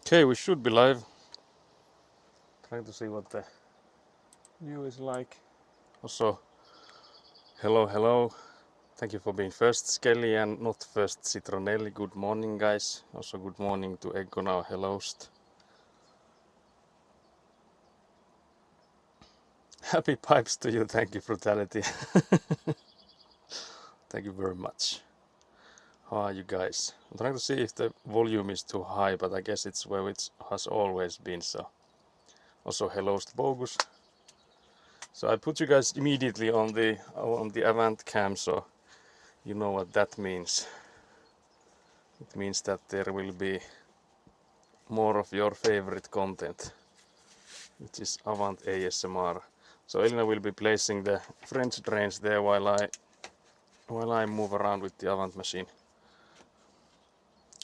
Okay, we should be live. Trying to see what the view is like. Also, hello. Thank you for being first, Skelly, and not first, Citronelli. Good morning, guys. Also, good morning to Eggo now, hellost. Happy pipes to you, thank you, Brutality. Thank you very much. How are you guys? I'm trying to see if the volume is too high, but I guess it's where it has always been, so. Also, hellost Bogus. So I put you guys immediately on the Avant cam, so you know what that means. It means that there will be more of your favorite content, which is Avant ASMR. So Elina will be placing the French drains there while I move around with the Avant machine.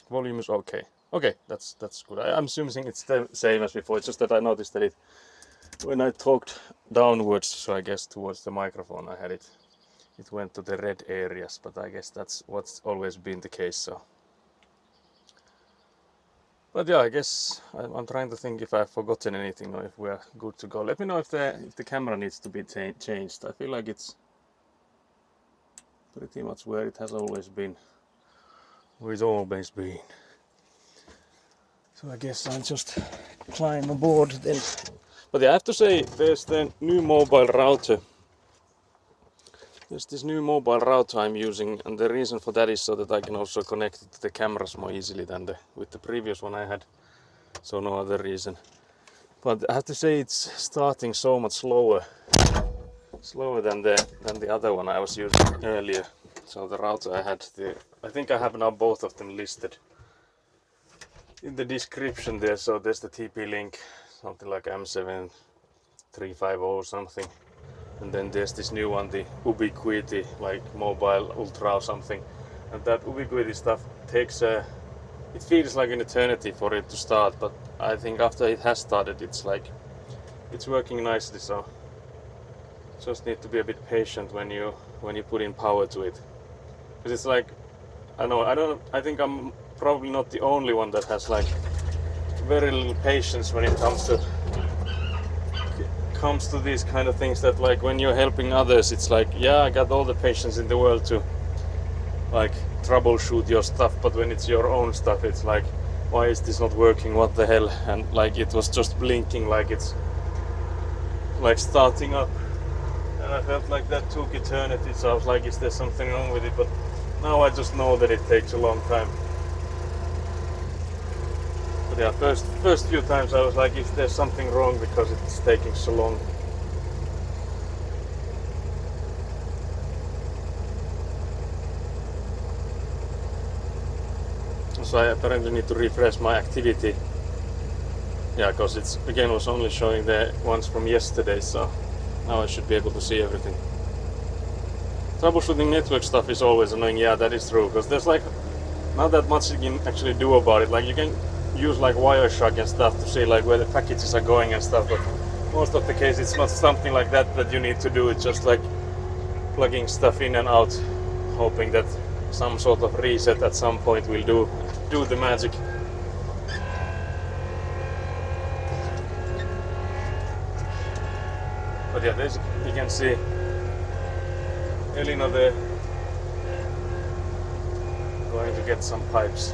Volume is okay. Okay, that's good. I'm assuming it's the same as before. It's just that I noticed that when I talked downwards, so I guess towards the microphone, I had it went to the red areas, but I guess that's what's always been the case. So. But yeah, I guess I'm trying to think if I've forgotten anything or if we're good to go. Let me know if the camera needs to be changed. I feel like it's pretty much where it has always been. Where it's always been. So I guess I'll just climb aboard then. But yeah, I have to say, there's the new mobile router. There's this new mobile router I'm using, and the reason for that is so that I can also connect it to the cameras more easily than with the previous one I had. So no other reason. But I have to say it's starting so much slower than the other one I was using earlier. So the router I had, I think I have now both of them listed in the description there. So there's the TP-Link, something like M7350 or something. And then there's this new one, the Ubiquiti, like Mobile Ultra or something. And that Ubiquiti stuff takes it feels like an eternity for it to start, but I think after it has started, it's working nicely. So just need to be a bit patient when you put in power to it, because it's like I think I'm probably not the only one that has like very little patience when it comes to these kind of things. That like when you're helping others, it's like, yeah, I got all the patience in the world to like troubleshoot your stuff, but when it's your own stuff, it's like, why is this not working, what the hell? And like it was just blinking like it's like starting up, and I felt like that took eternity. So I was like, is there something wrong with it? But now I just know that it takes a long time. But yeah, first few times I was like, if there's something wrong because it's taking so long. So I apparently need to refresh my activity. Yeah, because it's again was only showing the ones from yesterday, so now I should be able to see everything. Troubleshooting network stuff is always annoying. Yeah, that is true, because there's like not that much you can actually do about it. Like you can use like Wireshark and stuff to see like where the packages are going and stuff, but most of the case it's not something like that you need to do. It's just like plugging stuff in and out, hoping that some sort of reset at some point will do the magic. But yeah, you can see Elina there going to get some pipes.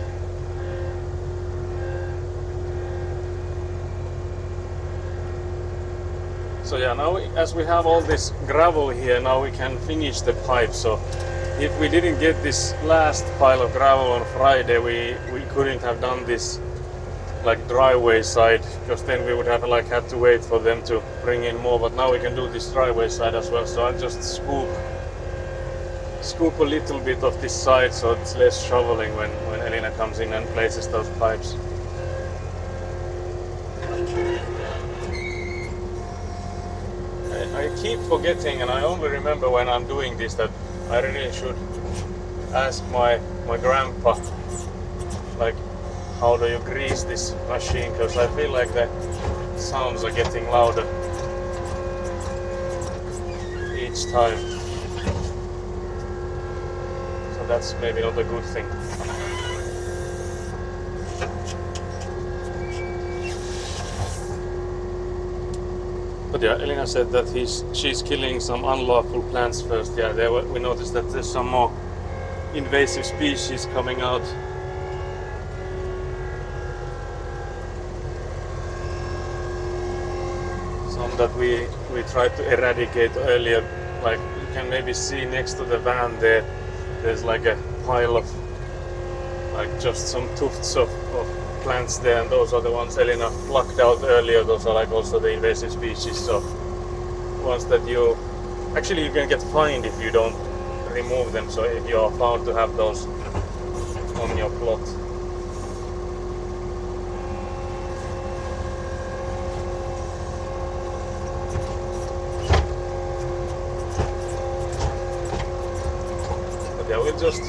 So yeah, now as we have all this gravel here, now we can finish the pipe. So if we didn't get this last pile of gravel on Friday, we couldn't have done this like driveway side, because then we would have like had to wait for them to bring in more. But now we can do this driveway side as well. So I'll just scoop a little bit of this side, so it's less shoveling when Elina comes in and places those pipes. I keep forgetting, and I only remember when I'm doing this, that I really should ask my grandpa, like, how do you grease this machine, because I feel like the sounds are getting louder each time. So that's maybe not a good thing. But yeah, Elina said that she's killing some unlawful plants first. Yeah, we noticed that there's some more invasive species coming out. Some that we tried to eradicate earlier. Like you can maybe see next to the van there's like a pile of like just some tufts of plants there, and those are the ones Elina plucked out earlier. Those are like also the invasive species, so ones that you can get fined if you don't remove them, so if you are found to have those on your plot. But yeah, we'll just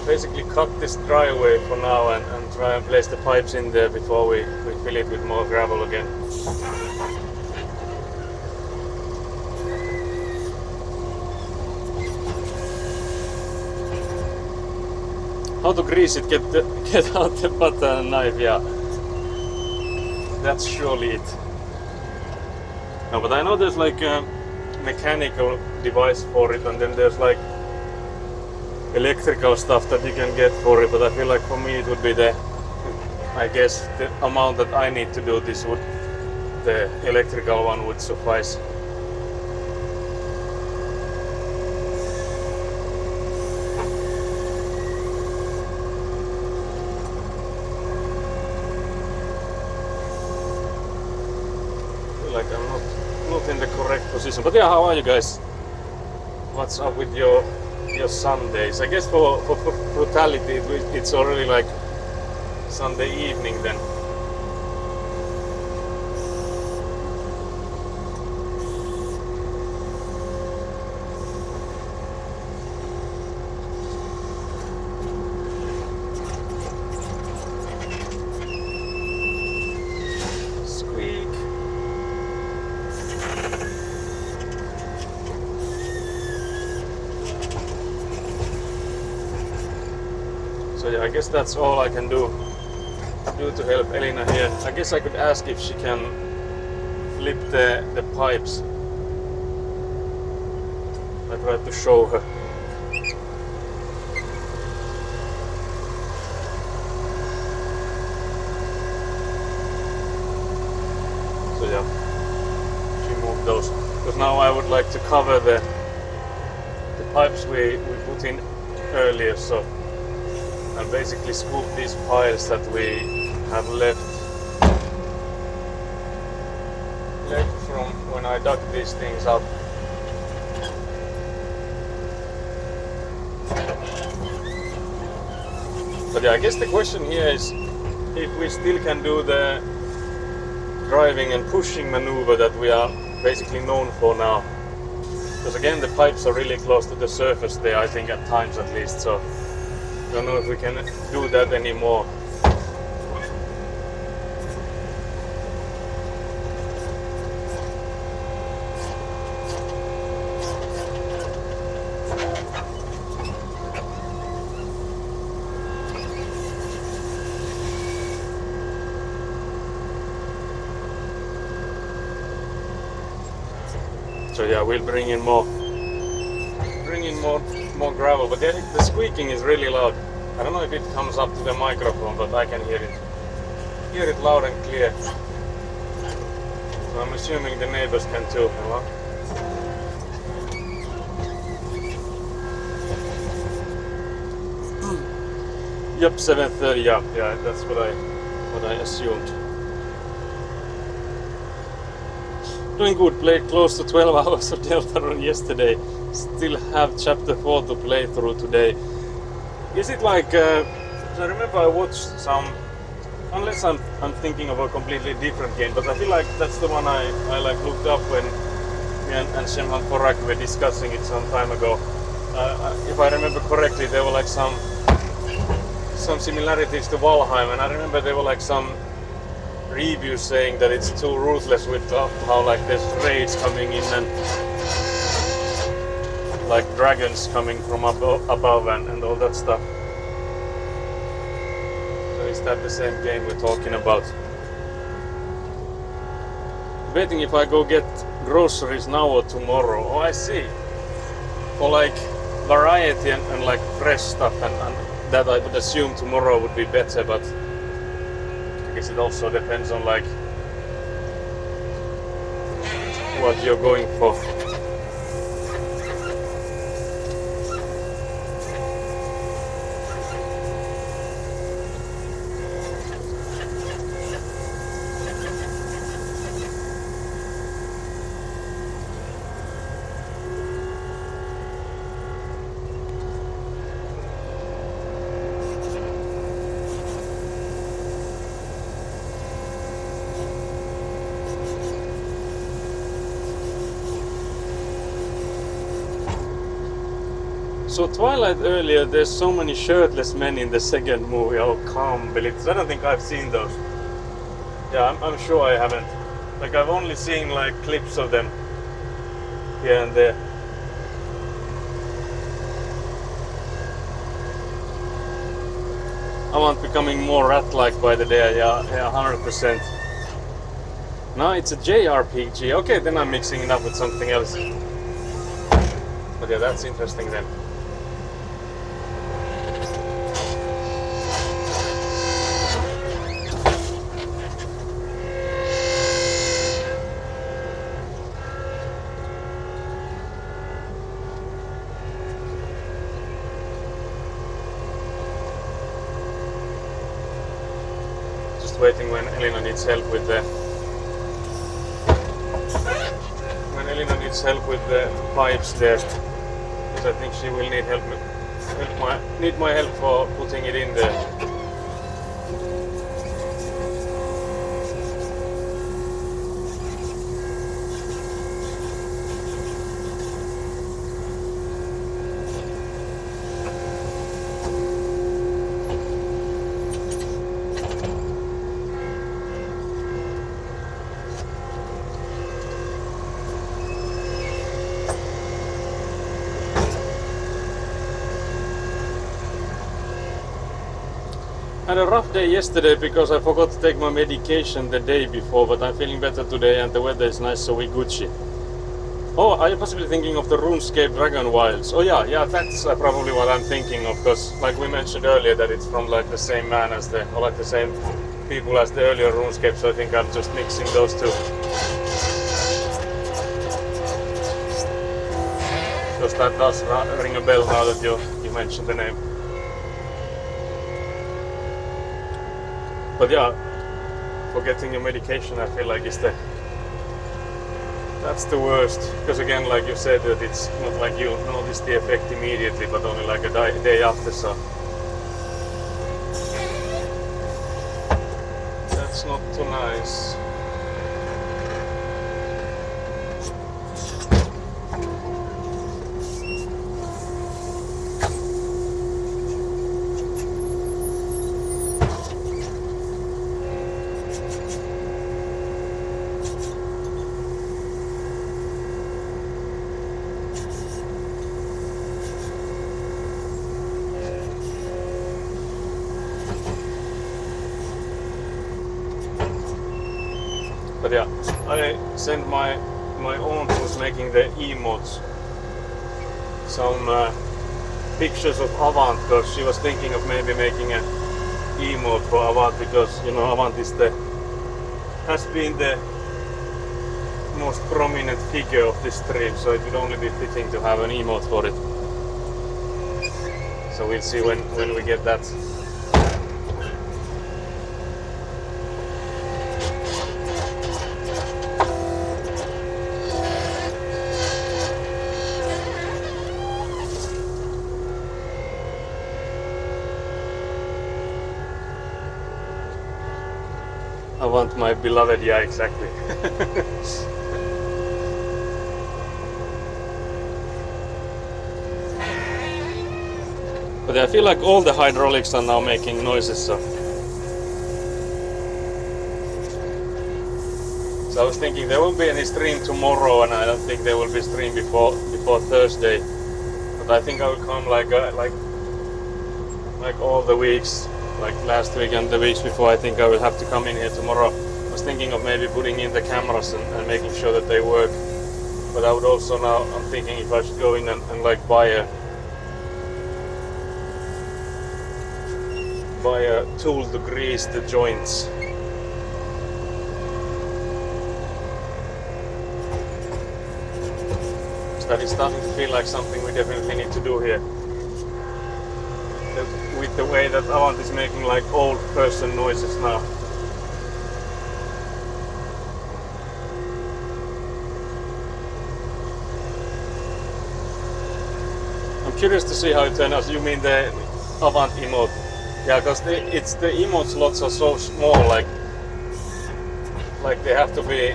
basically cut this driveway for now and try and place the pipes in there before we fill it with more gravel again. How to grease it, get out the butter and knife, yeah. That's surely it. No, but I know there's like a mechanical device for it, and then there's like electrical stuff that you can get for it, but I feel like for me it would be the amount that I need to do this the electrical one would suffice. I feel like I'm not in the correct position. But yeah, how are you guys? What's up with your Sundays? I guess for brutality it's already like Sunday evening then. Squeak. So yeah, I guess that's all I can do to help Elina here. I guess I could ask if she can flip the pipes. I tried to show her. So yeah, she moved those. Because now I would like to cover the pipes we put in earlier, so I'll basically scoop these piles that we have left from when I dug these things up. But yeah, I guess the question here is if we still can do the driving and pushing maneuver that we are basically known for now. Because again, the pipes are really close to the surface there, I think at times at least, so I don't know if we can do that anymore. So yeah, we'll bring in more gravel, but the squeaking is really loud. I don't know if it comes up to the microphone, but I can hear it loud and clear. So I'm assuming the neighbors can too. Hello? Yep, 7:30. Yeah, that's what I assumed. Doing good, played close to 12 hours of Deltarune yesterday. Still have chapter 4 to play through today. Is it like, I remember I watched some, unless I'm thinking of a completely different game, but I feel like that's the one I like looked up when me and Shemhan Porak were discussing it some time ago. If I remember correctly, there were like some similarities to Valheim, and I remember there were like some reviews saying that it's too ruthless with how like there's raids coming in and like dragons coming from above and all that stuff. So is that the same game we're talking about? Waiting if I go get groceries now or tomorrow. Oh, I see. For like variety and like fresh stuff and that I would assume tomorrow would be better, but I guess it also depends on like what you're going for. So Twilight earlier, there's so many shirtless men in the second movie. Oh, can't believe this. I don't think I've seen those. Yeah, I'm sure I haven't. Like I've only seen like clips of them here and there. I want becoming more rat-like by the day. Yeah, 100%. No, it's a JRPG. Okay, then I'm mixing it up with something else. But yeah, that's interesting then. Waiting when Elina needs help with the pipes there, because I think she will need my help for putting it in there. I had a rough day yesterday because I forgot to take my medication the day before, but I'm feeling better today and the weather is nice, so we Gucci. Oh, are you possibly thinking of the RuneScape Dragon Wilds? Oh yeah, that's probably what I'm thinking of, because like we mentioned earlier that it's from like the same man as or like the same people as the earlier RuneScape, so I think I'm just mixing those two. Because that does ring a bell now that you mentioned the name. But yeah, forgetting your medication I feel like that's the worst. Because again, like you said, that it's not like you notice the effect immediately, but only like a day after, so that's not too nice. But yeah, I sent my aunt who's making the emotes some pictures of Avant, because she was thinking of maybe making an emote for Avant, because you know Avant has been the most prominent figure of this stream, so it would only be fitting to have an emote for it. So we'll see when we get that. I want my beloved, yeah, exactly. But I feel like all the hydraulics are now making noises, so I was thinking there won't be any stream tomorrow, and I don't think there will be stream before Thursday. But I think I will come like all the weeks. Like last week and the weeks before, I think I will have to come in here tomorrow. I was thinking of maybe putting in the cameras and making sure that they work. But I would also now, I'm thinking if I should go in and like buy a tool to grease the joints. So that is starting to feel like something we definitely need to do here. With the way that Avant is making like old person noises now. I'm curious to see how it turns out. You mean the Avant emote? Yeah, because the emote slots are so small, like they have to be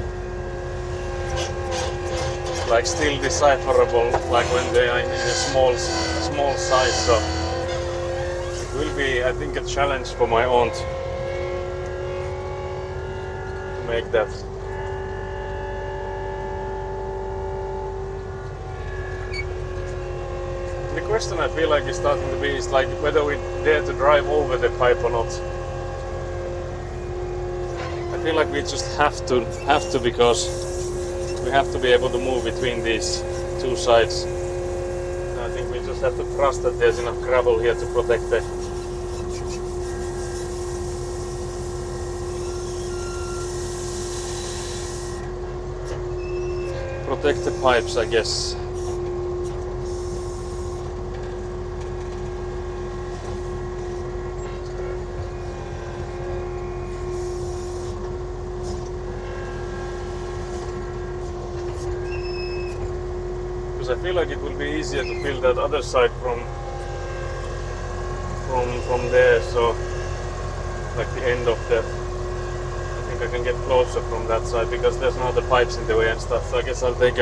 like still decipherable, like when they are in a small size. So it will be, I think, a challenge for my aunt to make that. The question I feel like is starting to be is like whether we dare to drive over the pipe or not. I feel like we just have to because we have to be able to move between these two sides. And I think we just have to trust that there's enough gravel here to protect the pipes, I guess. I feel like it will be easier to fill that other side from there, so like the end of the, I think I can get closer from that side because there's no other pipes in the way and stuff. So I guess I'll take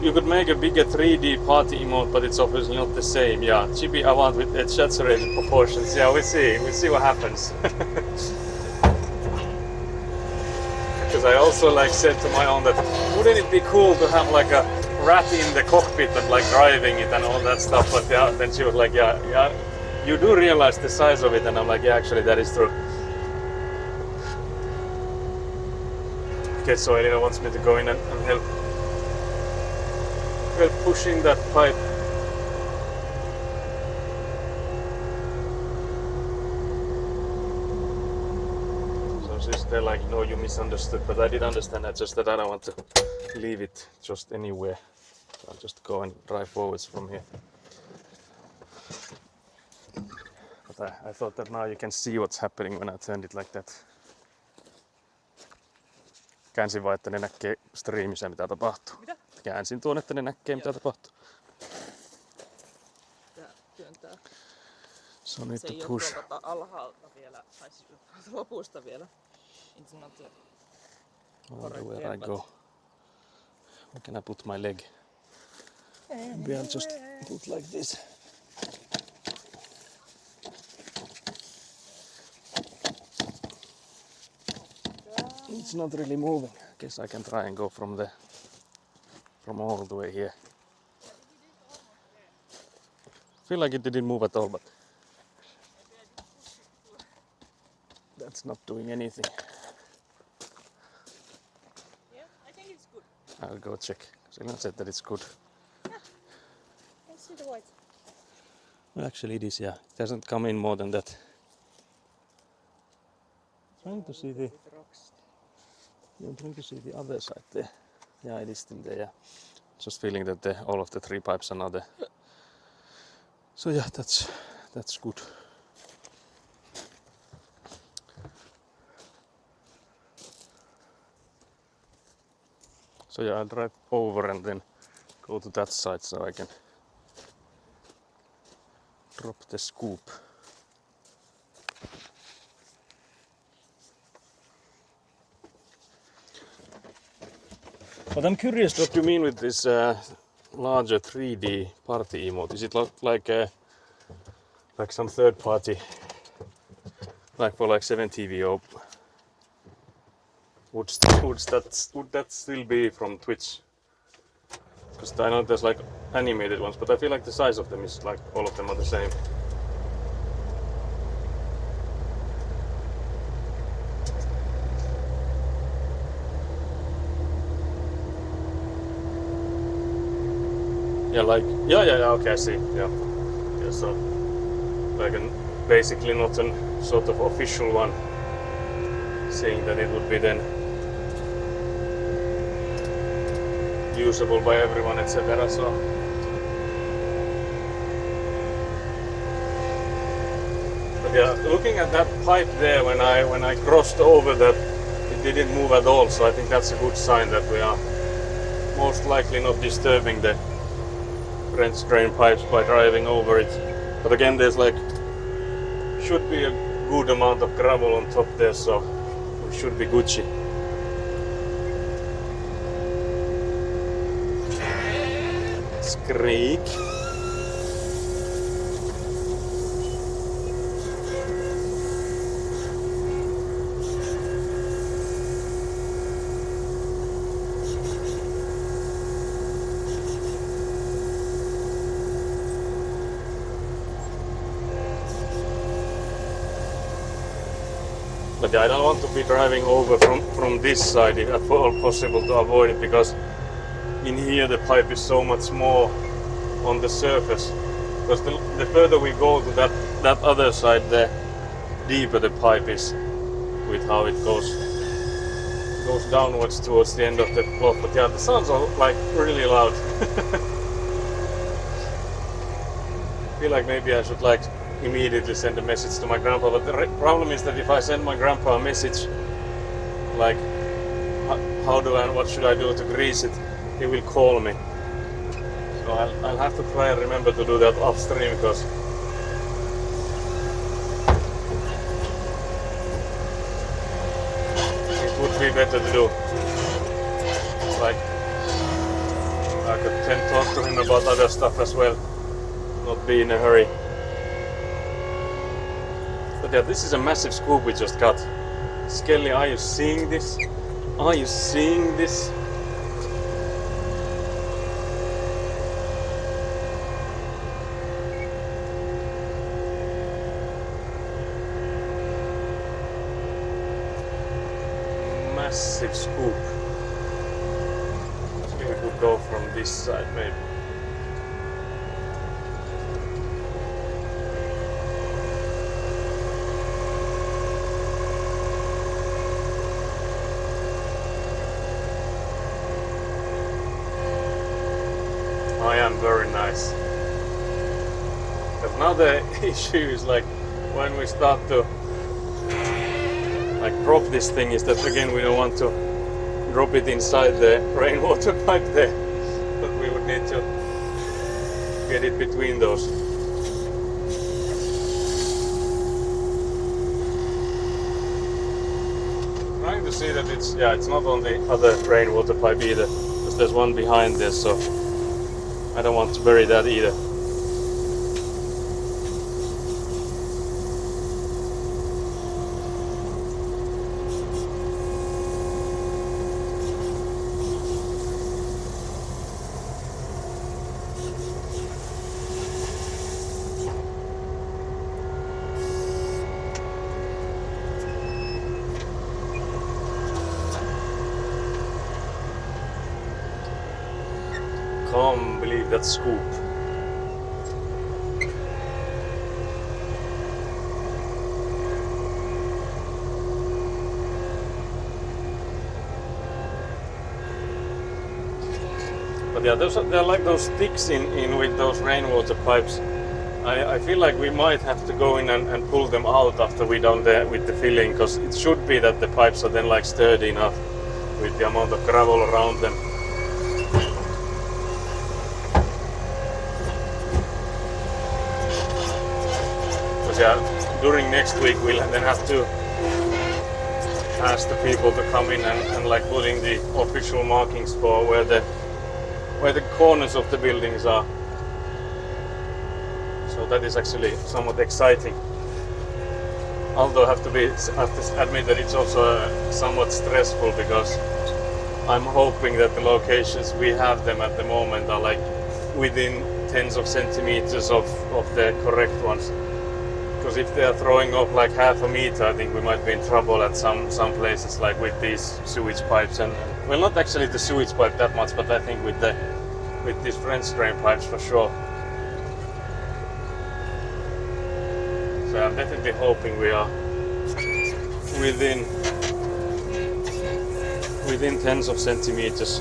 you could make a bigger 3D party emote, but it's obviously not the same. Yeah, chibi Avant with exaggerated proportions. Yeah, we'll see what happens. Because I also like said to my own that wouldn't it be cool to have like a rat in the cockpit and like driving it and all that stuff. But yeah, then she was like, yeah, you do realize the size of it, and I'm like, yeah, actually that is true. Okay, so Elina wants me to go in and help pushing that pipe. They're like, no, you misunderstood, but I did understand that, just that I don't want to leave it just anywhere. So I'll just go and drive forwards from here. But I thought that now you can see what's happening when I turned it like that. Käänsin vaan, että ne näkee striimissä mitä tapahtuu. Mitä? Käänsin tuon, että ne näkee mitä tapahtuu. Ja työntää. Se on nyt push. Se ei ole tuolta alhaalta vielä, tai lopusta vielä. It's not where I go. Where can I put my leg? Maybe I'll just put like this. It's not really moving. I guess I can try and go from all the way here. I feel like it didn't move at all, but that's not doing anything. I'll go check. Selena said that it's good. Yeah, I see the white. Well, actually it is, yeah. It hasn't come in more than that. Trying to see I'm trying to see the other side there. Yeah, it is still there, yeah. Just feeling that all of the three pipes are now there. So yeah, that's good. So yeah, I'll drive over and then go to that side so I can drop the scoop. But I'm curious what you mean with this larger 3D party emote. Is it like some third party, like for like 7TV? Would that still be from Twitch? Because I know there's like animated ones, but I feel like the size of them is like all of them are the same. Yeah, like yeah. Okay, I see. Yeah. So like basically not a sort of official one saying that it would be then usable by everyone, etc. So but yeah, looking at that pipe there when I crossed over that, it didn't move at all. So I think that's a good sign that we are most likely not disturbing the French drain pipes by driving over it. But again, there's like should be a good amount of gravel on top there, so we should be Gucci. Skrik. But I don't want to be driving over from this side if at all possible to avoid it, because in here the pipe is so much more on the surface. Because the further we go to that other side, the deeper the pipe is with how it goes downwards towards the end of the plot. But yeah, the sounds are like really loud. I feel like maybe I should like immediately send a message to my grandpa, but the problem is that if I send my grandpa a message like what should I do to grease it, he will call me. So I'll have to try and remember to do that off stream, because it would be better to do. Like I could then talk to him about other stuff as well, not be in a hurry. But yeah, this is a massive scoop we just got. Skelly, are you seeing this? Are you seeing this? Massive scoop. We could go from this side maybe. I am very nice. But now the issue is like when we start to like drop this thing, is that again we don't want to drop it inside the rainwater pipe there, but we would need to get it between those. Trying to see that it's not on the other rainwater pipe either, because there's one behind this, so I don't want to bury that either. Can't believe that scoop. But yeah, there are like those sticks in with those rainwater pipes. I feel like we might have to go in and pull them out after we're done with the filling, because it should be that the pipes are then like sturdy enough with the amount of gravel around them. Yeah, during next week we'll then have to ask the people to come in and like putting the official markings for where the corners of the buildings are. So that is actually somewhat exciting. Although I have to admit that it's also somewhat stressful, because I'm hoping that the locations we have them at the moment are like within tens of centimeters of the correct ones. Because if they are throwing off like half a meter, I think we might be in trouble at some places, like with these sewage pipes, and well, not actually the sewage pipe that much, but I think with the with these French drain pipes for sure. So I'm definitely hoping we are within tens of centimeters.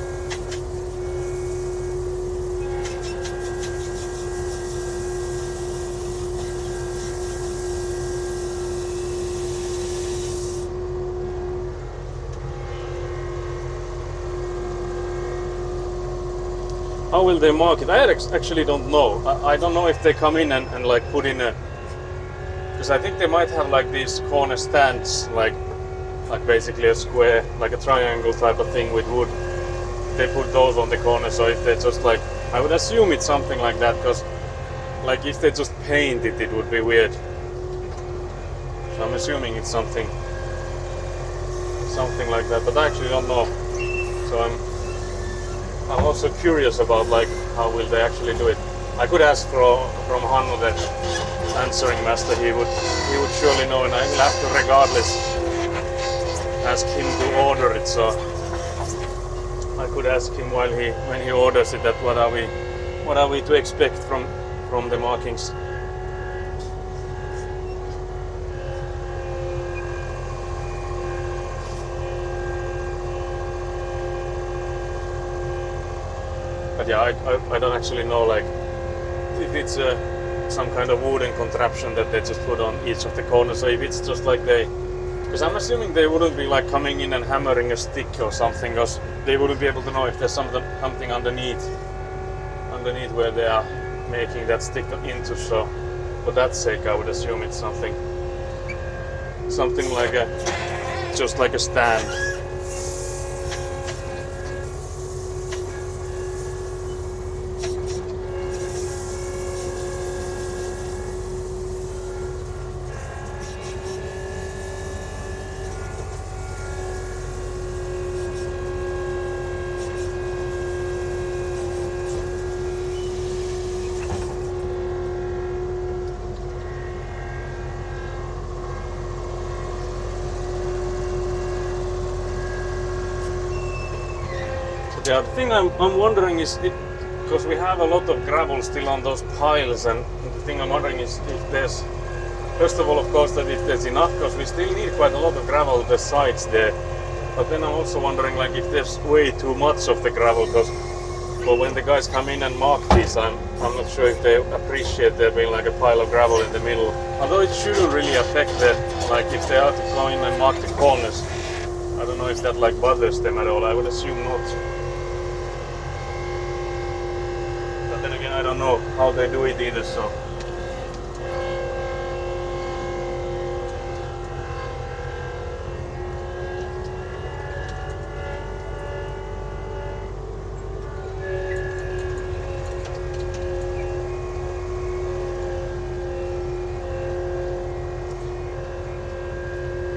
How will they mark it? I actually don't know. I don't know if they come in and like put in a, because I think they might have like these corner stands, like basically a square, like a triangle type of thing with wood. They put those on the corner, so if they just like, I would assume it's something like that, because like if they just paint it, it would be weird. So I'm assuming it's something like that, but I actually don't know. So I'm also curious about like how will they actually do it. I could ask from Hannu, the answering master. He would surely know, and I will have to regardless ask him to order it. So I could ask him when he orders it that what are we to expect from the markings. But yeah, I don't actually know like if it's some kind of wooden contraption that they just put on each of the corners, so if it's just like because I'm assuming they wouldn't be like coming in and hammering a stick or something, because they wouldn't be able to know if there's something underneath where they are making that stick into. So for that sake, I would assume it's something like just like a stand. Yeah, the thing I'm wondering is, because we have a lot of gravel still on those piles, and the thing I'm wondering is if there's, first of all, of course, that if there's enough, because we still need quite a lot of gravel on the sides there. But then I'm also wondering like if there's way too much of the gravel, because well, when the guys come in and mark these, I'm not sure if they appreciate there being like a pile of gravel in the middle. Although it shouldn't really affect them, like if they are to go in and mark the corners. I don't know if that like bothers them at all. I would assume not. Then again, I don't know how they do it either, so.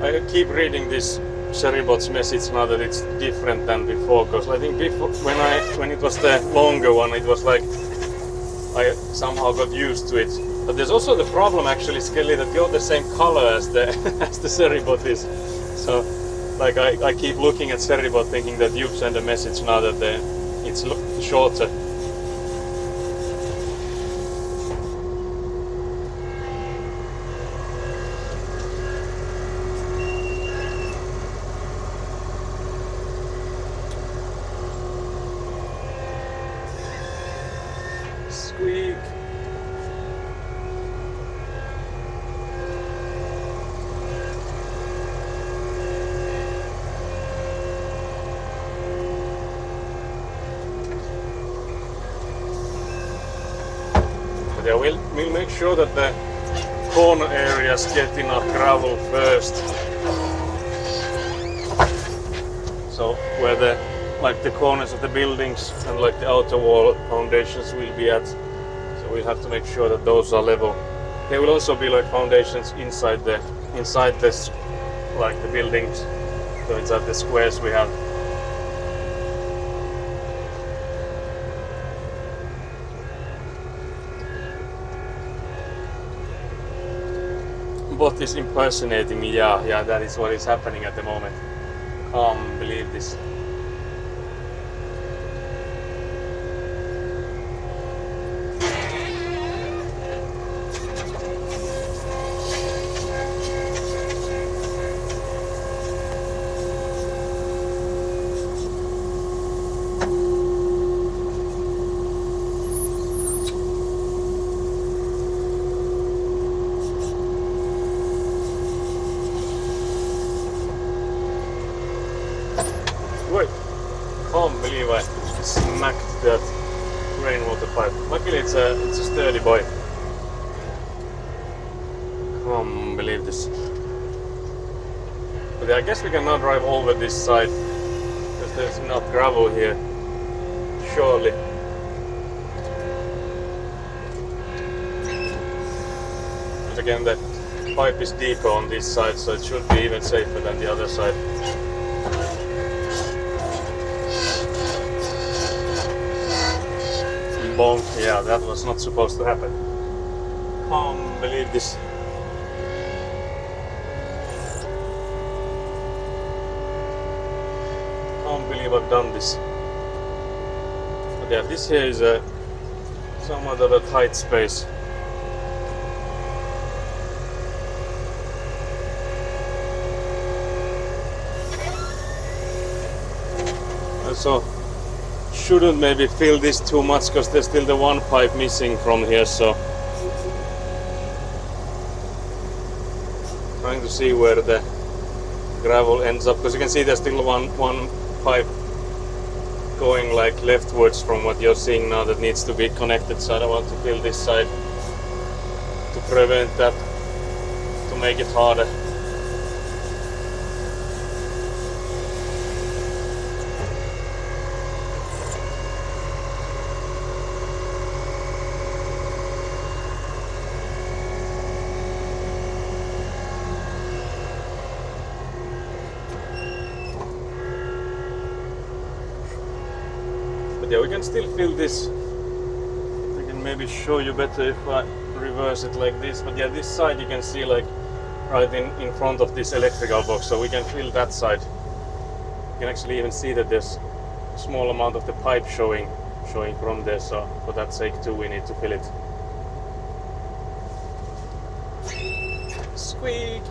I keep reading this Sheribot's message now that it's different than before, because I think before, when it was the longer one, it was like I somehow got used to it. But there's also the problem actually, Skelly, that you're the same color as the as the Sheribot is. So like I keep looking at Sheribot thinking that you've sent a message now that it's shorter. Squeak. Yeah, we'll make sure that the corner areas get enough gravel first. So where the corners of the buildings and like the outer wall foundations will be at. So we'll have to make sure that those are level. There will also be like foundations inside this like the buildings. So inside the squares we have. Bot is impersonating me. Yeah, that is what is happening at the moment. Can't believe this. that rainwater pipe. Luckily it's a sturdy boy. Can't believe this. But I guess we can now drive over this side because there's enough gravel here. Surely. But again, the pipe is deeper on this side, so it should be even safer than the other side. Bonk. Yeah, that was not supposed to happen. Can't believe this. Can't believe I've done this. But yeah, this here is somewhat of a tight space. So shouldn't maybe fill this too much because there's still the one pipe missing from here, so trying to see where the gravel ends up, because you can see there's still one pipe going like leftwards from what you're seeing now that needs to be connected, so I don't want to fill this side to prevent that, to make it harder. But yeah, we can still fill this. I can maybe show you better if I reverse it like this. But yeah, this side you can see like right in front of this electrical box, so we can fill that side. You can actually even see that there's a small amount of the pipe showing from there, so for that sake too we need to fill it. Squeak!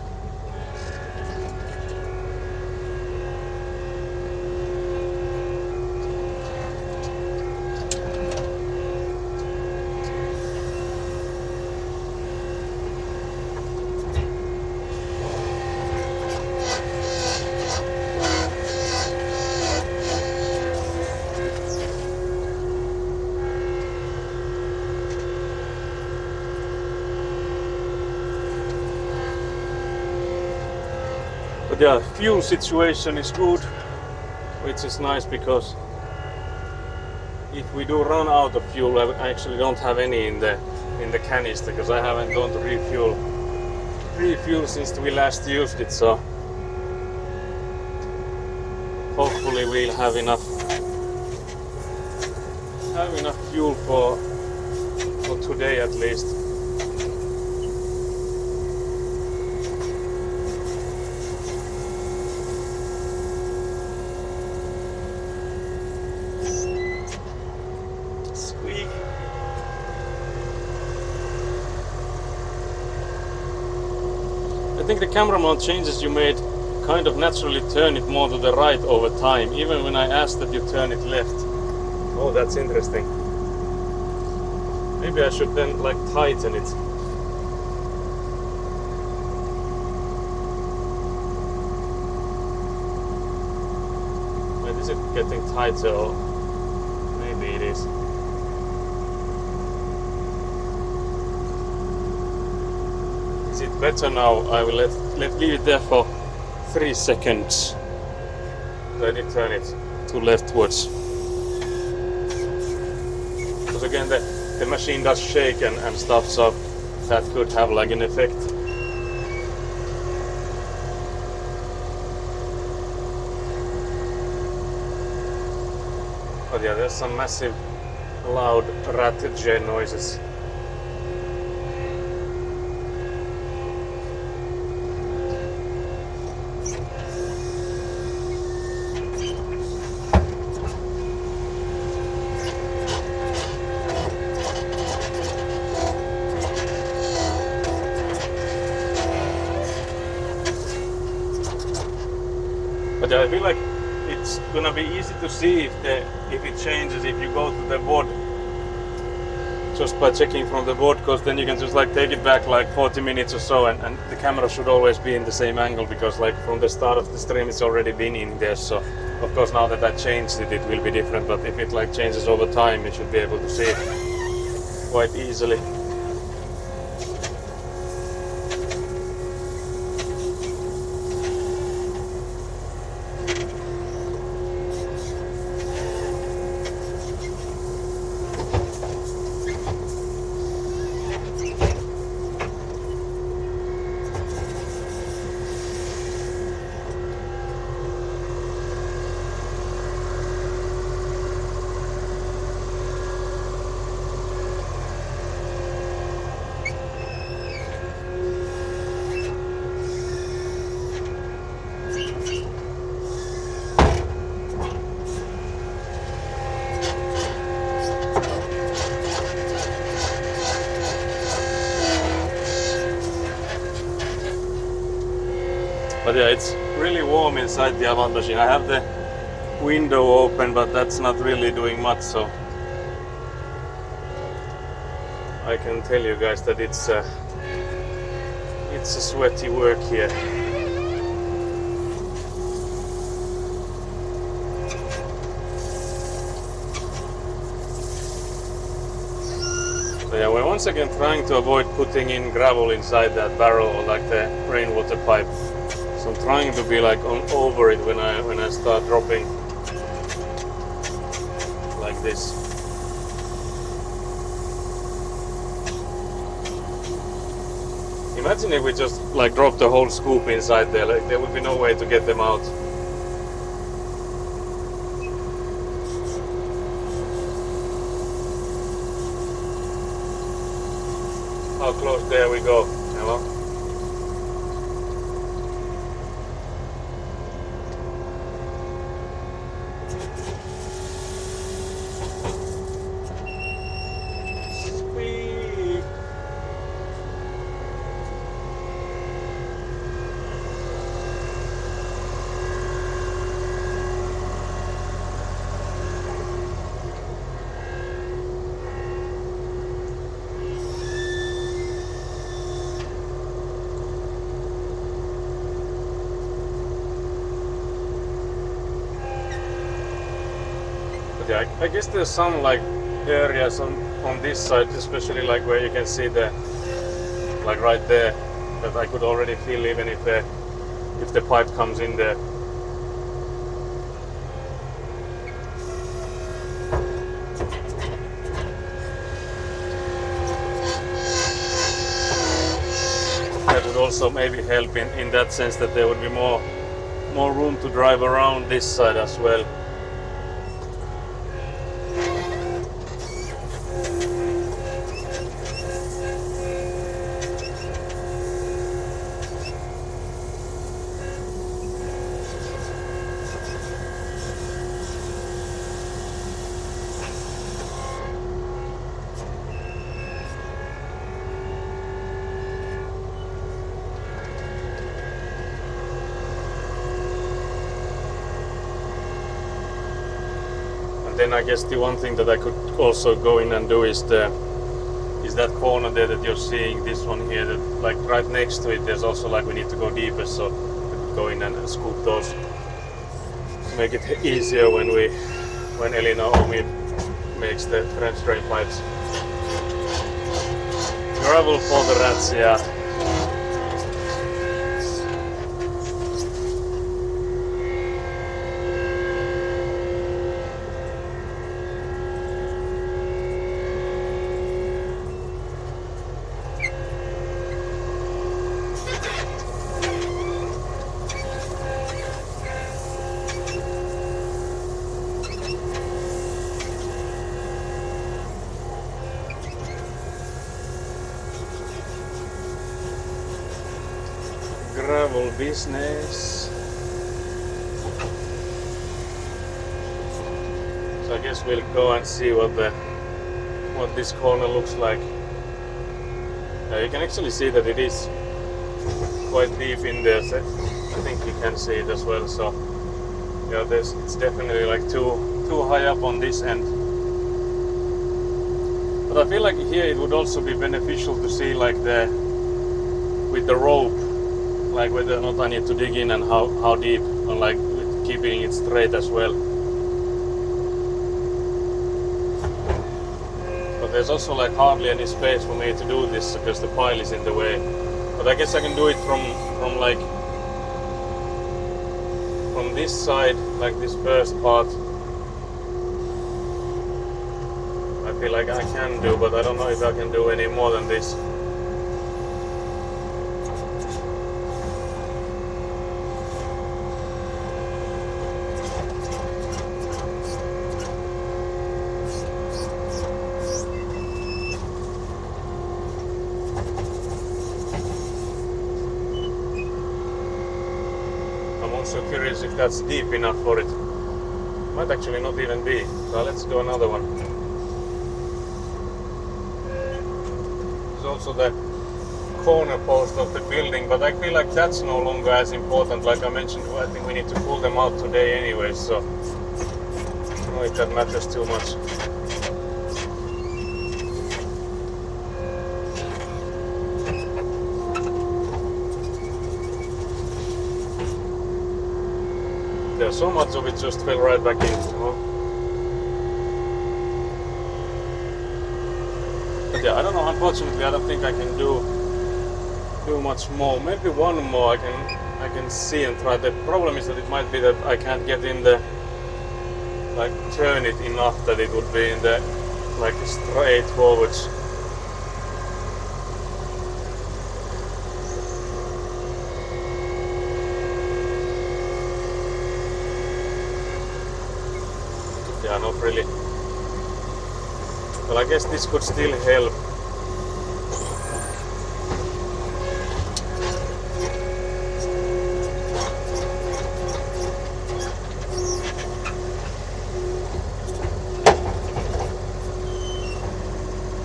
But yeah, fuel situation is good, which is nice because if we do run out of fuel, I actually don't have any in the canister because I haven't gone to refuel since we last used it. So hopefully we'll have enough fuel for today at least. I think the camera mount changes you made kind of naturally turn it more to the right over time, even when I asked that you turn it left. Oh, that's interesting. Maybe I should then like tighten it. Wait, is it getting tighter or maybe it is? Is it better now? I will leave it there for 3 seconds. Let it turn it to leftwards. Because again the machine does shake and stuff, so that could have like an effect. But yeah, there's some massive loud rat jet noises. But I feel like it's gonna be easy to see if it changes if you go to the board just by checking from the board, because then you can just like take it back like 40 minutes or so, and the camera should always be in the same angle because like from the start of the stream it's already been in there, so Of course, now that I changed it, it will be different, but if it like changes over time, you should be able to see it quite easily. But yeah, it's really warm inside the avant machine. I have the window open, but that's not really doing much, so I can tell you guys that it's a sweaty work here. So yeah, we're once again trying to avoid putting in gravel inside that barrel or like the rainwater pipe. So I'm trying to be like over it when I start dropping like this. Imagine if we just like drop the whole scoop inside there, like there would be no way to get them out. How close there we go, hello? Yeah, I guess there's some like areas on this side, especially like where you can see the like right there, that I could already feel even if the pipe comes in there. That would also maybe help in that sense that there would be more room to drive around this side as well. Then I guess the one thing that I could also go in and do is that corner there that you're seeing, this one here, that like right next to it there's also like we need to go deeper, so we could go in and scoop those to make it easier when Elina Omi makes the French drain pipes. Gravel for the rats, yeah. Gravel business. So I guess we'll go and see what this corner looks like. You can actually see that it is quite deep in there. So I think you can see it as well. So yeah, it's definitely like too high up on this end. But I feel like here it would also be beneficial to see like with the rope, like whether or not I need to dig in and how deep, or like with keeping it straight as well. But there's also like hardly any space for me to do this because the pile is in the way. But I guess I can do it from like from this side, like this first part. I feel like I can do, but I don't know if I can do any more than this. I'm also curious if that's deep enough for it. Might actually not even be. So let's do another one. There's also the corner post of the building, but I feel like that's no longer as important. Like I mentioned, I think we need to pull them out today anyway, so I don't know if that matters too much. There's so much of it just fell right back in, you know? But yeah, I don't know, unfortunately I don't think I can do much more. Maybe one more I can see and try. The problem is that it might be that I can't get in the, like, turn it enough that it would be in the, like, straight forwards. Yeah, not really. Well, I guess this could still help.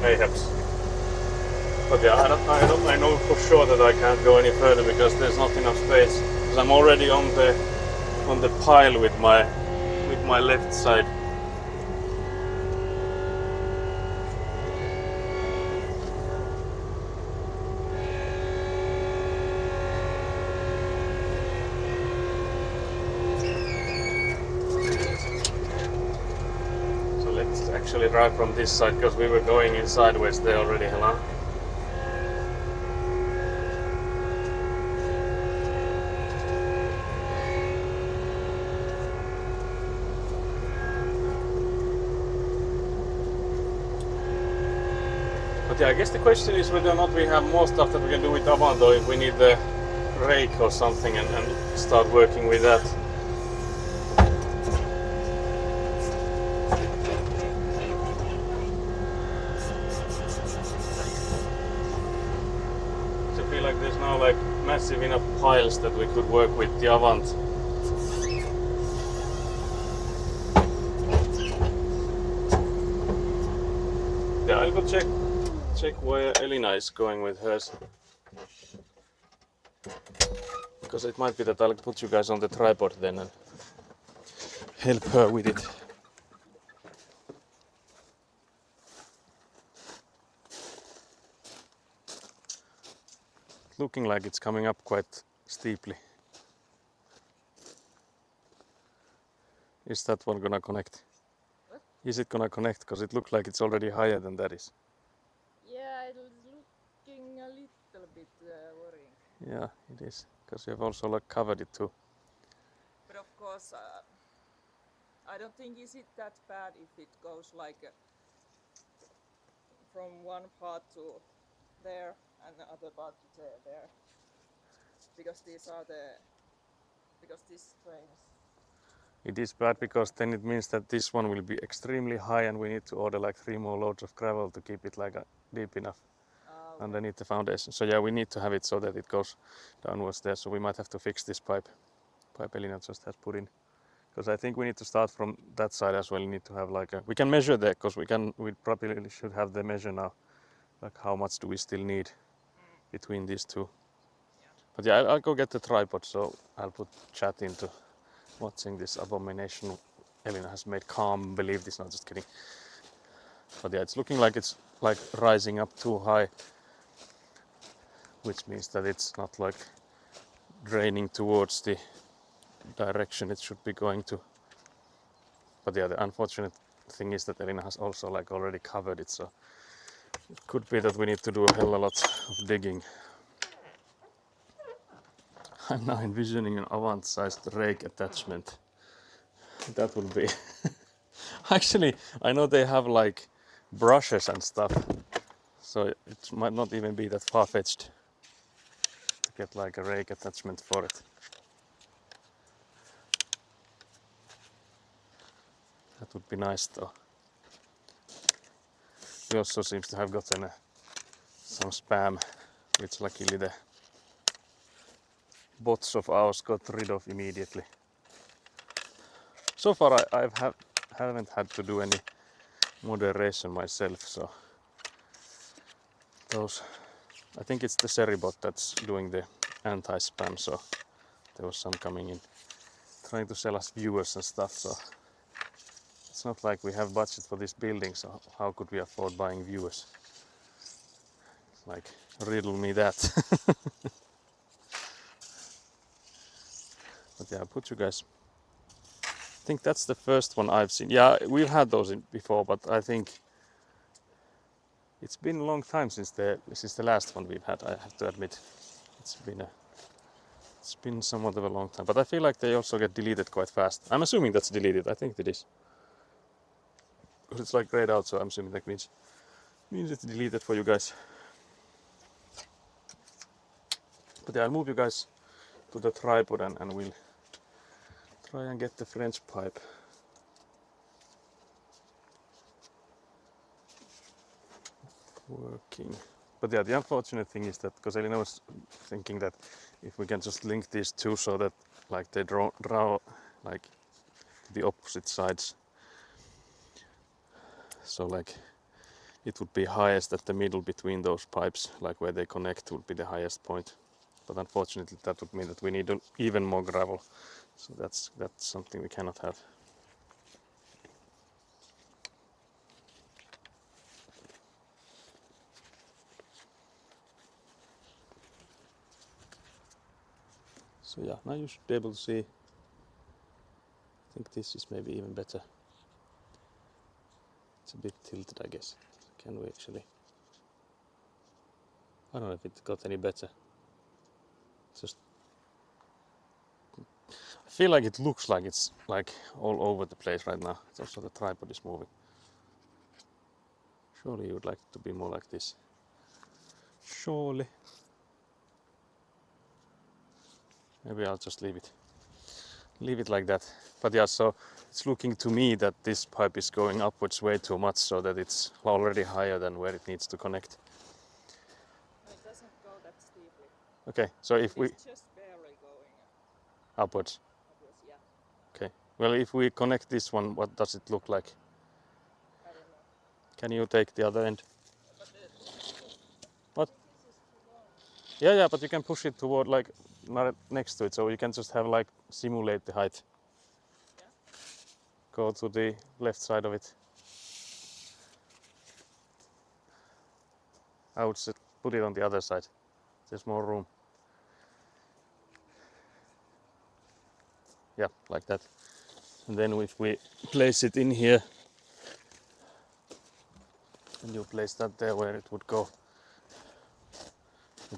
Mayhaps. But yeah, I know for sure that I can't go any further because there's not enough space. Because I'm already on the pile with my left side. Actually drive from this side because we were going in sideways there already, hello? But yeah, I guess the question is whether or not we have more stuff that we can do with Avant, or if we need the rake or something and start working with that. There's now like massive enough piles that we could work with the Avant. Yeah, I'll go check where Elina is going with hers. Because it might be that I'll put you guys on the tripod then and help her with it. Looking like it's coming up quite steeply. Is that one gonna connect? What? Is it gonna connect? Because it looks like it's already higher than that is. Yeah, it's looking a little bit worrying. Yeah, it is. Because you've also like covered it too. But of course, I don't think is it that bad if it goes like from one part to there and the other part to there. Because this train is. It is bad because then it means that this one will be extremely high and we need to order like 3 more loads of gravel to keep it like deep enough Okay. underneath the foundation. So yeah, we need to have it so that it goes downwards there. So we might have to fix this pipe Elina just has put in. Because I think we need to start from that side as well. We need to have like we can measure there because we probably should have the measure now. Like how much do we still need between these two. Yeah. But yeah, I'll go get the tripod, so I'll put chat into watching this abomination Elina has made calm. Believe this, not just kidding. But yeah, it's looking like it's like rising up too high, which means that it's not like draining towards the direction it should be going to. But yeah, the unfortunate thing is that Elina has also like already covered it, so it could be that we need to do a hell of a lot of digging. I'm now envisioning an Avant-sized rake attachment. That would be... Actually, I know they have like brushes and stuff, so it might not even be that far-fetched to get like a rake attachment for it. That would be nice though. We also seems to have gotten some spam, which luckily the bots of ours got rid of immediately. So far haven't had to do any moderation myself, so those, I think it's the Seribot that's doing the anti-spam, so there was some coming in trying to sell us viewers and stuff, so it's not like we have budget for this building, so how could we afford buying viewers? Like, riddle me that. But yeah, I'll put you guys. I think that's the first one I've seen. Yeah, we've had those before, but I think it's been a long time since the last one we've had. I have to admit, it's been somewhat of a long time. But I feel like they also get deleted quite fast. I'm assuming that's deleted. I think it is. Because it's like grayed out, so I'm assuming that means it's deleted for you guys. But yeah, I'll move you guys to the tripod and we'll try and get the French pipe. Working. But yeah, the unfortunate thing is that, because Elina was thinking that if we can just link these two so that like they draw like the opposite sides, so like it would be highest at the middle between those pipes, like where they connect would be the highest point. But unfortunately that would mean that we need even more gravel, so that's something we cannot have. So yeah, now you should be able to see. I think this is maybe even better. It's a bit tilted, I guess. Can we actually? I don't know if it got any better. It's just, I feel like it looks like it's like all over the place right now. It's also the tripod is moving. Surely you would like it to be more like this. Surely. Maybe I'll just leave it like that. But yeah, so it's looking to me that this pipe is going upwards way too much, so that it's already higher than where it needs to connect. No, it doesn't go that steeply. Okay, so if we It's just barely going upwards. upwards, yeah. Okay. Well, if we connect this one, what does it look like? I don't know. Can you take the other end? But What? this is too long. Yeah, but you can push it toward like next to it, so you can just have like simulate the height. Yeah. Go to the left side of it. I would put it on the other side. There's more room. Yeah, like that. And then if we place it in here, and you place that there where it would go,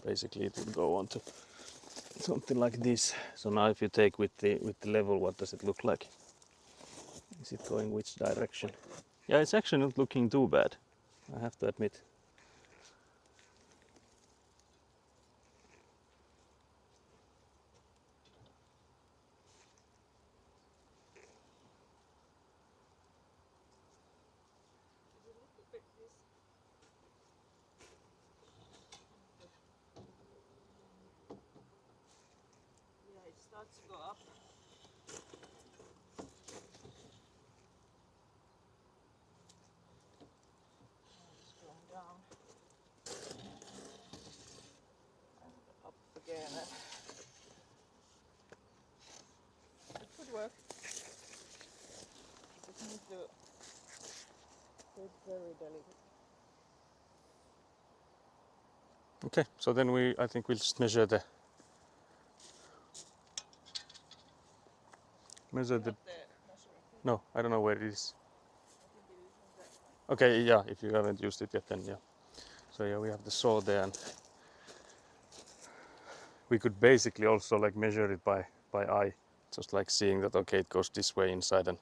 basically it would go on to something like this. So now if you take with the level, what does it look like? Is it going which direction? Yeah, it's actually not looking too bad, I have to admit. Yeah, it starts to go up. Now it's going down. And up again. It could work. It needs to be very delicate. Okay, so then I think we'll just measure the Measure the. Not the measuring tape. No, I don't know where it is. I think it is on that one. Okay, yeah, if you haven't used it yet, then yeah. So yeah, we have the saw there, and we could basically also like measure it by eye, just like seeing that okay, it goes this way inside, and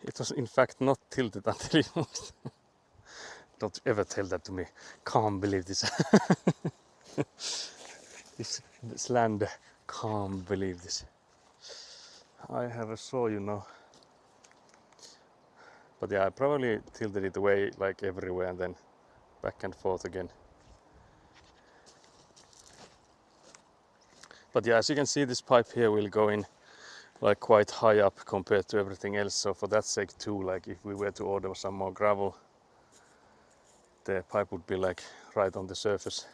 it was in fact not tilted until it was. Don't ever tell that to me. Can't believe this. this land. Can't believe this. I have a saw, you know. But yeah, I probably tilted it away like everywhere and then back and forth again. But yeah, as you can see, this pipe here will go in like quite high up compared to everything else. So for that sake too, like if we were to order some more gravel, the pipe would be like right on the surface.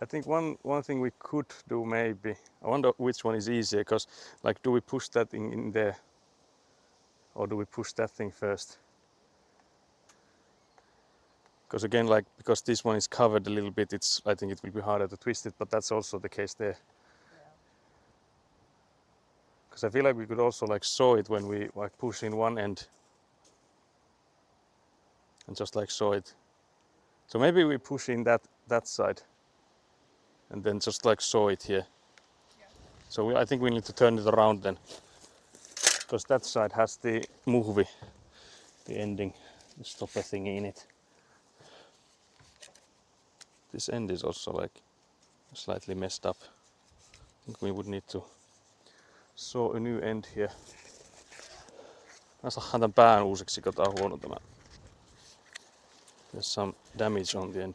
I think one thing we could do maybe, I wonder which one is easier, because like do we push that in there or do we push that thing first? Because again, like because this one is covered a little bit, I think it will be harder to twist it, but that's also the case there. Yeah. Because I feel like we could also like saw it when we like push in one end and just like saw it. So maybe we push in that side and then just like saw it here. Yeah. So I think we need to turn it around then, because that side has the movie, the ending, the stopper thingy in it. This end is also like slightly messed up. I think we would need to saw a new end here. Mä saadaan tän pään uusiksi, kun tää on huono tämä. There's some damage on the end.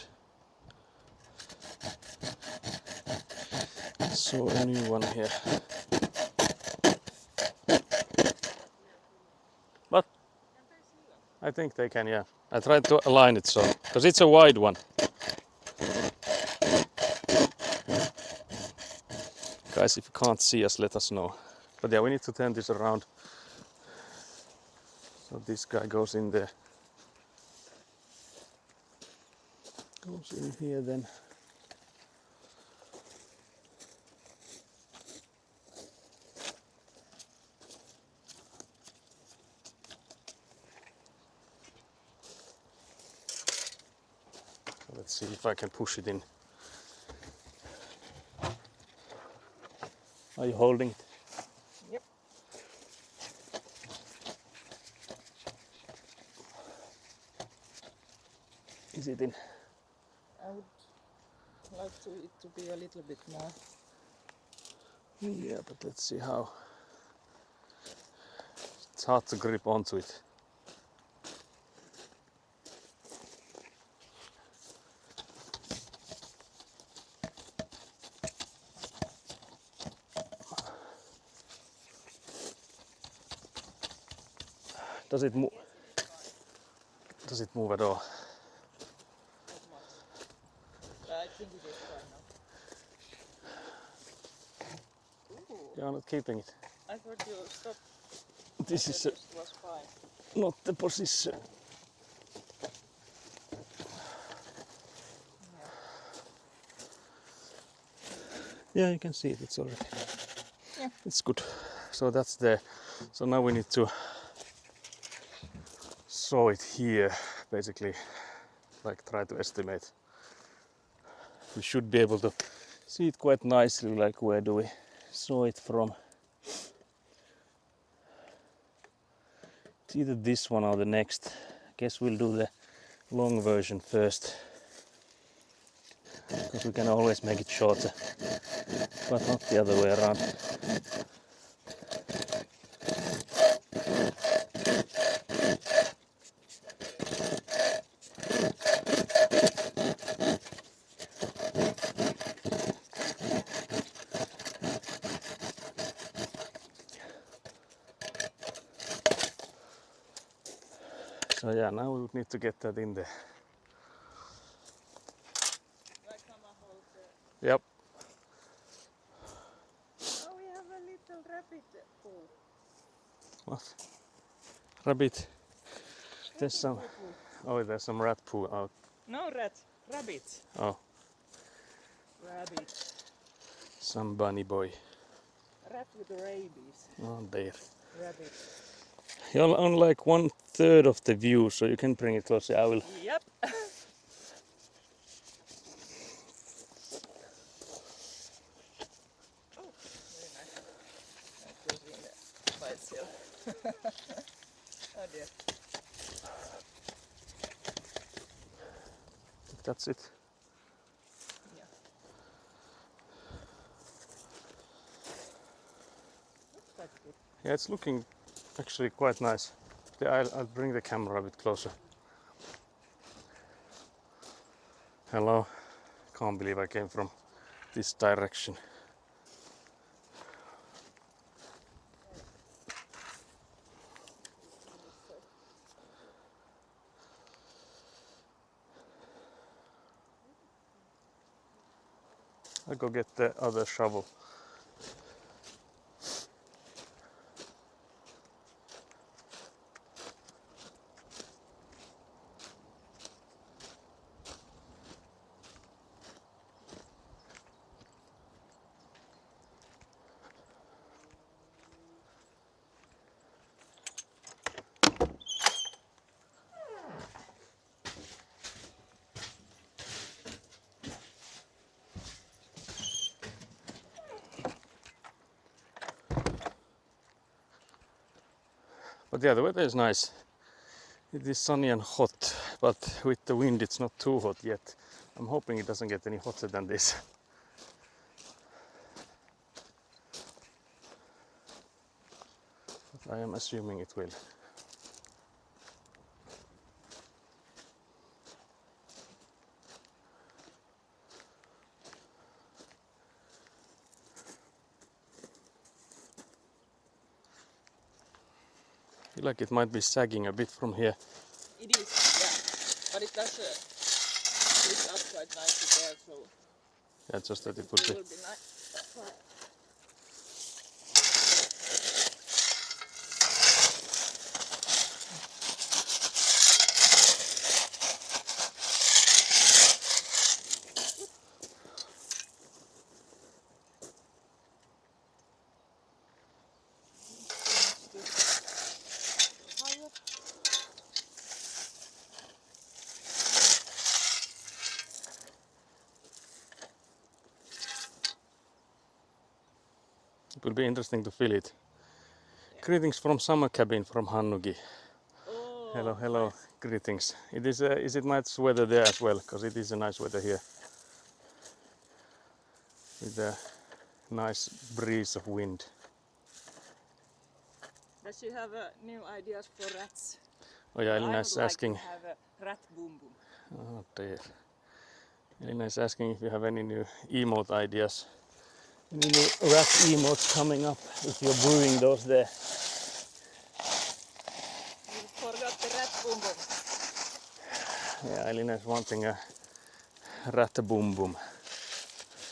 So a new one here. What? I think they can, yeah. I tried to align it so, because it's a wide one. Guys, if you can't see us, let us know. But yeah, we need to turn this around. So this guy goes in there. Goes in here then. So let's see if I can push it in. Are you holding it? Yep. Is it in? I would like it to be a little bit more. Yeah, but let's see how. It's hard to grip onto it. Does it move? Does it move at all? Not much. But I think it is fine now. Ooh, You're not keeping it. I thought you stopped. This is It was fine. not the position. Yeah, you can see it. It's already. Yeah. It's good. So that's there. So now we need to saw it here, basically, like try to estimate. We should be able to see it quite nicely, like where do we saw it from. It's either this one or the next. I guess we'll do the long version first, because we can always make it shorter, but not the other way around. So yeah, now we would need to get that in there. Like someone holds it. Yep. Oh, we have a little rabbit pool. What? Rabbit. There's some. Oh, there's some rat poo out. No rat, rabbits. Oh. Rabbit. Some bunny boy. Rat with rabies. Oh, there. Rabbit. You're on like 1/3 of the view, so you can bring it closer. I will. Yep. Oh, very nice. I'm still seeing it by itself. Oh dear. That's it. Yeah. Looks quite good. Yeah, it's looking actually quite nice. I'll bring the camera a bit closer. Hello. Can't believe I came from this direction. I'll go get the other shovel. But yeah, the weather is nice. It is sunny and hot, but with the wind it's not too hot yet. I'm hoping it doesn't get any hotter than this. But I am assuming it will. I feel like it might be sagging a bit from here. It is, yeah. But it does lift up quite nicely there, so Yeah, just that it would it be. will be nice. Higher. It will be interesting to feel it. Yeah. Greetings from summer cabin from Hannugi. Oh, Hello, hello. nice. Greetings. It is it nice weather there as well? Because it is a nice weather here. With a nice breeze of wind. Does she have new ideas for rats? Oh yeah, I Elina would is like asking. to have a rat boom boom. Oh dear. Elina is asking if you have any new emote ideas. Any new rat emotes coming up if you're brewing those there. You forgot the rat boom boom. Yeah, Elina is wanting a rat boom boom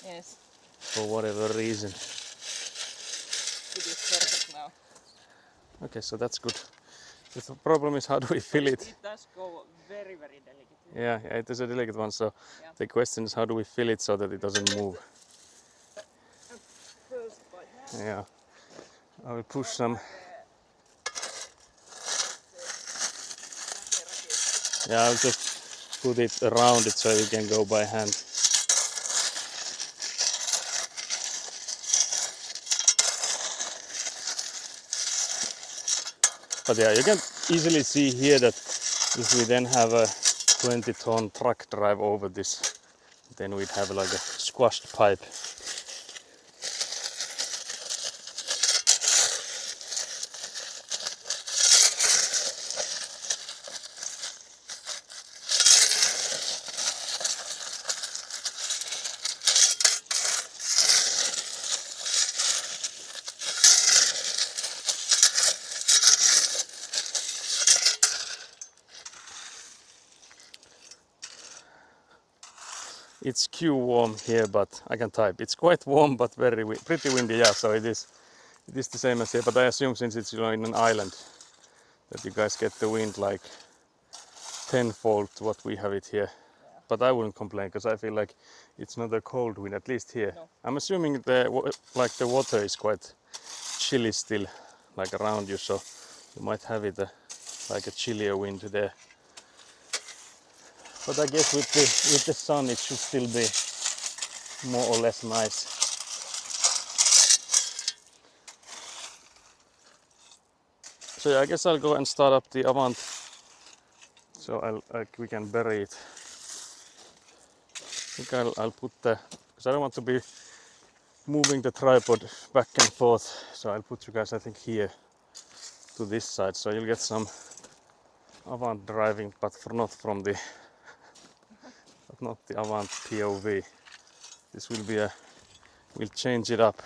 Yes, for whatever reason. it is perfect now. Okay, so that's good. The problem is how do we fill But it? It does go very, very delicately. Yeah, it is a delicate one, so Yeah. the question is how do we fill it so that it doesn't move? First by hand. Yeah, I will push some. Yeah, I'll just put it around it so you can go by hand. But yeah, you can easily see here that if we then have a 20-ton truck drive over this, then we'd have like a squashed pipe. It's Q warm here, but I can type. It's quite warm, but pretty windy. Yeah, so it is the same as here. But I assume since it's in an island, that you guys get the wind like tenfold what we have it here. but I wouldn't complain because I feel like it's not a cold wind, at least here. No. I'm assuming like the water is quite chilly still, like around you, so you might have it like a chillier wind there. But I guess with the sun it should still be more or less nice. So yeah, I guess I'll go and start up the Avant. So we can bury it. I think I'll put because I don't want to be moving the tripod back and forth. So I'll put you guys, I think, here to this side. So you'll get some Avant driving, but not the Avant POV. This will be we'll change it up.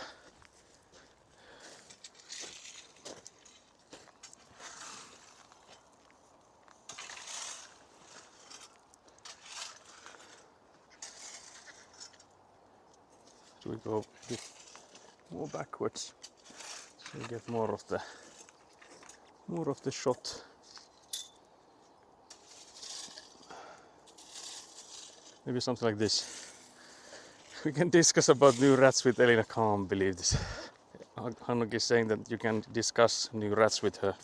So we go a bit more backwards, so you get more of the shot. Maybe something like this. We can discuss about new rats with Elina. Can't believe this. Hannuk is saying that you can discuss new rats with her.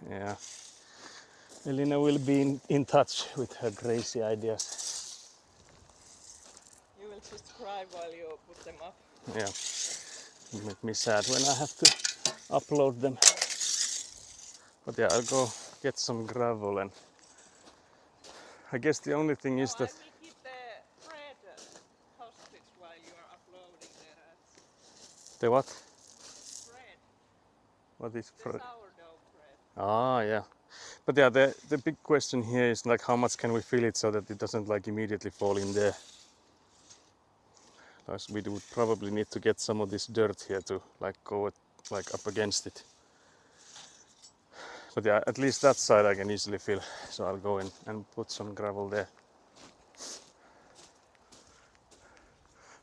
Yeah. Elina will be in touch with her crazy ideas. You will just cry while you put them up. Yeah. You make me sad when I have to upload them. But yeah, I'll go get some gravel, and I guess the only thing is that... I will keep the Fred hostage while you are uploading the rats. The what? Fred. What is The Fred? sourdough bread. Ah, yeah. But yeah, the big question here is like how much can we fill it so that it doesn't like immediately fall in there. Because we would probably need to get some of this dirt here to like go like up against it. But yeah, at least that side I can easily fill. So I'll go in and put some gravel there.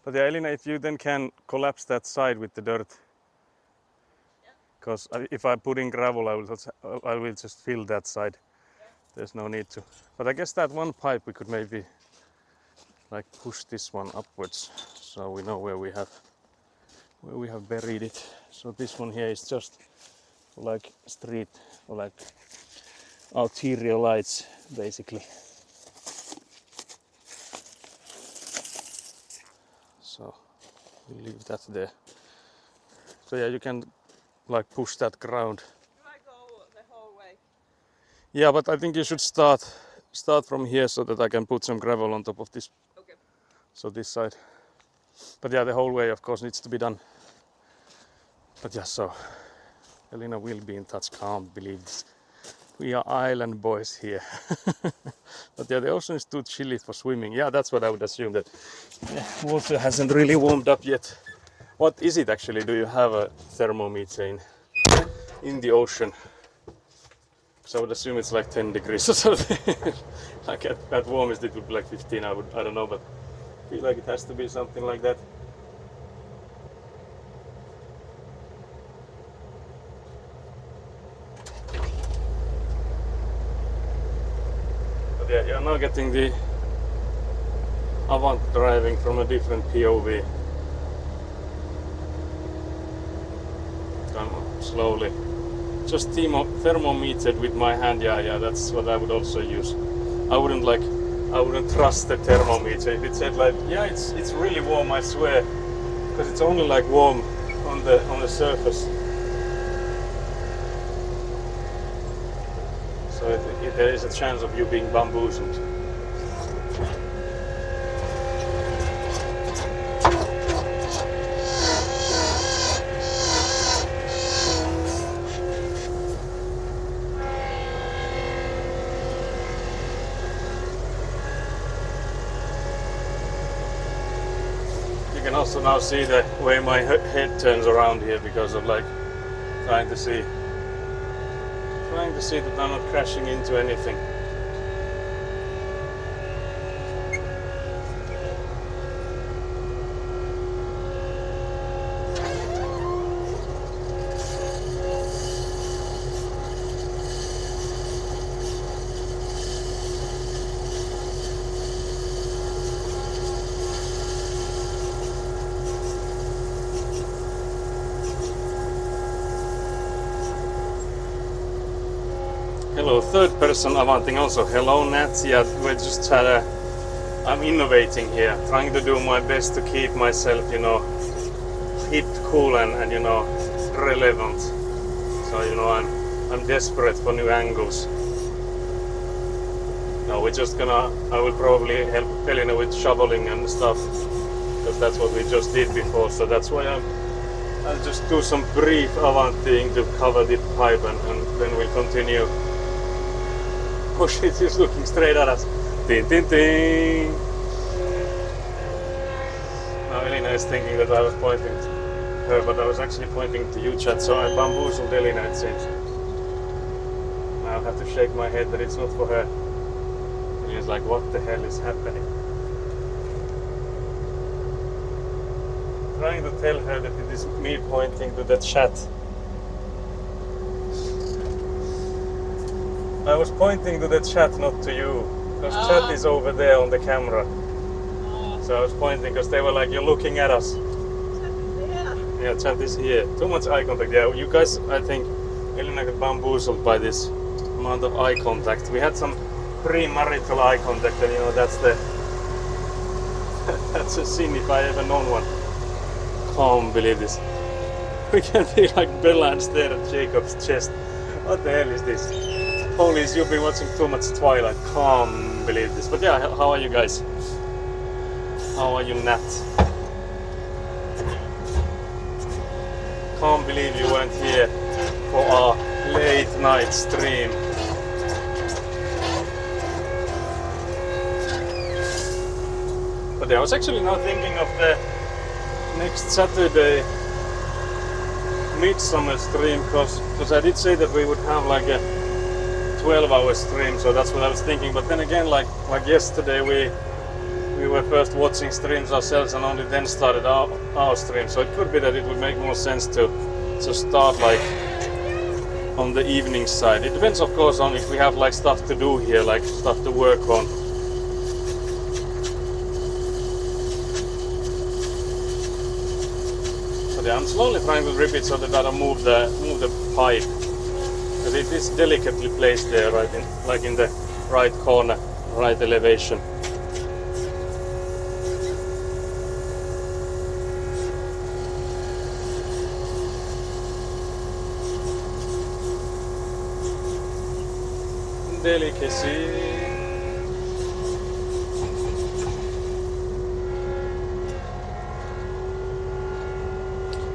But yeah, Elina, if you then can collapse that side with the dirt. Because if I put in gravel, I will just fill that side. There's no need to. But I guess that one pipe we could maybe like push this one upwards, so we know where we have buried it. So this one here is just like street or like arterial lights, basically. So we'll leave that there. So yeah, you can like push that ground. Do I go the whole way? Yeah, but I think you should start from here so that I can put some gravel on top of this. Okay. So this side. But yeah, the whole way of course needs to be done. But yeah, so Elina will be in touch. Can't believe this. We are island boys here. But yeah, the ocean is too chilly for swimming. Yeah, that's what I would assume, that water hasn't really warmed up yet. What is it actually? Do you have a thermometer in the ocean? So I would assume it's like 10 degrees or something. Like at warmest it would be like 15, I don't know, but I feel like it has to be something like that. But yeah, you're now getting the Avant driving from a different POV. Come slowly. Just thermometered with my hand. Yeah, that's what I would also use. I wouldn't trust the thermometer if it said like, yeah, it's really warm, I swear, because it's only like warm on the surface. So there is a chance of you being bamboozled. You can also now see the way my head turns around here because of like trying to see that I'm not crashing into anything. hello, third person Avanting also. Hello Nat, yeah, we're just I'm innovating here, trying to do my best to keep myself, you know, hip, cool and you know, relevant. So you know, I'm desperate for new angles. No, we're just gonna, I will probably help Elina with shoveling and stuff, because that's what we just did before, so that's why I'll just do some brief Avanting to cover the pipe and then we'll continue. Oh shit, he's looking straight at us. Ding, ding, ding. Now Elina is thinking that I was pointing to her, but I was actually pointing to you, chat, so I bamboozled Elina, it seems. Now I have to shake my head that it's not for her. And he's like, what the hell is happening? Trying to tell her that it is me pointing to the chat. I was pointing to the chat, not to you, because chat is over there on the camera. So I was pointing because they were like, you're looking at us. Yeah, chat is here. Too much eye contact. Yeah, you guys, I think, Elina got bamboozled by this amount of eye contact. We had some pre-marital eye contact, and you know, that's a sin if I ever known one. Can't believe this. We can be like Bella and stare at Jacob's chest. What the hell is this? Police, you've been watching too much Twilight. Can't believe this. But yeah, how are you guys? How are you, Nat? Can't believe you weren't here for our late night stream. But I was actually now thinking of the next Saturday midsummer stream, because I did say that we would have like a 12-hour stream, so that's what I was thinking. But then again, like yesterday, we were first watching streams ourselves and only then started our stream. So it could be that it would make more sense to start like on the evening side. It depends, of course, on if we have like stuff to do here, like stuff to work on. But yeah, I'm slowly trying to rip it so that I don't move the pipe. Because it is delicately placed there, right in the right corner, right elevation. Delicacy.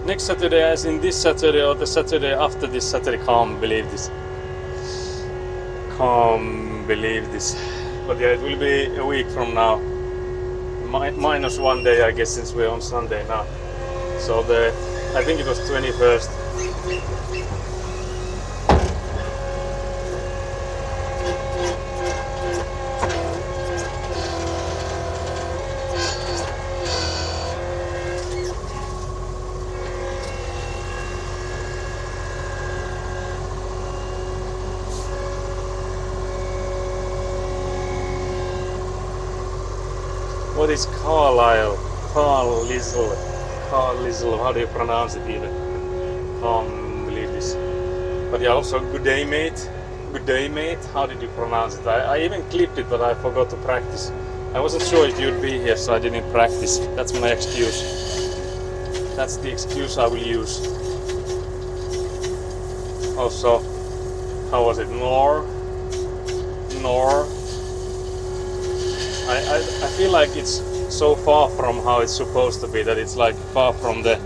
Next Saturday, as in this Saturday or the Saturday after this Saturday, can't believe this. Can't believe this. But yeah, it will be a week from now. Minus 1 day, I guess, since we're on Sunday now. So I think it was 21st. What is Carlisle? Carlisle, how do you pronounce it even? Can't believe this. But yeah, also good day mate. Good day mate, how did you pronounce it? I even clipped it, but I forgot to practice. I wasn't sure if you'd be here, so I didn't practice. That's my excuse. That's the excuse I will use. Also, how was it? Nor. I feel like it's so far from how it's supposed to be that it's like far from the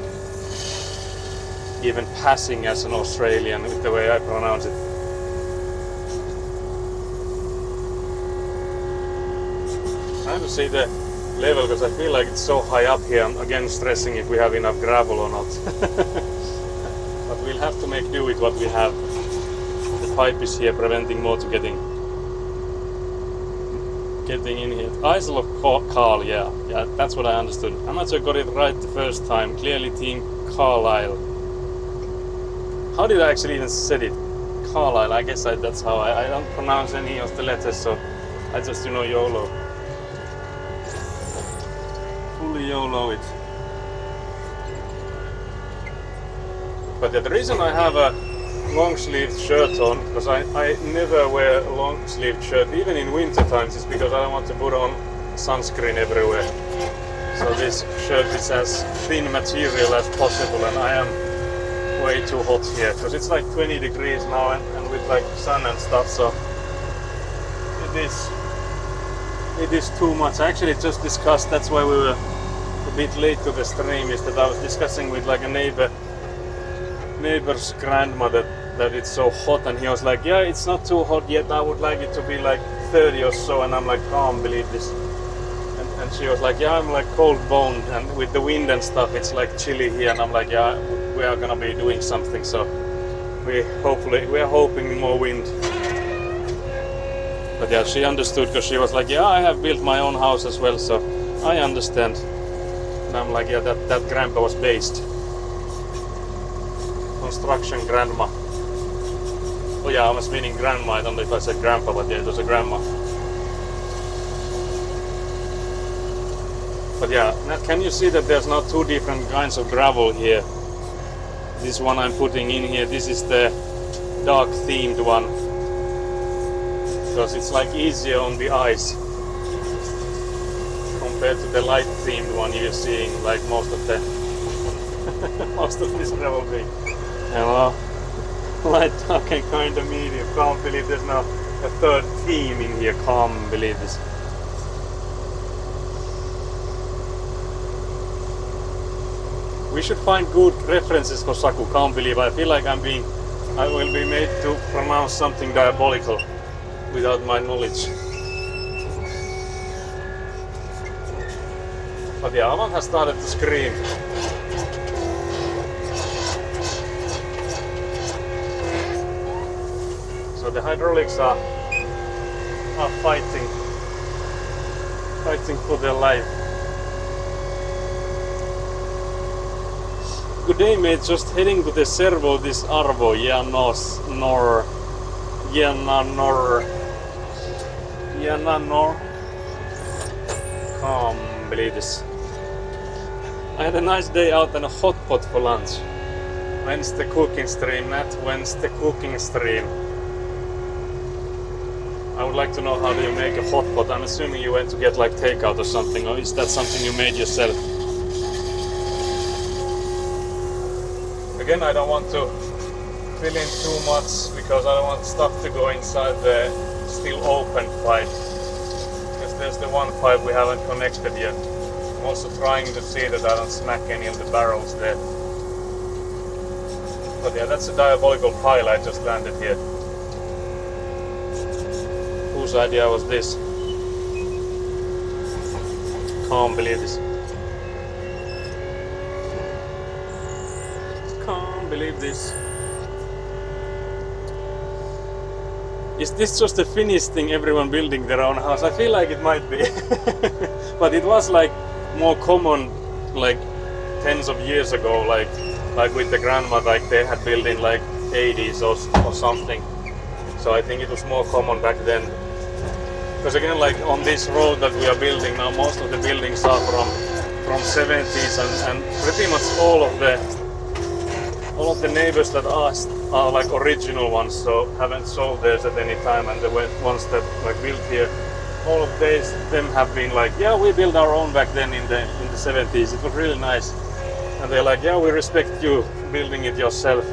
even passing as an Australian with the way I pronounce it. Trying to see the level because I feel like it's so high up here. I'm again stressing if we have enough gravel or not. But we'll have to make do with what we have. The pipe is here preventing more to getting in here. Isle of Carl, yeah, that's what I understood. I'm not sure I got it right the first time. Clearly Team Carlisle. How did I actually even said it? Carlisle, I guess that's how I don't pronounce any of the letters, so I just, you know, YOLO. Fully YOLO it. But the reason I have a long sleeved shirt on, because I never wear a long sleeved shirt even in winter times. It's because I don't want to put on sunscreen everywhere. So this shirt is as thin material as possible, and I am way too hot here because it's like 20 degrees now, and with like sun and stuff, so it is too much. I actually just discussed, that's why we were a bit late to the stream, is that I was discussing with like a neighbor's grandmother that it's so hot, and he was like, yeah, it's not too hot yet, I would like it to be like 30 or so, and I'm like, can't believe this. And she was like, yeah, I'm like cold boned, and with the wind and stuff it's like chilly here, and I'm like, yeah, we are gonna be doing something, so we are hoping more wind. But yeah, she understood, because she was like, yeah, I have built my own house as well, so I understand. And I'm like, yeah, that grandpa was based. Construction grandma. Oh yeah, I was meaning grandma, I don't know if I said grandpa, but yeah, it was a grandma. But yeah, now can you see that there's now two different kinds of gravel here? This one I'm putting in here, this is the dark themed one, because it's like easier on the eyes compared to the light themed one you're seeing, like most of the most of this gravel being. Hello, light, dark and kind of medium. Can't believe there's now a third theme in here. Can't believe this. We should find good references for Saku. Can't believe, I feel like I will be made to pronounce something diabolical without my knowledge. But yeah, Avant has started to scream. So the hydraulics are fighting for their life. Good day, mate. Just heading to the servo this Arvo. Janor. Can't believe this. I had a nice day out and a hot pot for lunch. When's the cooking stream, Nat? When's the cooking stream? I would like to know, how do you make a hot pot? I'm assuming you went to get like takeout or something, or is that something you made yourself? Again, I don't want to fill in too much because I don't want stuff to go inside the still open pipe, because there's the one pipe we haven't connected yet. I'm also trying to see that I don't smack any of the barrels there. But yeah, that's a diabolical pile I just landed here. Whose idea was this? Can't believe this. Can't believe this. Is this just a Finnish thing, everyone building their own house? I feel like it might be. But it was like more common like tens of years ago, like with the grandma, like they had built in like 80s or something. So I think it was more common back then. Because again, like on this road that we are building now, most of the buildings are from 70s, and pretty much all of the neighbors that are like original ones, so haven't sold theirs at any time, and the ones that like built here, all of them have been like, yeah, we built our own back then in the 70s. It was really nice, and they're like, yeah, we respect you building it yourself,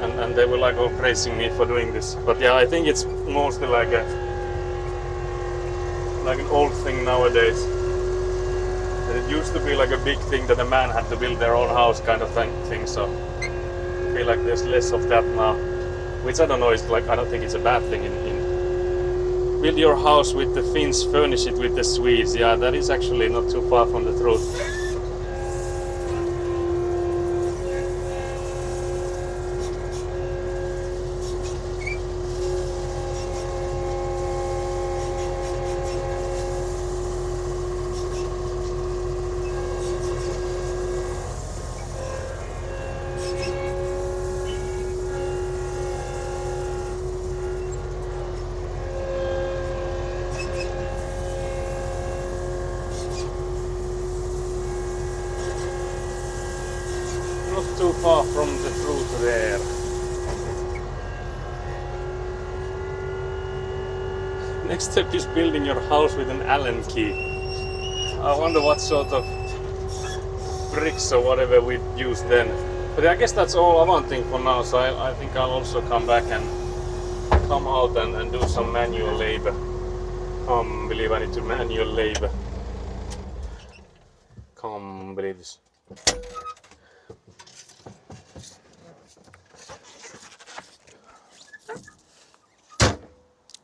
and they were like all praising me for doing this. But yeah, I think it's mostly like an old thing nowadays. It used to be like a big thing that a man had to build their own house kind of thing. So I feel like there's less of that now, which I don't know, is like, I don't think it's a bad thing in build your house with the Finns, furnish it with the Swedes. Yeah, that is actually not too far from the truth. Too far from the truth there. Next step is building your house with an Allen key. I wonder what sort of bricks or whatever we'd use then. But I guess that's all Avanting for now, so I think I'll also come back and come out and do some manual labor. Can't believe I need to manual labor. Can't believe this.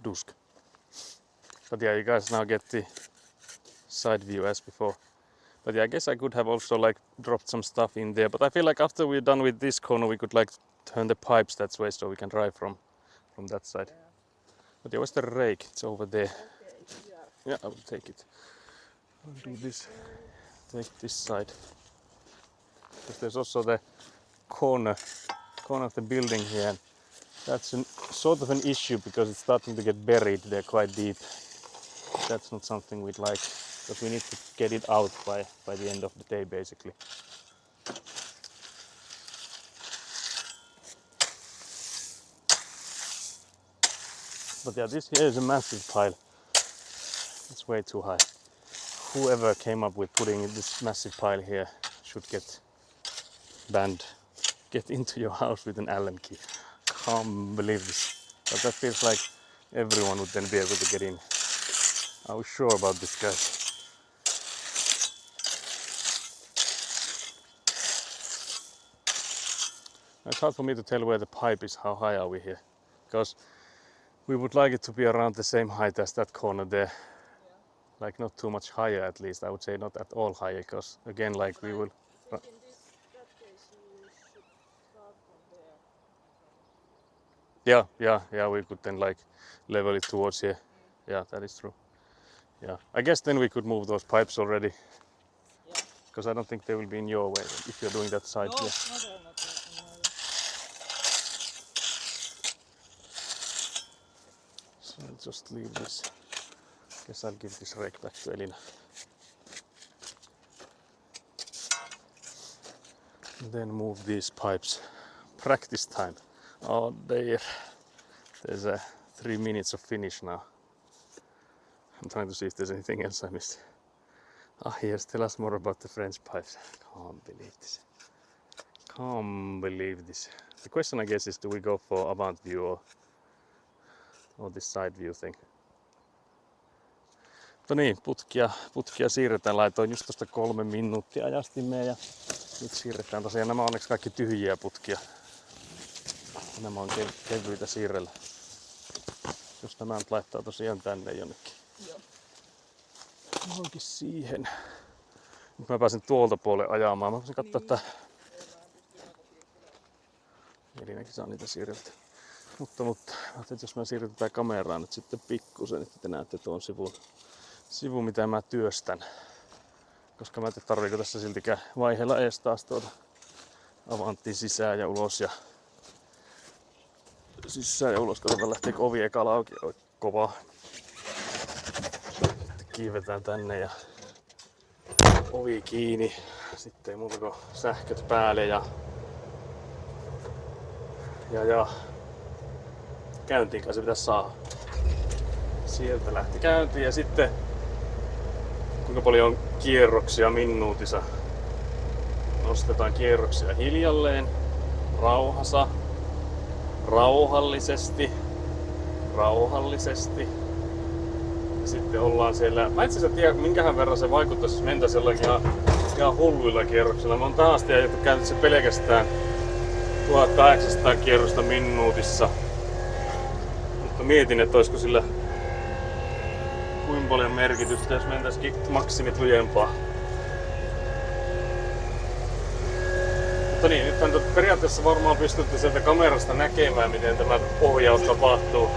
Dusk. But yeah, you guys now get the side view as before. But yeah, I guess I could have also like dropped some stuff in there. But I feel like after we're done with this corner, we could like turn the pipes that way so we can drive from that side. Yeah. But yeah, where's the rake? It's over there. Okay, yeah. Yeah, I will take it. I'll do this. Take this side. Because there's also the corner of the building here. And that's sort of an issue because it's starting to get buried there quite deep. That's not something we'd like. But we need to get it out by the end of the day, basically. But yeah, this here is a massive pile. It's way too high. Whoever came up with putting this massive pile here should get banned. Get into your house with an Allen key. Can't believe this. But that feels like everyone would then be able to get in. Are we sure about this, guys? It's hard for me to tell where the pipe is, how high are we here. Because we would like it to be around the same height as that corner there. Yeah. Like not too much higher at least, I would say not at all higher, because again like we will... In that case you should start from there. Yeah, we could then like level it towards here. Yeah, that is true. Yeah, I guess then we could move those pipes already. Yeah. Because I don't think they will be in your way if you're doing that side No, here. no, they're not in my way. So I'll just leave this. Guess I'll give this rake back to Elina. And then move these pipes. Practice time. Oh, there's 3 minutes of finish now. I'm trying to see if there's anything else I missed. Ah, yes, tell us more about the French pipes. Can't believe this. Can't believe this. The question I guess is, do we go for Avant view or this side view thing? Mutta niin, putkia siirretään. Laitoin just tosta 3 minuuttia ajastimeen ja nyt siirretään tosiaan. Nämä on onneksi kaikki tyhjiä putkia. Nämä on kevyitä siirrellä. Jos nämä nyt laittaa tosiaan tänne jonnekin. Joo. Johonkin siihen. Nyt mä pääsen tuolta puolelle ajamaan. Mä voisin katsoa, että Elinäkin saa niitä siirreltä. Mutta jos mä siirrytään kameraan nyt sitten pikkusen, että te näette tuon sivun mitä mä työstän. Koska mä en tiedä tarviiko tässä siltikään vaiheella ees taas tuota Avanttiin sisään ja ulos ja sisään ja ulos. Katsotaan lähteekö ovi ekalla auki. Oi, kovaa. Sitten kiivetään tänne ja ovi kiinni. Sitten ei muuta kuin sähköt päälle ja käyntiin kai se pitäisi saada. Sieltä lähti käyntiin ja sitten kuinka paljon on kierroksia minuutissa. Nostetaan kierroksia hiljalleen, rauhassa, rauhallisesti. Ja sitten ollaan siellä. Mä itse asiassa tiedä minkähän verran se vaikuttaisi, jos mentäisiin jollakin ihan hulluilla kierroksilla. Mä oon tähän asti käynyt se pelkästään 1800 kierrosta minuutissa. Mutta mietin, että olisiko sillä kuinka paljon merkitystä, jos mentäisikin maksimit lujempaa. Mutta niin, nythän periaatteessa varmaan pystytte sieltä kamerasta näkemään, miten tämä ohjaus tapahtuu.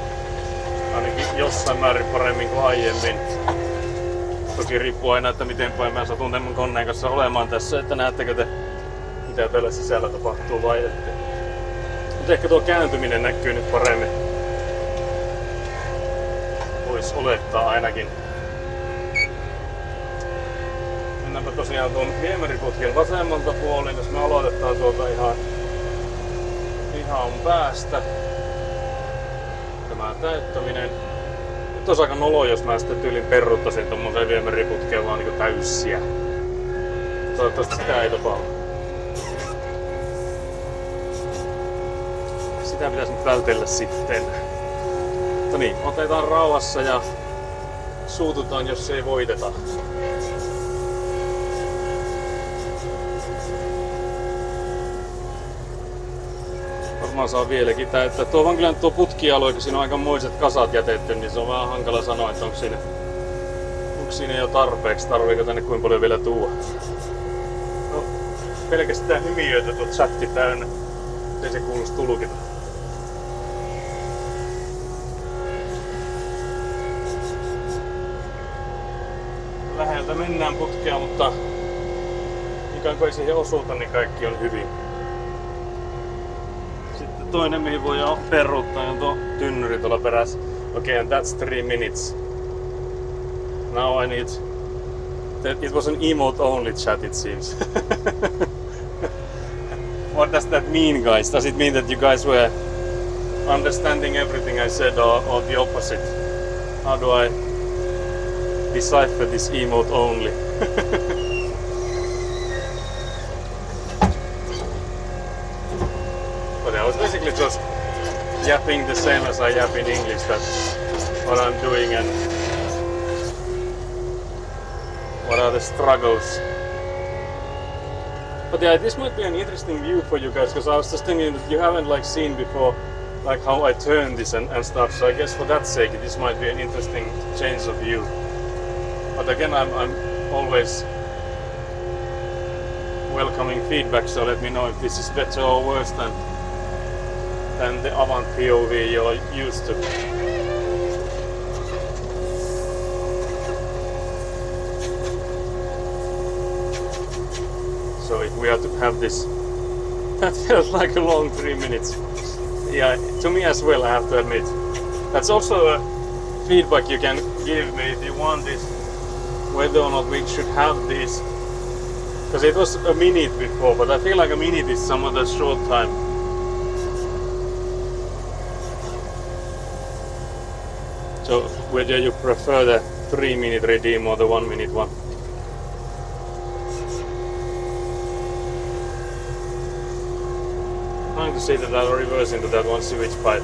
Ainakin jossain määrin paremmin kuin aiemmin. Toki riippuu aina, että miten päin mä satun tämän koneen kanssa olemaan tässä, että näettekö te mitä täällä sisällä tapahtuu vai ette. Mutta ehkä tuo kääntyminen näkyy nyt paremmin. Voisi olettaa ainakin. Mennäänpä tosiaan tuon viemäriputken vasemmalta puolin, jos me aloitetaan tuolta ihan päästä. Tämä täyttäminen. Nyt olisi aika nolo, jos mä sitten tyylin perruttaisin tommoseen viemäriputkeen vaan niinku täysiä. Toivottavasti sitä ei tapahdu. Sitä pitäisi nyt vältellä sitten. Mutta niin, otetaan rauhassa ja suututaan, jos ei voiteta. Varmaan saa vieläkin täyttää. Tuo vaan kyllä tuo putkialue, kun siinä on aikamoiset kasat jätetty, niin se on vähän hankala sanoa, että onko siinä jo tarpeeksi. Tarviiko tänne kuinka paljon vielä tuoda. No, pelkästään hymiöitä tuo chatti täynnä. Ei se kuuluisi tulkita. Läheltä mennään putkea, mutta ikään kuin ei siihen osuuta, niin kaikki on hyvin. Sitten toinen, mihin voi peruuttaa, on tuo tynnyri tuolla perässä. Okay, and that's 3 minutes. Now I need... It was an emote only chat, it seems. What does that mean, guys? Does it mean that you guys were understanding everything I said, or the opposite? How do I decipher this emote only? But I was basically just yapping the same as I yap in English, that's what I'm doing and what are the struggles. But yeah, this might be an interesting view for you guys, because I was just thinking that you haven't like seen before like how I turn this and stuff, so I guess for that sake this might be an interesting change of view. But again, I'm always welcoming feedback, so let me know if this is better or worse than the Avant POV you're used to. So if we are to have this, that felt like a long 3 minutes. Yeah, to me as well, I have to admit. That's also a feedback you can give me if you want this, whether or not we should have this. Because it was a minute before, but I feel like a minute is some other short time. So whether you prefer the 3-minute redeem or the 1-minute one. Trying to see that I'll reverse into that one sewage pipe.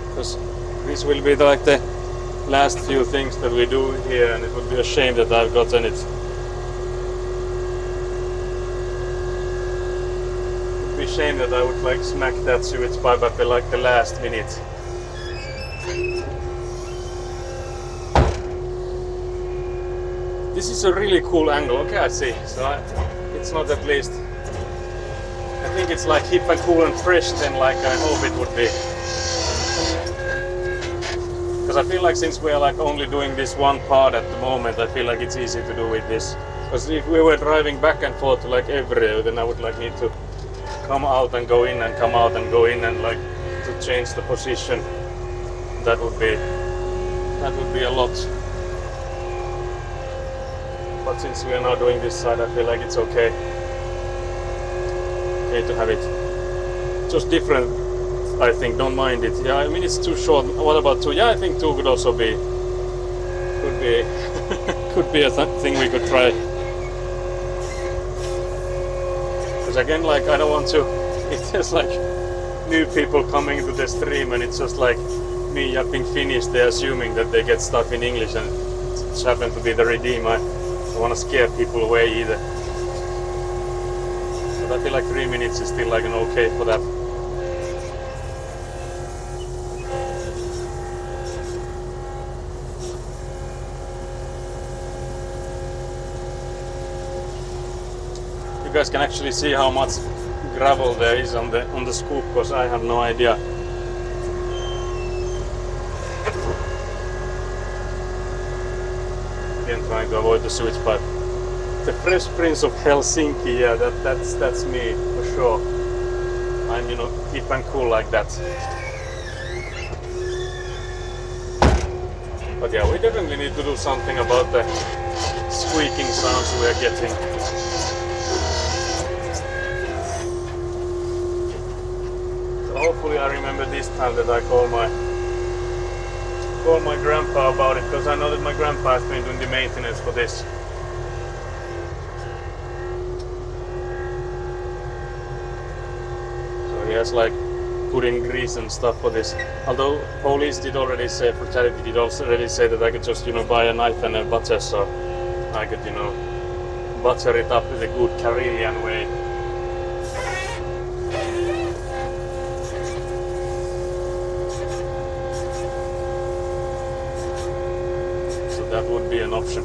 Because this will be like the last few things that we do here, and it would be a shame that I've gotten it. It would be a shame that I would like smack that sewage pipe at the last minute. This is a really cool angle. Okay, I see. So it's not at least. I think it's like hip and cool and fresh then, like I hope it would be. Because I feel like since we are like only doing this one part at the moment, I feel like it's easy to do with this. Because if we were driving back and forth to like everywhere, then I would like need to come out and go in and come out and go in and like to change the position. That would be a lot. But since we are now doing this side, I feel like it's okay to have it just different. I think, don't mind it. Yeah, I mean it's too short. What about 2? Yeah, I think 2 could also be could be a thing we could try. Because again, like I don't want to. If there's like new people coming to the stream and it's just like me yapping Finnish, they're assuming that they get stuff in English and it just happened to be the redeem. I don't want to scare people away either. But I feel like 3 minutes is still like an okay for that. You guys can actually see how much gravel there is on the scoop, because I have no idea. Again, trying to avoid the sewage pipe. The Fresh Prince of Helsinki, yeah, that's me for sure. I'm, hip and cool like that. But yeah, we definitely need to do something about the squeaking sounds we are getting. hopefully I remember this time that I call my grandpa about it, because I know that my grandpa has been doing the maintenance for this. So he has like put in grease and stuff for this. Although police did already say, Frugality did also already say that I could just, you know, buy a knife and a butter, so I could, you know, butter it up in a good Karelian way. So that would be an option.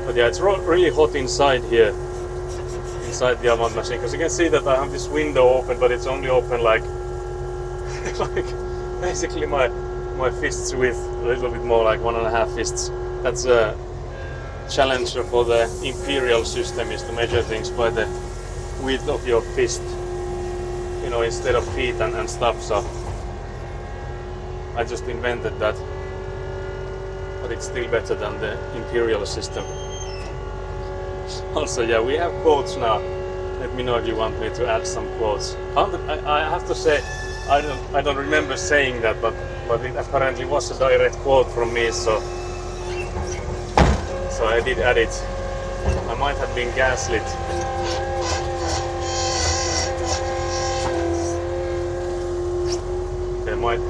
But yeah, it's really hot inside here, inside the Avant machine, because you can see that I have this window open, but it's only open like like basically my fists width, a little bit more, like 1.5 fists. That's a challenge for the Imperial system, is to measure things by the width of your fist, you know, instead of feet and stuff. So I just invented that, but it's still better than the Imperial system. Also, yeah, we have quotes now. Let me know if you want me to add some quotes. I have to say, I don't remember saying that, but it apparently was a direct quote from me, so I did add it. I might have been gaslit. There might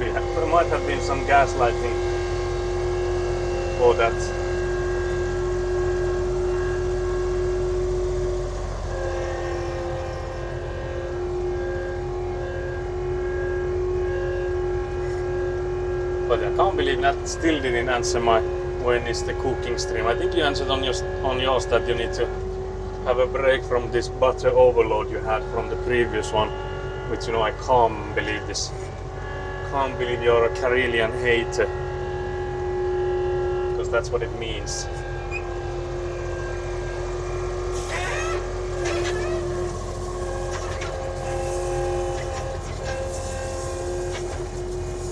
have been some gaslighting for that. But I can't believe that still didn't answer my when is the cooking stream. I think you answered on yours that you need to have a break from this butter overload you had from the previous one, which, you know, I can't believe this. Can't believe you're a Karelian hater, because that's what it means.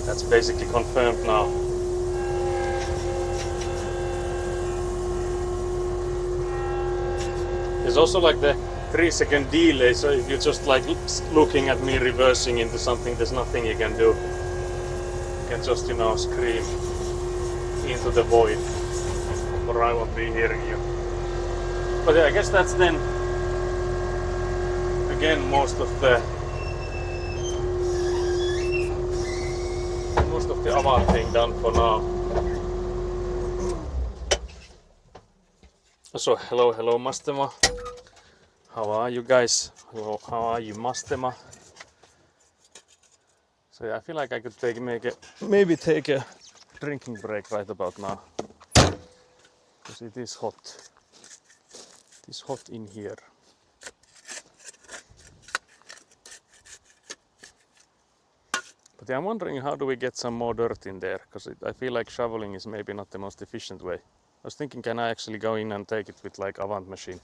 That's basically confirmed now. There's also like the 3-second delay, so if you're just like looking at me reversing into something, there's nothing you can do. You can just, you know, scream into the void, or I won't be hearing you. But yeah, I guess that's then again most of the Avant thing done for now. So hello Mastema. How are you guys? Hello, how are you, Mastema? So yeah, I feel like I could maybe take a drinking break right about now, because it is hot. It is hot in here. But yeah, I'm wondering, how do we get some more dirt in there? Because I feel like shoveling is maybe not the most efficient way. I was thinking, can I actually go in and take it with like Avant machine?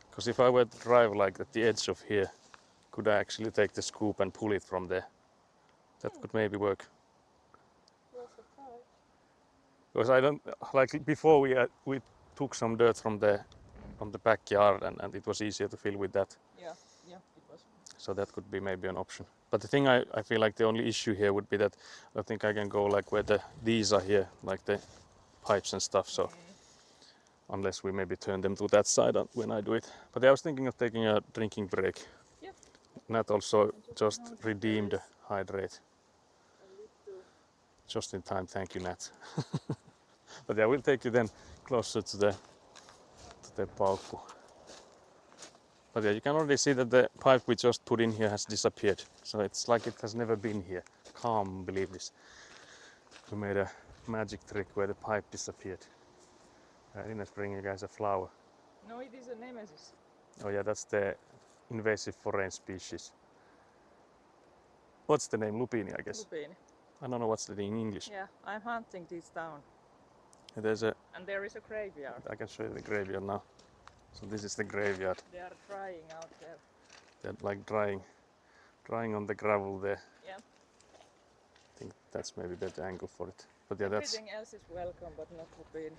Because if I were to drive like at the edge of here, could I actually take the scoop and pull it from there? That could maybe work. Because I don't, like before we took some dirt from the backyard, and it was easier to fill with that. Yeah, it was. So that could be maybe an option. But the thing I feel like the only issue here would be that I think I can go like where these are here, like the pipes and stuff. So unless we maybe turn them to that side when I do it. But I was thinking of taking a drinking break. Yeah. Nat also just redeemed hydrate. Just in time, thank you, Nat. But yeah, we'll take you then closer to the Paukku. But yeah, you can already see that the pipe we just put in here has disappeared. So it's like it has never been here. Can't believe this. We made a magic trick where the pipe disappeared. I didn't bring you guys a flower. No, it is a nemesis. Oh yeah, that's the invasive foreign species. What's the name? Lupini, I guess. Lupini. I don't know what's the name in English. Yeah, I'm hunting this down. And there is a graveyard. I can show you the graveyard now. So this is the graveyard. They are drying out there. They're like drying on the gravel there. Yeah. think that's maybe better angle for it. But yeah, that's Everything else is welcome, but not lupine.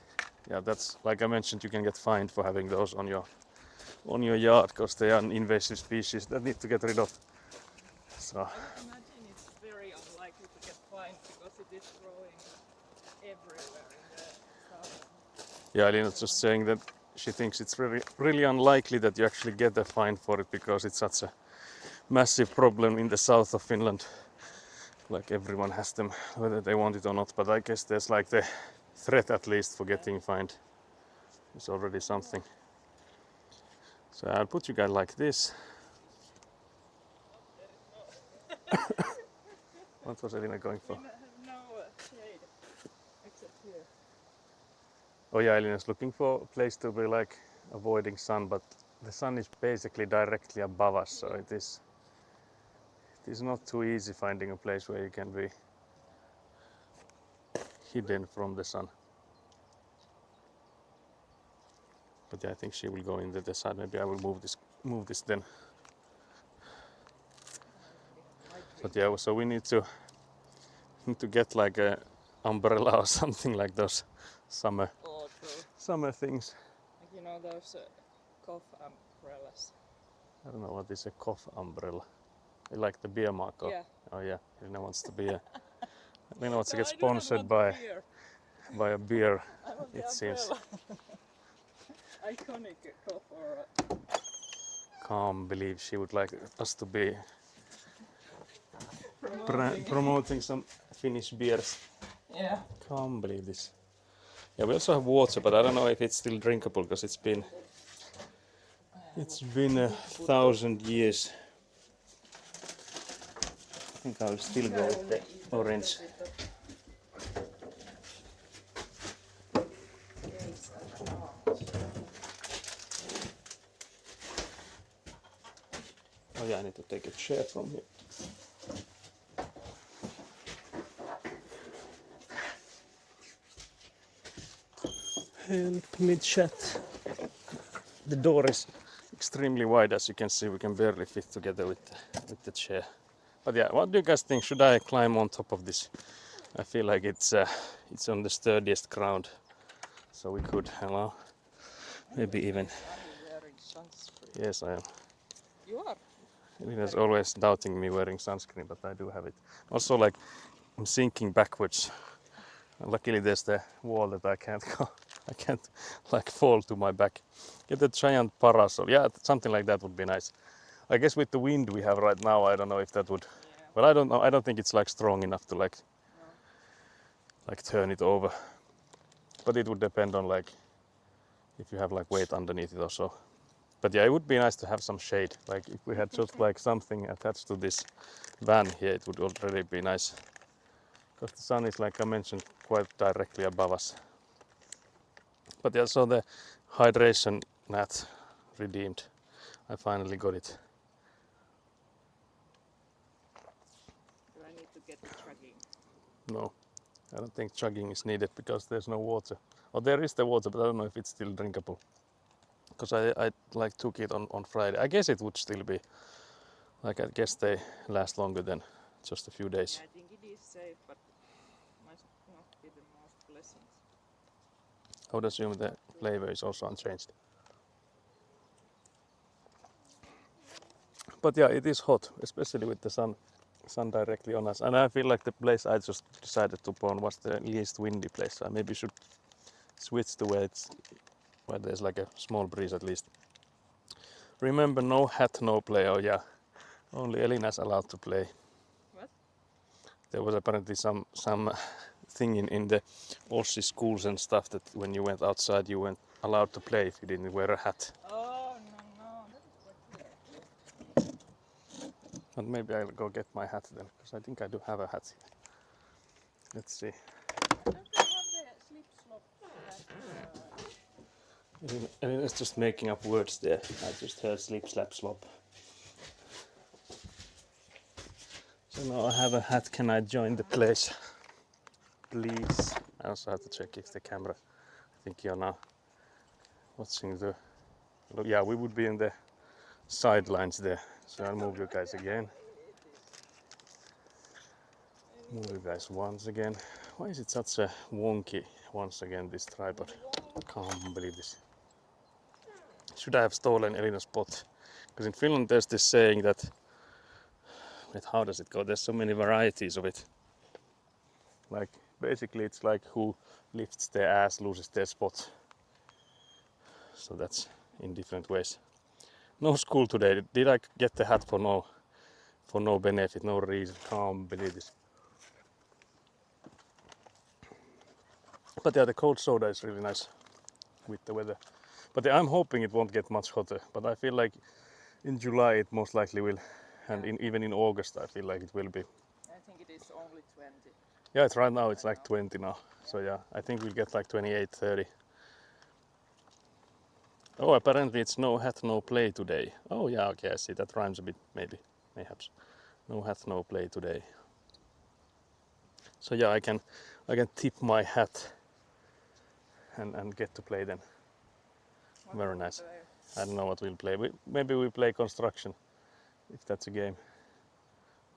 yeah, that's like I mentioned. You can get fined for having those on your yard because they are an invasive species that need to get rid of. So I would imagine it's very unlikely to get fined because it is growing everywhere in the south. yeah, Elina's just saying that she thinks it's really unlikely that you actually get a fine for it because it's such a massive problem in the south of Finland. Like everyone has them, whether they want it or not. But I guess there's like the threat at least for getting fined. It's already something. So I'll put you guys like this. What was Elina going for? We have no shade except here. Oh yeah, Elina's looking for a place to be like avoiding sun, but the sun is basically directly above us, so it is not too easy finding a place where you can be hidden from the sun. But yeah, I think she will go into the side. Maybe I will move this then. But yeah, so we need to get like a umbrella or something like those summer Oh, true. things. Like, you know those cough umbrellas. I don't know what is a cough umbrella. Like the beer mark. Yeah. Oh yeah, Elina wants to be Elina wants to No, get I do not sponsored want beer. by a beer. I want the It seems. umbrella. Iconic cough or Can't believe she would like us to be promoting. promoting some Finnish beers. Yeah. Can't believe this. Yeah, we also have water, but I don't know if it's still drinkable because it's been 1,000 years. I think I'll still go with the orange. Oh yeah, I need to take a chair from here. Help me chat. The door is extremely wide, as you can see. We can barely fit together with the chair. But yeah, what do you guys think? Should I climb on top of this? I feel like it's on the sturdiest ground, so we could. Hello, maybe even. Are you wearing sunscreen? Yes, I am. You are. Elina's always doubting me wearing sunscreen, but I do have it. Also, like I'm sinking backwards. Luckily, there's the wall that I can't go. I can't like fall to my back. Get a giant parasol. Yeah, something like that would be nice. I guess with the wind we have right now, I don't know if that would. Yeah. But I don't know. I don't think it's like strong enough to like No. turn it over. But it would depend on like if you have like weight underneath it or so. But yeah, it would be nice to have some shade. Like if we had just like something attached to this van here, it would already be nice. Because the sun is, like I mentioned, quite directly above us. But yeah, so the hydration net redeemed. I finally got it. Do I need to get the chugging? No, I don't think chugging is needed because there's no water. Or there is the water, but I don't know if it's still drinkable. Because I like took it on Friday. I guess it would still be. Like I guess they last longer than just a few days. Yeah, I think it is safe, but must not be the most pleasant. I would assume the flavor is also unchanged. But yeah, it is hot, especially with the sun directly on us. And I feel like the place I just decided to put on was the least windy place. I maybe should switch to where there's like a small breeze at least. Remember, no hat, no play. Oh yeah, only Elina's allowed to play. What? There was apparently some thing in the Aussie schools and stuff that when you went outside you weren't allowed to play if you didn't wear a hat. Oh, no, that is quite clear. But maybe I'll go get my hat then, because I think I do have a hat here. Let's see. Don't they have the slip slop that, Elina's just making up words there. I just heard slip, slap, slop. So now I have a hat. Can I join the place? Please. I also have to check if the camera. I think you're now watching the. Yeah, we would be in the sidelines there. So I'll move you guys again. Move guys once again. Why is it such a wonky once again this tripod? Can't believe this. Should I have stolen Elina's pot? Because in Finland there's this saying that, wait, how does it go? There's so many varieties of it. Like basically it's like who lifts their ass loses their spot. So that's in different ways. No school today. Did I get the hat for no benefit, no reason? Can't believe this. But yeah, the cold soda is really nice with the weather. But yeah, I'm hoping it won't get much hotter. But I feel like in July it most likely will, and even in August I feel like it will be. I think it is only 20. Yeah, it's right now it's like 20 now. So yeah, I think we'll get like 28, 30. Oh, apparently it's no hat, no play today. Oh yeah, okay, I see. That rhymes a bit, maybe, mayhaps. No hat, no play today. So yeah, I can tip my hat and get to play then. What Very will we nice. play? I don't know what we'll play. Maybe we play construction, if that's a game.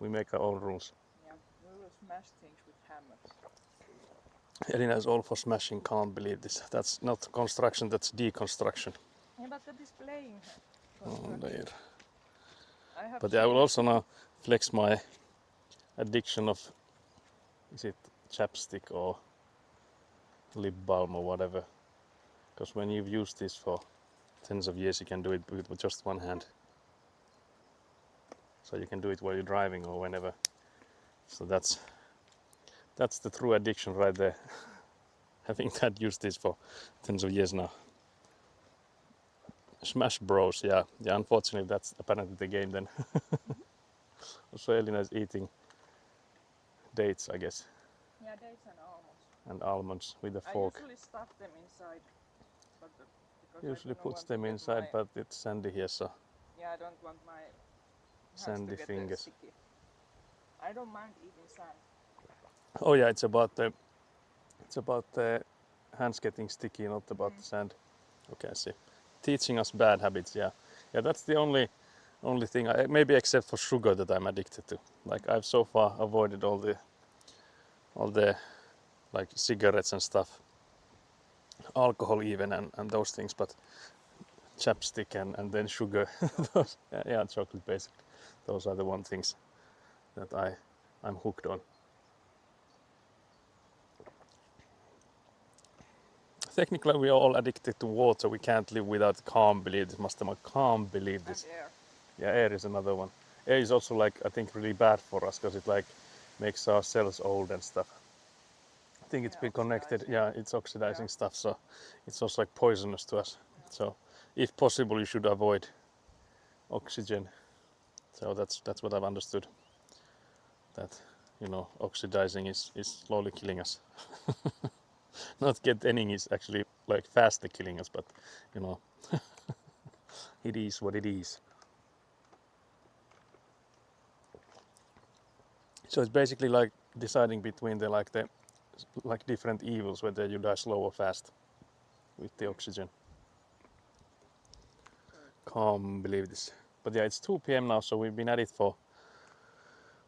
We make our own rules. Yeah, we will smash things with hammers. Elina is all for smashing, can't believe this. That's not construction, that's deconstruction. Yeah, but that is playing Oh, construction. there. I have But yeah, I will seen- also now flex my addiction of, is it chapstick or lip balm or whatever. Because when you've used this for tens of years, you can do it with just one hand. So you can do it while you're driving or whenever. So that's the true addiction right there. Having that used this for tens of years now. Smash Bros, yeah. Yeah, unfortunately that's apparently the game then. Also Elina is eating dates, I guess, Yeah, dates and almonds. and almonds with a I fork. usually stuff them inside, but because Usually I don't puts want them to get inside, my, but it's sandy here, so yeah, I don't want my hands sandy to get fingers. sticky. I don't mind eating sand. Oh yeah, it's about the hands getting sticky, not about the sand. Okay, I see. Teaching us bad habits, yeah. Yeah, that's the only thing, maybe except for sugar, that I'm addicted to. Like I've so far avoided all the like cigarettes and stuff, alcohol even, and those things, but chapstick and then sugar, those, yeah, chocolate basically. Those are the one things that I'm hooked on. Technically, we are all addicted to water. We can't live without. Can't believe this, Mastema. Can't believe this. And air. Yeah, air is another one. Air is also like I think really bad for us because it like makes our cells old and stuff. I think it's Yeah, been connected. oxidizing. Yeah, it's oxidizing Yeah. stuff, so it's also like poisonous to us. So, if possible, you should avoid oxygen. So that's what I've understood. That oxidizing is slowly killing us. Not getting is actually like faster killing us, but you know, it is what it is. So it's basically like deciding between the different evils, whether you die slow or fast with the oxygen. Can't believe this. But yeah, it's 2 p.m. now, so we've been at it for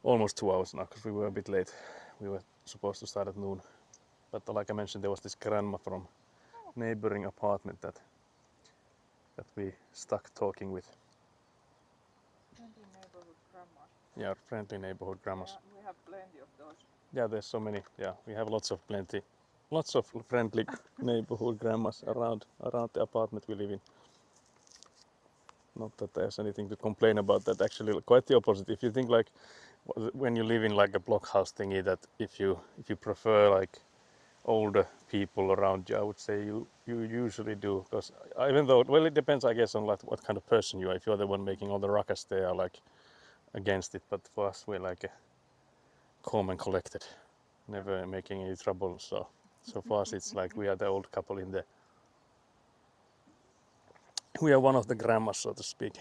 almost 2 hours now because we were a bit late. We were supposed to start at noon. But like I mentioned, there was this grandma from neighboring apartment that we stuck talking with. Friendly neighborhood grandmas. Yeah, friendly neighborhood grandmas. Yeah, we have plenty of those. Yeah, there's so many. Yeah, we have lots of friendly neighborhood grandmas around the apartment we live in. Not that there's anything to complain about that. Actually, quite the opposite. If you think like when you live in like a blockhouse thingy, that if you prefer like older people around you, I would say you usually do. Because even though, well, it depends, I guess, on like what kind of person you are. If you're the one making all the ruckus, they are like against it. But for us, we're like calm and collected, never making any trouble. So for us, it's like we are the old couple in there. We are one of the grandmas, so to speak.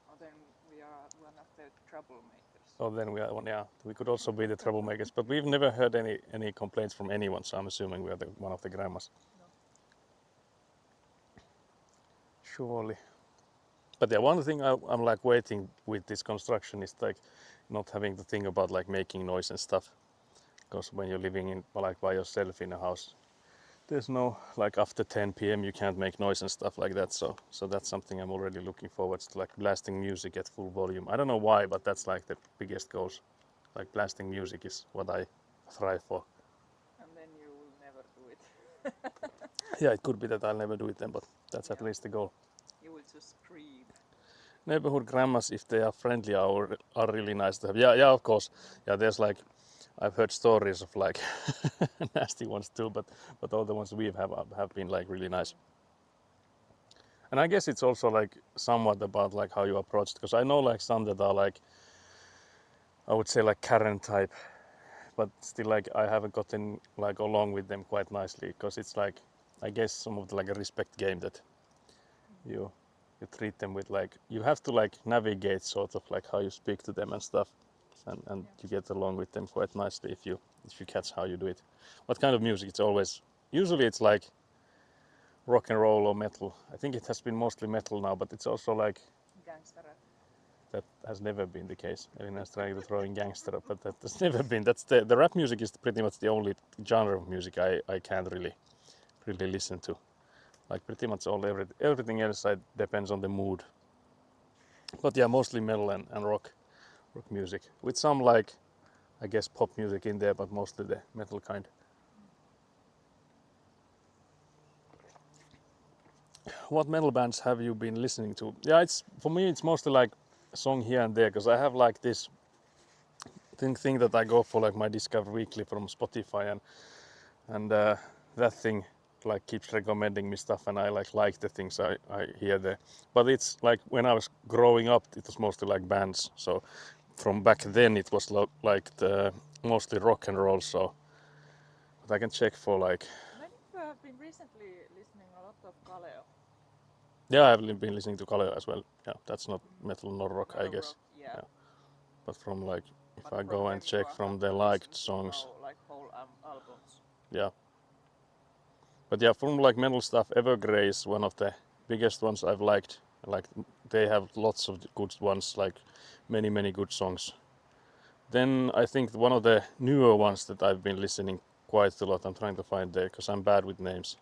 Or then we are one of the troublemakers. Oh, then we are one. Yeah, we could also be the troublemakers, but we've never heard any complaints from anyone. So I'm assuming we are one of the grandmas. No. Surely. But yeah, one thing I'm like waiting with this construction is like not having to think about like making noise and stuff. Because when you're living in like by yourself in a house, there's no like after 10 p.m. you can't make noise and stuff like that. So that's something I'm already looking forward to, like blasting music at full volume. I don't know why, but that's like the biggest goals. Like blasting music is what I thrive for. And then you will never do it. Yeah, it could be that I'll never do it then, but that's at Yeah. least the goal. You will just scream. Neighborhood grandmas, if they are friendly, are really nice to have. Yeah, of course. Yeah, there's like, I've heard stories of like nasty ones too, but all the ones we have been like really nice. And I guess it's also like somewhat about like how you approach it, because I know like some that are like, I would say like Karen type, but still like I haven't gotten like along with them quite nicely, because it's like, I guess some of the like a respect game that you treat them with, like you have to like navigate sort of like how you speak to them and stuff, and Yeah. you get along with them quite nicely if you catch how you do it. What kind of music? It's always, usually it's like rock and roll or metal. I think it has been mostly metal now, but it's also like, Gangster rap. that has never been the case. Elina's trying to throw in gangster rap, but that has never been. That's the rap music is pretty much the only genre of music I can't really listen to. Like pretty much everything else depends on the mood. But yeah, mostly metal and rock music, with some like, I guess, pop music in there, but mostly the metal kind. What metal bands have you been listening to? Yeah, it's for me it's mostly like a song here and there, because I have like this thing that I go for, like my Discover Weekly from Spotify, and that thing like keeps recommending me stuff, and I like the things I hear there. But it's like when I was growing up, it was mostly like bands. So from back then it was like the mostly rock and roll. So, but I can check for like, Then you have been recently listening a lot of Kaleo. yeah, I've been listening to Kaleo as well. Yeah, that's not metal nor rock, Not I a guess. rock, yeah. Yeah. But from like, if But I from go them and you check have from the listened liked to songs, now, like whole albums. yeah. But yeah, from like metal stuff, Evergrey is one of the biggest ones I've liked. Like they have lots of good ones, like many good songs. Then I think one of the newer ones that I've been listening quite a lot. I'm trying to find there because I'm bad with names.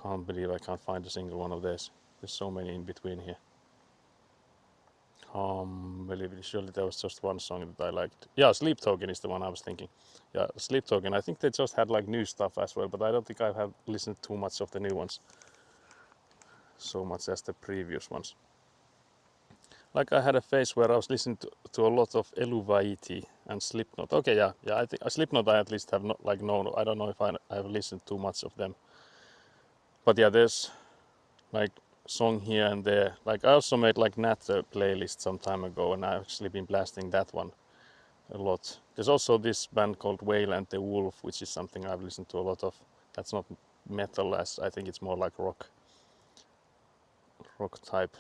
Can't believe I can't find a single one of theirs. There's so many in between here. Believe it, surely there was just one song that I liked. Yeah, Sleep Token is the one I was thinking. Yeah, Sleep Token. I think they just had like new stuff as well, but I don't think I have listened too much of the new ones. So much as the previous ones. Like I had a phase where I was listening to a lot of Eluvaiti and Slipknot. Okay, yeah. I think Slipknot I at least have not like known. I don't know if I have listened too much of them. But yeah, there's like song here and there. Like I also made like Nat a playlist some time ago, and I've actually been blasting that one a lot. There's also this band called Whale and the Wolf, which is something I've listened to a lot of. That's not metal, as I think it's more like rock type.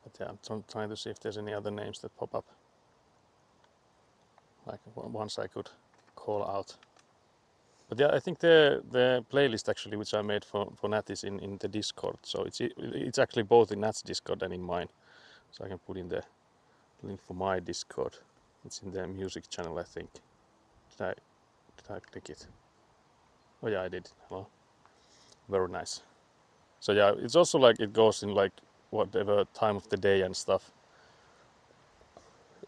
But yeah, I'm trying to see if there's any other names that pop up. Like ones I could call out. But yeah, I think the playlist actually, which I made for Nat, is in the Discord. So it's actually both in Nat's Discord and in mine. So I can put in the link for my Discord. It's in the music channel, I think. Did I click it? Oh yeah, I did. Hello. Very nice. So yeah, it's also like it goes in like whatever time of the day and stuff.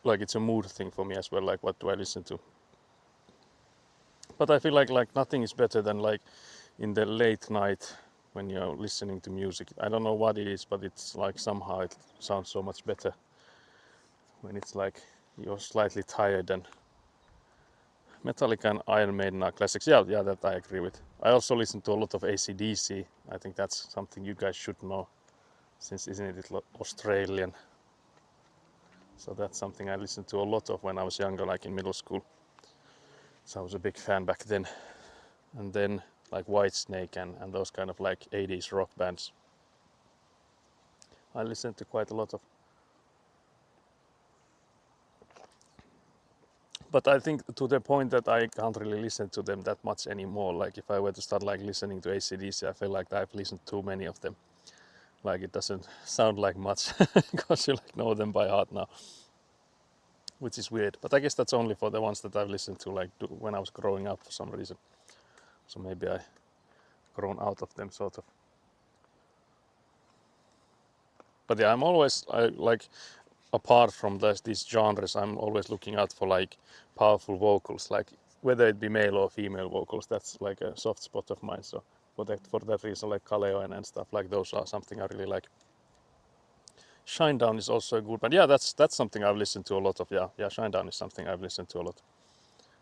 Like it's a mood thing for me as well. Like what do I listen to? But I feel like nothing is better than like in the late night when you're listening to music. I don't know what it is, but it's like somehow it sounds so much better when it's like you're slightly tired. And Metallica and Iron Maiden are classics. Yeah, that I agree with. I also listen to a lot of AC/DC. I think that's something you guys should know, since isn't it Australian? So that's something I listened to a lot of when I was younger, like in middle school. So I was a big fan back then. And then like Whitesnake and those kind of like 80s rock bands. I listened to quite a lot of. But I think to the point that I can't really listen to them that much anymore. Like if I were to start like listening to AC/DC, I feel like I've listened to too many of them. like it doesn't sound like much because you like know them by heart now, which is weird. But I guess that's only for the ones that I've listened to like when I was growing up for some reason. So maybe I grown out of them sort of. But yeah, I'm always like apart from these genres, I'm always looking out for like powerful vocals, like whether it be male or female vocals. That's like a soft spot of mine. So for that reason, like Kaleo and stuff like those are something I really like. Shinedown is also a good band. Yeah, that's something I've listened to a lot of. Yeah, Shinedown is something I've listened to a lot.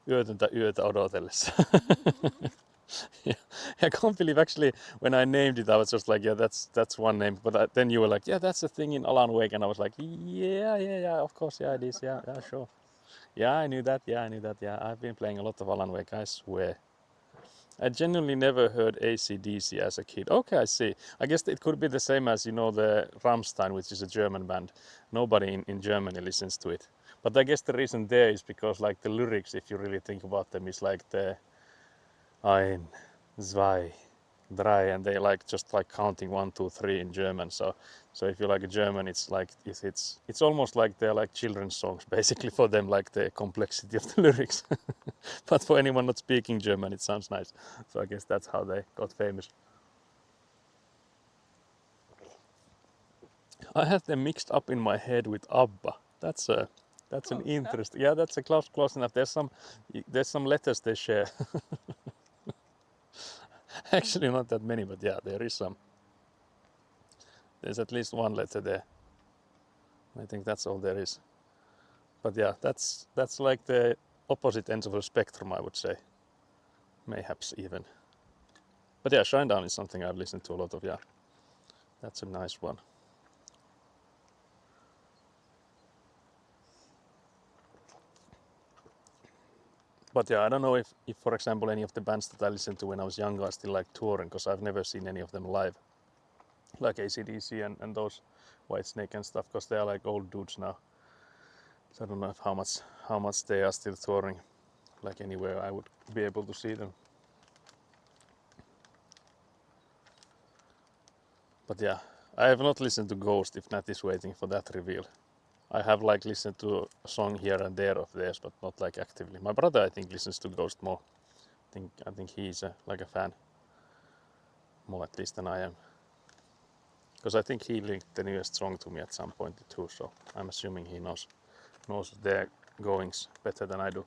Yötöntä yötä odotellessa. Yeah, I can't believe actually when I named it, I was just like, yeah, that's one name. But then you were like, yeah, that's a thing in Alan Wake, and I was like, yeah, of course, yeah, it is, yeah, sure. Yeah, I knew that. Yeah, I've been playing a lot of Alan Wake, I swear. I genuinely never heard AC/DC as a kid. Okay, I see. I guess it could be the same as, you know, the Rammstein, which is a German band. Nobody in Germany listens to it. But I guess the reason there is because like the lyrics, if you really think about them, is like the ein, zwei, drei, and they like just like counting 1, 2, 3 in German. So if you like a German, it's like it's almost like they're like children's songs basically for them, like the complexity of the lyrics. But for anyone not speaking German, it sounds nice. So I guess that's how they got famous. I have them mixed up in my head with ABBA. That's an Close, huh? interesting. Yeah, that's a close enough. There's some letters they share. Actually, not that many, but yeah, there is some. There's at least one letter there. I think that's all there is. But yeah, that's like the opposite ends of the spectrum, I would say. Mayhaps even. But yeah, Shinedown is something I've listened to a lot of. Yeah, that's a nice one. But yeah, I don't know if for example any of the bands that I listened to when I was younger are still like touring, because I've never seen any of them live, like AC/DC and those Whitesnake and stuff, because they are like old dudes now. So I don't know if how much they are still touring, like anywhere I would be able to see them. But yeah, I have not listened to Ghost if Nat is waiting for that reveal. I have like listened to a song here and there of theirs, but not like actively. My brother, I think, listens to Ghost more. I think he's like a fan, more at least than I am. Because I think he linked the newest song to me at some point too, so I'm assuming he knows their goings better than I do.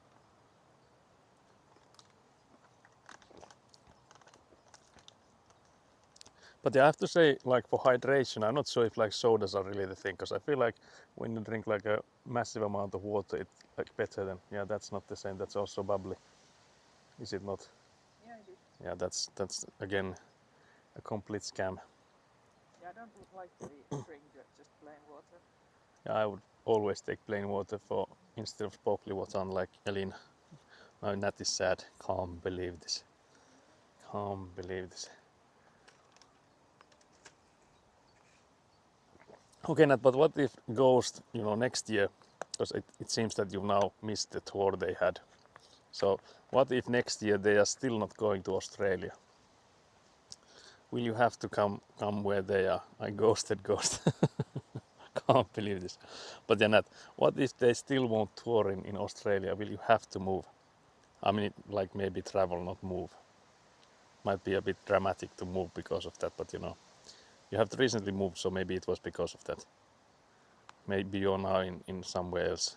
But yeah, I have to say, like for hydration, I'm not sure if like sodas are really the thing, because I feel like when you drink like a massive amount of water, it's like better than, yeah, that's not the same, that's also bubbly. Is it not? Yeah, it is. Yeah, that's again a complete scam. Yeah, I don't like to drink just plain water. Yeah, I would always take plain water instead of sparkly water, unlike Elina. Now Nat is sad. Can't believe this. Can't believe this. Okay, Nat, but what if Ghost, next year, because it seems that you've now missed the tour they had. So what if next year they are still not going to Australia? Will you have to come where they are? I ghosted Ghost. Can't believe this. But yeah, Nat, what if they still won't tour in Australia? Will you have to move? I mean, like maybe travel, not move. Might be a bit dramatic to move because of that, but you have recently moved, so maybe it was because of that. Maybe you're now in somewhere else.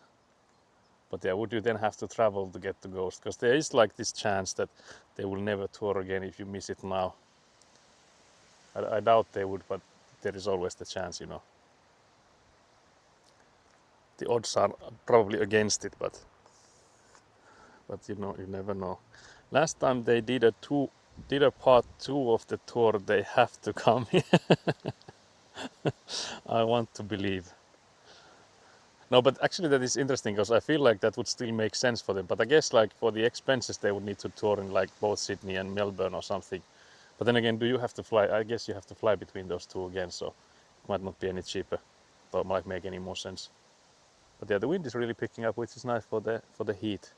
But yeah, would you then have to travel to get to Ghost? Because there is like this chance that they will never tour again if you miss it now. I doubt they would, but there is always the chance, The odds are probably against it, but you never know. Last time they did a part 2 of the tour, they have to come here. I want to believe. No, but actually that is interesting, because I feel like that would still make sense for them. But I guess like for the expenses they would need to tour in like both Sydney and Melbourne or something. But then again, do you have to fly? I guess you have to fly between those two again, so it might not be any cheaper, or might make any more sense. But yeah, the wind is really picking up, which is nice for the heat.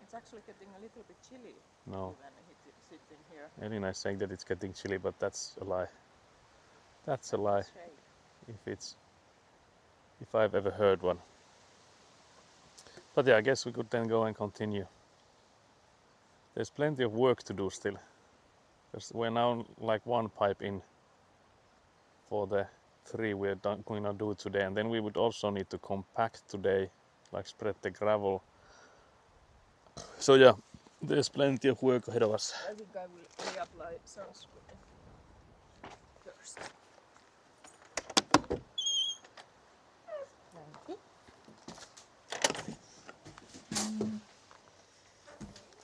It's actually getting a little bit chilly No. even sitting here. Elina is saying that it's getting chilly, but that's a lie. That's a lie. Shade. If I've ever heard one. But yeah, I guess we could then go and continue. There's plenty of work to do still. Because we're now like one pipe in for the 3 we're going to do today, and then we would also need to compact today, like spread the gravel. So yeah, there's plenty of work ahead of us. I think I will reapply sunscreen first. Thank you.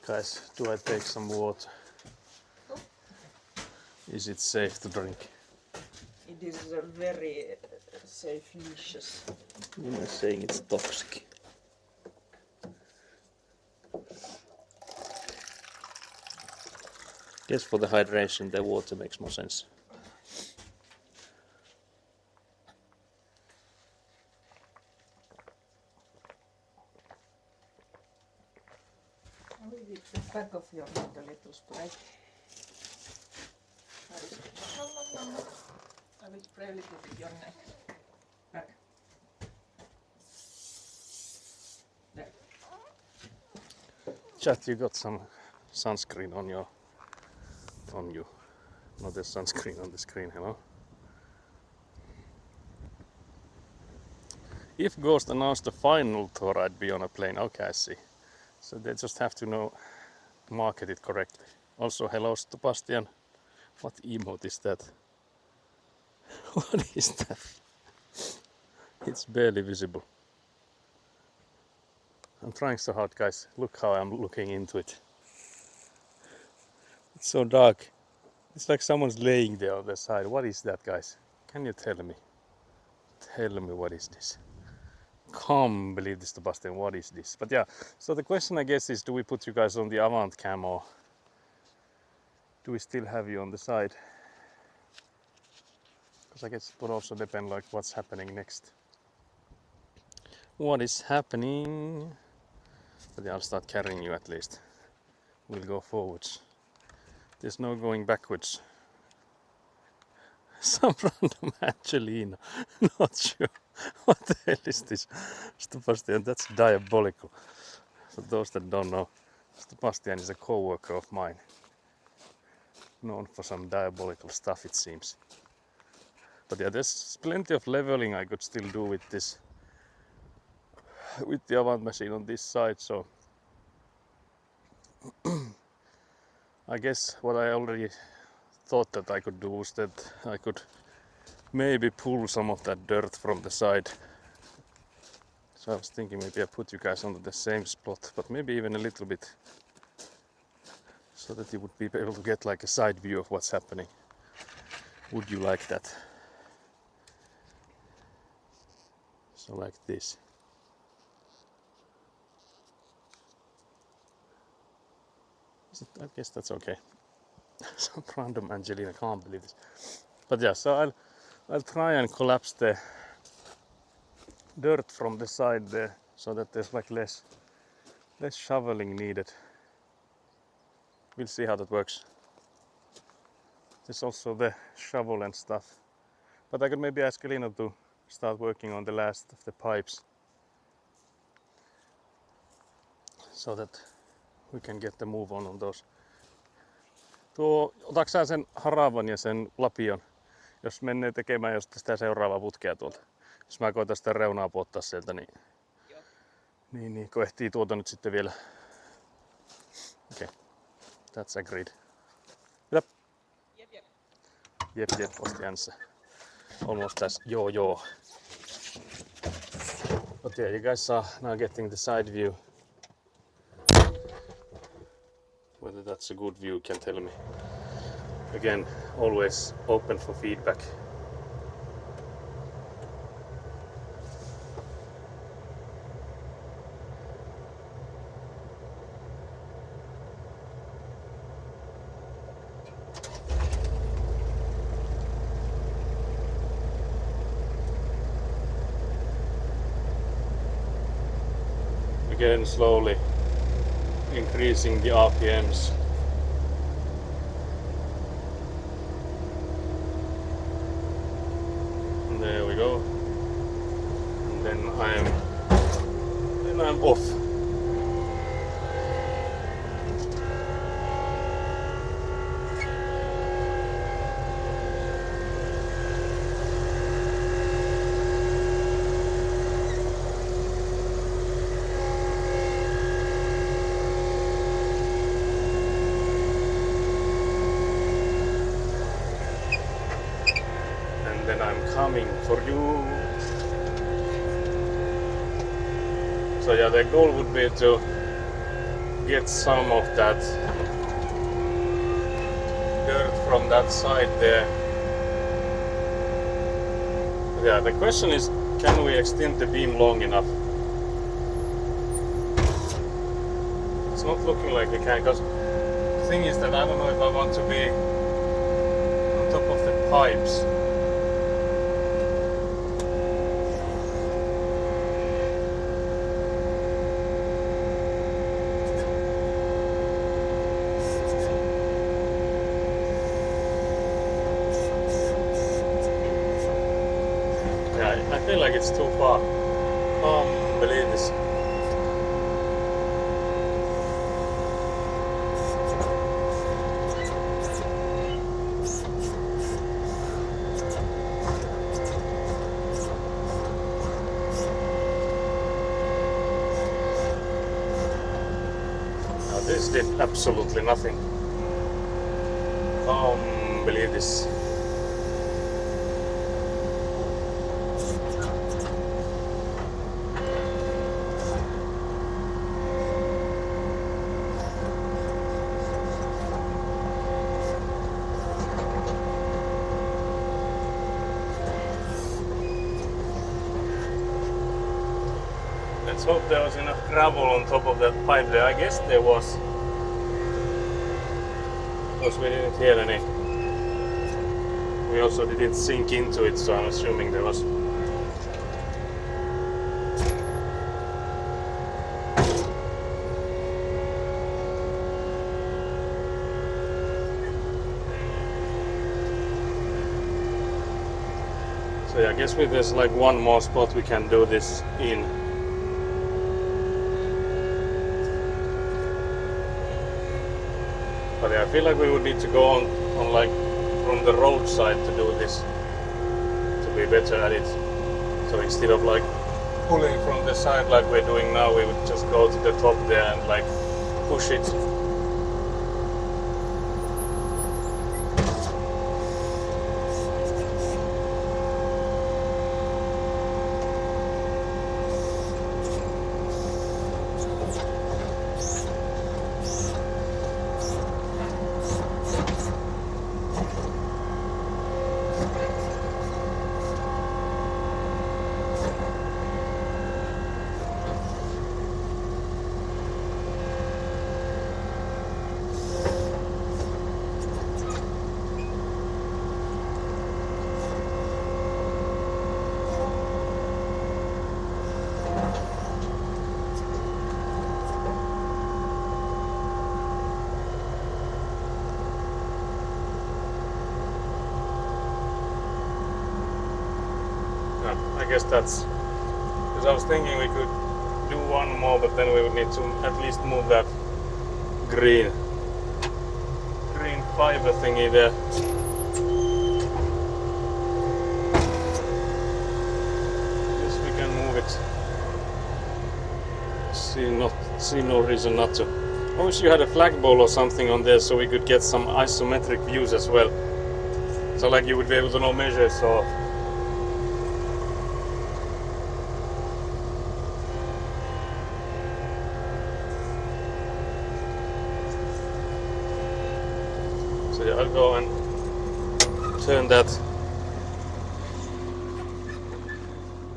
Guys, do I take some water? No. Is it safe to drink? It is a very safe-licious. I'm not saying it's toxic. Guess for the hydration, the water makes more sense. I'll leave it the back of your hand a little spray. I will spray a little bit your neck. Back. There. Chat, you got some sunscreen on you. Not the sunscreen on the screen, hello? If Ghost announced the final tour, I'd be on a plane. Okay, I see. So they just have to market it correctly. Also, hello, Sebastian. What emote is that? What is that? It's barely visible. I'm trying so hard, guys. Look how I'm looking into it. It's so dark. It's like someone's laying there on the side. What is that, guys? Can you tell me? Tell me what is this? Can't believe this, Sebastian. What is this? But yeah, so the question I guess is, do we put you guys on the Avant cam or do we still have you on the side? Because I guess it would also depend like what's happening next. What is happening? But yeah, I'll start carrying you at least. We'll go forwards. There's no going backwards. Some random Angelina. Not sure. What the hell is this? Sebastian, that's diabolical. For those that don't know, Sebastian is a co-worker of mine. Known for some diabolical stuff, it seems. But yeah, there's plenty of leveling I could still do with this. With the Avant machine on this side, so I guess what I already thought that I could do was that I could maybe pull some of that dirt from the side. So I was thinking maybe I put you guys onto the same spot, but maybe even a little bit, so that you would be able to get like a side view of what's happening. Would you like that? So like this. I guess that's okay. Some random Angelina, can't believe this. But yeah, so I'll try and collapse the dirt from the side there, so that there's like less shoveling needed. We'll see how that works. There's also the shovel and stuff. But I could maybe ask Elina to start working on the last of the pipes, so that we can get the move on those. Otaks sä sen haravan ja sen lapion, jos menee tekemään just sitä seuraavaa putkea tuolta. Jos mä koitan sitä reunaa puottaa sieltä, niin, niin kun ehtii tuota nyt sitten vielä. Okei, that's agreed. Yep. Jep, was the answer. Almost as yo. But yeah, you guys are now getting the side view. Whether that's a good view, can tell me. Again, always open for feedback. Again, slowly increasing the RPMs. And there we go. And then I'm off. Then I'm coming for you. So yeah, the goal would be to get some of that dirt from that side there. Yeah, the question is, can we extend the beam long enough? It's not looking like we can, because the thing is that I don't know if I want to be on top of the pipes. I feel like it's too far. Believe this. Now this did absolutely nothing. Believe this. Let's hope there was enough gravel on top of that pipe there. I guess there was, because we didn't hear any. We also didn't sink into it, so I'm assuming there was. So yeah, I guess there's like one more spot we can do this in. But yeah, I feel like we would need to go on like from the roadside to do this, to be better at it. So instead of like pulling from the side like we're doing now, we would just go to the top there and like push it. I guess that's because I was thinking we could do one more, but then we would need to at least move that green fiber thingy there. Yes, we can move it. See no reason not to. I wish you had a flagpole or something on there so we could get some isometric views as well. So like you would be able to know measure, so yeah, I'll go and turn that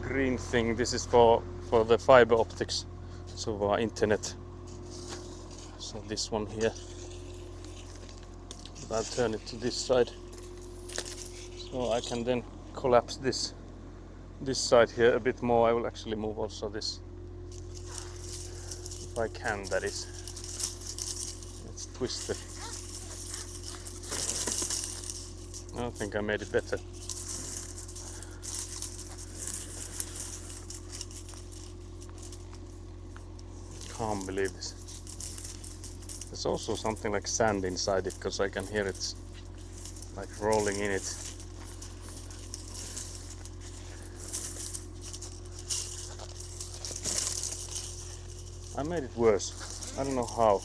green thing. This is for the fiber optics, so for internet. So this one here, I'll turn it to this side, so I can then collapse this side here a bit more. I will actually move also this, if I can, that is. twisted. I don't think I made it better. Can't believe this. There's also something like sand inside it because I can hear it like rolling in it. I made it worse. I don't know how.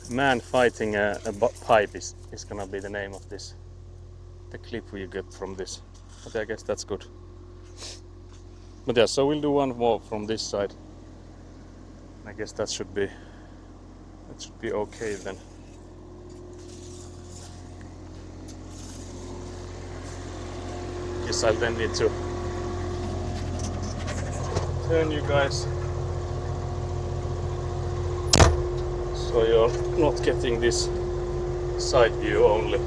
Man fighting a pipe is gonna be the name of this. The clip we get from this. But I guess that's good. But yeah, so we'll do one more from this side. I guess that should be okay then. Guess I'll then need to turn you guys so you're not getting this side view only.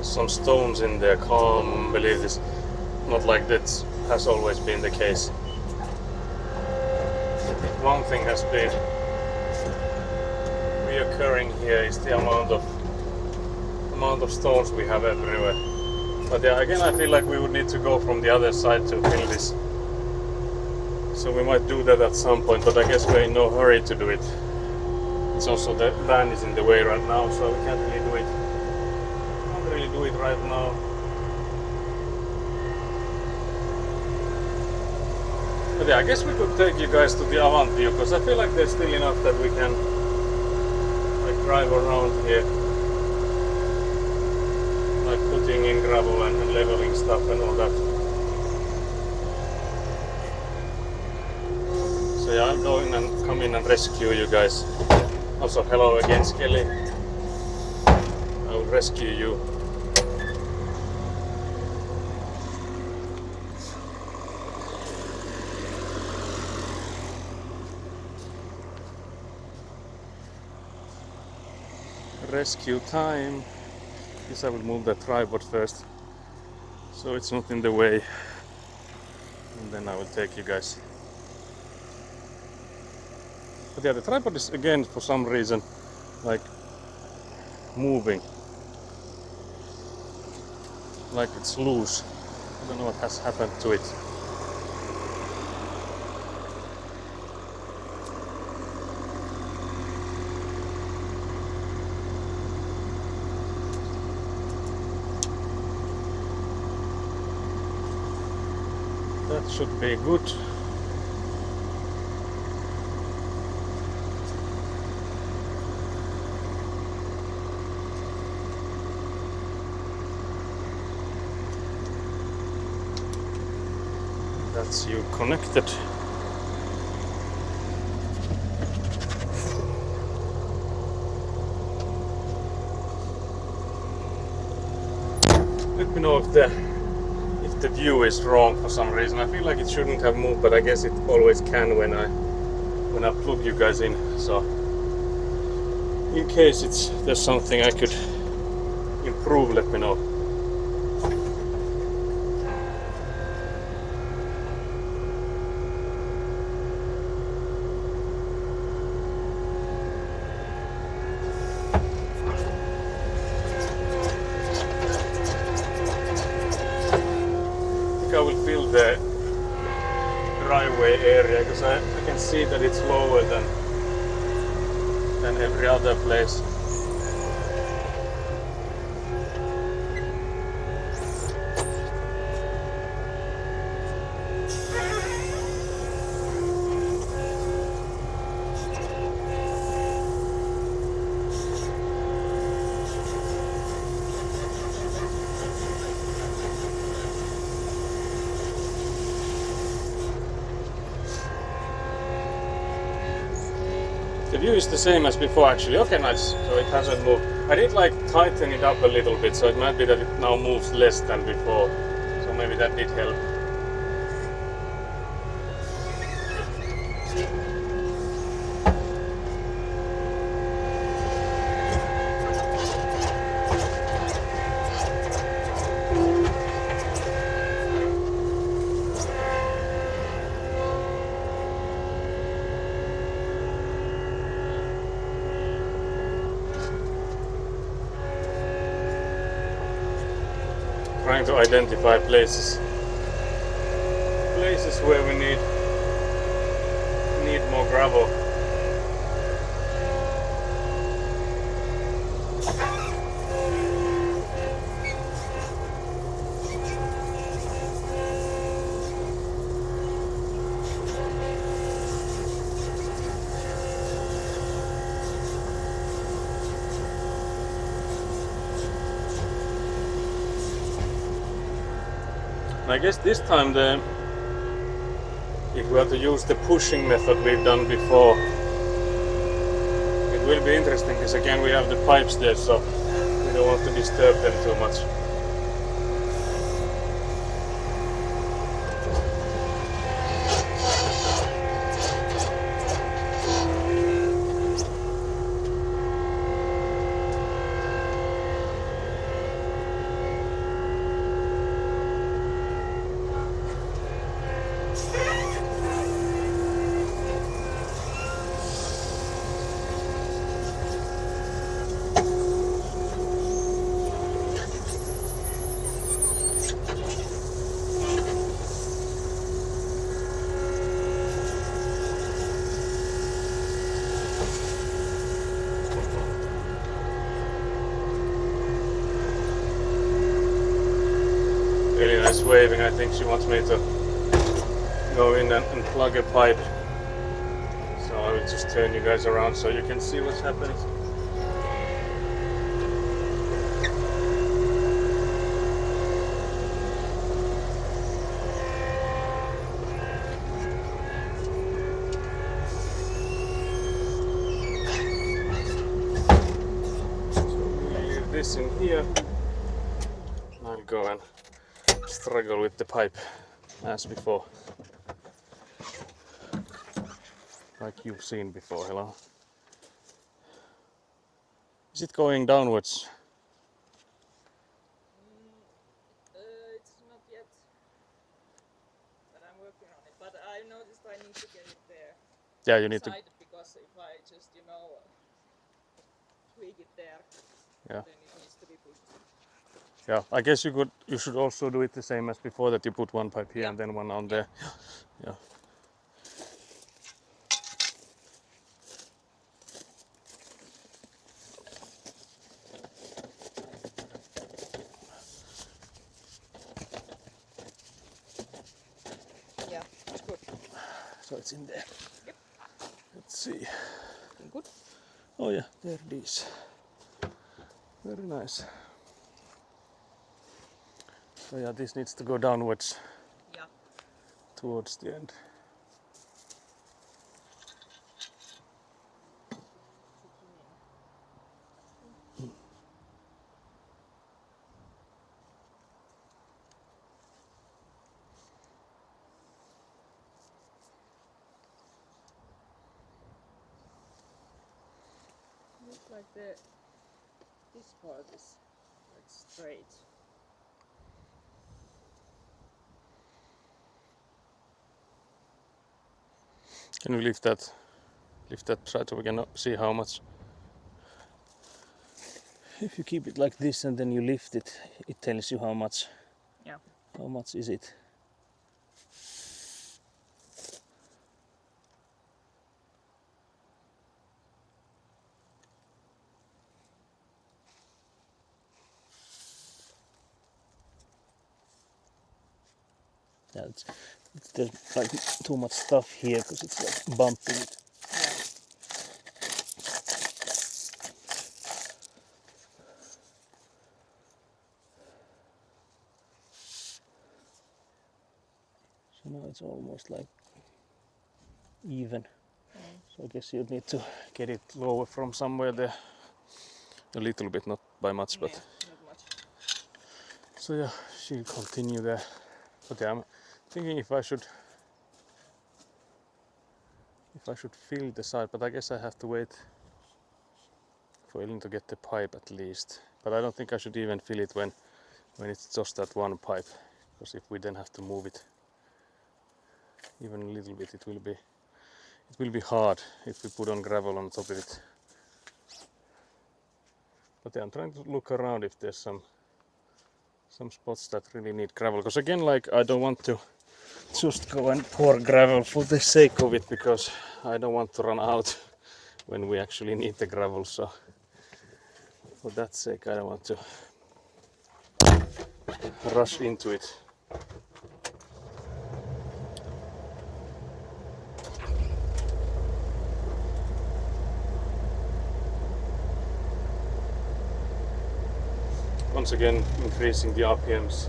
Some stones in there, can't believe this. Not like that has always been the case. One thing has been reoccurring here is the amount of stones we have everywhere. But yeah, again I feel like we would need to go from the other side to fill this. So we might do that at some point, but I guess we're in no hurry to do it. It's also the van is in the way right now, so we can't really do it. Do it right now. But yeah, I guess we could take you guys to the Avant view because I feel like there's still enough that we can like drive around here, like putting in gravel and leveling stuff and all that. So yeah, I'll go in and come in and rescue you guys. Also, hello again, Skelly. I will rescue you. Rescue time. Guess I will move the tripod first so it's not in the way, and then I will take you guys. But yeah, the tripod is again for some reason like moving, like it's loose. I don't know what has happened to it. That should be good. That's you connected. Let me know if the view is wrong for some reason. I feel like it shouldn't have moved, but I guess it always can when I plug you guys in. So in case there's something I could improve, let me know. I will fill the driveway area because I can see that it's lower than every other place. view is the same as before actually. Okay, nice. So it hasn't moved. I did like tighten it up a little bit, so it might be that it now moves less than before. So maybe that did help. Trying to identify places where we need more gravel. I guess this time if we have to use the pushing method we've done before, it will be interesting because again we have the pipes there, so we don't want to disturb them too much. Really nice waving. I think she wants me to go in and plug a pipe. So I will just turn you guys around so you can see what's happening. So we leave this in here. I'll go and struggle with the pipe as before. Like you've seen before, hello? Is it going downwards? It's not yet, but I'm working on it. But I noticed I need to get it there. Yeah, you need to. Because if I just, tweak it there, Yeah. then it needs to be put. Yeah, I guess you should also do it the same as before, that you put one pipe here Yeah. and then one on there. Yeah. Yeah, it's good. So it's in there. Yep. Let's see. Good. Oh yeah, there it is. Very nice. So yeah, this needs to go downwards. Yeah. Towards the end. Looks like this part is like straight. Can you lift that side so we can see how much? If you keep it like this and then you lift it, it tells you how much. Yeah. How much is it? Yeah, there's like too much stuff here because it's like bumping it. Yeah. So now it's almost like even. So I guess you need to get it lower from somewhere there. A little bit, not by much, but Yeah, not much. so yeah, she'll continue there. But yeah, I'm thinking if I should fill the side, but I guess I have to wait for Elin to get the pipe at least. But I don't think I should even fill it when it's just that one pipe, because if we then have to move it even a little bit, it will be hard if we put on gravel on top of it. But yeah, I'm trying to look around if there's some spots that really need gravel, because again, like, I don't want to just go and pour gravel for the sake of it, because I don't want to run out when we actually need the gravel. So for that sake, I don't want to rush into it. Once again, increasing the RPMs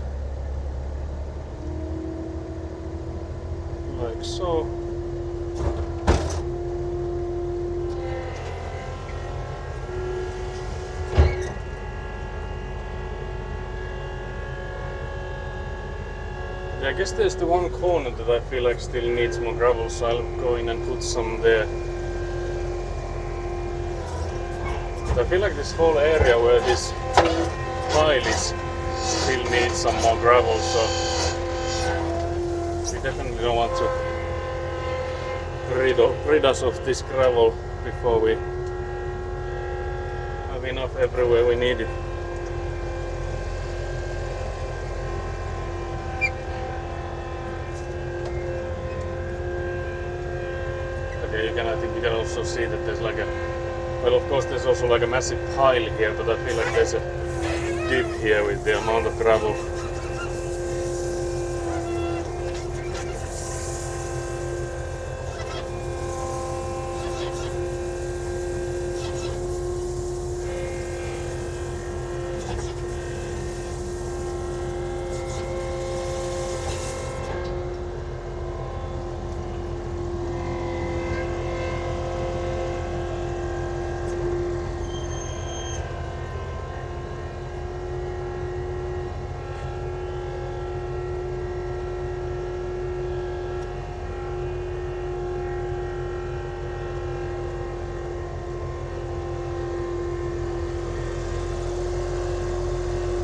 like so. I guess there's the one corner that I feel like still needs more gravel, so I'll go in and put some there. But I feel like this whole area where this pile is still needs some more gravel, so we definitely don't want to rid us of this gravel before we have enough everywhere we need it. I think you can also see that there's like a, well, of course there's also like a massive pile here, but I feel like there's a dip here with the amount of gravel.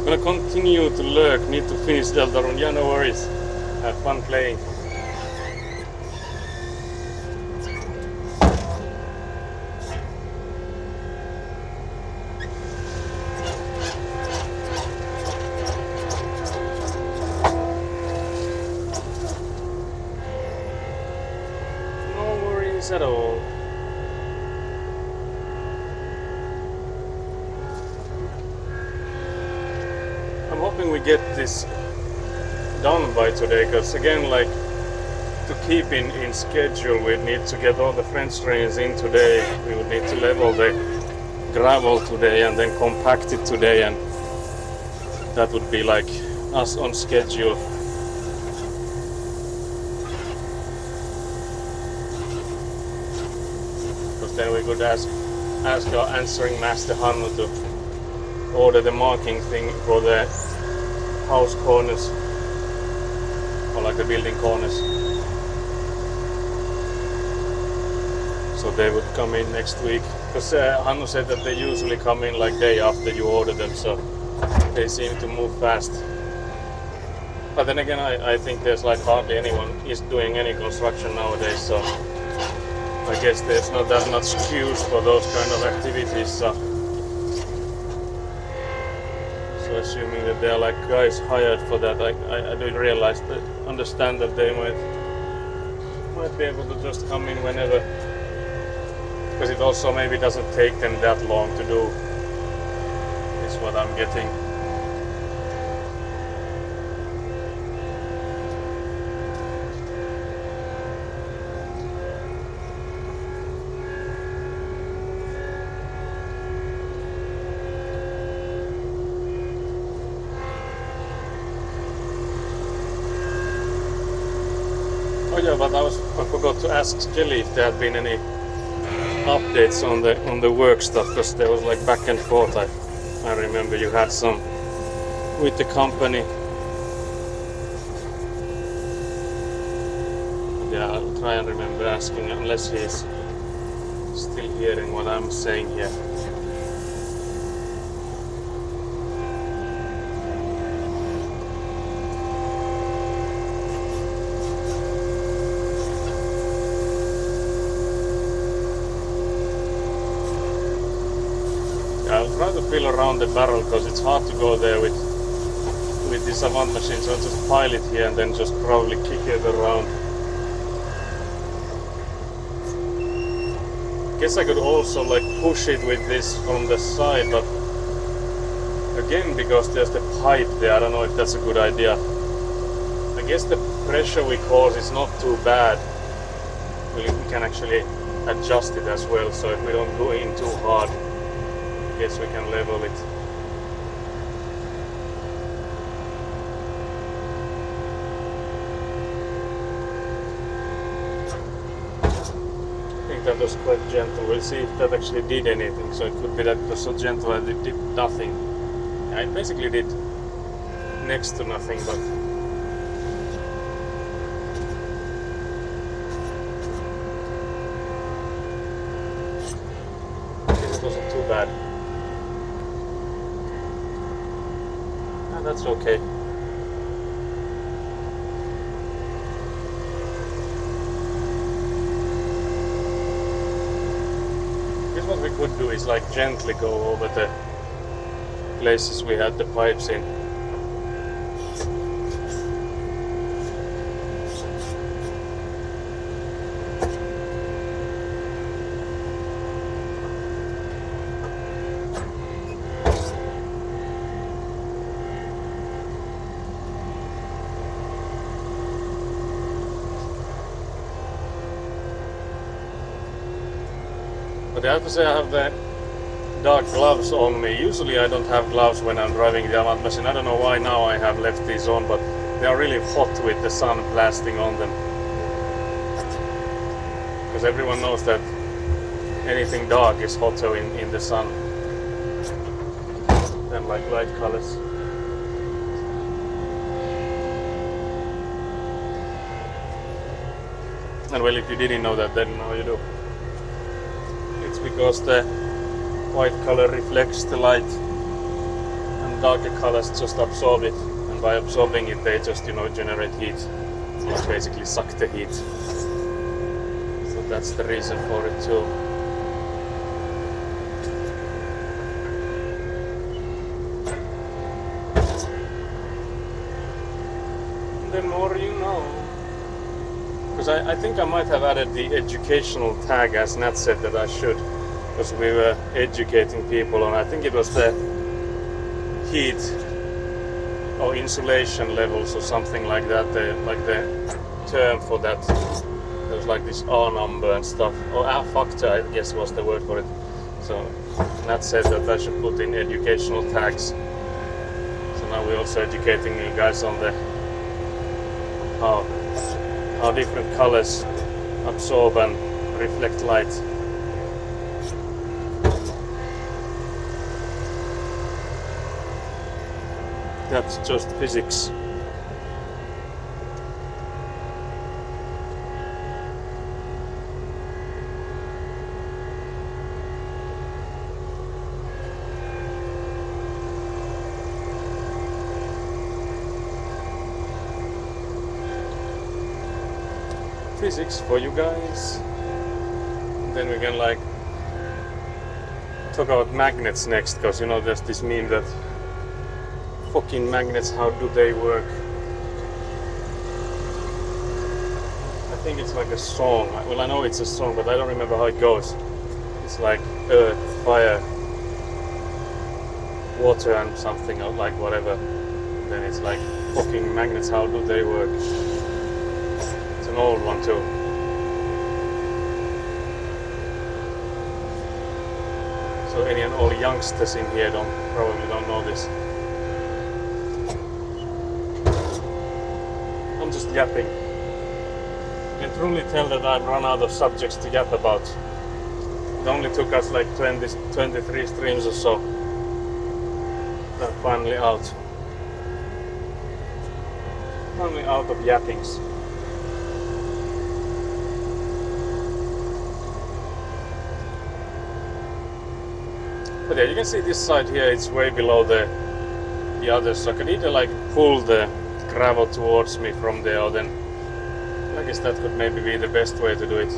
I'm gonna continue to lurk, need to finish Deltarune. Yeah, no worries. Have fun playing. No worries at all. I'm hoping we get this done by today, because again, like, to keep in schedule, we need to get all the French drains in today. We would need to level the gravel today and then compact it today, and that would be like us on schedule. Because then we could ask our answering master Hannu to order the marking thing for the house corners, or like the building corners, so they would come in next week, because Hannu said that they usually come in like day after you order them, so they seem to move fast. But then again, I think there's like hardly anyone is doing any construction nowadays, so I guess there's not that much queues for those kind of activities. So assuming that there are like guys hired for that, I do realize that, understand that they might be able to just come in whenever, because it also maybe doesn't take them that long to do, is what I'm getting. Oh yeah, but I forgot to ask Jelly if there had been any updates on the work stuff, because there was like back and forth. I remember you had some with the company. Yeah, I'll try and remember asking, unless he's still hearing what I'm saying here. I'll try to feel around the barrel, because it's hard to go there with this Avant machine, so I'll just pile it here and then just probably kick it around. Guess I could also like push it with this from the side, but again, because there's the pipe there, I don't know if that's a good idea. I guess the pressure we cause is not too bad. We can actually adjust it as well, so if we don't go in too hard, I guess we can level it. That was quite gentle. We'll see if that actually did anything. So it could be that it was so gentle that it did nothing. Yeah, it basically did next to nothing, but it wasn't too bad. And that's okay. What we could do is like gently go over the places we had the pipes in. But I have to say I have the dark gloves on me. Usually I don't have gloves when I'm driving the Avant machine. I don't know why now I have left these on, but they are really hot with the sun blasting on them. Because everyone knows that anything dark is hotter in the sun than like light colors. And well, if you didn't know that, then now you do. It's because the white color reflects the light and darker colors just absorb it, and by absorbing it they just, you know, generate heat. They basically suck the heat. So that's the reason for it too. The more you know. Because I think I might have added the educational tag, as Nat said that I should, because we were educating people on, I think it was the heat or insulation levels or something like that, like the term for that. There was like this R number and stuff, or R factor I guess was the word for it. So Nat said that I should put in educational tags. So now we're also educating you guys on the how different colors absorb and reflect light. That's just physics. Physics for you guys. Then we can like talk about magnets next, because you know there's this meme that fucking magnets, how do they work? I think it's like a song. Well, I know it's a song, but I don't remember how it goes. It's like earth, fire, water and something, or like whatever. Then it's like fucking magnets, how do they work? An old one too. So any and all youngsters in here probably don't know this. I'm just yapping. You can truly tell that I've run out of subjects to yap about. It only took us like 23 streams or so. We're finally out. Finally out of yappings. But yeah, you can see this side here, it's way below the others, so I could either like pull the gravel towards me from there, or then I guess that could maybe be the best way to do it.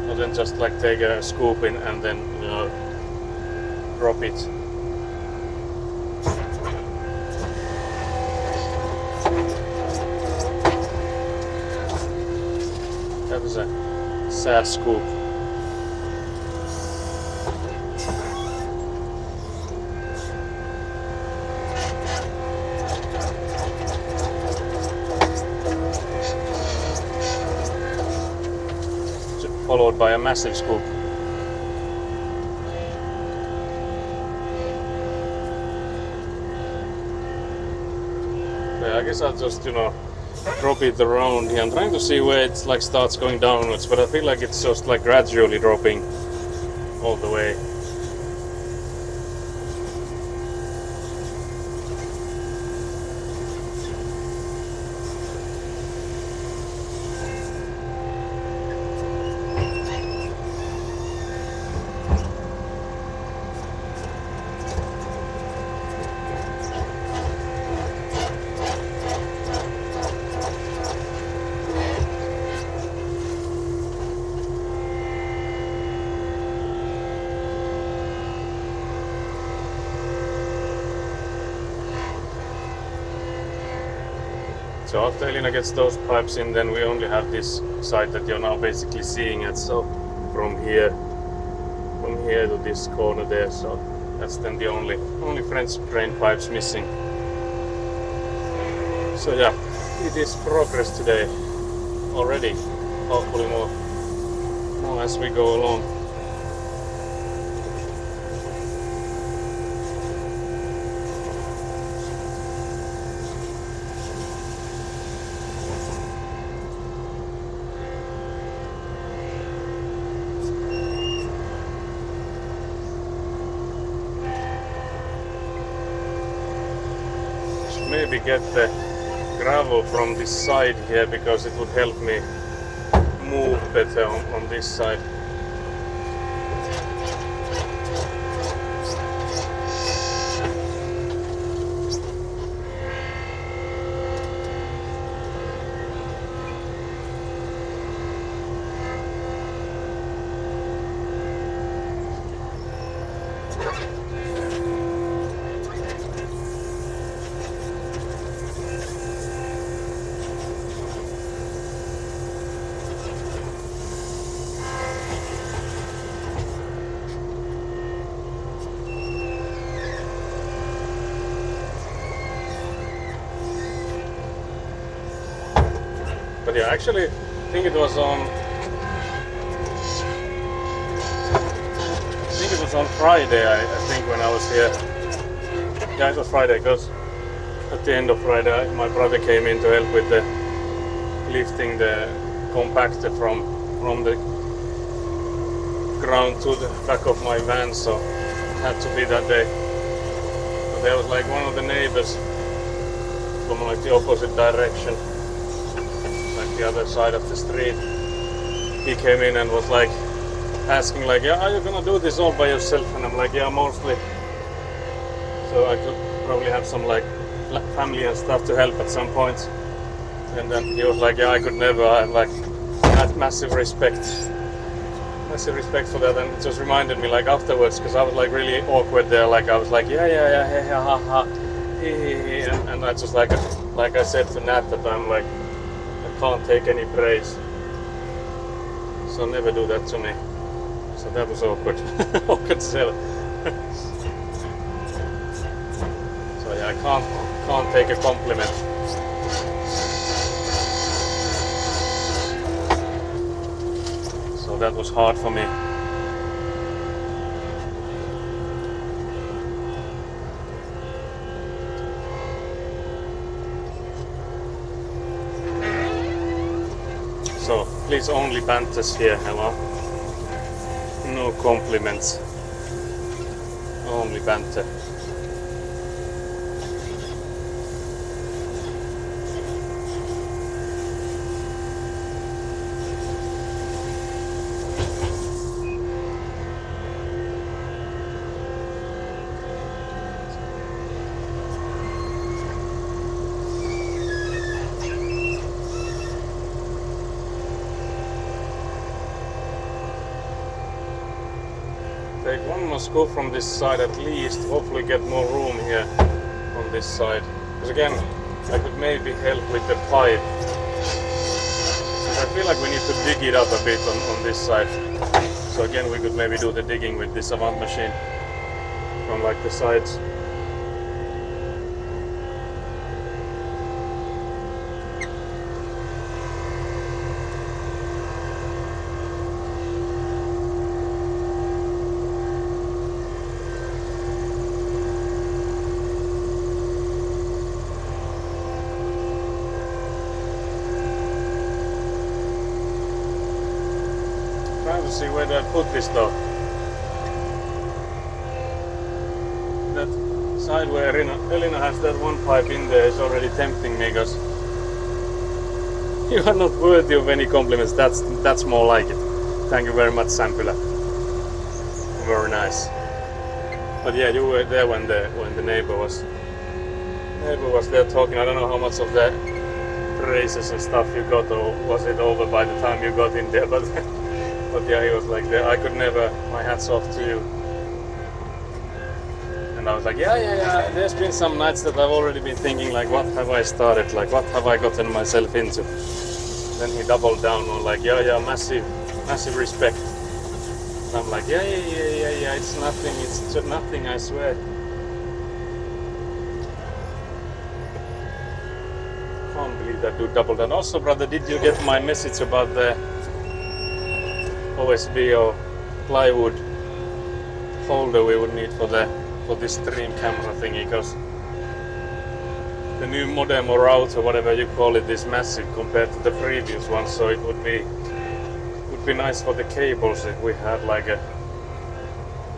Or then just like take a scoop in and then, you know, drop it. That was a sad scoop. Followed by a massive scoop. Yeah, I guess I'll just, you know, drop it around here. I'm trying to see where it like starts going downwards, but I feel like it's just like gradually dropping all the way. So after Elina gets those pipes in, then we only have this side that you're now basically seeing it. So from here to this corner there. So that's then the only French drain pipes missing. So yeah, it is progress today already. Hopefully more as we go along. Maybe get the gravel from this side here, because it would help me move better on this side. But yeah, actually, I think it was on Friday. I think when I was here. Yeah, it was Friday, because at the end of Friday, my brother came in to help with the lifting the compactor from the ground to the back of my van. So it had to be that day. But there was like one of the neighbors from like the opposite direction, the other side of the street. He came in and was like asking like, yeah, are you gonna do this all by yourself? And I'm like, yeah, mostly. So I could probably have some like family and stuff to help at some point. And then he was like, yeah, I could never. I like had massive respect for that. And it just reminded me like afterwards, because I was like really awkward there. Like I was like, yeah, ha ha, he, and I just like I said to Nat that I'm like, I can't take any praise, so never do that to me. So that was awkward. Awkward sell. So yeah, I can't take a compliment. So that was hard for me. So please only Bantas here, hello. No compliments. Only banter. Take one must go from this side at least, hopefully get more room here on this side. Because again, I could maybe help with the pipe. I feel like we need to dig it up a bit on this side. So again, we could maybe do the digging with this Avant machine from like the sides. Trying to see where do I put this though. That side where Elina has that one pipe in there is already tempting me because you are not worthy of any compliments. That's more like it. Thank you very much, Sampula. Very nice. But yeah, you were there when the neighbor was there talking. I don't know how much of the praises and stuff you got, or was it over by the time you got in there, but but yeah, he was like, I could never, my hat's off to you. And I was like, yeah, there's been some nights that I've already been thinking like, what have I started, like what have I gotten myself into? Then he doubled down on like, yeah, massive respect. And I'm like, yeah, it's nothing, I swear. Can't believe that dude doubled down. Also, brother, did you get my message about the OSB or plywood holder we would need for this stream camera thingy? Because the new modem or router, whatever you call it, is massive compared to the previous one. So it would be nice for the cables if we had like a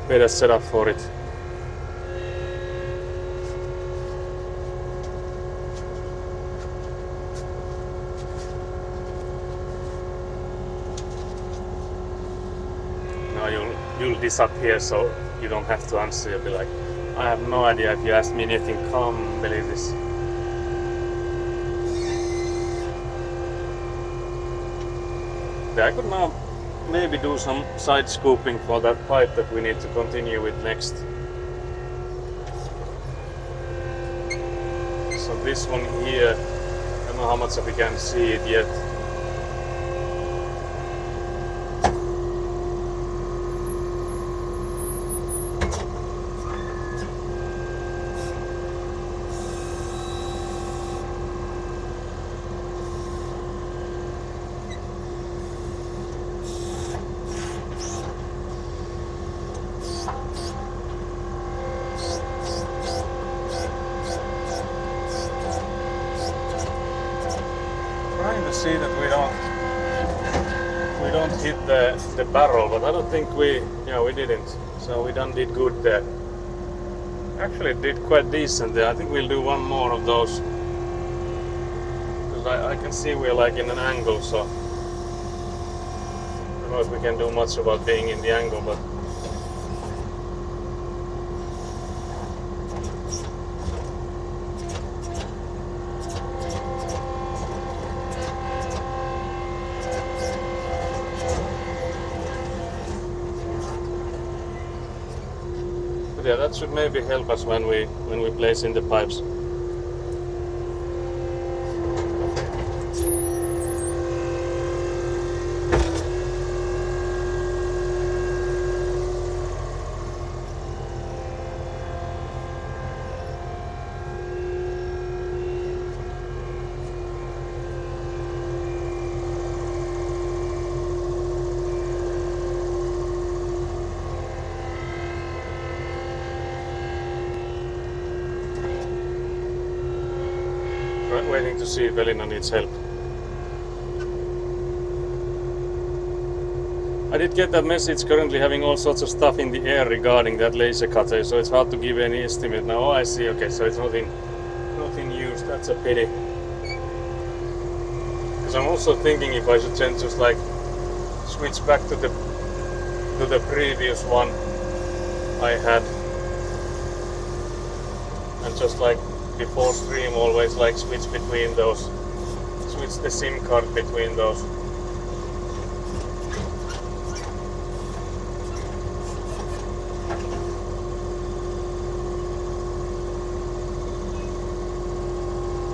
better setup for it. You'll disappear, so you don't have to answer. You'll be like, I have no idea if you asked me anything. Can't believe this. Yeah, I could now maybe do some side scooping for that pipe that we need to continue with next. So this one here, I don't know how much of you can see it yet. See that we don't hit the barrel, but I don't think we didn't. So we did good there. Actually did quite decent there. I think we'll do one more of those. Because I can see we're like in an angle, so I don't know if we can do much about being in the angle, but yeah, that should maybe help us when we place in the pipes. Waiting to see if Elina needs help. I did get that message currently having all sorts of stuff in the air regarding that laser cutter, so it's hard to give any estimate now. Oh, I see. Okay, so it's not in use. That's a pity. Because I'm also thinking if I should then just like switch back to the previous one I had, and just like before stream always like switch between those, switch the SIM card between those.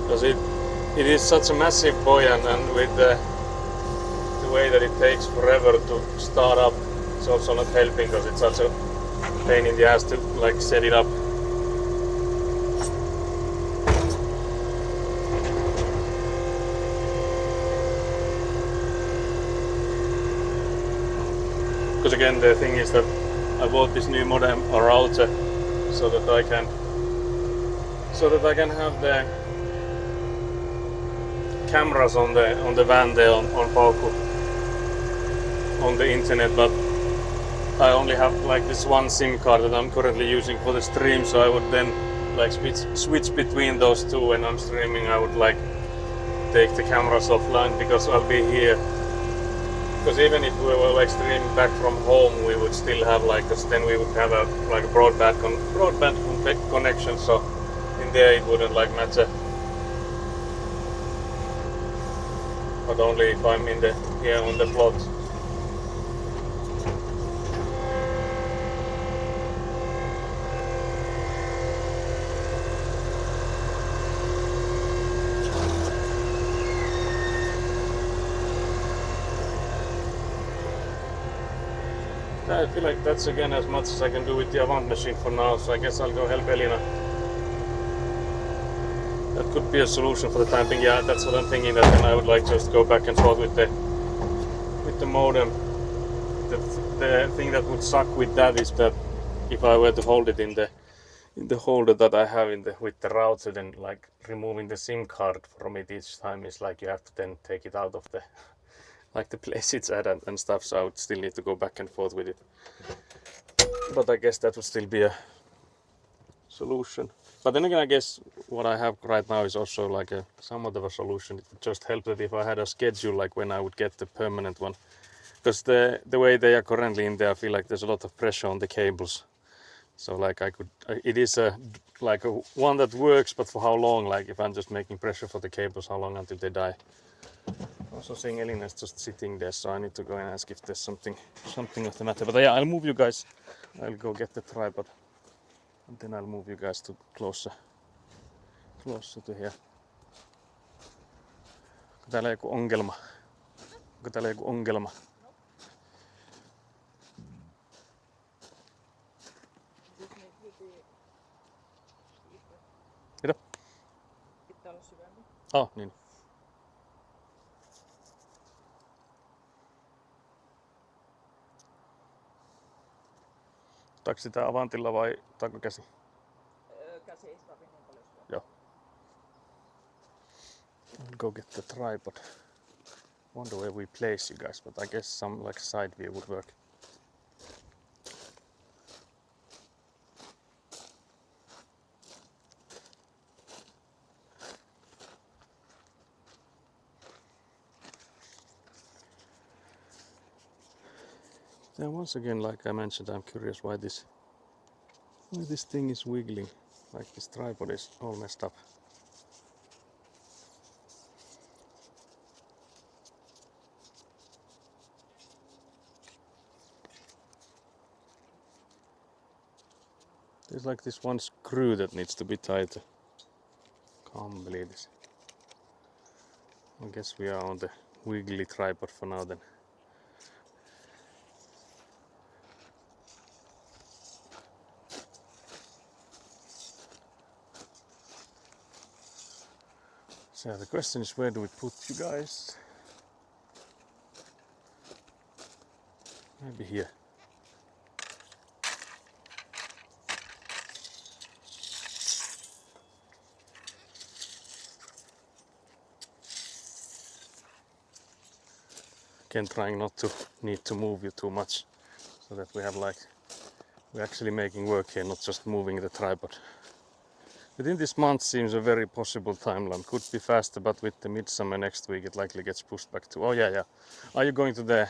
Because it is such a massive boy, and with the way that it takes forever to start up, it's also not helping because it's such a pain in the ass to like set it up. Because again, the thing is that I bought this new modem or router so that I can have the cameras on the van there on Pauku on the internet, but I only have like this one SIM card that I'm currently using for the stream, so I would then like switch between those two when I'm streaming. I would like take the cameras offline because I'll be here. Because even if we were like streaming back from home, we would still have like, cause then we would have a like broadband connection, so in there it wouldn't like matter. But only if I'm in the here on the plot. I feel like that's again as much as I can do with the Avant machine for now, so I guess I'll go help Elina. That could be a solution for the time being. Yeah, that's what I'm thinking, that then I would like just go back and forth with the modem. The thing that would suck with that is that if I were to hold it in the holder that I have with the router, then like removing the SIM card from it each time is like you have to then take it out of the like the place it's at and stuff, so I would still need to go back and forth with it. But I guess that would still be a solution. But then again, I guess what I have right now is also like somewhat of a solution. It would just help that if I had a schedule like when I would get the permanent one. Because the way they are currently in there, I feel like there's a lot of pressure on the cables. So like it is like a one that works, but for how long? Like if I'm just making pressure for the cables, how long until they die? Also seeing Elina's just sitting there, so I need to go and ask if there's something of the matter. But yeah, I'll move you guys. I'll go get the tripod, and then I'll move you guys to closer to here. Onko täällä joku ongelma? Onko täällä joku ongelma? Mitä? Pitää olla syvemmin. Niin. Ottaako sitä Avantilla vai takakäsi? Käsi ei tarvi niin paljon syvemmin. Joo. I'll go get the tripod. Wonder where we place you guys, but I guess some like side view would work. Then once again, like I mentioned, I'm curious why this thing is wiggling. Like this tripod is all messed up. There's like this one screw that needs to be tighter. Can't believe this. I guess we are on the wiggly tripod for now then. So the question is, where do we put you guys? Maybe here. again trying not to need to move you too much, so that we have like, we're actually making work here, not just moving the tripod. Within this month seems a very possible timeline. Could be faster, but with the midsummer next week it likely gets pushed back to... Oh yeah. Are you going to the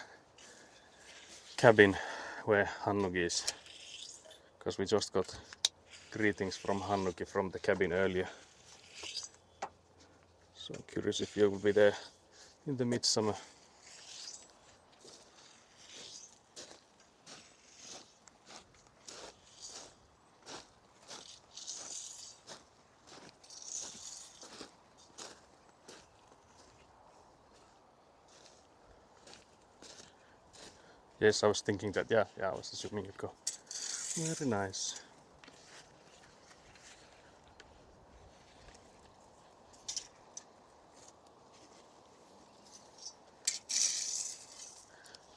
cabin where Hannuki is? Because we just got greetings from Hannuki from the cabin earlier. So I'm curious if you will be there in the midsummer. Yes, I was thinking that, yeah, I was assuming you'd go. Very nice.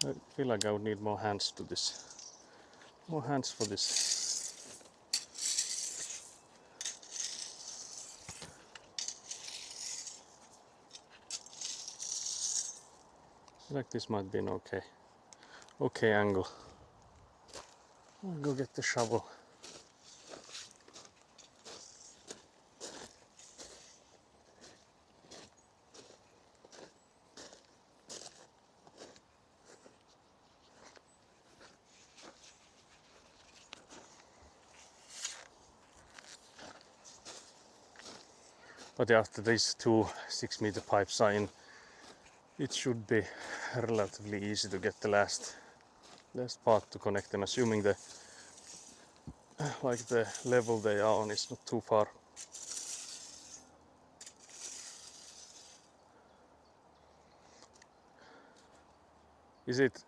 I feel like I would need more hands to this. More hands for this. I feel like this might be an okay angle. I'll go get the shovel. But after these two 6-meter pipes are in, it should be relatively easy to get the last part to connect them, assuming the level they are on is not too far. Is it,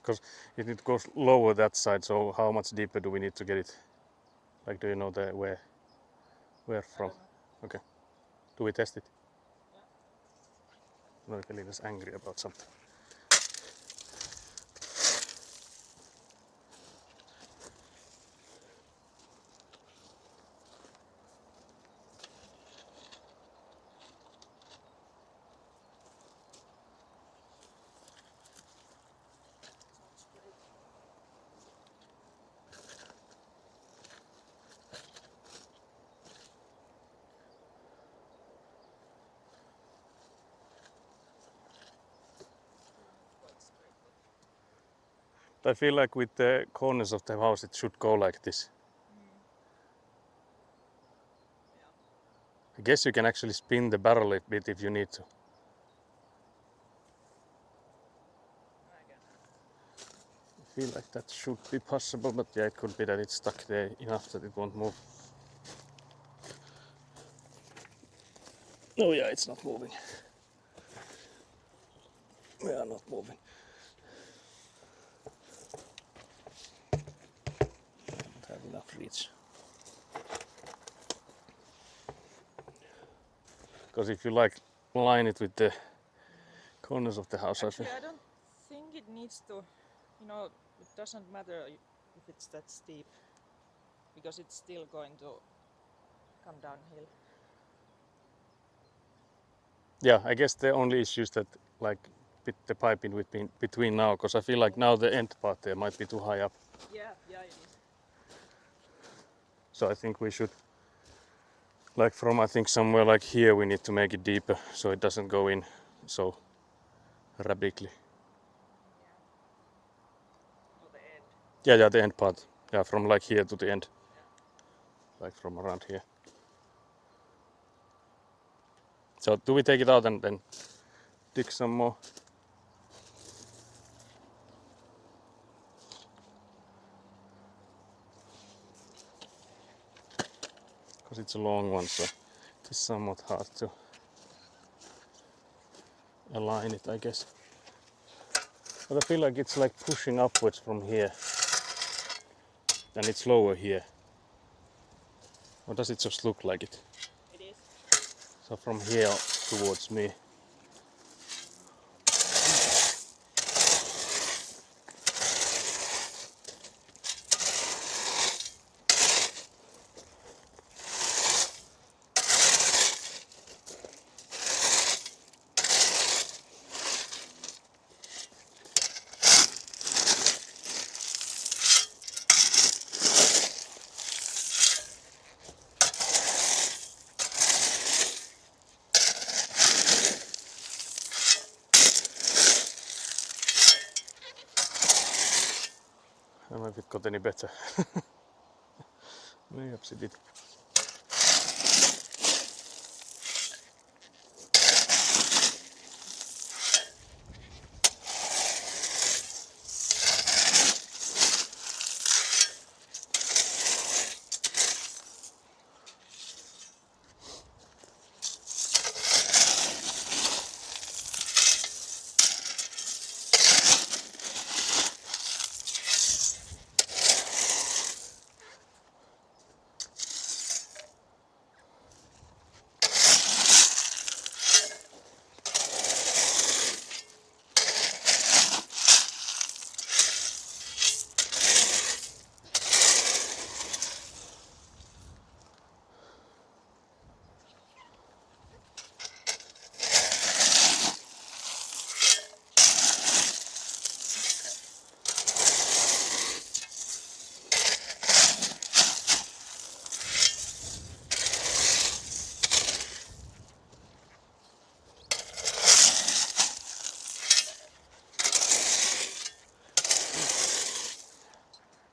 because if it goes lower that side, so how much deeper do we need to get it? Like, do you know where from? Okay. Do we test it? Yeah. No, Elin is angry about something. I feel like with the corners of the house it should go like this. I guess you can actually spin the barrel a bit if you need to. I feel like that should be possible, but yeah, it could be that it's stuck there enough that it won't move. Oh yeah, it's not moving. We are not moving. Don't have enough reach. Because if you like line it with the corners of the house, Actually, I don't think it needs to, it doesn't matter if it's that steep, because it's still going to come downhill. Yeah, I guess the only issue is that like put the pipe in between now, because I feel like now the end part there might be too high up. Yeah, it is. So I think we should, like from I think somewhere like here, we need to make it deeper so it doesn't go in so radically. To the end. Yeah, the end part. Yeah, from like here to the end. Yeah. Like from around here. So do we take it out and then dig some more? Because it's a long one, so it is somewhat hard to align it, I guess. But I feel like it's like pushing upwards from here. And it's lower here. Or does it just look like it? It is. So from here towards me. I don't know if it got any better. Perhaps it did.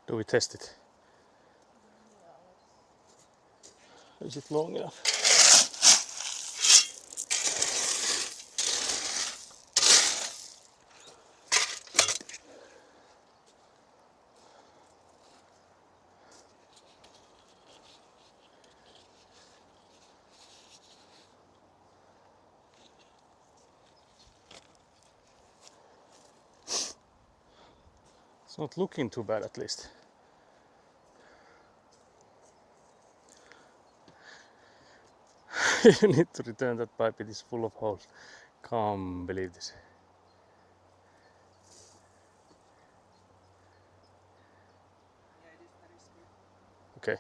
Do we test it? Is it long enough? It's not looking too bad at least. You need to return that pipe, it is full of holes. Can't believe this. Yeah, it is very steep. Okay.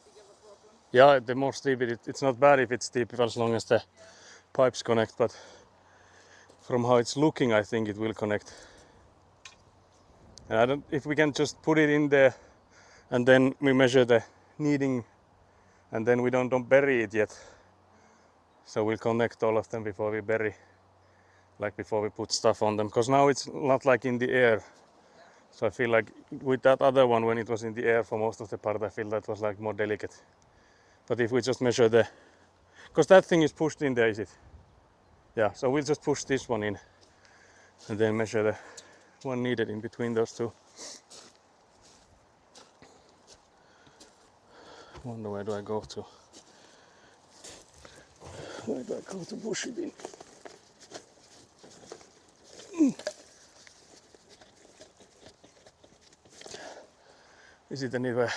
Big of a problem. Yeah, the more steep it's not bad if it's steep as long as the pipes connect, but from how it's looking I think it will connect. And I don't, if we can just put it in there and then we measure the kneading and then we don't bury it yet. So we'll connect all of them before we bury, like before we put stuff on them, because now it's not like in the air. So I feel like with that other one, when it was in the air for most of the part, I feel that was like more delicate. But if we just measure the, because that thing is pushed in there, is it? Yeah, so we'll just push this one in and then measure the one needed in between those two. Wonder where do I go to? Where do I go to push it in? Is it anywhere?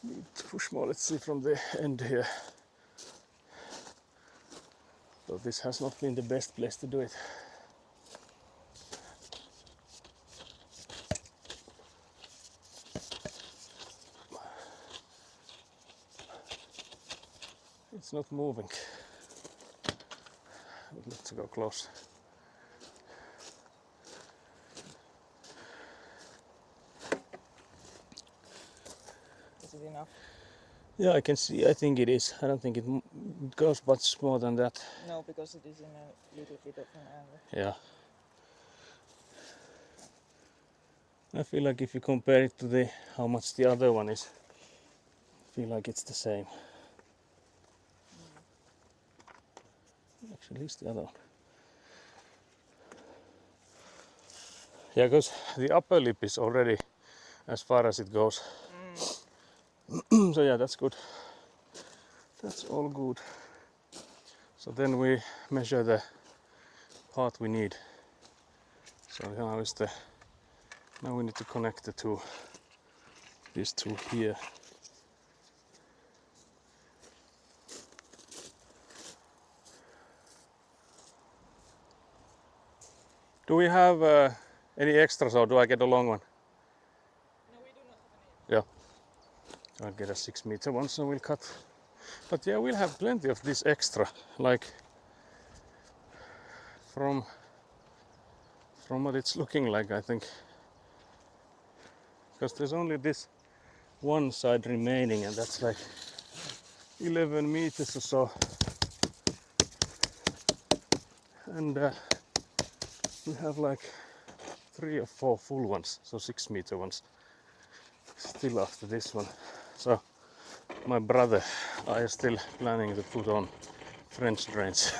Need to push more. Let's see from the end here. So this has not been the best place to do it. It's not moving. Let's go close. Is it enough? Yeah, I can see. I think it is. I don't think it goes much more than that. No, because it is in a little bit of an angle. Yeah. I feel like if you compare it to the how much the other one is, I feel like it's the same. Actually, it's the other one. Yeah, because the upper lip is already as far as it goes. So yeah, that's good. That's all good. So then we measure the part we need. So now is the, now we need to connect the two, these two here. Do we have any extras or do I get a long one? No, we do not have any. Yeah. I'll get a 6 meter one, so we'll cut. But yeah, we'll have plenty of this extra, like from what it's looking like, I think. Because there's only this one side remaining and that's like 11 meters or so. and we have like 3 or 4 full ones, so 6 meter ones still after this one. So my brother are still planning to put on French drains.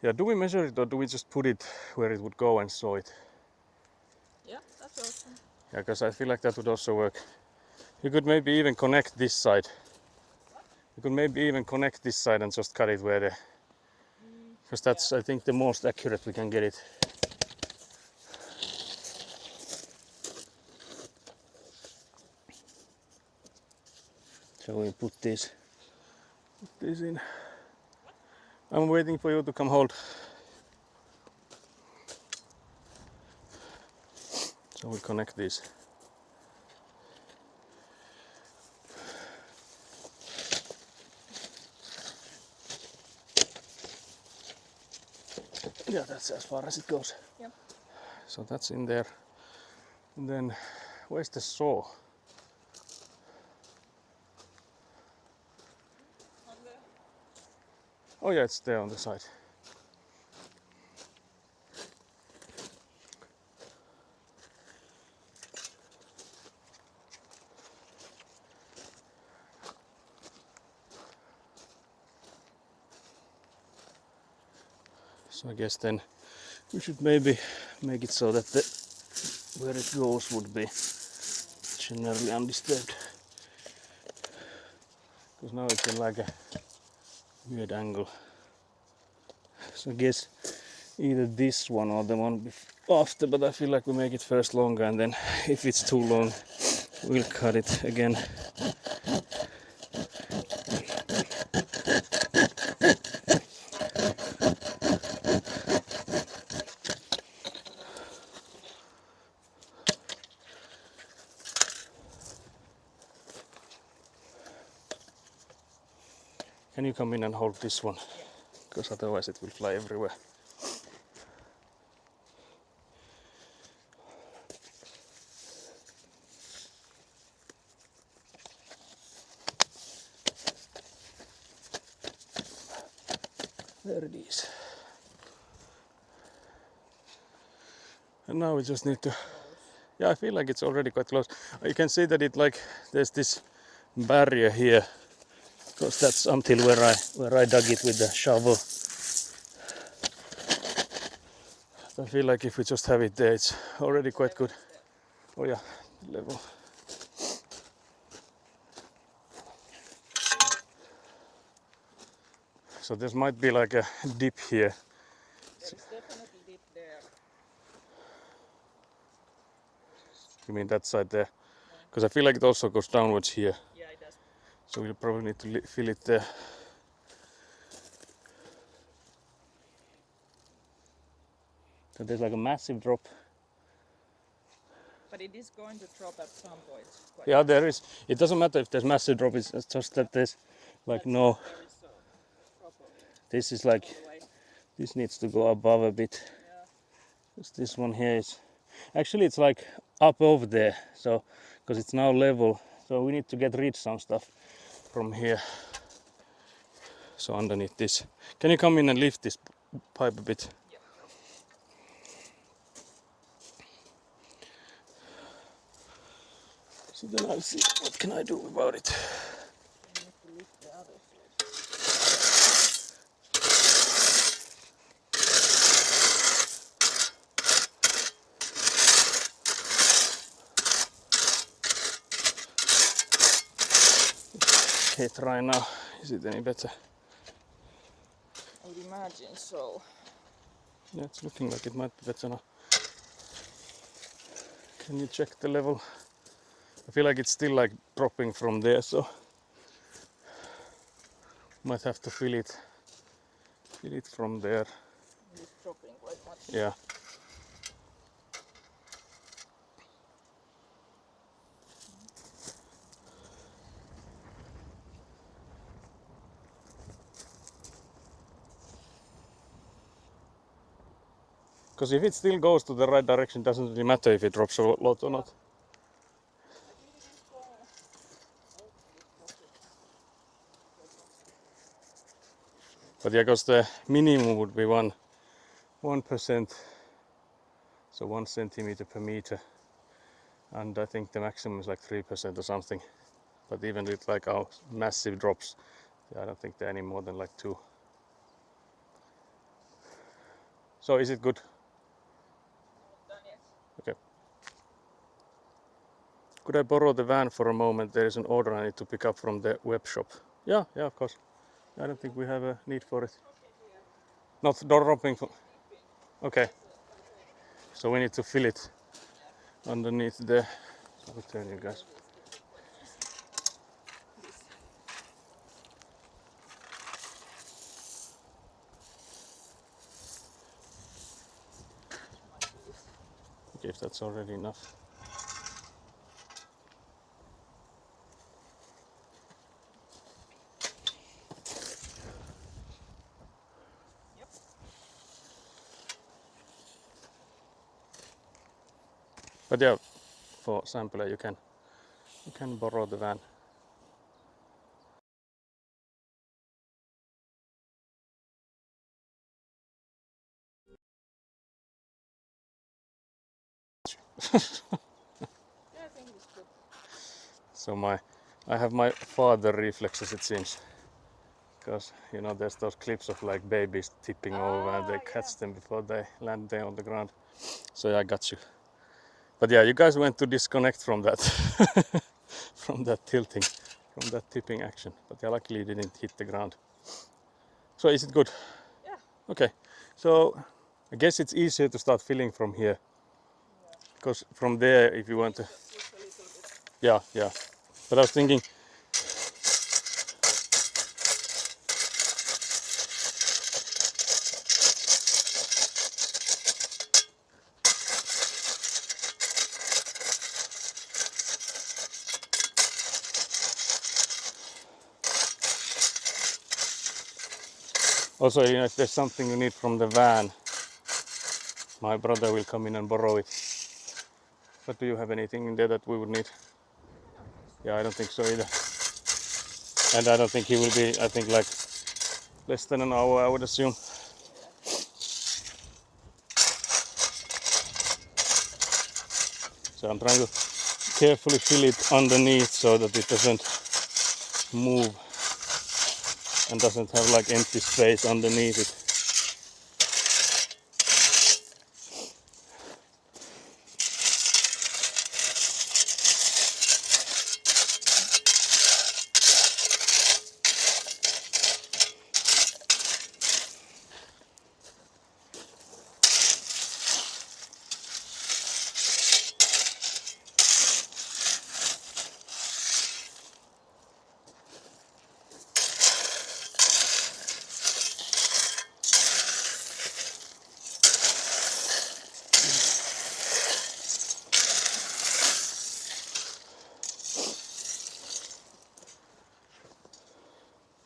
Yeah, do we measure it or do we just put it where it would go and saw it? Yeah, that's awesome. Yeah, because I feel like that would also work. You could maybe even connect this side. You could maybe even connect this side and just cut it where the... Because that's, I think, the most accurate we can get it. So we put this in. I'm waiting for you to come hold. So we connect these. Yeah, that's as far as it goes. Yep. So that's in there. And then, where's the saw? On the Oh yeah, it's there on the side. So I guess then we should maybe make it so that where it goes would be generally undisturbed. Because now it's in like a weird angle. So I guess either this one or the one after, but I feel like we make it first longer and then if it's too long we'll cut it again. Can you come in and hold this one? Because otherwise it will fly everywhere. There it is. And now we just need to... Yeah, I feel like it's already quite close. You can see that it like there's this barrier here, because that's until where I dug it with the shovel. I feel like if we just have it there, it's already quite good. Oh yeah, level. So there might be like a dip here. There is definitely dip there. You mean that side there? Because I feel like it also goes downwards here. Yeah, it does. So we'll probably need to fill it there. So there's like a massive drop. But it is going to drop at some point. Quite Yeah, there is. It doesn't matter if there's massive drop, it's just that there's like That's no... There is a drop of This is like... all the way. This needs to go above a bit. Yeah. Because this one here is... Actually it's like up over there. So, because it's now level. So we need to get rid some stuff from here. So underneath this. Can you come in and lift this pipe a bit? Yeah. So then I'll see what can I do about it. You need to lift the other side. Okay, try now. Is it any better? I would imagine so. Yeah, it's looking like it might be better now. Can you check the level? I feel like it's still like dropping from there, so might have to fill it from there. It's dropping quite much. Yeah. Because if it still goes to the right direction, doesn't really matter if it drops a lot or not. But yeah, because the minimum would be 1%, so 1 centimeter per meter, and I think the maximum is like 3% or something. But even with like our massive drops, I don't think they're any more than like 2. So is it good? Done yet? Okay. Could I borrow the van for a moment? There is an order I need to pick up from the web shop. Yeah, of course. I don't think we have a need for it. Okay, dear. Not door dropping. Sleeping. Okay, so we need to fill it Yeah. underneath the. I'll tell you guys. Okay, if that's already enough. Yep. But yeah, for sampler you can borrow the van. Yeah, I think it's good. So I have my father reflexes, it seems, because you know there's those clips of like babies tipping over and they Yeah. catch them before they land there on the ground. So yeah, I got you. But yeah, you guys went to disconnect from that from that tilting, from that tipping action. But yeah, luckily it didn't hit the ground. So is it good? Yeah. Okay, so I guess it's easier to start filling from here, Yeah. because from there if you want to, Push a little bit. yeah. But I was thinking, also you know, if there's something you need from the van, my brother will come in and borrow it. But do you have anything in there that we would need? Yeah, I don't think so either. And I don't think he will be, I think like less than an hour, I would assume. Yeah. So I'm trying to carefully fill it underneath so that it doesn't move and doesn't have like empty space underneath it.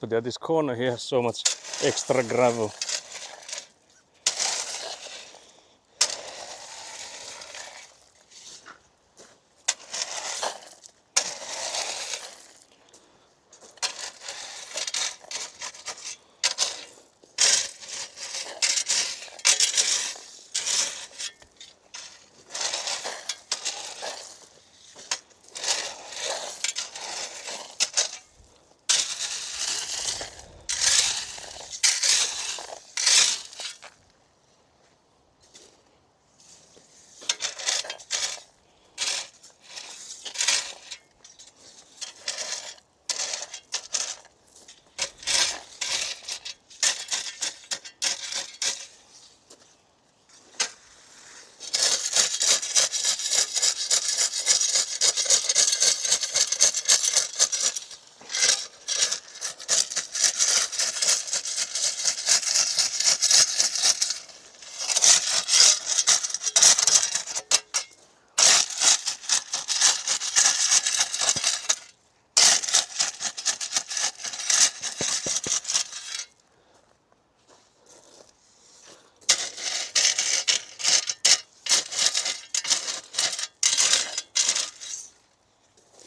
But yeah, this corner here has so much extra gravel.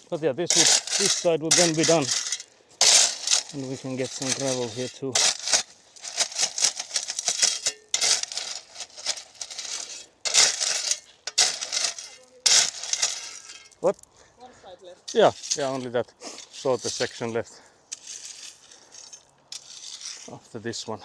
But yeah, this side would then be done, and we can get some gravel here too. What? One side left. Yeah, only that shorter section left after this one.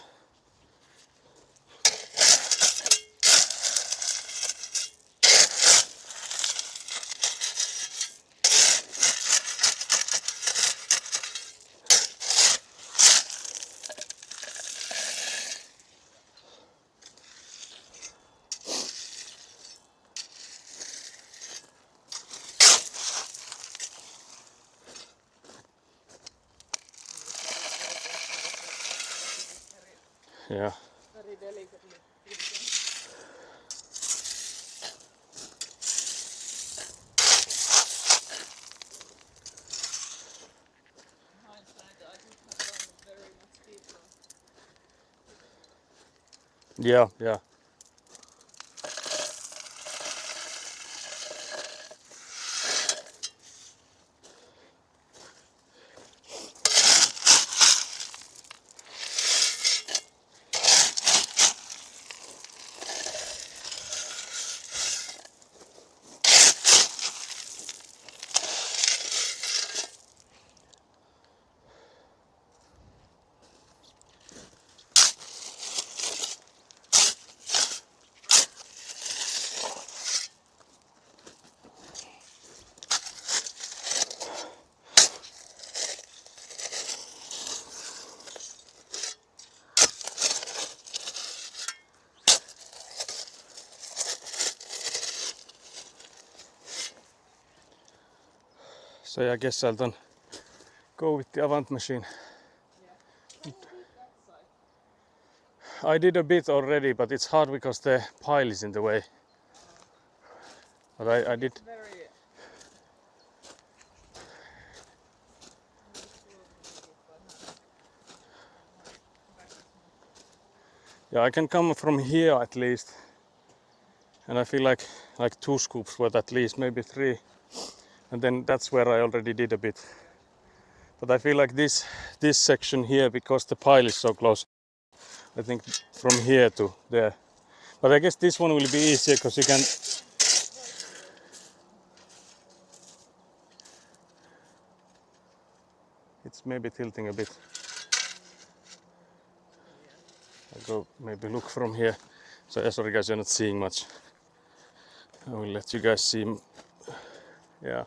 Yeah. Very delicately. In hindsight, I could have gone very much deeper. Yeah. So yeah, I guess I'll then go with the Avant machine. Yeah. Can you do that side? I did a bit already, but it's hard because the pile is in the way. But I did. It's very. You need to make it by hand. My back is not. Yeah, I can come from here at least. And I feel like 2 scoops worth at least, maybe 3. And then that's where I already did a bit. But I feel like this section here, because the pile is so close, I think from here to there. But I guess this one will be easier because you can. It's maybe tilting a bit. I'll go maybe look from here. So yeah, sorry guys, you're not seeing much. I will let you guys see. Yeah.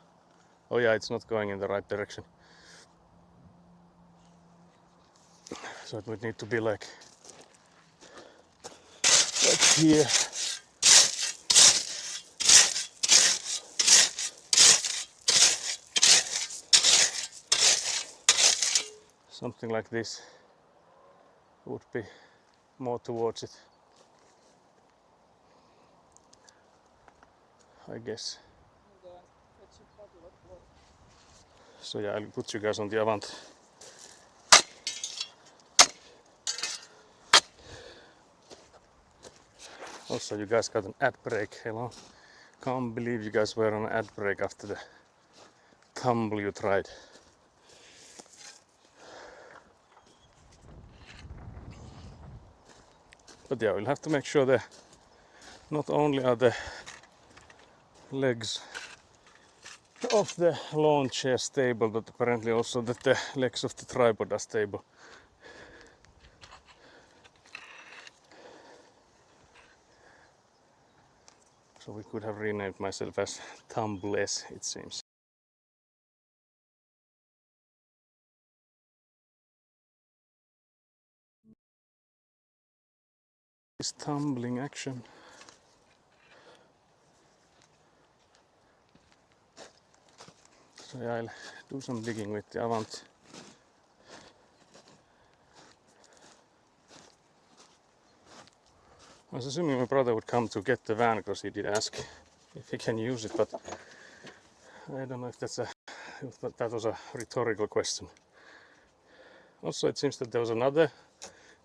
Oh yeah, it's not going in the right direction. So it would need to be like here. Something like this would be more towards it, I guess. I'm going to fetch a bottle of water. So yeah, I'll put you guys on the Avant. Also, you guys got an ad break. Hello. Can't believe you guys were on an ad break after the tumble you tried. But yeah, we'll have to make sure that not only are the legs of the lawn chair stable, but apparently also that the legs of the tripod are stable. So we could have renamed myself as Tumbleless, it seems. This tumbling action. So yeah, I'll do some digging with the Avant. I was assuming my brother would come to get the van because he did ask if he can use it, but I don't know if that was a rhetorical question. Also, it seems that there was another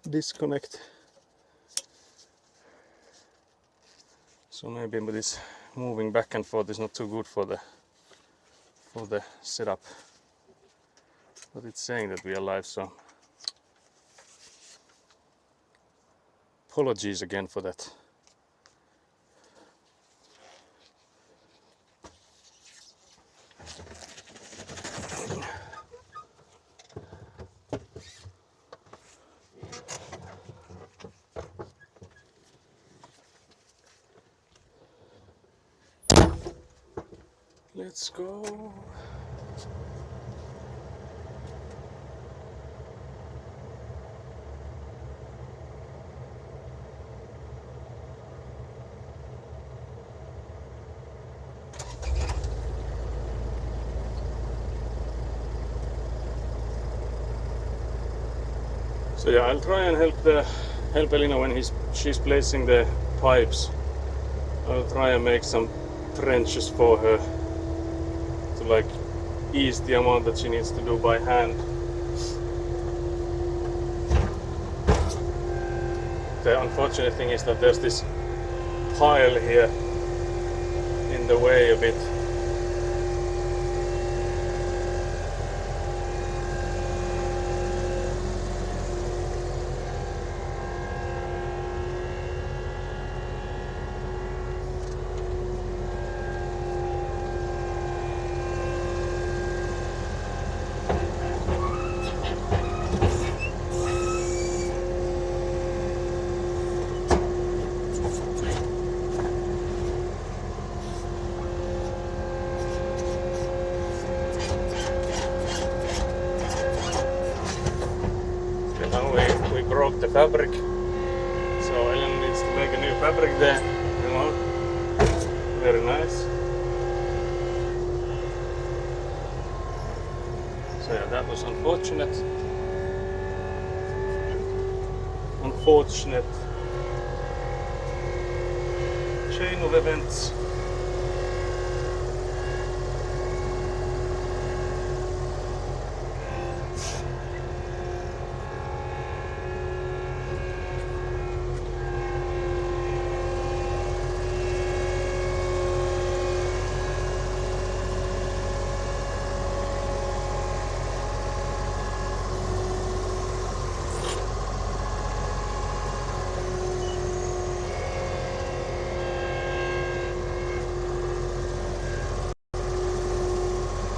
disconnect. So maybe this moving back and forth is not too good for the setup. But it's saying that we are live, so apologies again for that. Let's go. So yeah, I'll try and help Elina when she's placing the pipes. I'll try and make some trenches for her to like ease the amount that she needs to do by hand. The unfortunate thing is that there's this pile here in the way a bit. We broke the fabric, so Ellen needs to make a new fabric there, you know, very nice. So yeah, that was unfortunate chain of events.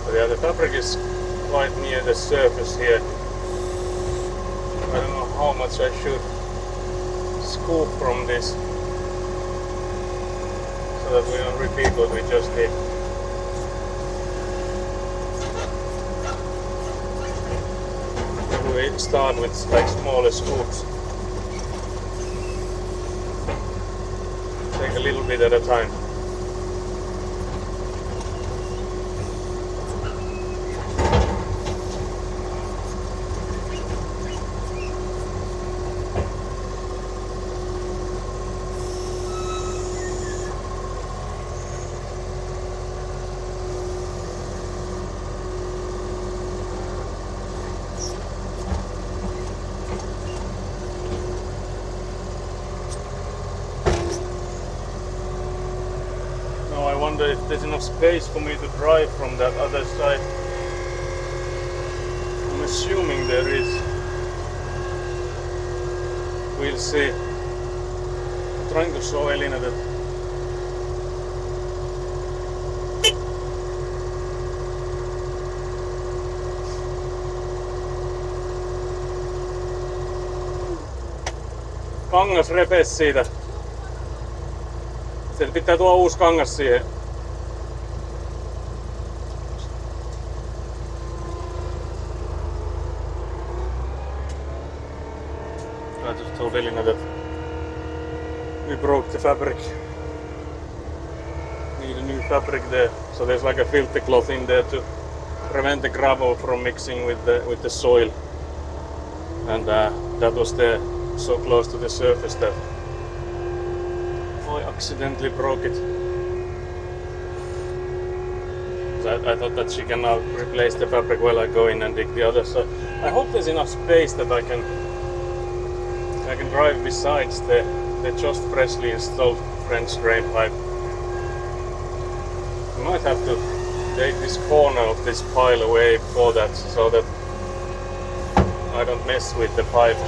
But yeah, the fabric is quite near the surface here. I don't know how much I should scoop from this so that we don't repeat what we just did. We start with like smaller scoops. Take a little bit at a time. I wonder if there's enough space for me to drive from that other side. I'm assuming there is. We'll see. I'm trying to show Elina that kangas repes siitä. Sitten pitää tuoda uusi kangas siihen. I just told Elina that we broke the fabric. Need a new fabric there. So there's like a filter cloth in there to prevent the gravel from mixing with the soil. And that was there so close to the surface that I accidentally broke it. So I thought that she can now replace the fabric while I go in and dig the other side. I hope there's enough space that I can drive besides the just freshly installed French drain pipe. I might have to take this corner of this pile away before that so that I don't mess with the pipe.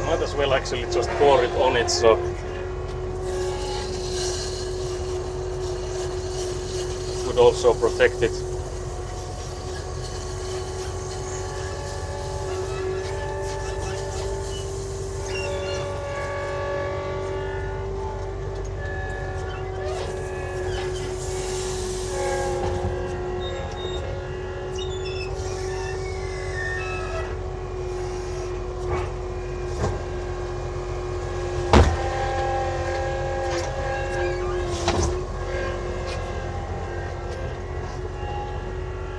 Might as well actually just pour it on it, so it would also protect it.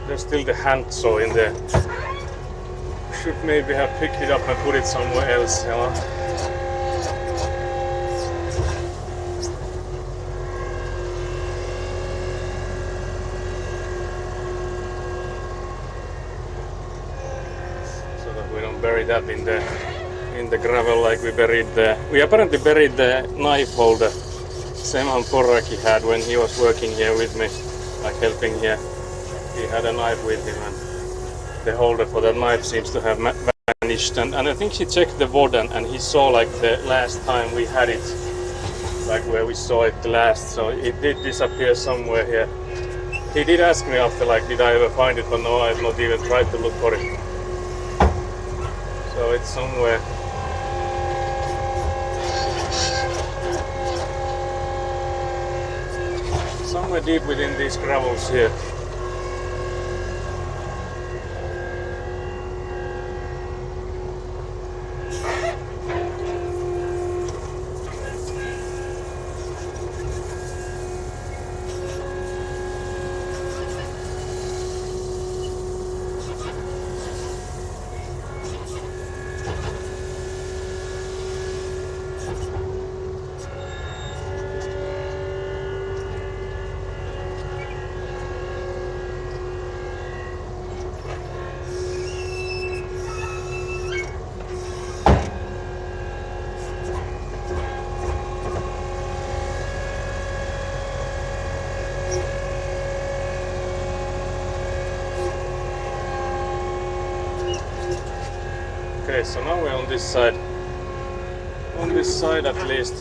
there's still the handsaw in there. Should maybe have picked it up and put it somewhere else, you know. So that we don't bury that in the gravel like we buried we apparently buried the knife holder Seman Porraki had when he was working here with me, like helping here. He had a knife with him and the holder for that knife seems to have vanished, and I think he checked the wood and he saw like the last time we had it, like where we saw it last, so it did disappear somewhere here. He did ask me after, like, did I ever find it, but no, I've not even tried to look for it. So it's somewhere. Somewhere deep within these gravels here. Okay, so now we're on this side. On this side at least.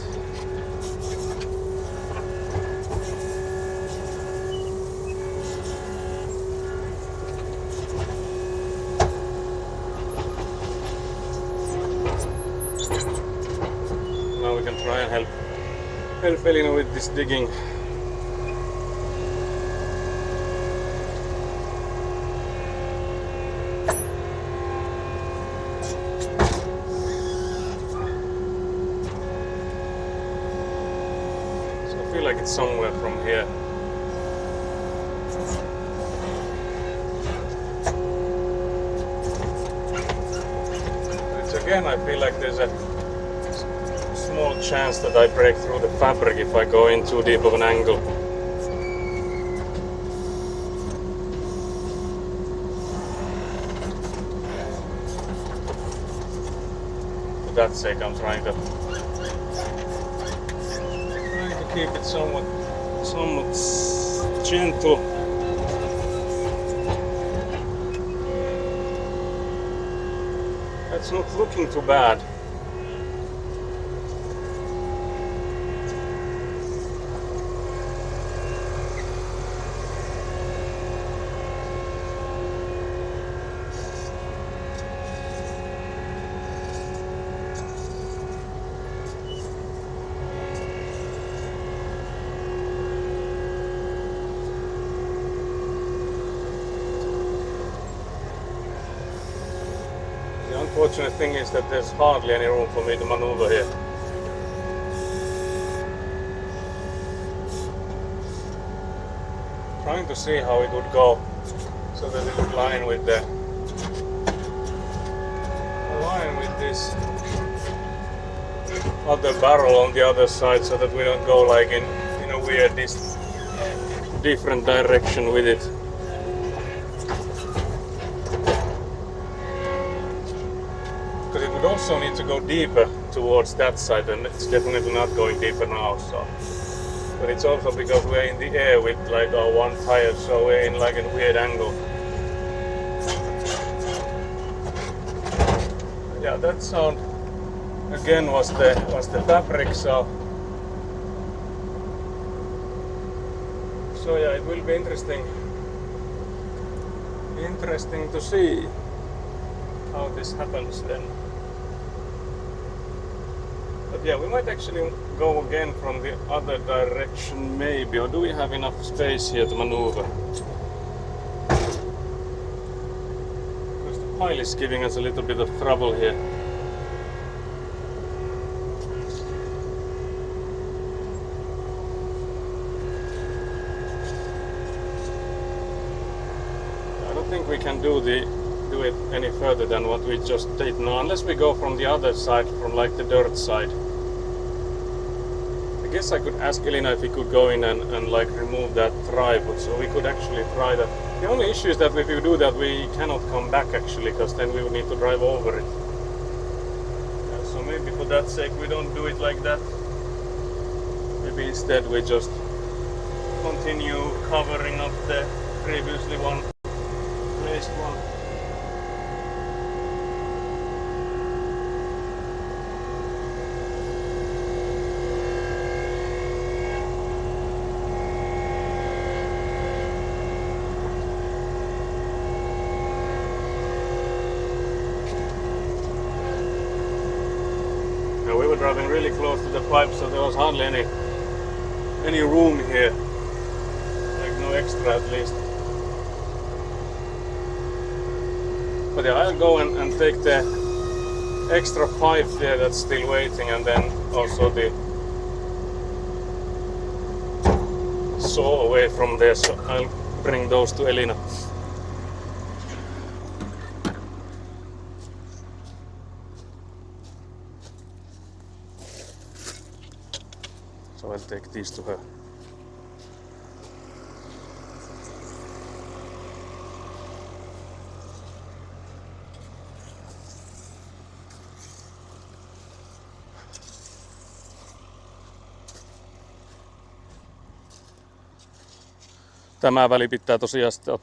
Now we can try and help Elina with this digging. I feel like it's somewhere from here. It's again, I feel like there's a small chance that I break through the fabric if I go in too deep of an angle. For that sake, I'm trying to keep it somewhat gentle. That's not looking too bad. The unfortunate thing is that there's hardly any room for me to maneuver here. Trying to see how it would go so that it would line with this other barrel on the other side, so that we don't go like in a weird different direction with it. Because it would also need to go deeper towards that side, and it's definitely not going deeper now. So, but it's also because we're in the air with like our one tire, so we're in like a weird angle. Yeah, that sound again was the fabric. So yeah, it will be interesting to see how this happens then. But yeah, we might actually go again from the other direction maybe, or do we have enough space here to maneuver? Because the pile is giving us a little bit of trouble here. think we can do it any further than what we just did now, unless we go from the other side, from like the dirt side. I guess I could ask Elina if we could go in and like remove that tripod, so we could actually try that. The only issue is that if we do that, we cannot come back actually, because then we would need to drive over it. So maybe for that sake we don't do it like that. Maybe instead we just continue covering up the previously placed one. Now we were driving really close to the pipe, so there was hardly any room here, like no extra at least. But yeah, I'll go and take the extra pipe there that's still waiting, and then also the saw away from there, so I'll bring those to Elina. So I'll take these to her. Tämä väli pitää tosiaan sitten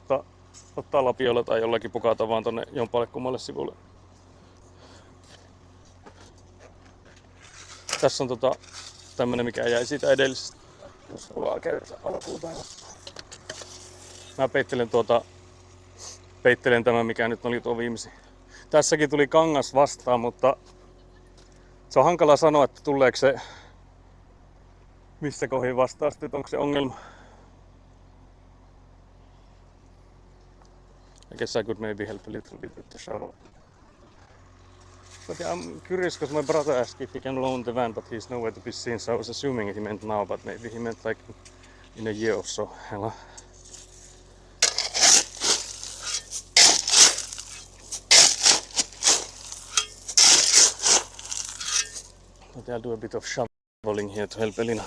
ottaa lapiolla tai jollakin pukata vaan tonne jompalle kummalle sivulle. Tässä on tämmönen mikä jäi siitä edellisestä. Jos haluaa käyttää alkuun päin. Mä peittelen tämän mikä nyt oli tuo viimeisin. Tässäkin tuli kangas vastaan, mutta se on hankala sanoa, että tuleeko se missä kohdin vastaan sitten, onko se ongelma. I guess I could maybe help a little bit with the shower. But yeah, I'm curious because my brother asked if he can loan the van, but he's nowhere to be seen, so I was assuming he meant now, but maybe he meant like in a year or so. Hello. But I'll do a bit of shoveling here to help Elina.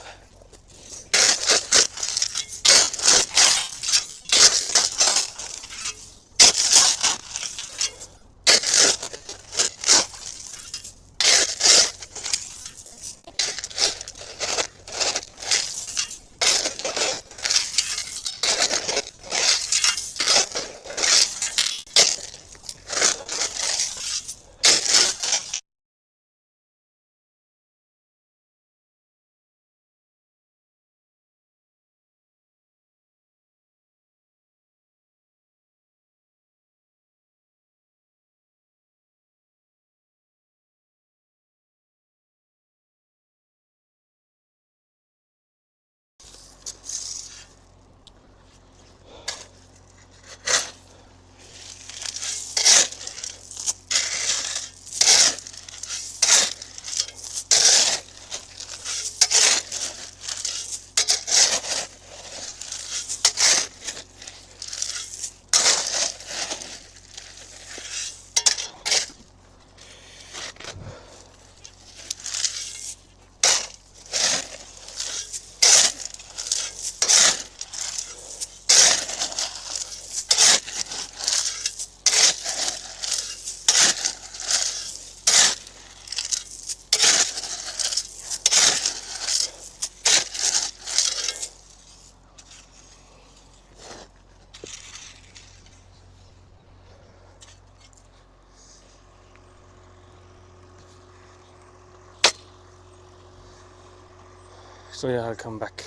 So yeah, I'll come back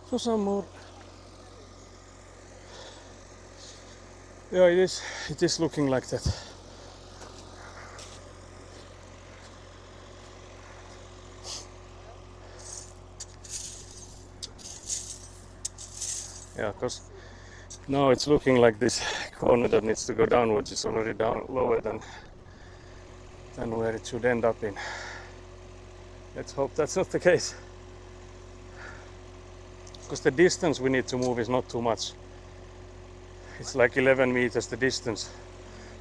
for some more. Yeah, it is looking like that. Yeah, because now it's looking like this corner that needs to go downwards is already down lower than where it should end up in. Let's hope that's not the case. Because the distance we need to move is not too much. it's like 11 meters the distance,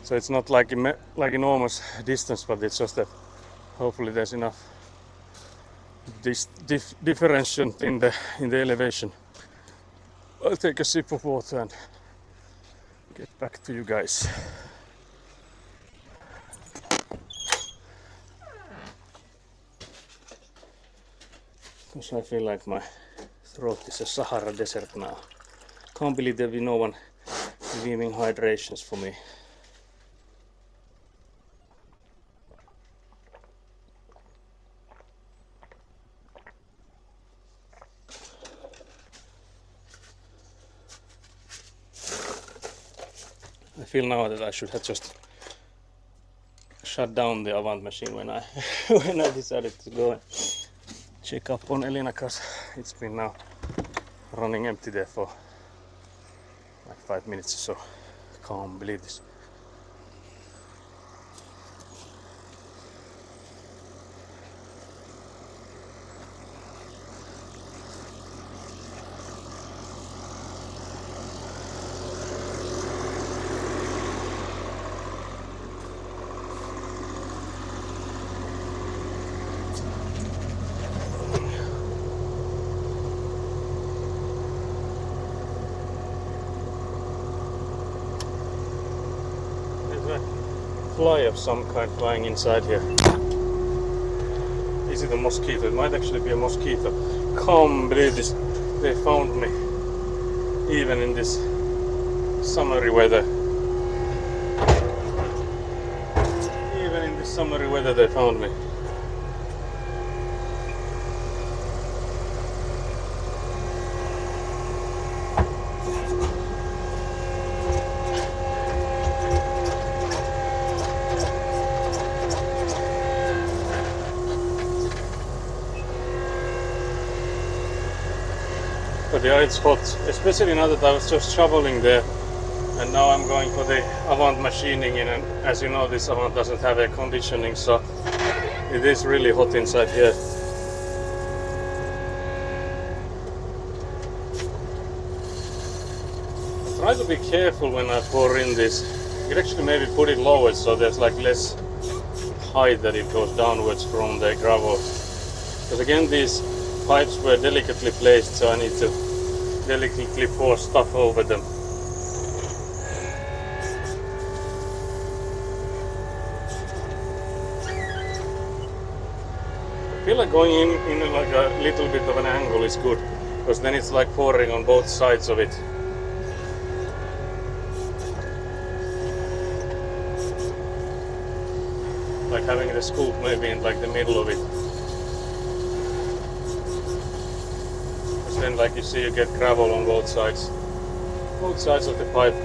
so it's not like like enormous distance, but it's just that hopefully there's enough differentiation in the elevation. I'll take a sip of water and get back to you guys. Because I feel like my throat is a Sahara desert now. Can't believe there'll be no one leaving hydrations for me. I feel now that I should have just shut down the Avant machine when I when I decided to go and check up on Elina, because it's been now running empty there for like 5 minutes or so. Can't believe this. Fly of some kind flying inside here. Is it a mosquito? It might actually be a mosquito. Can't believe this. They found me even in this summery weather. Even in this summery weather they found me. But yeah, it's hot, especially now that I was just shoveling there, and now I'm going for the Avant machining in, and as you know, this Avant doesn't have air conditioning, so it is really hot inside here. Try to be careful when I pour in this. You can actually maybe put it lower so there's like less height that it goes downwards from the gravel. Because again, these pipes were delicately placed, so I need to delicately pour stuff over them. I feel like going in like a little bit of an angle is good, because then it's like pouring on both sides of it. Like having the scoop maybe in like the middle of it. Then, like you see, you get gravel on both sides of the pipe.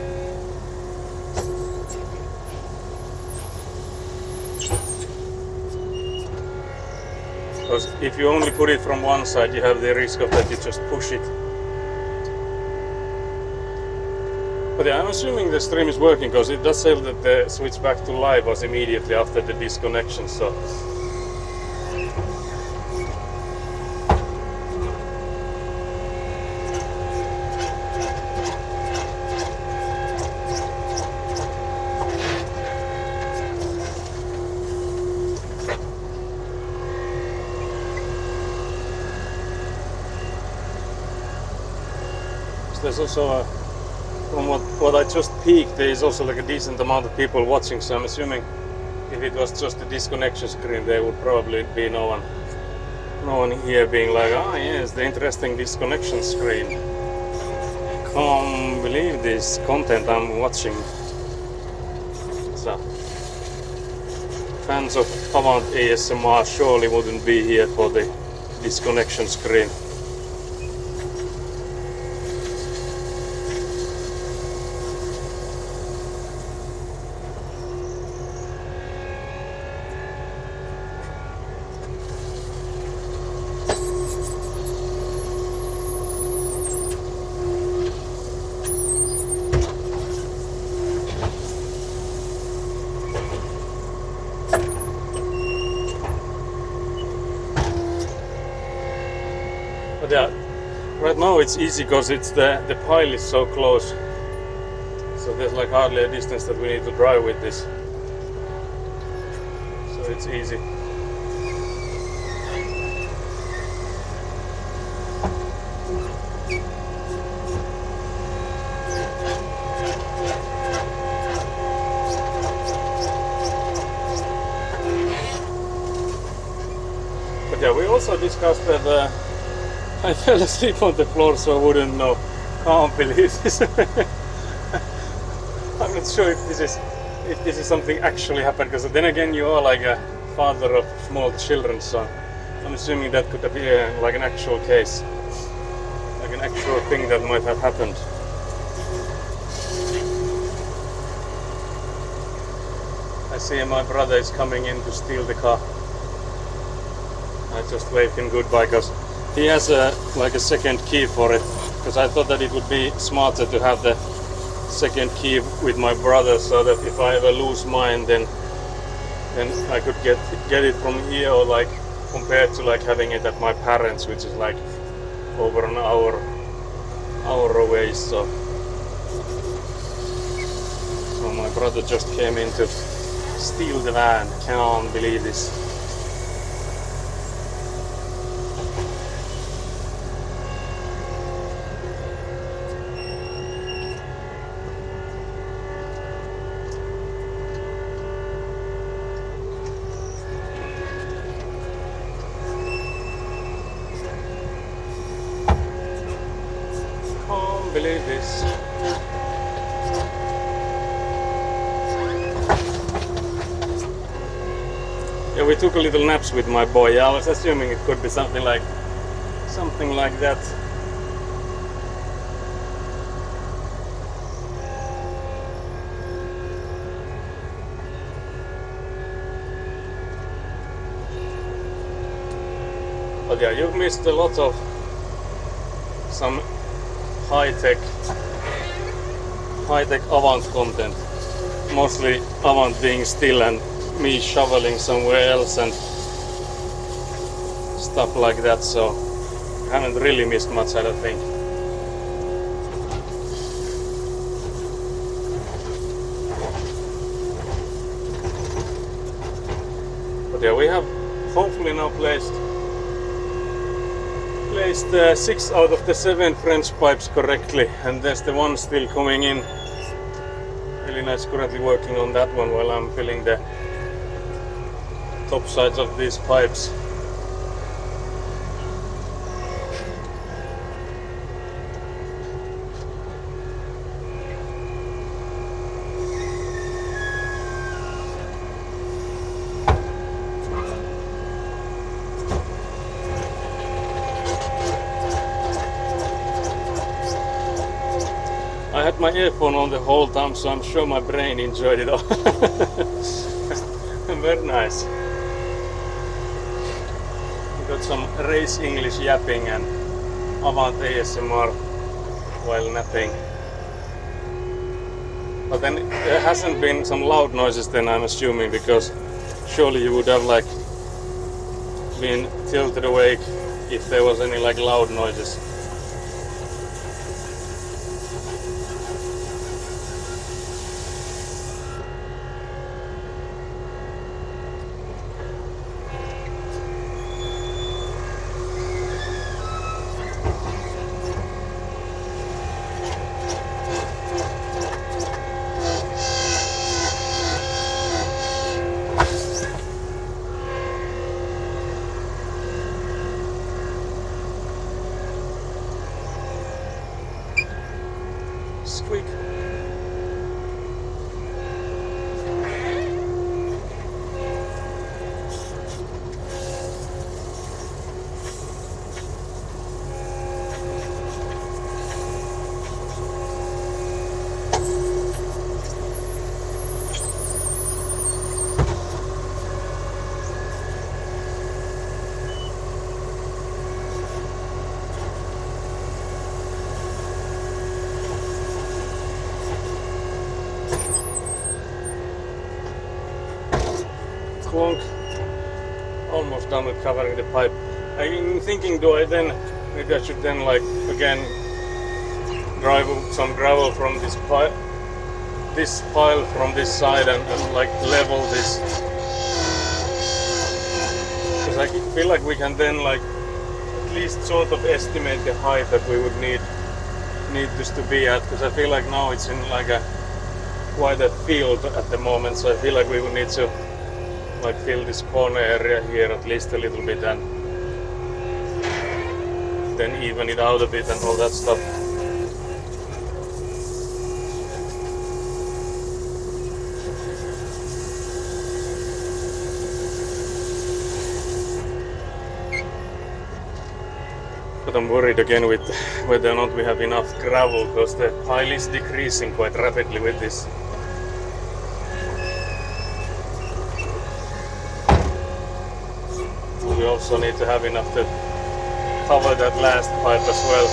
Because if you only put it from one side, you have the risk of that you just push it. But yeah, I'm assuming the stream is working, because it does say that the switch back to live was immediately after the disconnection. So. There's also from what I just peeked, there is also like a decent amount of people watching, so I'm assuming if it was just a disconnection screen, there would probably be no one here being like, ah yes, the interesting disconnection screen. Can't believe this content I'm watching. So fans of Avant ASMR surely wouldn't be here for the disconnection screen. But yeah, right now it's easy because it's the pile is so close. So there's like hardly a distance that we need to drive with this. So it's easy. But yeah, we also discussed that I fell asleep on the floor, so I wouldn't know. Can't believe this. I'm not sure if this is something actually happened, because then again you are like a father of small children, so I'm assuming that could be like an actual case, like an actual thing that might have happened. I see my brother is coming in to steal the car. I just waved him goodbye because he has like a second key for it, because I thought that it would be smarter to have the second key with my brother, so that if I ever lose mine, then I could get it from here, or like compared to like having it at my parents', which is like over an hour away. So my brother just came in to steal the van. Can't believe this. Can't believe this. Yeah, we took a little naps with my boy. I was assuming it could be something like that. But yeah, you've missed a lot of some high-tech Avant content. Mostly Avant being still and me shoveling somewhere else and stuff like that, so I haven't really missed much, I don't think. But yeah, we have hopefully now placed 6 out of the 7 French pipes correctly, and there's the one still coming in. Elina is currently working on that one while I'm filling the top sides of these pipes. I had my earphone on the whole time, so I'm sure my brain enjoyed it all. Very nice. We got some race English yapping and Avant ASMR while napping. But then there hasn't been some loud noises then, I'm assuming, because surely you would have like been tilted awake if there was any like loud noises. Squeak. Clunk. Almost done with covering the pipe. I'm thinking, maybe I should then like again drive some gravel from this pipe this pile from this side and like level this. Because I feel like we can then like at least sort of estimate the height that we would need this to be at. Because I feel like now it's in like a quite a field at the moment, so I feel like we would need to like fill this corner area here at least a little bit and then even it out a bit and all that stuff. But I'm worried again with whether or not we have enough gravel, because the pile is decreasing quite rapidly with this. We also need to have enough to cover that last pipe as well.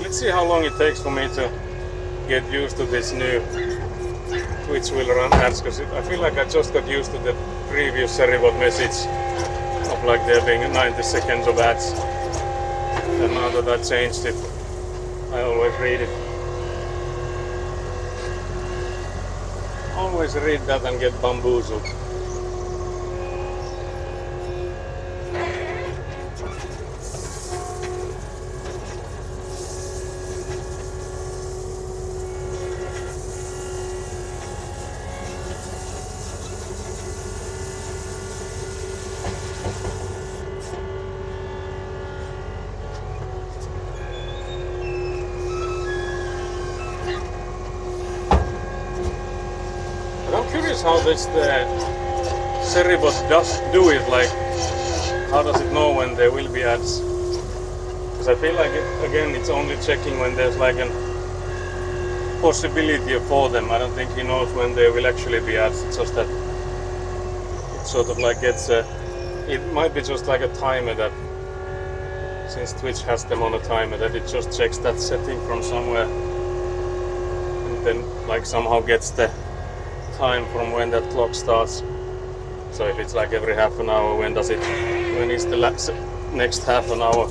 Let's see how long it takes for me to get used to this new Twitch will run ads, because I feel like I just got used to the previous Seribot message of like there being 90 seconds of ads, and now that I changed it, I always read it. Always read that and get bamboozled. How this the Seribot does do it, like how does it know when there will be ads? Because I feel like again it's only checking when there's like a possibility for them. I don't think he knows when there will actually be ads. It's just that it sort of like gets it might be just like a timer that, since Twitch has them on a timer, that it just checks that setting from somewhere and then like somehow gets the time from when that clock starts. So if it's like every half an hour, when is the next half an hour?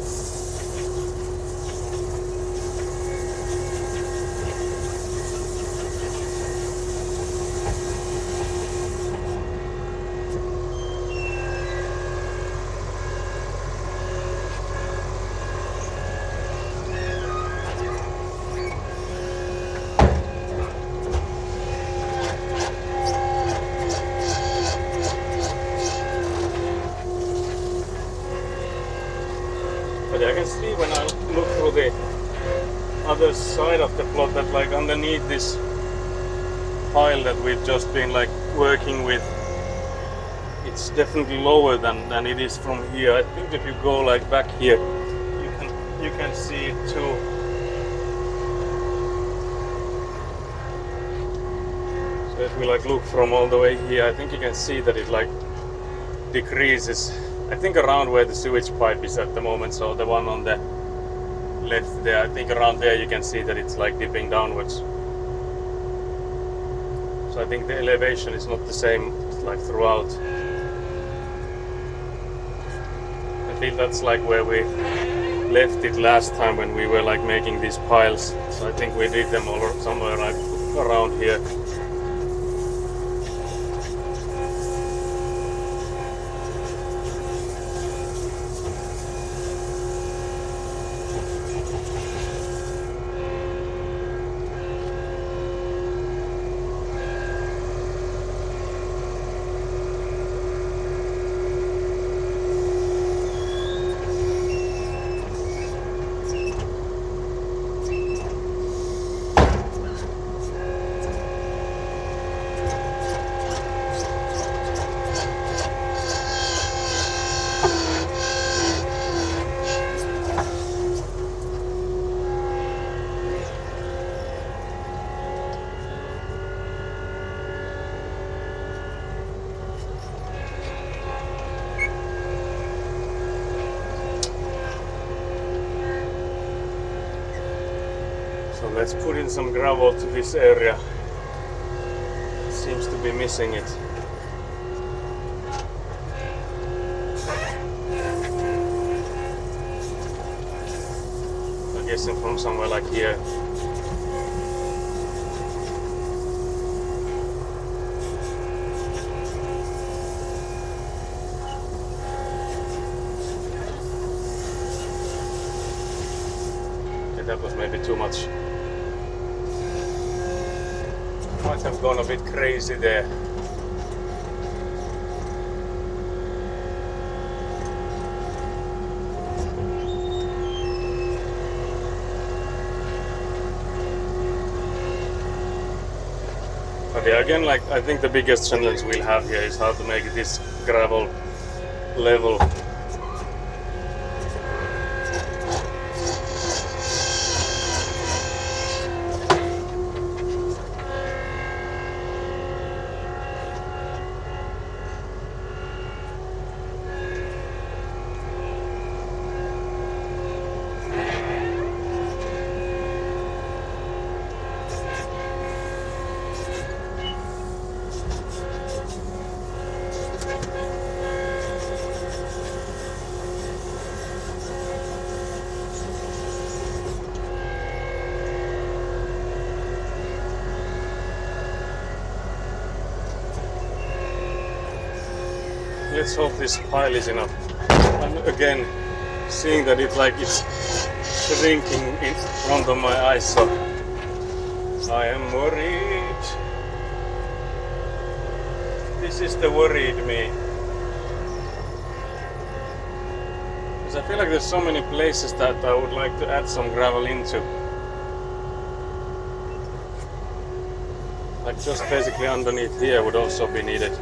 Side of the plot that like underneath this pile that we've just been like working with, it's definitely lower than it is from here. I think if you go like back here, you can see it too. So if we like look from all the way here, I think you can see that it like decreases. I think around where the sewage pipe is at the moment, so the one on the left there, I think around there you can see that it's like dipping downwards. So I think the elevation is not the same like throughout. I feel that's like where we left it last time when we were like making these piles. So I think we did them all somewhere like around here. So let's put in some gravel to this area. Seems to be missing it. I'm guessing from somewhere like here. Okay, that was maybe too much. Might have gone a bit crazy there. But yeah, again, like I think the biggest challenge we'll have here is how to make this gravel level. Let's hope this pile is enough. I'm again seeing that it's shrinking in front of my eyes, so I am worried. This is the worried me. Because I feel like there's so many places that I would like to add some gravel into. Like just basically underneath here would also be needed.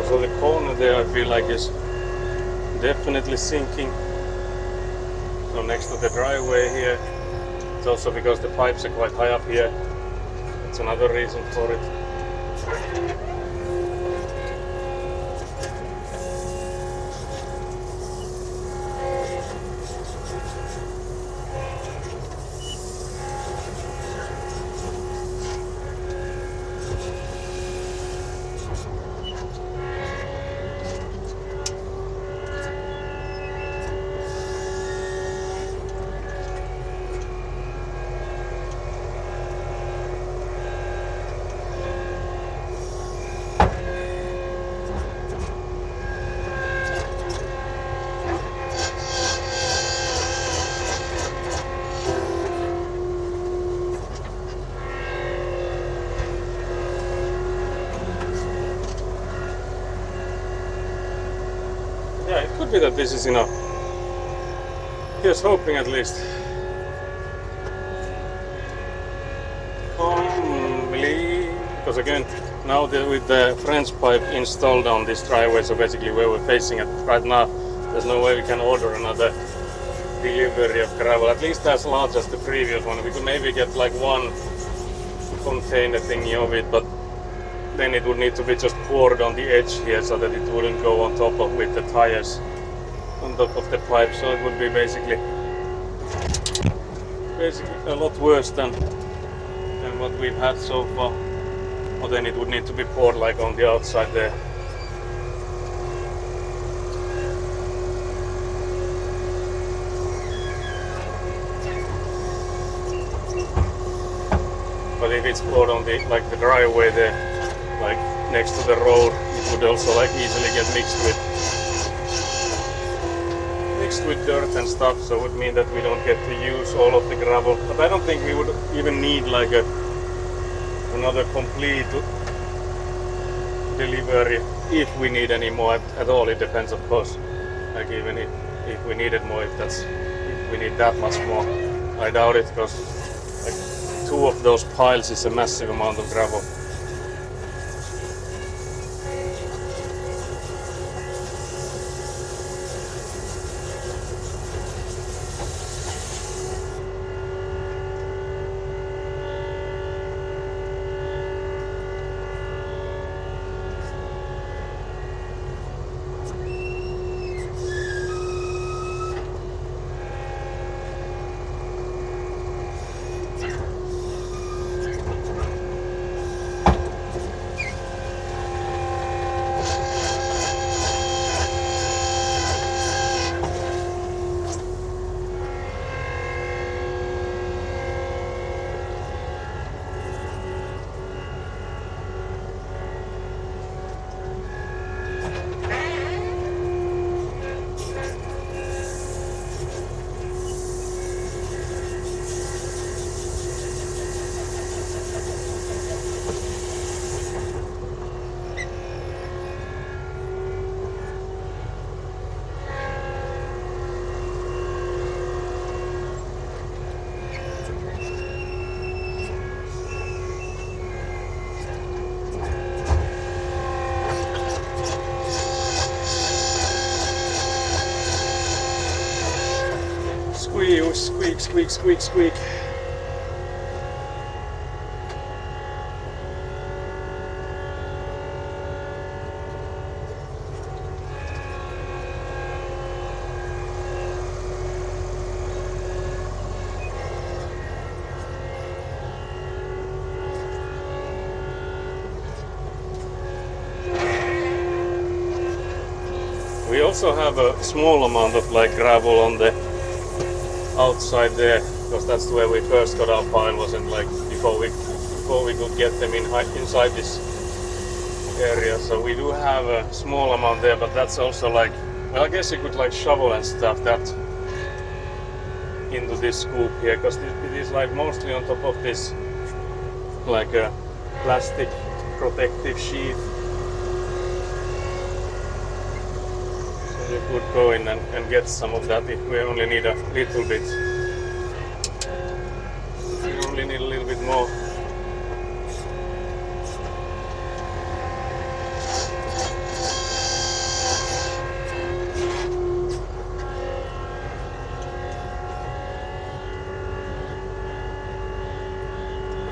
So the corner there I feel like is definitely sinking. So next to the driveway here. It's also because the pipes are quite high up here. That's another reason for it. Yeah, it could be that this is enough. Here's hoping at least. Because again, now with the French pipe installed on this driveway, so basically where we're facing it right now, there's no way we can order another delivery of gravel, at least as large as the previous one. We could maybe get like one container thingy of it, but then it would need to be just poured on the edge here so that it wouldn't go on top of with the tires on top of the pipe. So it would be basically a lot worse than what we've had so far. Or then it would need to be poured like on the outside there. But if it's poured on the the driveway there, like next to the road, it would also like easily get mixed with dirt and stuff, so it would mean that we don't get to use all of the gravel. But I don't think we would even need like another complete delivery if we need any more at all. It depends, of course. Like even if we needed more, if we need that much more, I doubt it, because like 2 of those piles is a massive amount of gravel. Squeak, squeak, squeak, squeak. We also have a small amount of like gravel on the outside there, because that's where we first got our pile, wasn't like before we could get them inside this area. So we do have a small amount there, but that's also like, well, I guess you could like shovel and stuff that into this scoop here, because it is like mostly on top of this like a plastic protective sheet. So you could go in and get some of that if we only need a little bit. We only need a little bit more.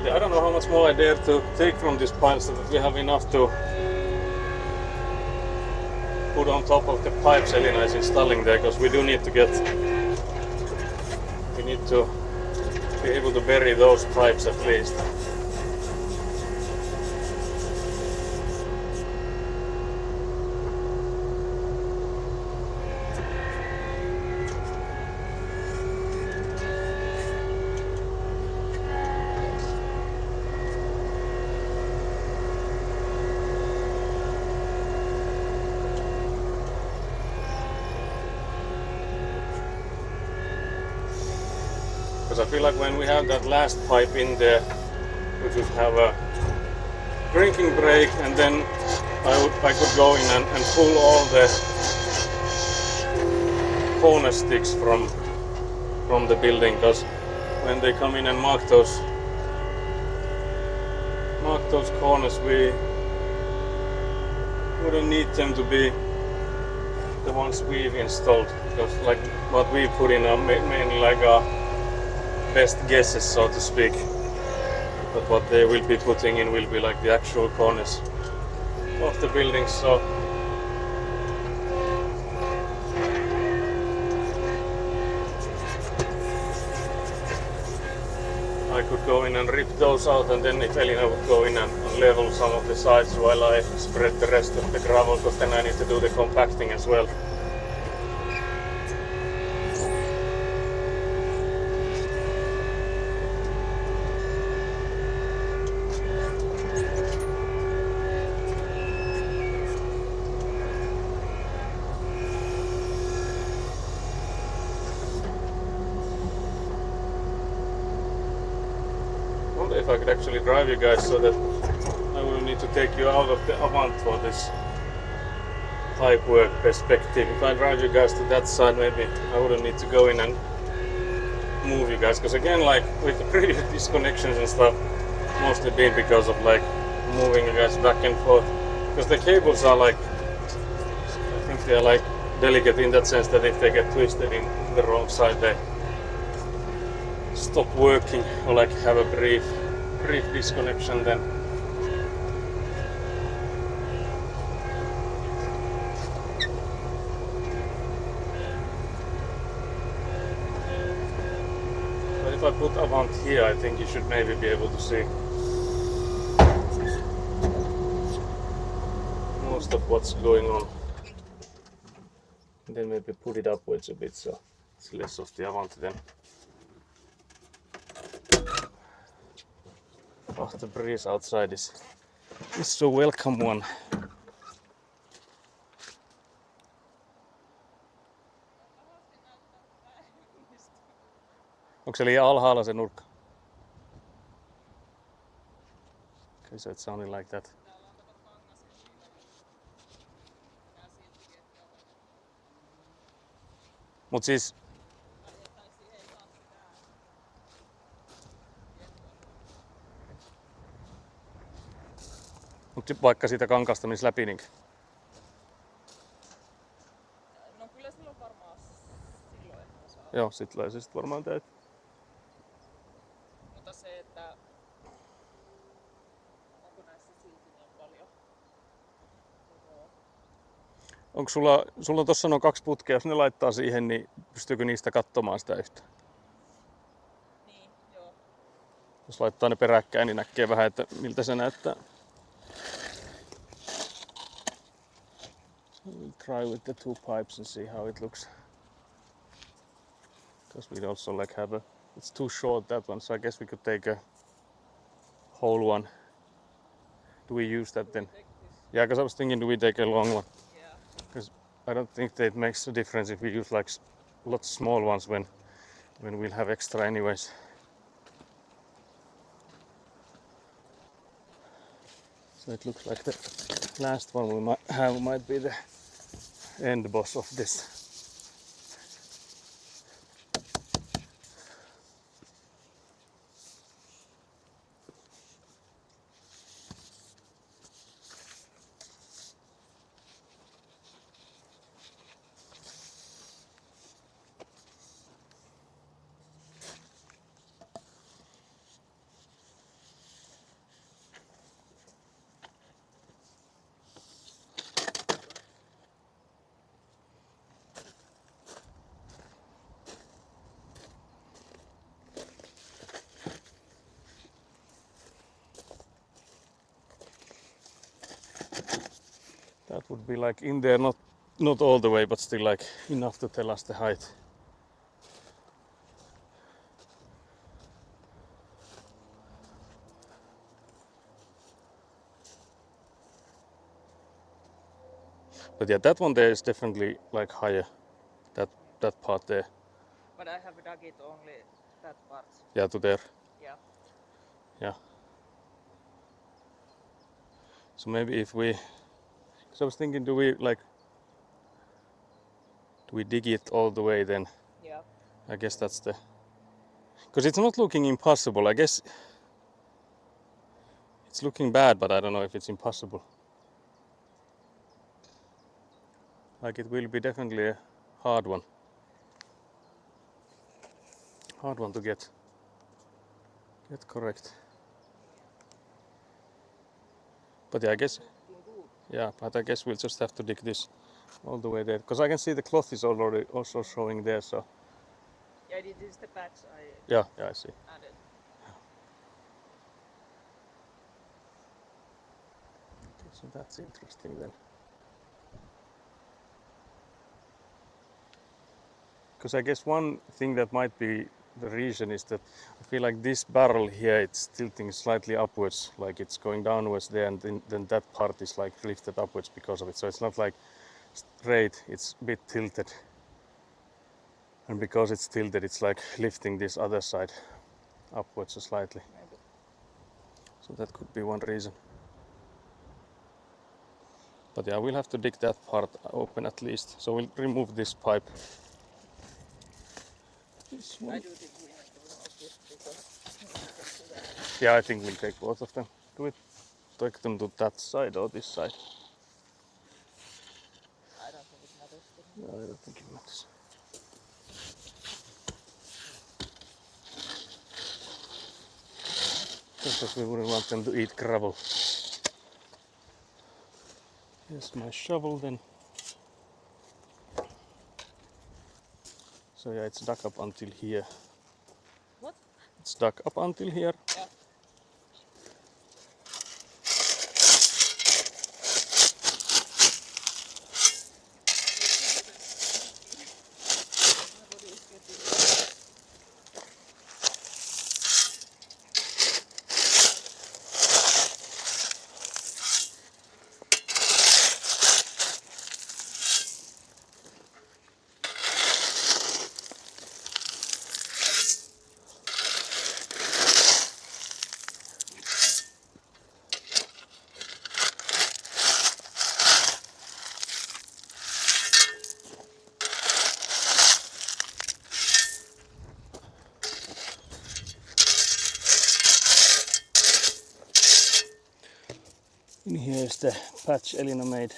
I don't know how much more I dare to take from this pile so that we have enough to put on top of the pipes Elina is installing there, because we do need to we need to be able to bury those pipes at least. Because I feel like when we have that last pipe in there, we should have a drinking break, and then I could go in and pull all the corner sticks from the building, because when they come in and mark those corners, we wouldn't need them to be the ones we've installed, because like what we put in are mainly like our best guesses, so to speak, but what they will be putting in will be like the actual corners of the building. So I could go in and rip those out, and then if Elina would go in and level some of the sides while I spread the rest of the gravel, because then I need to do the compacting as well. If I could actually drive you guys so that I will need to take you out of the Avant for this pipe work perspective. If I drive you guys to that side, maybe I wouldn't need to go in and move you guys, because again, like with the previous disconnections and stuff, mostly been because of like moving you guys back and forth, because the cables are like, I think they're like delicate in that sense that if they get twisted in the wrong side, they stop working or like have a brief disconnection then. But if I put Avant here, I think you should maybe be able to see most of what's going on. And then maybe put it upwards a bit so it's less of the Avant then. Oh, the breeze outside is so welcome one. Onko se liian alhaalla se nurkka? Okay, so it sounded like that. Mut siis vaikka siitä kankaasta menisi läpi niin. No kyllä silloin varmaan silloin ehkä saa. Joo, sit tulee se sit varmaan täytyy. Mutta se, että onko näissä silti niin paljon eroa? Onko sulla on tossa noin 2 putkea, jos ne laittaa siihen, niin pystyykö niistä katsomaan sitä yhtä? Niin, joo. Jos laittaa ne peräkkäin, niin näkee vähän, että miltä se näyttää. So we'll try with the 2 pipes and see how it looks. Because we also like have a, it's too short that one, so I guess we could take a whole one. Do we use that then? Take this. Yeah, because I was thinking, do we take a long one? Yeah. Because I don't think that it makes a difference if we use like lots small ones when we'll have extra anyways. So it looks like the last one we might have might be the end boss of this. That would be like in there, not all the way, but still like enough to tell us the height. But yeah, that one there is definitely like higher. That part there. But I have dug it only that part. Yeah, to there. Yeah. Yeah. So maybe if we, because I was thinking, do we dig it all the way then? Yeah. I guess that's the, because it's not looking impossible. I guess it's looking bad, but I don't know if it's impossible. Like it will be definitely a hard one. Hard one to get correct. But yeah, I guess, yeah, but I guess we'll just have to dig this all the way there, because I can see the cloth is already also showing there. So Yeah, this is the patch I yeah, I see. added. Okay, so that's interesting then. Because I guess one thing that might be the reason is that I feel like this barrel here, it's tilting slightly upwards, like it's going downwards there, and then that part is like lifted upwards because of it. So it's not like straight, it's a bit tilted. And because it's tilted, it's like lifting this other side upwards slightly. Maybe. So that could be one reason. But yeah, we'll have to dig that part open at least. So we'll remove this pipe. This I one. do think we have to remove this because we can do that. Yeah, I think we'll take both of them. Do it. Take them to that side or this side. I don't think it matters to me. No, I don't think it matters. Just as we wouldn't want them to eat gravel. Here's my shovel then. So yeah, it's dug up until here. What? It's dug up until here. Yeah. My body is getting In here is the patch Elina made.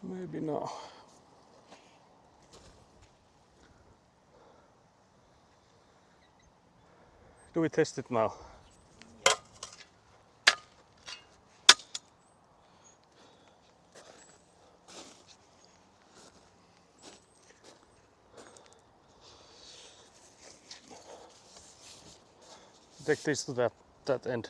Maybe now. Do we test it now? yeah. Take this to that end.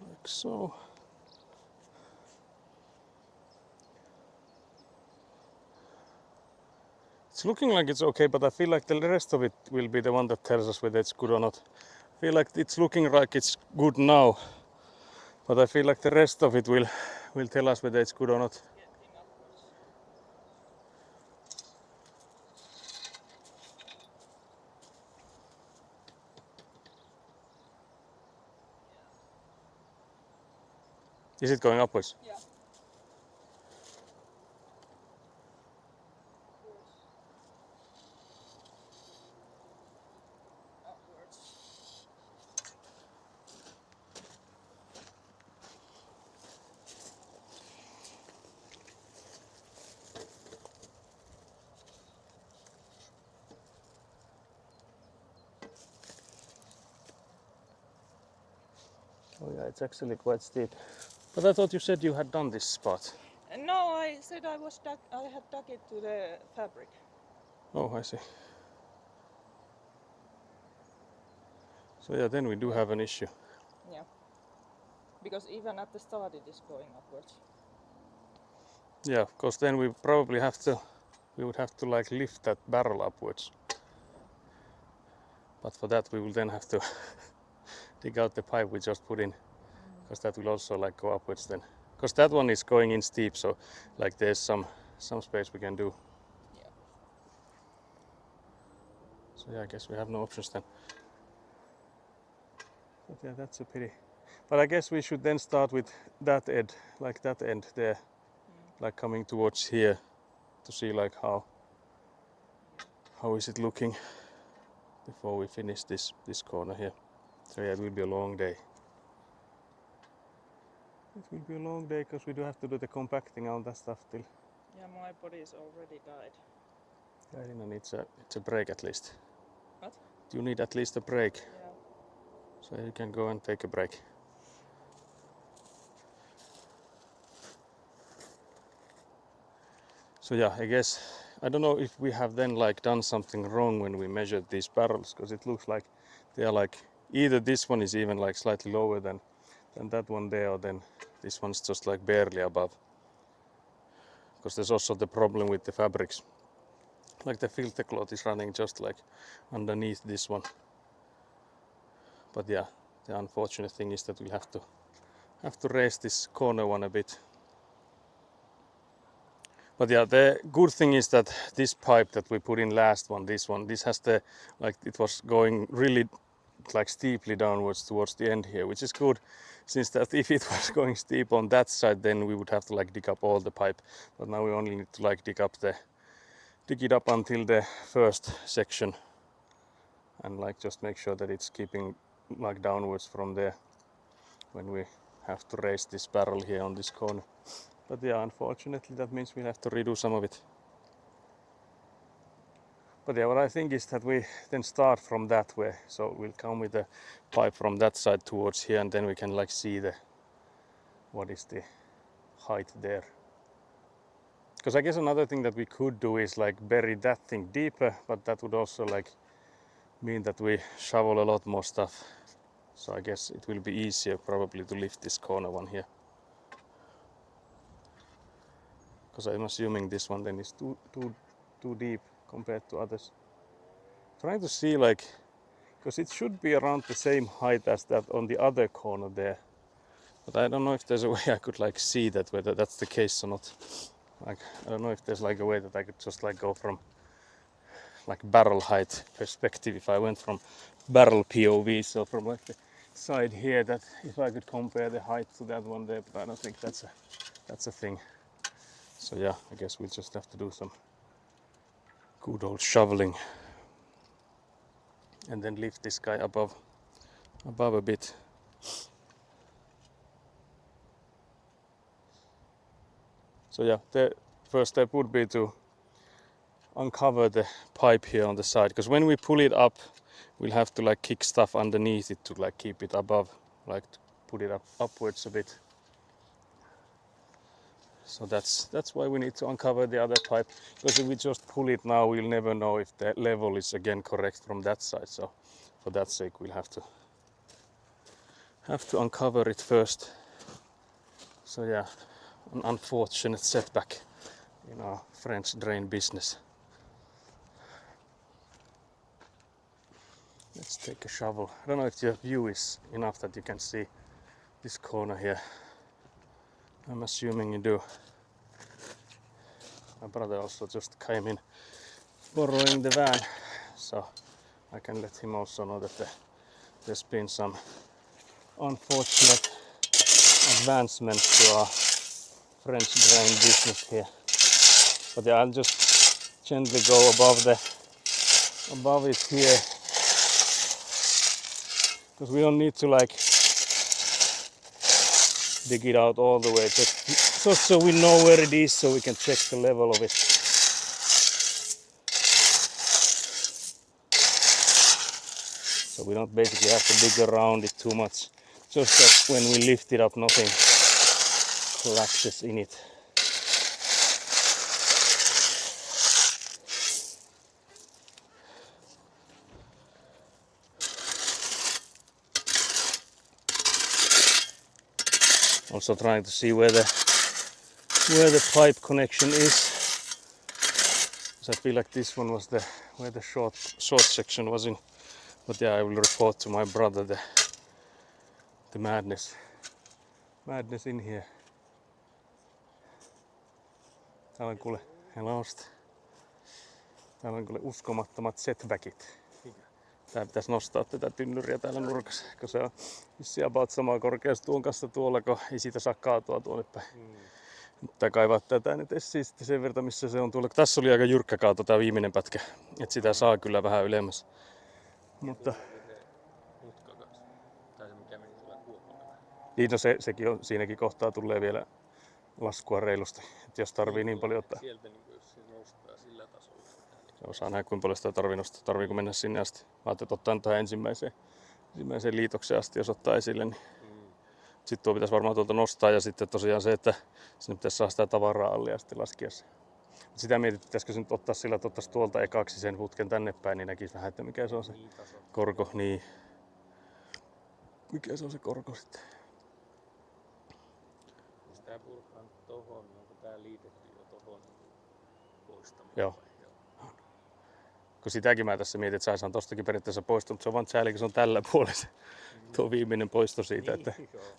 Like so. It's looking like it's okay, but I feel like the rest of it will be the one that tells us whether it's good or not. I feel like it's looking like it's good now, but I feel like the rest of it will tell us whether it's good or not. Getting upwards. Is it going upwards? Yeah. Upwards. Oh yeah, it's actually quite steep. But I thought you said you had done this spot. No, I said I had dug it to the fabric. Oh, I see. So yeah, then we do have an issue. Yeah. Because even at the start it is going upwards. Yeah, because then we probably would have to like lift that barrel upwards. But for that we will then have to dig out the pipe we just put in, because that will also like go upwards then. Because that one is going in steep, so like there's some space we can do. Yeah. So yeah, I guess we have no options then. But yeah, that's a pity. But I guess we should then start with that end, like that end there, like coming towards here to see like how is it looking before we finish this corner here. So yeah, it will be a long day. It will be a long day because we do have to do the compacting and all that stuff still. Yeah, my body's already died. Elina needs a break at least. What? You need at least a break, Yeah. so you can go and take a break. So yeah, I guess I don't know if we have then like done something wrong when we measured these barrels, because it looks like they are like either this one is even like slightly lower than that one there, or then this one's just like barely above. Because there's also the problem with the fabrics. Like the filter cloth is running just like underneath this one. But yeah, the unfortunate thing is that we have to raise this corner one a bit. But yeah, the good thing is that this pipe that we put in last one, this has the, like it was going really like steeply downwards towards the end here, which is good, since that if it was going steep on that side, then we would have to like dig up all the pipe. But now we only need to like dig it up until the first section, and like just make sure that it's keeping like downwards from there when we have to raise this barrel here on this corner. But yeah, unfortunately that means we'll have to redo some of it. But yeah, what I think is that we then start from that way. So we'll come with the pipe from that side towards here, and then we can like see what is the height there. Because I guess another thing that we could do is like bury that thing deeper, but that would also like mean that we shovel a lot more stuff. So I guess it will be easier probably to lift this corner one here. Because I'm assuming this one then is too deep compared to others. Trying to see like, because it should be around the same height as that on the other corner there. But I don't know if there's a way I could like see that, whether that's the case or not. Like, I don't know if there's like a way that I could just like go from like barrel height perspective, if I went from barrel POV, so from like the side here, that if I could compare the height to that one there, but I don't think that's a thing. So yeah, I guess we'll just have to do some good old shoveling and then lift this guy above a bit. So yeah, the first step would be to uncover the pipe here on the side, because when we pull it up, we'll have to like kick stuff underneath it to like keep it above, like to put it upwards a bit. So that's why we need to uncover the other pipe, because if we just pull it now, we'll never know if the level is again correct from that side. So for that sake, we'll have to uncover it first. So yeah, an unfortunate setback in our French drain business. Let's take a shovel. I don't know if your view is enough that you can see this corner here. I'm assuming you do. My brother also just came in borrowing the van, so I can let him also know that there's been some unfortunate advancements to our French drain business here. But yeah, I'll just gently go above it here, because we don't need to like dig it out all the way, just so we know where it is, so we can check the level of it. So we don't basically have to dig around it too much, just that when we lift it up, nothing collapses in it. Also trying to see where the pipe connection is. So I feel like this one was where the short section was in. But yeah, I will report to my brother the madness in here. Täällä on kuule uskomattomat setbackit. Tää pitäisi nostaa tätä tynnyriä täällä nurkassa, kun se on vissiin about samaa korkeus tuon kanssa tuolla, kun ei siitä saa kaatua tuonne päin. Mutta kaivaa tätä nyt esiin sitten sen verran, missä se on tuolla. Tässä oli aika jyrkkä kaato tää viimeinen pätkä, että sitä saa kyllä vähän ylemmäs. Mutta niin, no sekin on, siinäkin kohtaa tulee vielä laskua reilusti, että jos tarvii niin paljon ottaa. Sieltä niin jos se nostaa sillä tasolla. Joo, saa nähdä kuinka paljon sitä tarvii nostaa. Tarviiko mennä sinne asti? Mä ajattelin, että ottaa tähän ensimmäiseen liitokseen asti, jos ottaa esille. Niin. Sitten tuo pitäisi varmaan tuolta nostaa ja sitten tosiaan se, että sinne pitäisi saada sitä tavaraa alle ja sitten laskea se. Sitä mietit, pitäisikö se nyt ottaa sillä, että ottaisi tuolta ekaksi sen putken tänne päin, niin näkisi vähän, että mikä se on se korko. Niin. Mikä se on se korko sitten? Sitä purkaan tohon, onko tää liitetty jo tohon poistamaan? Joo. Kun sitäkin mä tässä mietin, että saisaan tostakin periaatteessa poistua, mutta se on vaan sääli, kun se on tällä puolella tuo viimeinen poisto siitä, että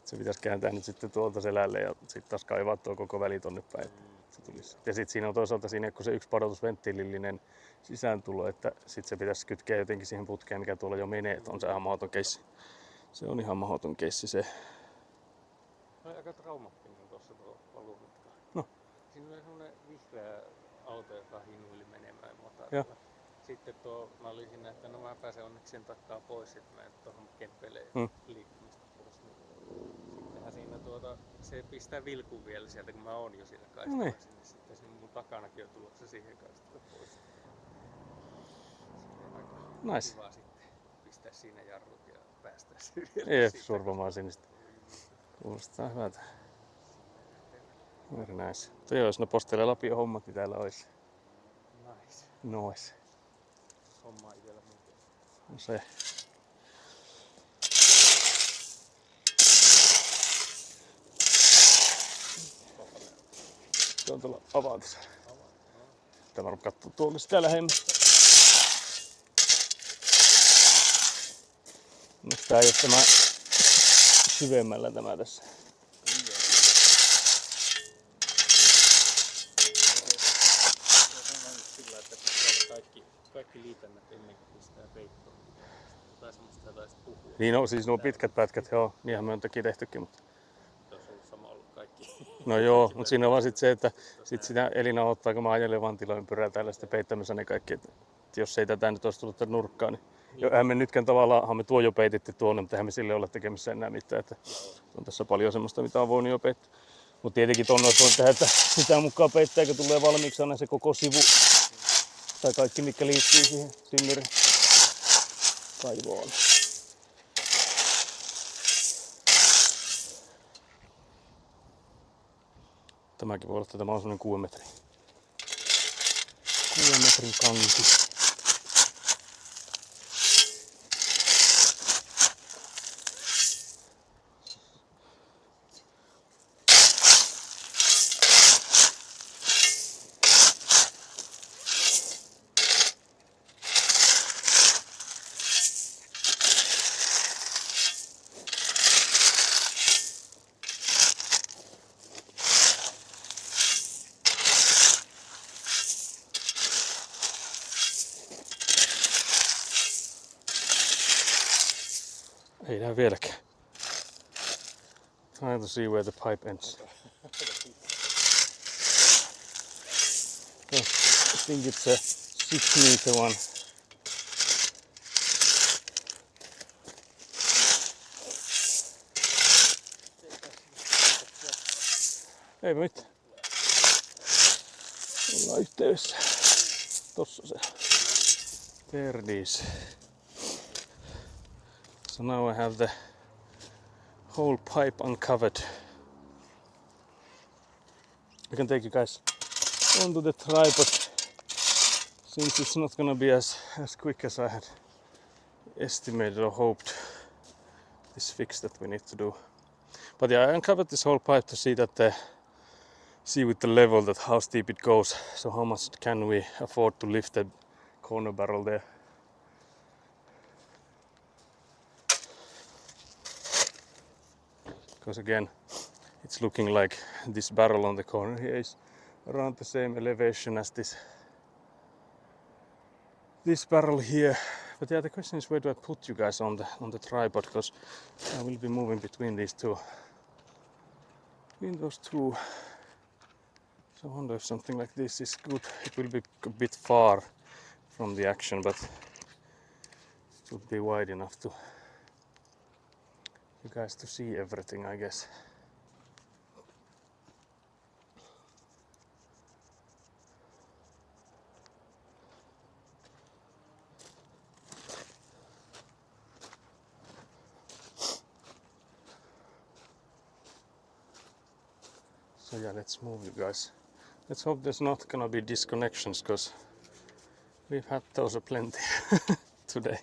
se pitäisi kääntää nyt sitten tuolta selälle ja sitten taas kaivaa tuo koko väli tonne päin. Se tulisi. Ja sitten siinä on toisaalta siinä, kun se yksi padoutusventtiilillinen sisääntulo, että sitten se pitäisi kytkeä jotenkin siihen putkeen, mikä tuolla jo menee, että on se ihan mahdoton keissi. Se on ihan mahdoton keissi se. No aika traumaattinen tuossa tuo paluumatka. No. Siinä oli semmonen vihreä auto, joka hinuili menemään motarilla. Joo. Sitten mä olin siinä, että no mä pääsen onneksi sen takaa pois, että mä en tohon kempeleen liikkumista pois. Sittenhän siinä se pistää vilkun vielä sieltä, kun mä oon jo siinä kaistalla. Niin. Sitten siinä mun takanakin on tulossa siihen kaistalle pois. Aika Nice. kiva sitten pistää siinä jarrut ja päästää se vielä Ei siitä. survomaan sinistä. Kuulostaa hyvältä. Very nice. Mutta joo, jos ne postelee Lapion hommat, niin täällä olisi. Nice. Nois. Homma ei vielä muuten. No se. Se on tuolla avautus. Tämä on katsoa tuolle sitä lähemmin. No tää ei oo tämä syvemmällä tämä tässä. Sillä, että pistää kaikki liitännät ennen kuin pistää peittoon. Tai semmoista taisi puhua. Niin no, siis nuo pitkät pätkät, joo, niinhän me on toki tehtykin, mutta Jos on sama ollut kaikki. no joo, mutta siinä on vaan sit se, että sit sitä Elina ottaa, kun mä ajelen vantiloympyrää täällä sitten peittämässä ne kaikki, että jos ei tätä nyt olisi tullut tänne nurkkaan, niin jo, eihän me nytkään tavallaan, me tuo jo peititti tuonne, mutta eihän me sille ole tekemässä enää mitään, että on tässä paljon semmoista, mitä on voinut jo peittää. Mutta tietenkin tuonne olisi voinut tehdä, että sitä mukaan peittää, kun tulee valmiiksi aina se koko sivu tai kaikki, mikä liittyy siihen tynnyrin kaivoon. Tämäkin voi olla, että tämä on semmonen 6 metrin. 6 metrin kanki. Ei näy vieläkään. Trying to see where the pipe ends. I think it's a 6 meter one. Ei mitään. Ollaan yhteydessä. Tossa se. There it is. So now I have the whole pipe uncovered. I can take you guys onto the tripod since it's not gonna be as quick as I had estimated or hoped. This fix that we need to do. But yeah, I uncovered this whole pipe to see that see with the level that how steep it goes. So how much can we afford to lift the corner barrel there? Because again, it's looking like this barrel on the corner here is around the same elevation as this barrel here, But yeah, the question is where do I put you guys on the tripod, because I will be moving between these two. Between those two. So I wonder if something like this is good. It will be a bit far from the action, but it would be wide enough to you guys to see everything, I guess. So yeah, let's move you guys. Let's hope there's not gonna be disconnections, because we've had those plenty today.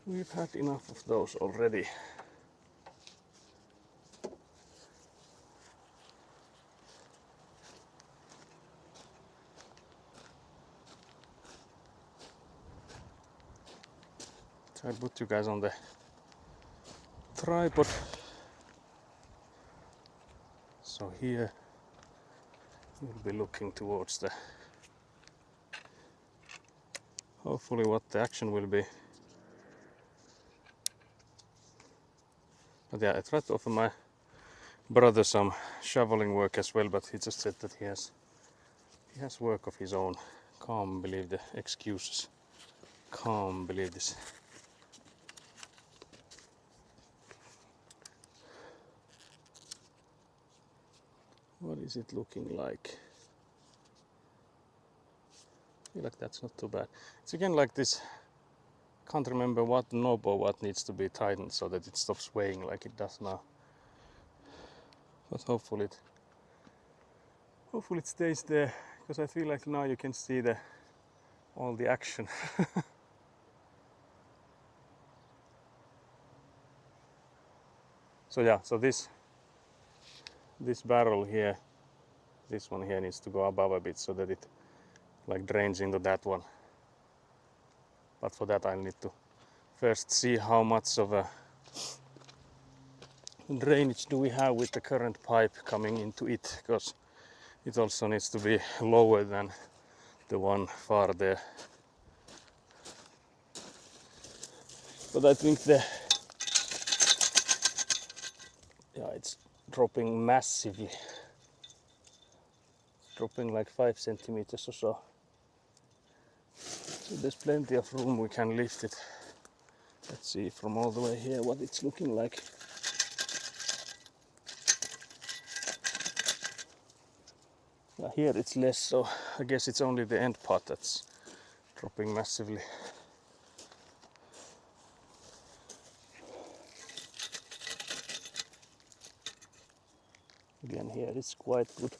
We've had enough of those already. So I put you guys on the tripod. So here we'll be looking towards the, hopefully what the action will be. But yeah, I tried to offer my brother some shoveling work as well, but he just said that he has work of his own. Can't believe the excuses. Can't believe this. What is it looking like? I feel like that's not too bad. It's again like this, can't remember what knob or what needs to be tightened so that it stops swaying like it does now. But hopefully it stays there, because I feel like now you can see all the action. So yeah, so this barrel here, this one here needs to go above a bit so that it like drains into that one. But for that I'll need to first see how much of a drainage do we have with the current pipe coming into it, because it also needs to be lower than the one far there. But I think it's dropping massively. It's dropping like 5 centimeters or so. So there's plenty of room, we can lift it. Let's see from all the way here what it's looking like. Here it's less, so I guess it's only the end part that's dropping massively. Again, here it's quite good.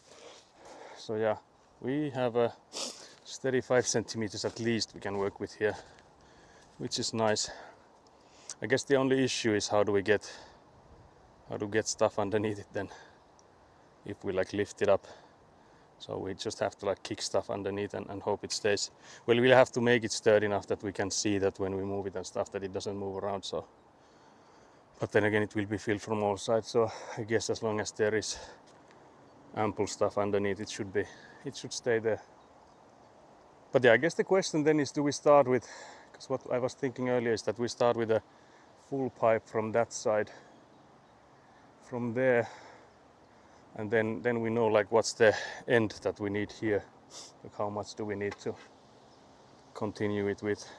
So yeah, we have a steady 5 centimeters at least we can work with here, which is nice. I guess the only issue is how to get stuff underneath it then, if we like lift it up. So we just have to like kick stuff underneath and hope it stays. Well, we'll have to make it sturdy enough that we can see that when we move it and stuff that it doesn't move around. So, but then again it will be filled from all sides. So I guess as long as there is ample stuff underneath, it should stay there. But yeah, I guess the question then is, do we start with, because what I was thinking earlier is that we start with a full pipe from that side, from there, and then we know like what's the end that we need here, like how much do we need to continue it with.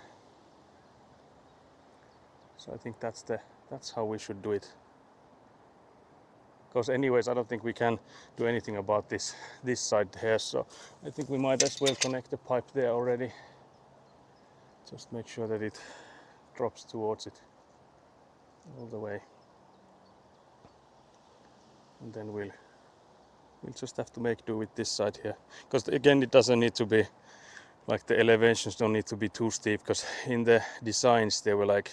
So I think that's how we should do it. Because anyways, I don't think we can do anything about this side here, so I think we might as well connect the pipe there already. Just make sure that it drops towards it all the way. And then we'll just have to make do with this side here. Because again, it doesn't need to be, like the elevations don't need to be too steep, because in the designs they were like,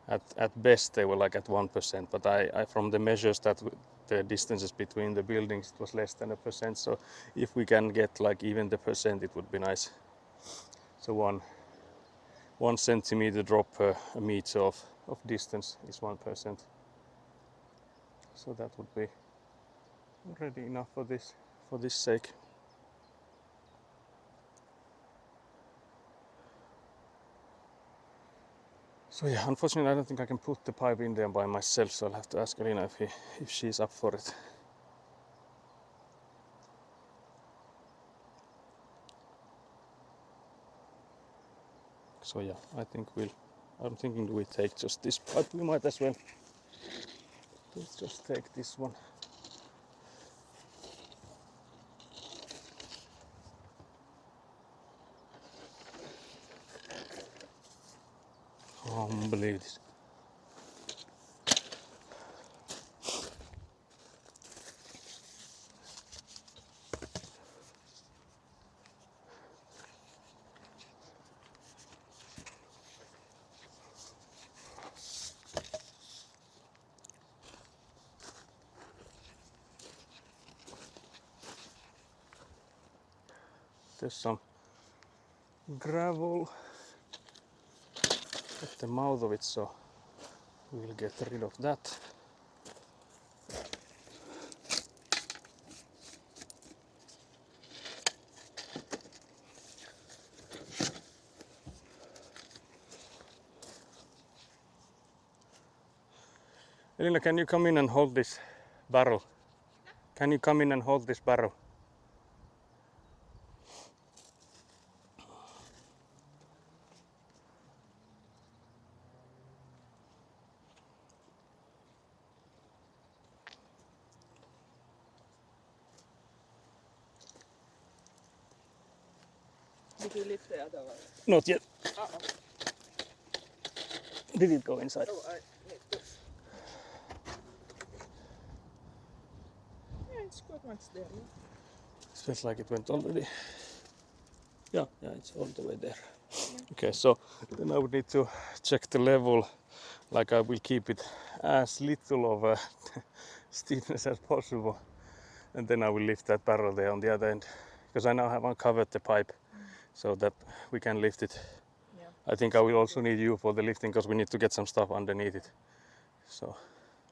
at best they were like at 1%, but I from the measures that the distances between the buildings, it was less than 1%. So if we can get like even the percent, it would be nice. So 1 centimeter drop per a meter of distance is 1%. So that would be already enough for this sake. So yeah, unfortunately I don't think I can put the pipe in there by myself, so I'll have to ask Elina if she's up for it. So yeah, I'm thinking, do we take just this pipe? We might as well. Let's just take this one. Oh, I don't believe this. There's some gravel at the mouth of it, so we'll get rid of that. Elina, can you come in and hold this barrel? Can you come in and hold this barrel? Did you lift the other one? Not yet. Uh-oh. Did it go inside? Oh, I need to. Yeah, it's quite much there. Yeah. It feels like it went already. Yeah, it's all the way there. Okay, so then I would need to check the level, like I will keep it as little of a steepness as possible, and then I will lift that barrel there on the other end, because I now have uncovered the pipe so that we can lift it. Yeah. I think I will also need you for the lifting, because we need to get some stuff underneath it. So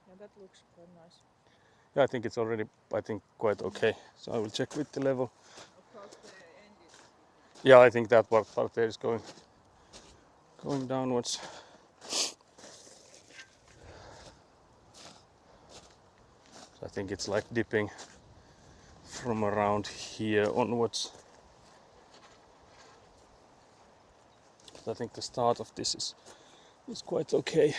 Yeah, that looks quite nice. yeah, I think it's already, quite okay. So I will check with the level. Of course, the end is. Yeah, I think that part there is going downwards. So I think it's like dipping from around here onwards. But I think the start of this is quite okay.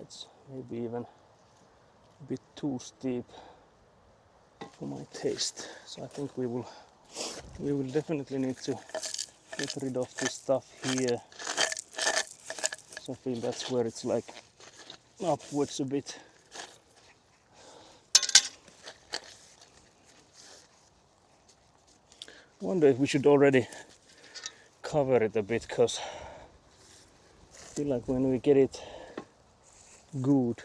It's maybe even a bit too steep for my taste. So I think we will definitely need to get rid of this stuff here. So I feel that's where it's like upwards a bit. I wonder if we should already cover it a bit, because I feel like when we get it good,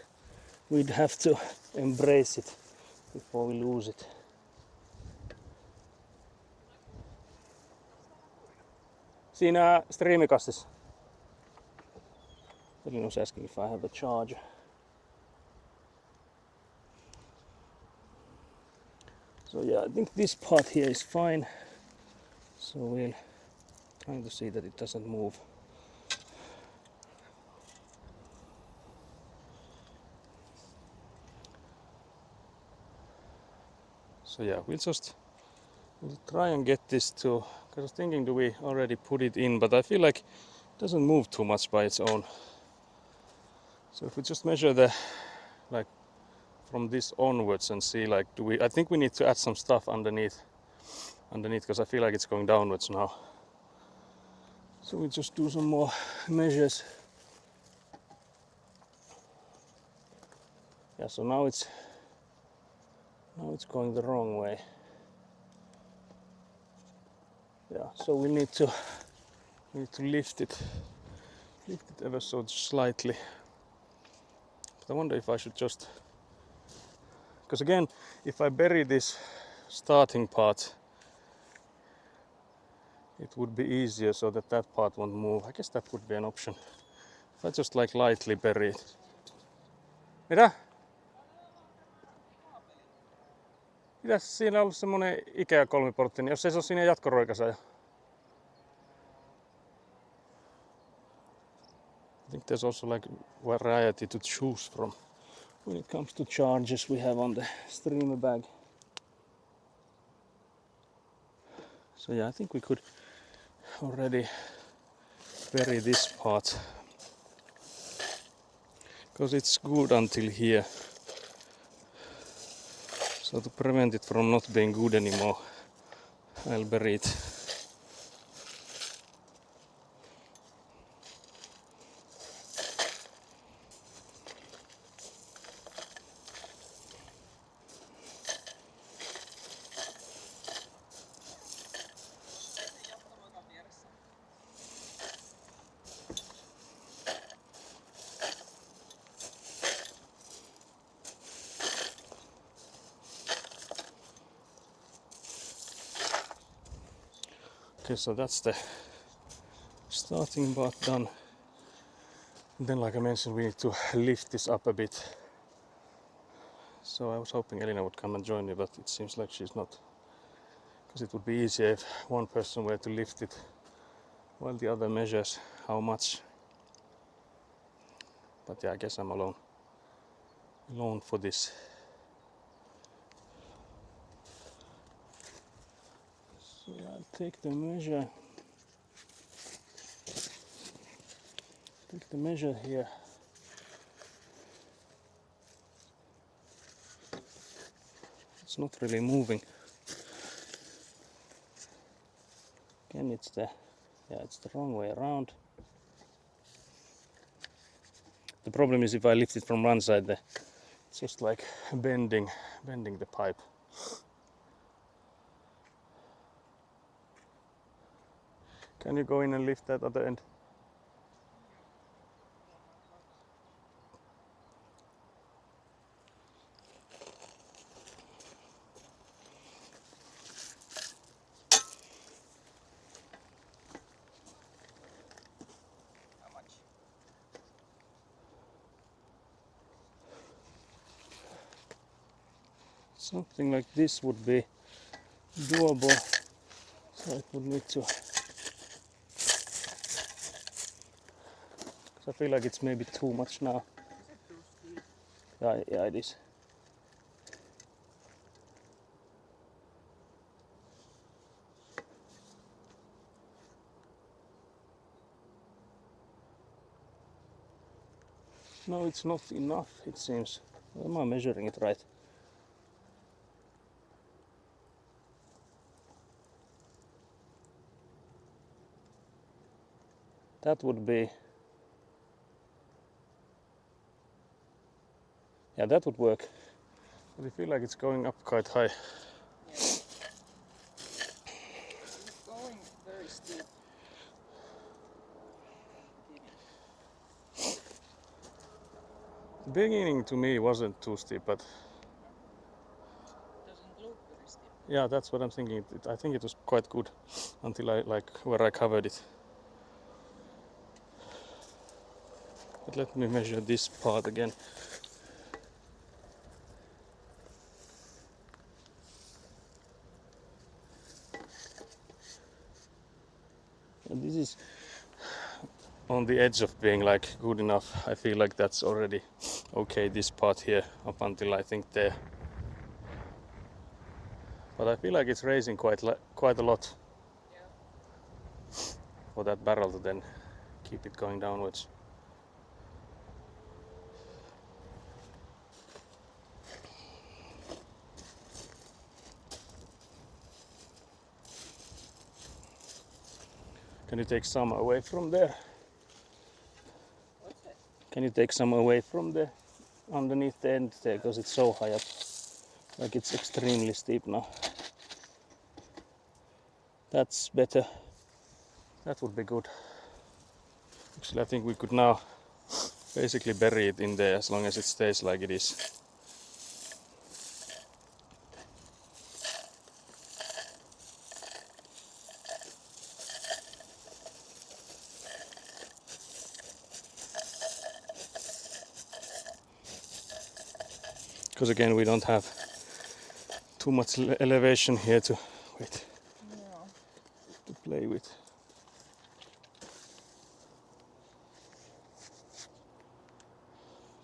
we'd have to embrace it before we lose it. Siinä striimikastissa. Elina was asking if I have a charger. So yeah, I think this part here is fine. So we'll trying to see that it doesn't move. So yeah, we'll try and get this to, because I was thinking, do we already put it in, but I feel like it doesn't move too much by its own. So if we just measure the, like, from this onwards and see, like, I think we need to add some stuff underneath, because I feel like it's going downwards now. So we just do some more measures. Yeah, so now it's going the wrong way. Yeah, so we need to lift it ever so slightly. But I wonder if I should just, because again, if I bury this starting part, it would be easier so that part won't move. I guess that would be an option. If I just like lightly bury it. Mitä? Pitäis siinä olla semmonen Ikea kolmiportti, niin jos ei se ole siinä jatkoroikassa. I think there's also like variety to choose from. When it comes to charges we have on the streamer bag. So yeah, I think we could already bury this part. Because it's good until here. So to prevent it from not being good anymore, I'll bury it. Okay, so that's the starting part done. And then, like I mentioned, we need to lift this up a bit. So I was hoping Elina would come and join me, but it seems like she's not. Because it would be easier if one person were to lift it while the other measures how much. But yeah, I guess I'm alone for this. So I'll take the measure. Take the measure here. It's not really moving. Again, it's the wrong way around. The problem is if I lift it from one side, it's just like bending the pipe. Can you go in and lift that other end? How much? Something like this would be doable. So it would need to. Because I feel like it's maybe too much now. Is it too steep? Yeah, it is. No, it's not enough, it seems. Am I measuring it right? That would be. Yeah, that would work. But I feel like it's going up quite high. Yeah. It's going very steep. The beginning to me wasn't too steep, but Doesn't look very steep. yeah, that's what I'm thinking. I think it was quite good until where I covered it. But let me measure this part again. And this is on the edge of being like good enough. I feel like that's already okay, this part here up until I think there. But I feel like it's raising quite a lot Yeah. for that barrel to then keep it going downwards. Can you take some away from there? What's that? Can you take some away from the underneath the end there, because it's so high up, like it's extremely steep now. That's better. That would be good. Actually, I think we could now basically bury it in there as long as it stays like it is. Because again, we don't have too much elevation here to wait Yeah. to play with.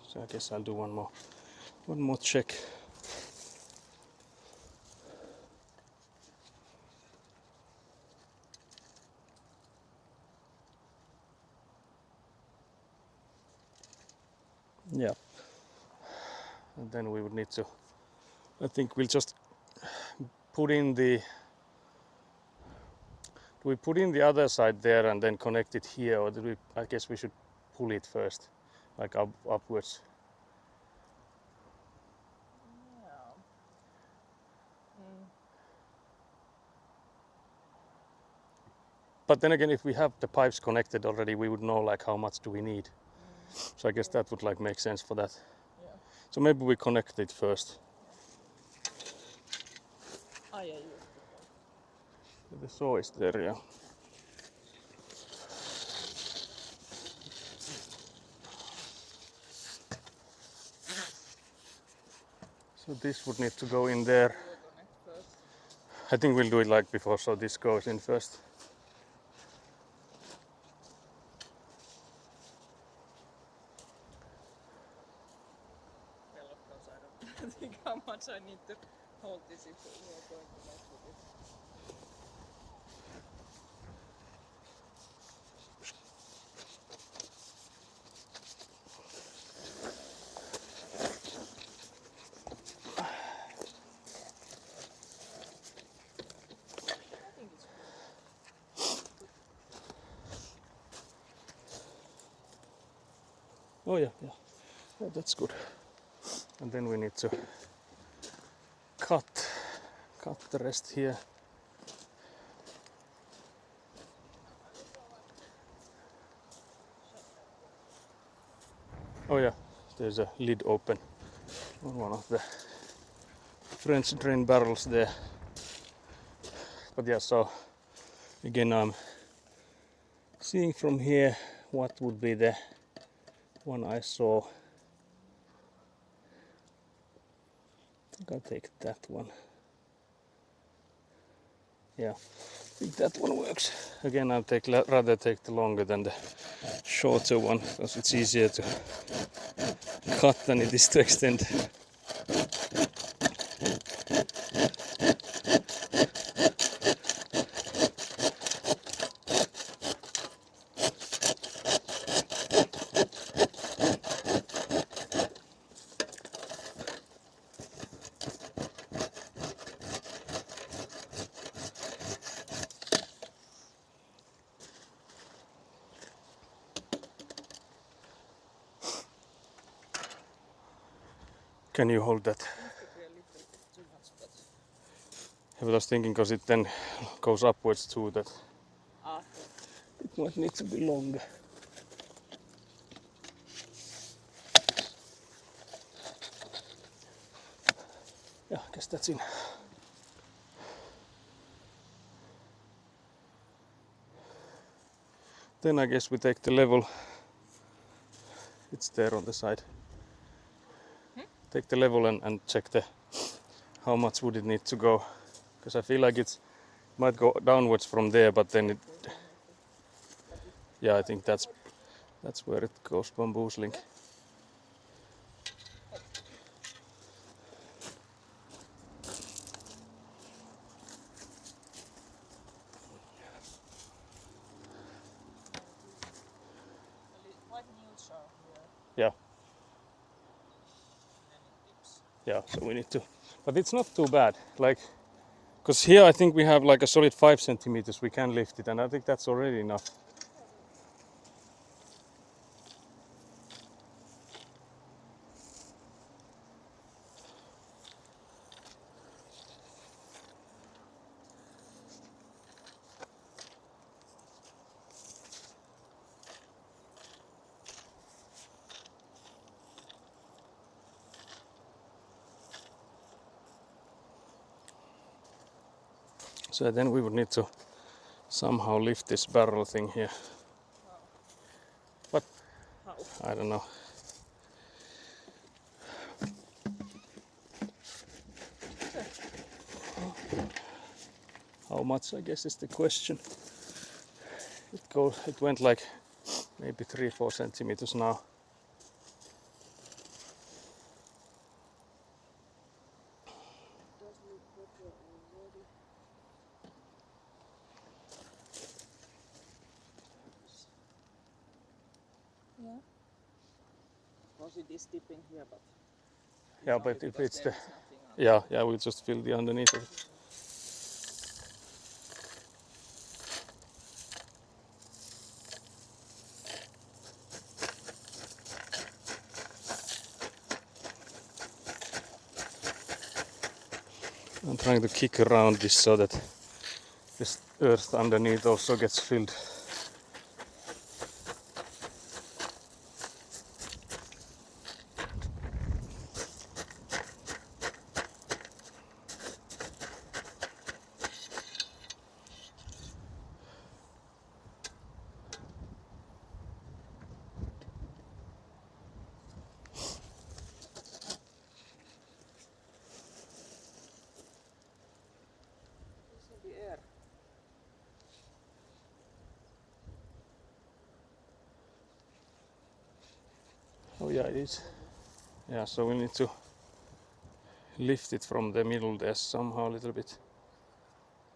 So I guess I'll do one more check. Yeah. And then we would need to, I think we'll just put in the, do we put in the other side there and then connect it here, or do we, I guess we should pull it first, like upwards. Yeah. Mm. But then again, if we have the pipes connected already, we would know like how much do we need. So I guess that would like make sense for that. Yeah. So maybe we connect it first. Ah, yeah, The saw is there, yeah. So this would need to go in there. you will connect first. I think we'll do it like before, so this goes in first. Well, of course, I don't think how much I need to hold this if we are going to mess with it. I think it's good. Oh yeah, that's good. And then we need to cut the rest here. Oh yeah, there's a lid open on one of the French drain barrels there. But yeah, so again I'm seeing from here what would be the one I saw. I think I'll take that one. Yeah, I think that one works. Again, I'll rather take the longer than the shorter one because it's easier to cut than it is to extend. Can you hold that? Seems to be a little bit too much, but I was thinking because it then goes upwards too, that after. it might need to be longer. Yeah, I guess that's in. Then I guess we take the level. It's there on the side. Take the level and check the how much would it need to go, because I feel like it might go downwards from there, but then it, yeah, I think that's where it goes bamboozling. Quite neutral here. Yeah, And then it dips. yeah, so we need to, but it's not too bad, like, because here I think we have like a solid 5 centimeters we can lift it, and I think that's already enough. So then we would need to somehow lift this barrel thing here. But How? I don't know. How much, I guess, is the question. It went like maybe 3-4 centimeters now. Does look better already. Yeah. Of course it is dipping here, but Yeah, only but if because it's there the is nothing on. yeah, we'll just fill the underneath of it. I'm trying to kick around this so that this earth underneath also gets filled. It's in the air. Oh yeah, it is. Yeah, so we need to lift it from the middle there somehow a little bit.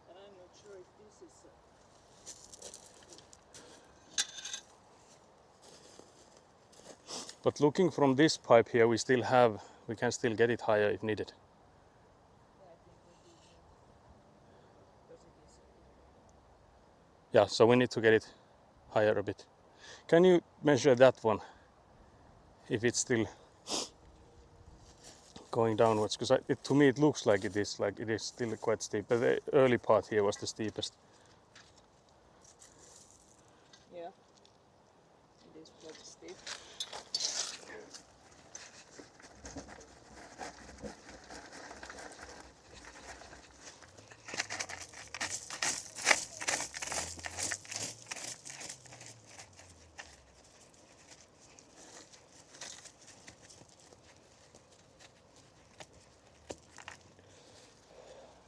And I'm not sure if this is But looking from this pipe here, we can still get it higher if needed. yeah, I think we do here. Because it is Yeah, so we need to get it higher a bit. Can you measure that one? If it's still going downwards, because to me it looks like it is still quite steep, but the early part here was the steepest. yeah. It is pretty steep.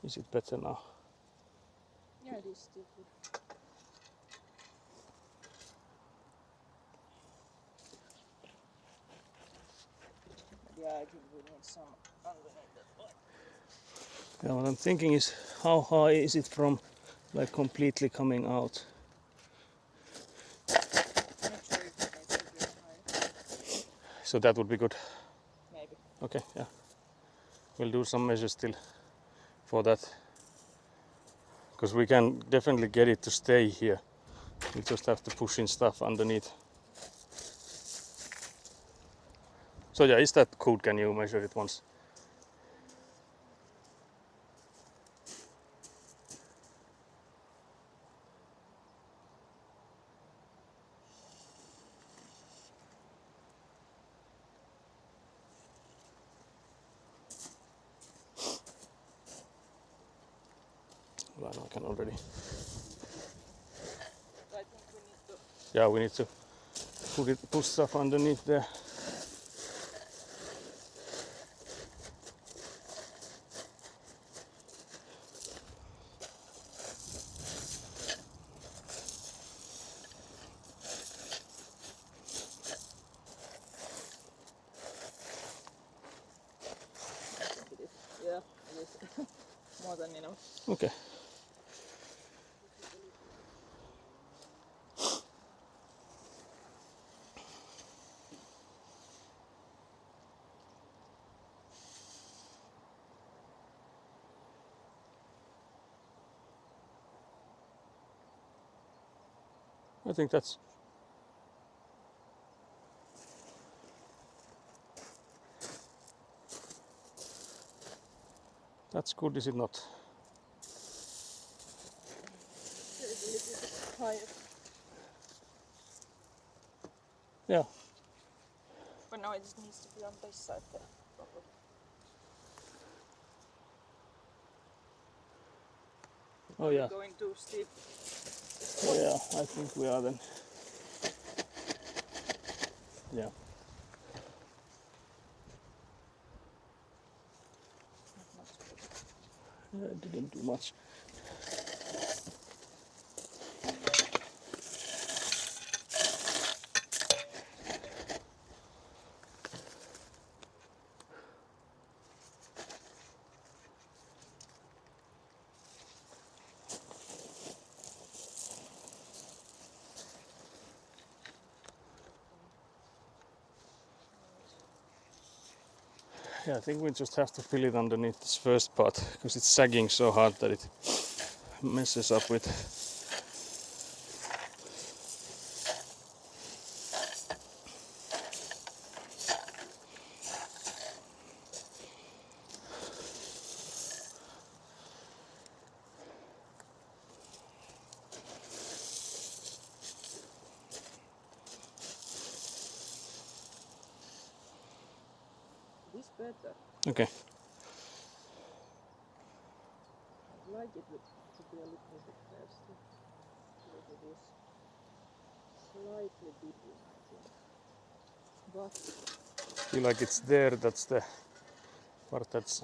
Is it better now? Yeah, it is still good. But yeah, I think we need some underneath that one. Yeah, what I'm thinking is how high is it from like completely coming out? I'm not sure if it needs to be higher. So that would be good. Maybe. Okay, yeah. We'll do some measures still for that. Because we can definitely get it to stay here. We just have to push in stuff underneath. So yeah, is that good? Can you measure it once? Well, I can already. I think we need to. Yeah, we need to push stuff underneath there. It is. Yeah, it is more than enough. Okay. I think that's good, is it not? There is a little bit higher. Yeah. But now it just needs to be on this side there. Properly. Oh yeah. Going too steep. Oh yeah, I think we are then. Yeah. I didn't do much. Yeah, I think we just have to fill it underneath this first part because it's sagging so hard that it messes up with. This better. Okay. I'd like it to be a little bit thirsty. Look at this. Slightly dipping, I think. But Feel like it's there, that's the part that's.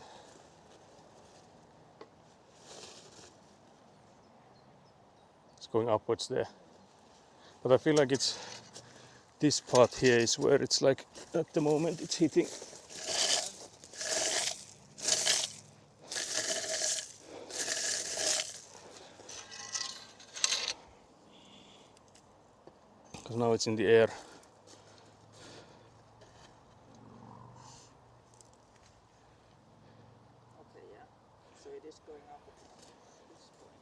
It's going upwards there. But I feel like it's. This part here is where it's like at the moment it's hitting. Because now it's in the air. okay, yeah. So it is going up at this point.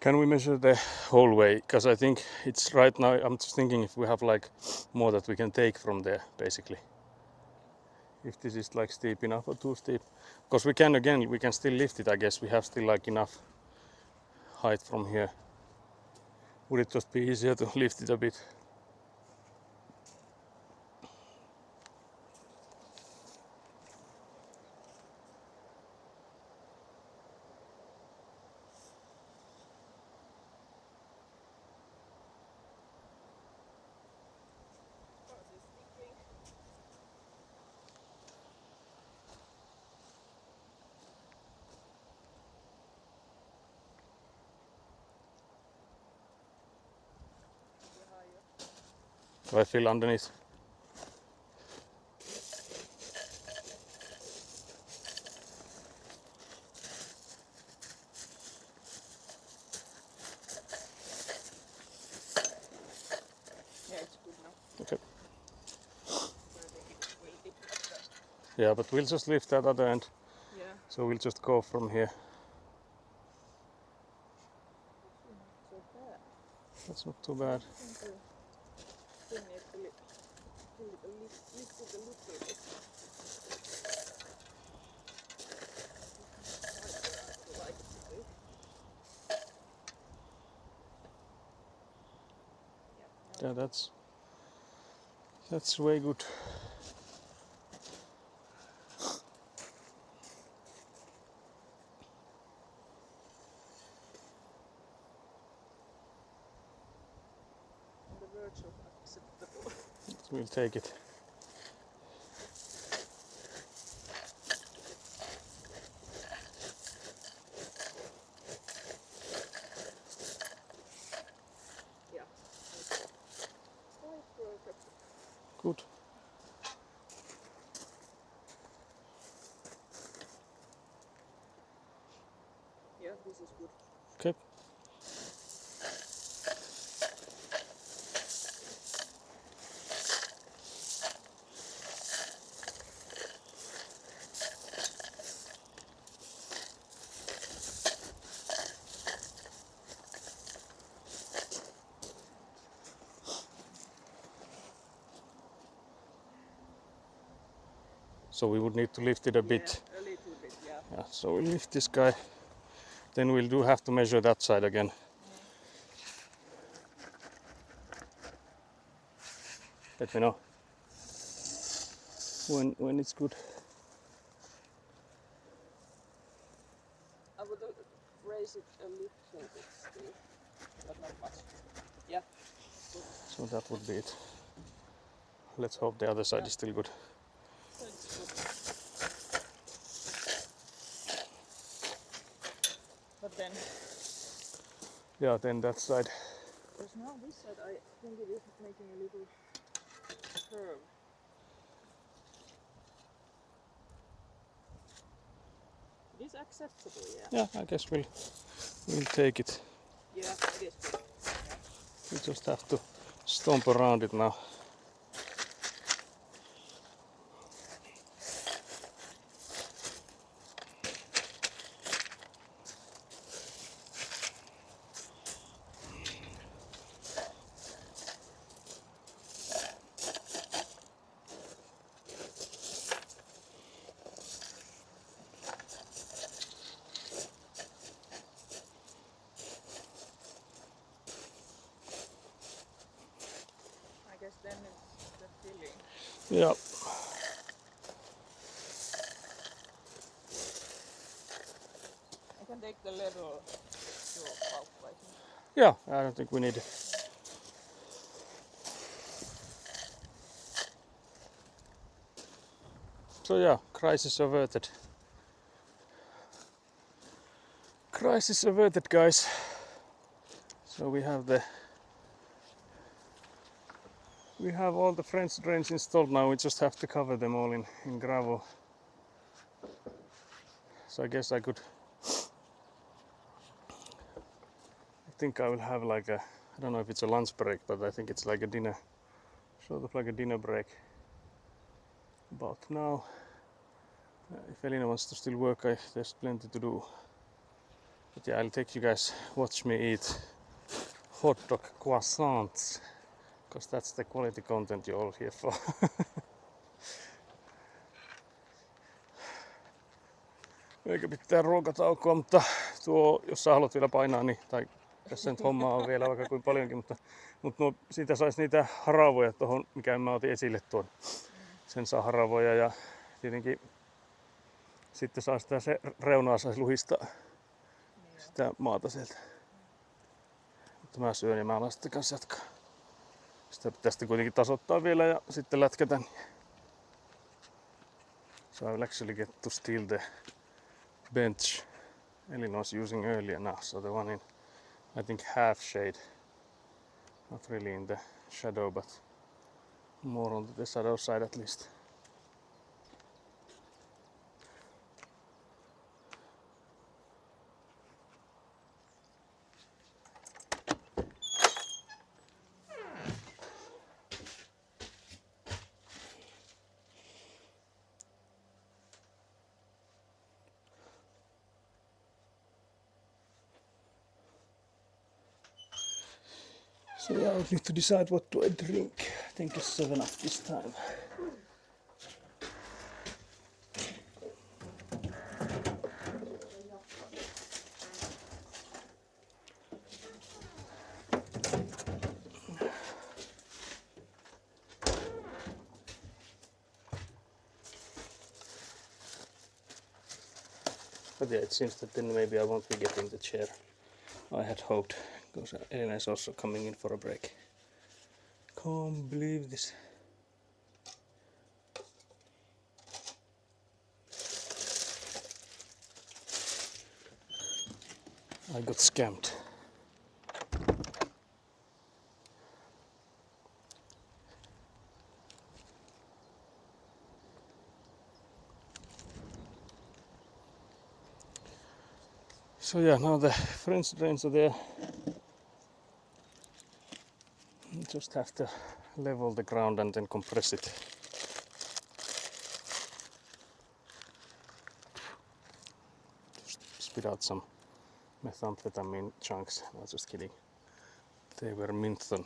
Can we measure the whole way? Because I think it's right now, I'm just thinking if we have like more that we can take from there, basically. If this is like steep enough or too steep. Because we can still lift it, I guess. We have still like enough height from here. Would it just be easier to lift it a bit? Do I feel underneath? Yeah, it's good now. Okay. So I think it will dip at the, Yeah, but we'll just lift that other end. yeah. So we'll just go from here. Actually not so bad. That's not too bad. I think we still need to lift it a little bit. I like it to be. Yeah, that's way good. On the verge of acceptable. We'll take it. Yeah. Quite perfect. Good. Yeah, this is good. Okay. So we would need to lift it a bit. Yeah, a little bit, yeah. Yeah, so we'll lift this guy. Then we'll have to measure that side again. Let me know when it's good. I would raise it a little bit still, but not much. Yeah. So that would be it. Let's hope the other side is still good. So it's good. But then, Yeah, then that side. because now this side I think it is making a little curve. It is acceptable, yeah. Yeah, I guess we'll take it. Yeah, it is good. We just have to stomp around it now. I guess then it's the filling. Yeah. I can take the level to pulp, I think. Yeah, I don't think we need it. So yeah, crisis averted. Crisis averted, guys. So we have all the French drains installed now. We just have to cover them all in gravel. So I guess I think I will have like I don't know if it's a lunch break, but I think it's like a dinner, sort of like a dinner break. About now, if Elina wants to still work, there's plenty to do. But yeah, I'll take you guys, watch me eat hot dog croissants, because that's the quality content you're all here for. Eikä pitää ruokataukoa, mutta jos sä haluat vielä painaa, niin, tai tässä nyt hommaa on vielä vaikka kuin paljonkin, mutta siitä saisi niitä haravoja tuohon, mikä mä otin esille tuon. Sen saa haravoja ja tietenkin sitten saa sitä se reunaa saisi luhistaa sitä maata sieltä. Mutta mä syön ja mä alan sitten kanssa jatkaa. Sitä pitää sitten kuitenkin tasoittaa vielä ja sitten lätkätä. So I will actually get to steal the bench Elina was using earlier now. So the one in, I think, half shade. Not really in the shadow, but more on the shadow side at least. So yeah, I need to decide what do I drink. I think it's 7 up this time. But yeah, it seems that then maybe I won't be getting the chair I had hoped, because Elina is also coming in for a break. Can't believe this. I got scammed. So yeah, now the French drains are there. You just have to level the ground and then compress it. Just spit out some methamphetamine chunks. No, just kidding. They were Minton.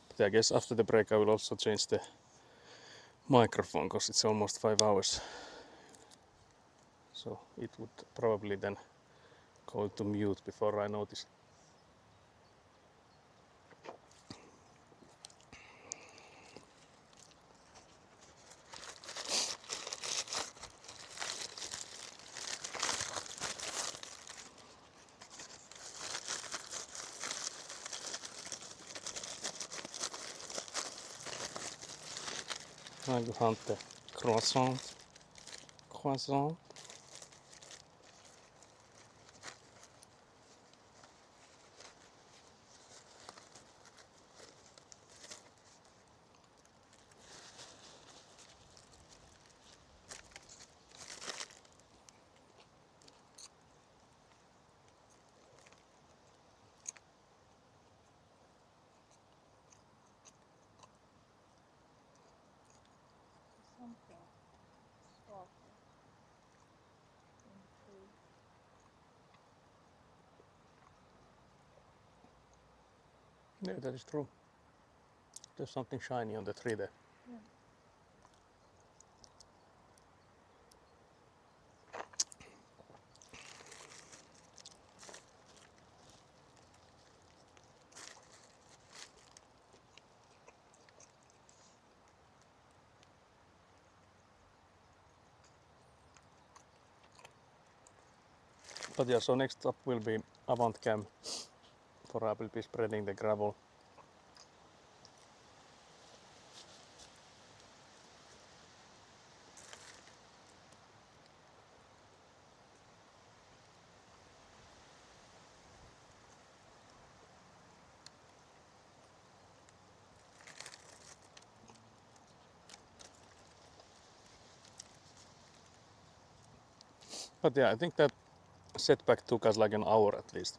But I guess after the break I will also change the microphone, because it's almost 5 hours. So it would probably then go to mute before I notice. I go hunt the croissant. Croissant. Something softer in the tree. Yeah, that is true. There's something shiny on the tree there. Yeah. But yeah, so next up will be Avant Cam, for I will be spreading the gravel. But yeah, I think that setback took us like an hour at least.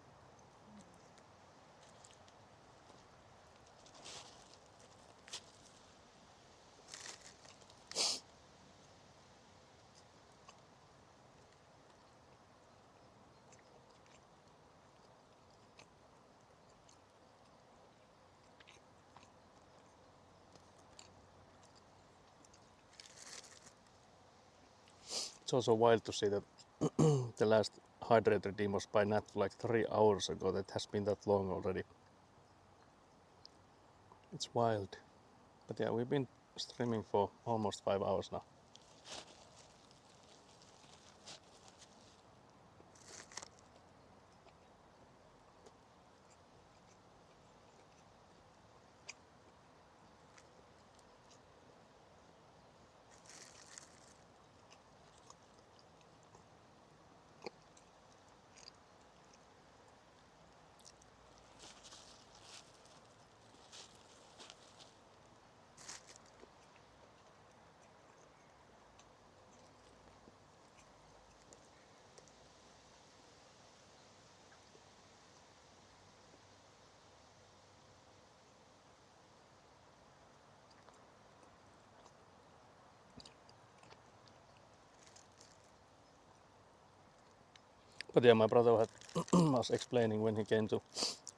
It's also wild to see that the last hydrated redeem was by Nat like 3 hours ago. That has been that long already. It's wild. But yeah, we've been streaming for almost 5 hours now. But yeah, my brother had was explaining when he came to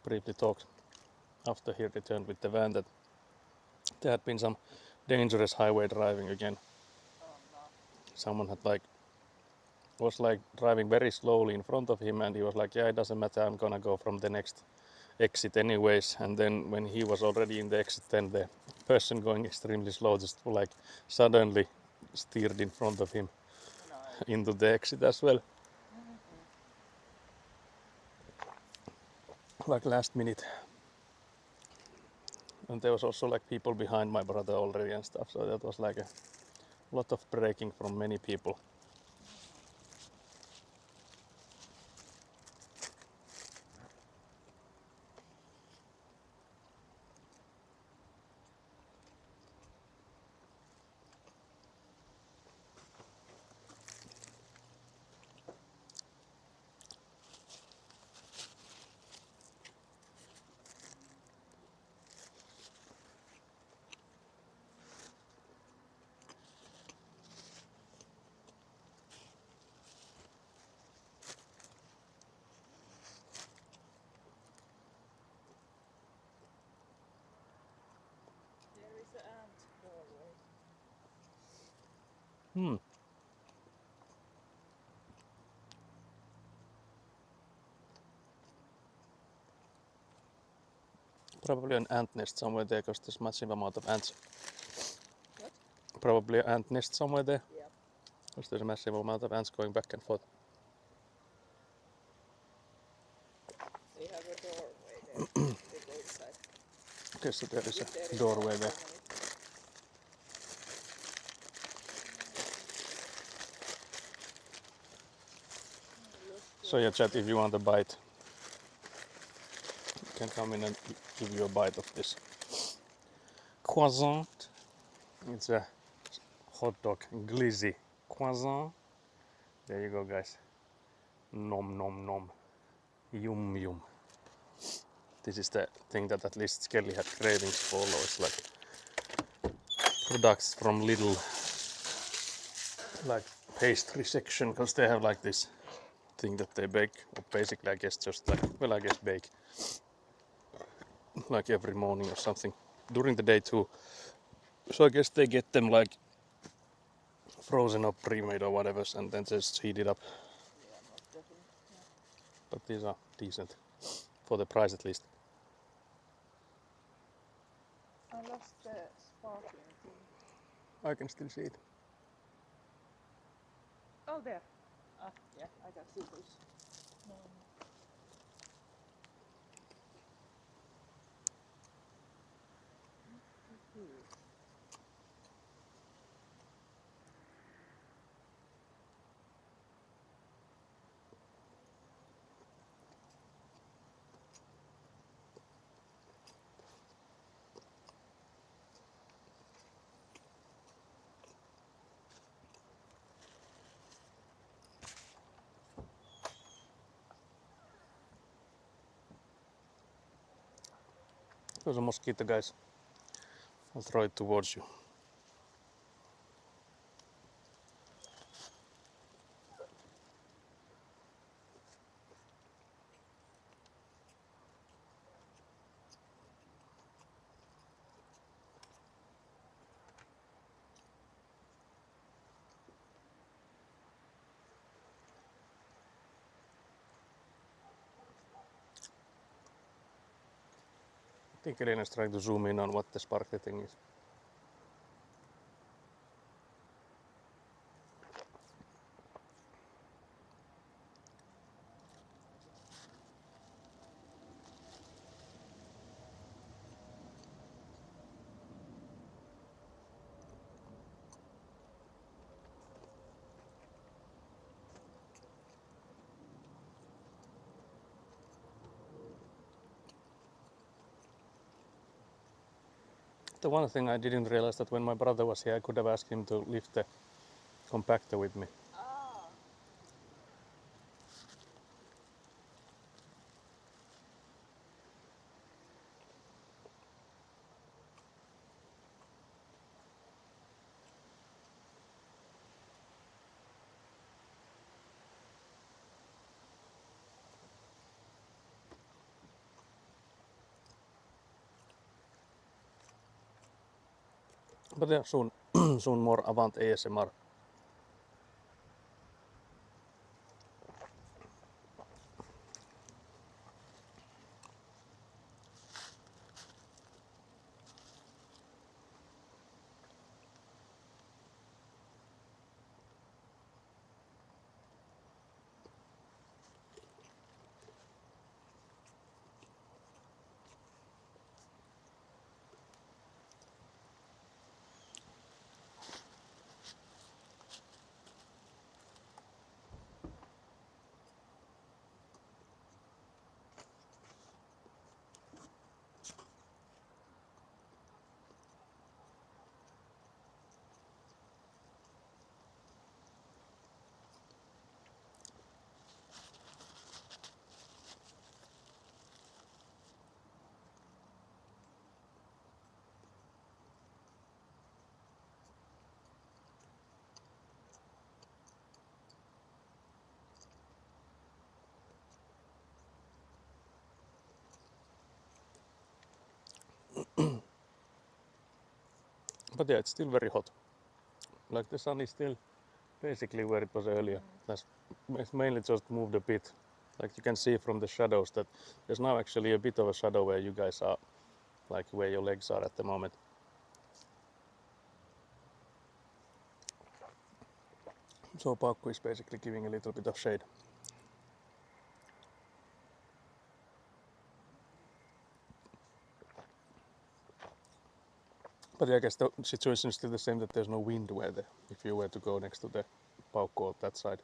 briefly talk after he returned with the van that there had been some dangerous highway driving again. Oh no. Someone had was driving very slowly in front of him, and he was like, yeah, it doesn't matter, I'm gonna go from the next exit anyways. And then when he was already in the exit, then the person going extremely slow just like suddenly steered in front of him No. into the exit as well, like last minute. And there was also like people behind my brother already and stuff, so that was like a lot of braking from many people. There is an ant doorway. Hmm. Probably an ant nest somewhere there because there's massive amount of ants. What? Probably an ant nest somewhere there Yep. because there's a massive amount of ants going back and forth. They have a doorway there. They go inside. Okay, so there is Been there a in doorway so there. many times. So yeah, chat, if you want a bite, you can come in and give you a bite of this croissant. It's a hot dog glizzy croissant. There you go, guys. Nom nom nom. Yum yum. This is the thing that at least Skelly had cravings for. It's like products from Lidl, like pastry section, because they have like this thing that they bake, or basically I guess just like, well, I guess bake like every morning or something during the day too. So I guess they get them like frozen or pre-made or whatever, and then just heat it up. Yeah, most definitely. Yeah. But these are decent for the price at least. I lost the sparkling thing. I can still see it. Oh, there. Ah, yeah, I can see this. There's a mosquito, guys. I'll throw it towards you. I think Elena's trying to zoom in on what the sparkly thing is. The one thing I didn't realize that when my brother was here, I could have asked him to lift the compactor with me. Ah. But yeah, soon, soon more Avant ASMR. But yeah, it's still very hot. Like the sun is still basically where it was earlier. It's mainly just moved a bit. Like you can see from the shadows that there's now actually a bit of a shadow where you guys are, like where your legs are at the moment. So Paukku is basically giving a little bit of shade. But yeah, I guess the situation is still the same, that there's no wind where if you were to go next to the Paukku on that side.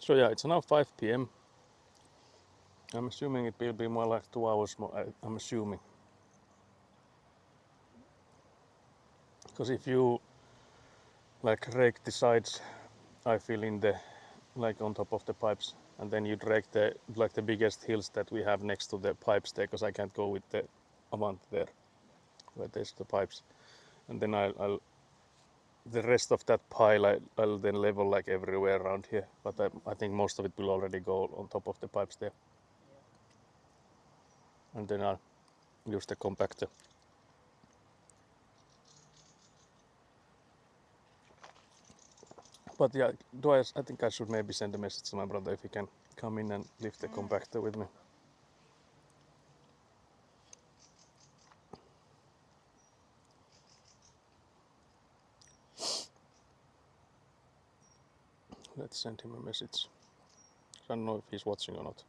So yeah, it's now 5 p.m. I'm assuming it will be more like 2 hours more. I'm assuming. Because if you like rake the sides, I feel in the like on top of the pipes, and then you rake the like the biggest hills that we have next to the pipes there, because I can't go with the Avant there where there's the pipes, and then I'll the rest of that pile I'll then level like everywhere around here, but I think most of it will already go on top of the pipes there, and then I'll use the compactor. But yeah, I think I should maybe send a message to my brother if he can come in and lift the compactor with me. Let's send him a message. I don't know if he's watching or not.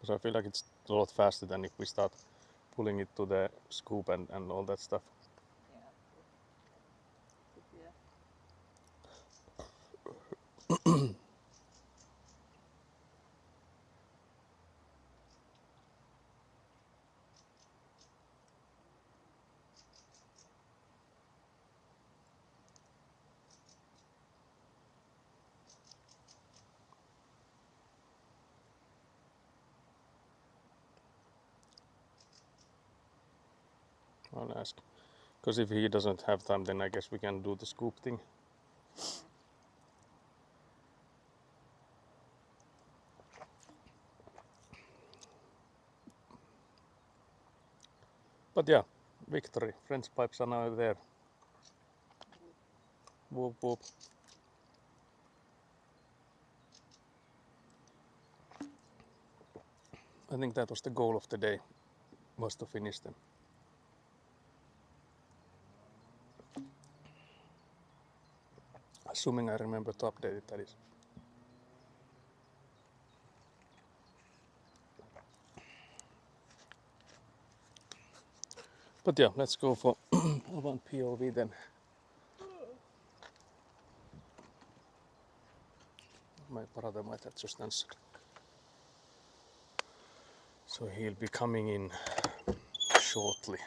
So I feel like it's a lot faster than if we start pulling it to the scoop and all that stuff. I'll ask. Because if he doesn't have time, then I guess we can do the scoop thing. But yeah, victory. French pipes are now there. Whoop whoop. I think that was the goal of the day, was to finish them. Assuming I remember to update it, that is. But yeah, let's go for Avant POV then. My brother might have just answered. So he'll be coming in shortly.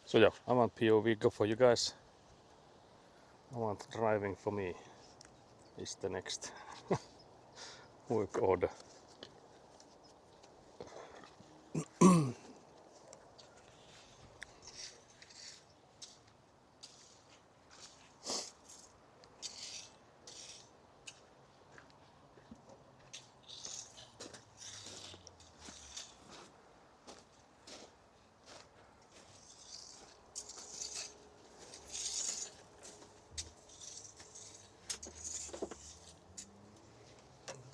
So yeah, Avant POV go for you guys. Avant driving for me is the next work order.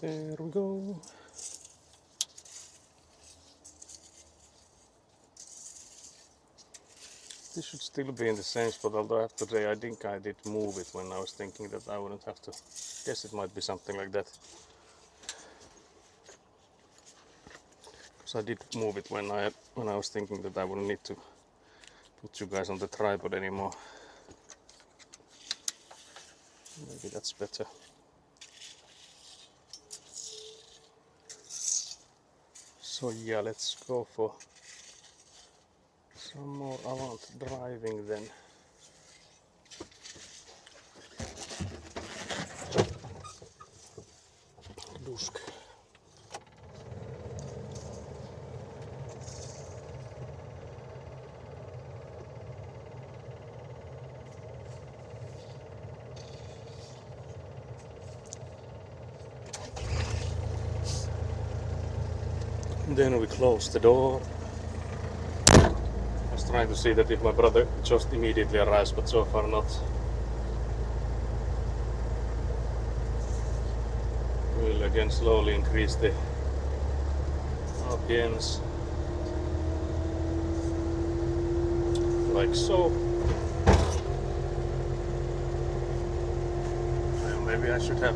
There we go. This should still be in the same spot, although I have to say I think I did move it when I was thinking that I wouldn't have to. Guess it might be something like that. Because I did move it when I was thinking that I wouldn't need to put you guys on the tripod anymore. Maybe that's better. So yeah, let's go for some more Avant driving then. Dusk. Then we close the door. I was trying to see that if my brother just immediately arrives, but so far not. will again slowly increase the RPMs like so. Well, maybe I should have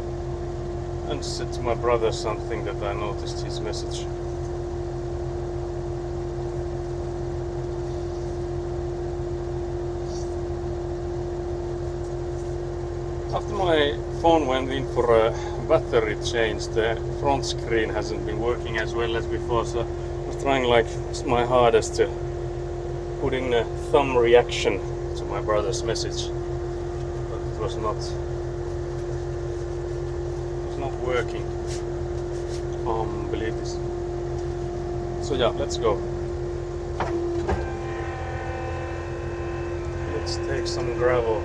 answered to my brother something that I noticed his message. After my phone went in for a battery change, the front screen hasn't been working as well as before, so I was trying like my hardest to put in a thumb reaction to my brother's message, but it was not working. Believe this. So yeah, let's go. Let's take some gravel.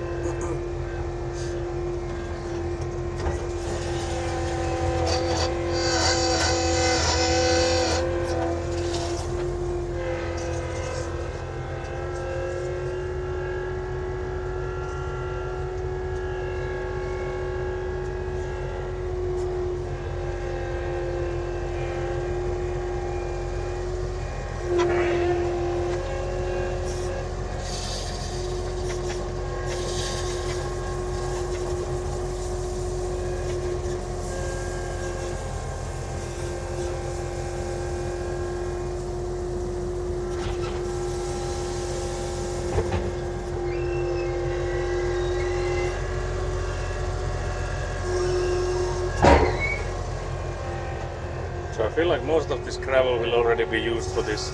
So I feel like most of this gravel will already be used for this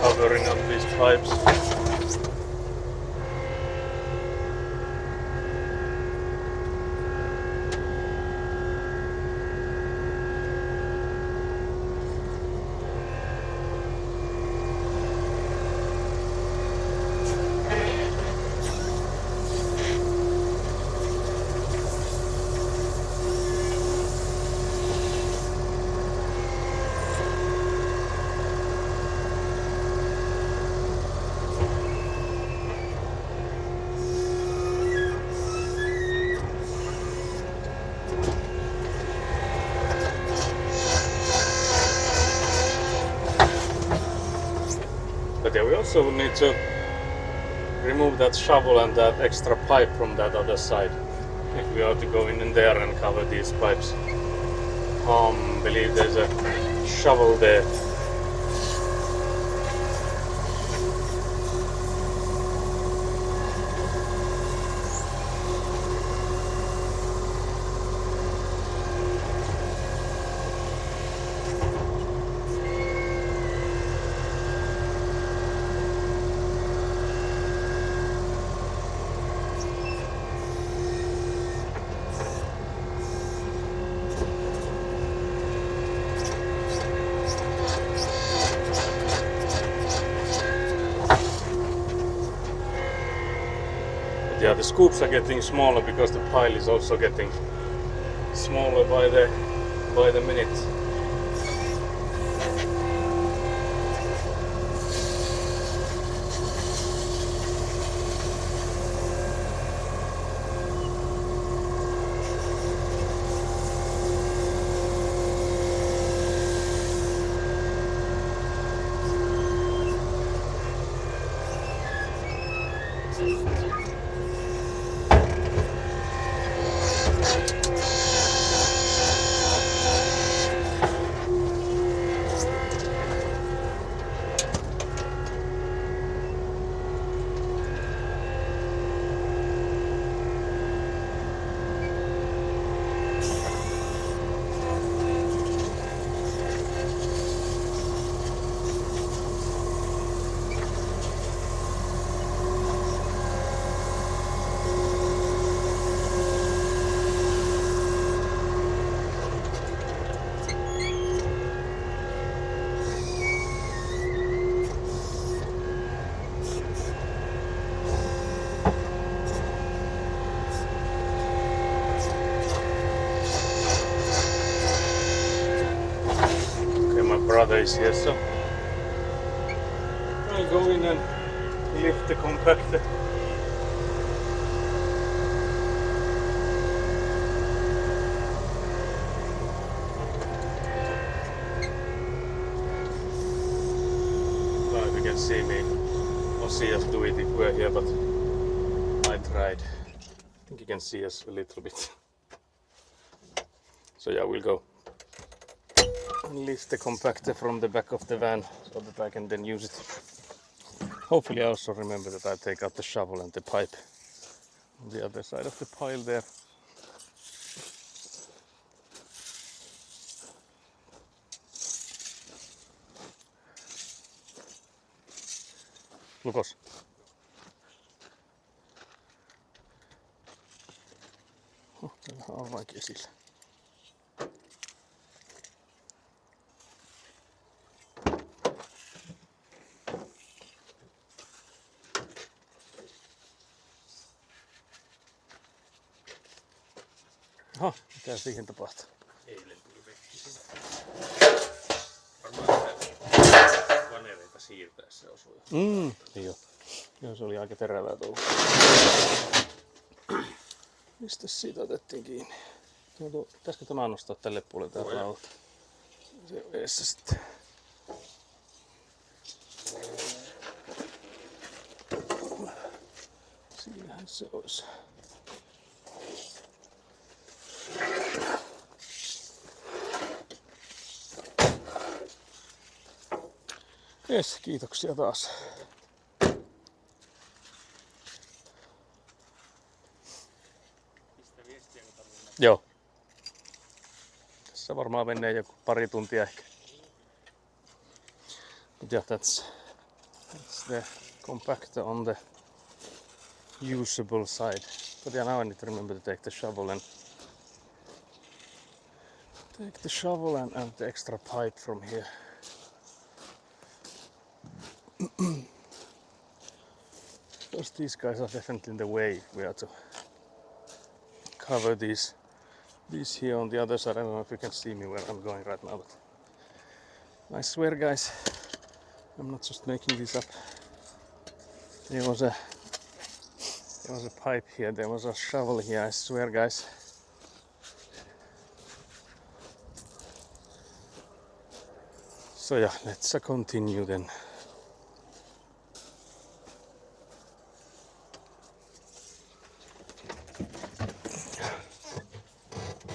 covering up these pipes. But yeah, we also need to remove that shovel and that extra pipe from that other side if we are to go in there and cover these pipes. Believe there's a shovel there. Yeah, the scoops are getting smaller because the pile is also getting smaller by the minute. Brother is here, so I'll go in and lift the compactor. do it if we're here, but I tried. I think you can see us a little bit. So yeah, we'll go and lift the compactor from the back of the van so that I can then use it. Hopefully I also remember that I take out the shovel and the pipe on the other side of the pile there. Lukos. Täällä on vaikka esillä. Aha, mitä siihen tapahtuu? Eilen tuli vekki sinne. Varmaan sitä vanereita siirtäessä osui. Joo. Joo, se oli aika terävää touhua. Mistä siitä otettiin kiinni? Pitäisikö tämä nostaa tälle puolelle täältä lauta? Se on eessä sitten. Siinähän se olisi. Jes, kiitoksia taas. Pistä viestiä, kun tarvitsee. Joo. Tässä varmaan menee joku pari tuntia ehkä. But yeah, that's the compactor on the usable side. But yeah, now I need to remember to take the shovel and the extra pipe from here. Because these guys are definitely in the way. We have to cover these here on the other side. I don't know if you can see me where I'm going right now, but I swear, guys, I'm not just making this up. There was a pipe here, there was a shovel here, I swear, guys. So yeah, let's continue then.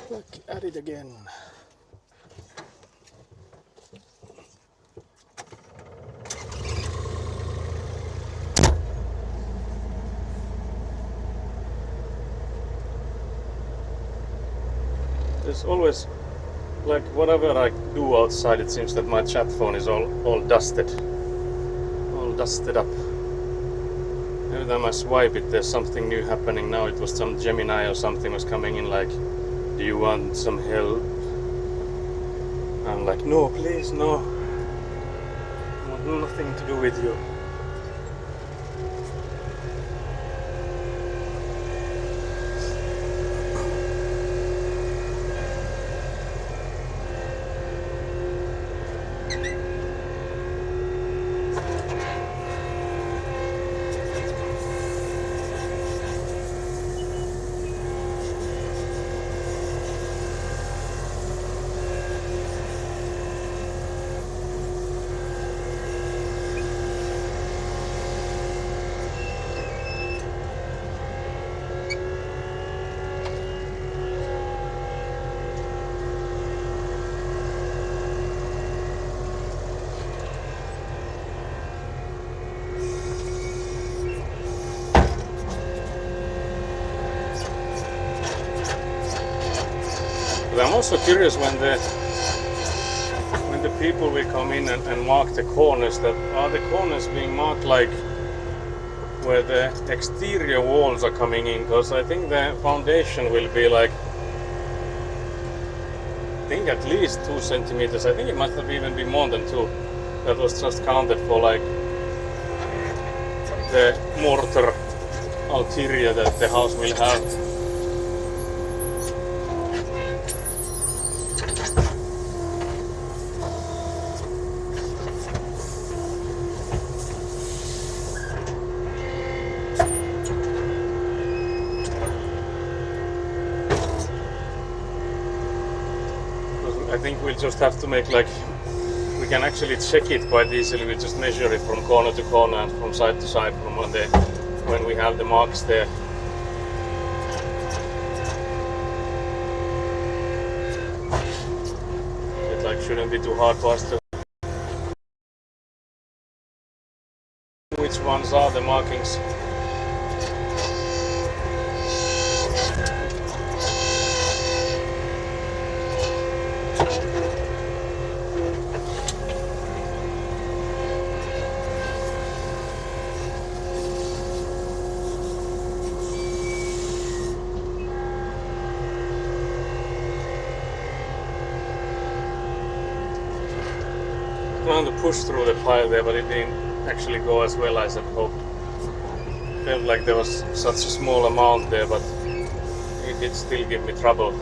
Back at it again. There's always, like, whatever I do outside, it seems that my chat phone is all dusted up. Every time I swipe it, there's something new happening. Now it was some Gemini or something was coming in like, do you want some help? I'm like, no, please, no. I want nothing to do with you. But I'm also curious when the people will come in and mark the corners, that are the corners being marked like where the exterior walls are coming in, because I think the foundation will be like, I think at least 2 centimeters. I think it must have even been more than 2. That was just counted for like the mortar ulterior that the house will have. I think we'll just have to make like, we can actually check it quite easily. We just measure it from corner to corner and from side to side from when we have the marks there. It like shouldn't be too hard for us to which ones are the markings. Trying to push through the pile there, but it didn't actually go as well as I hoped. Felt like there was such a small amount there, but it did still give me trouble.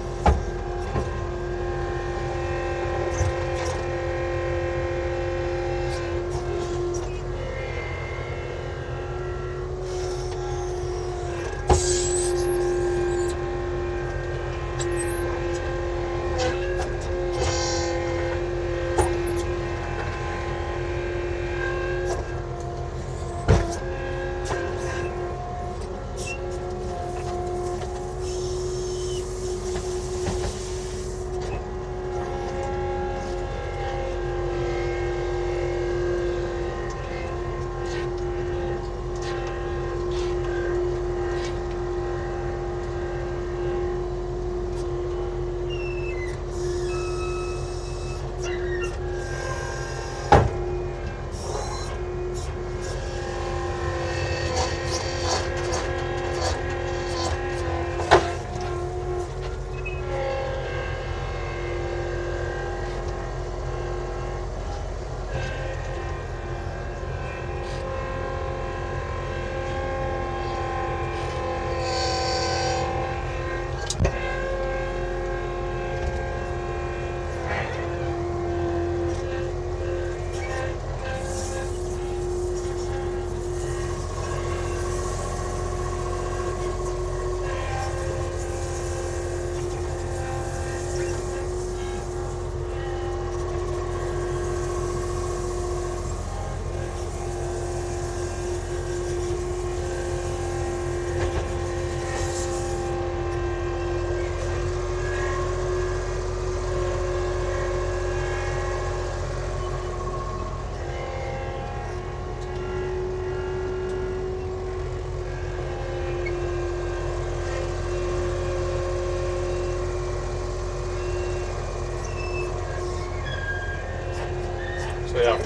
So yeah,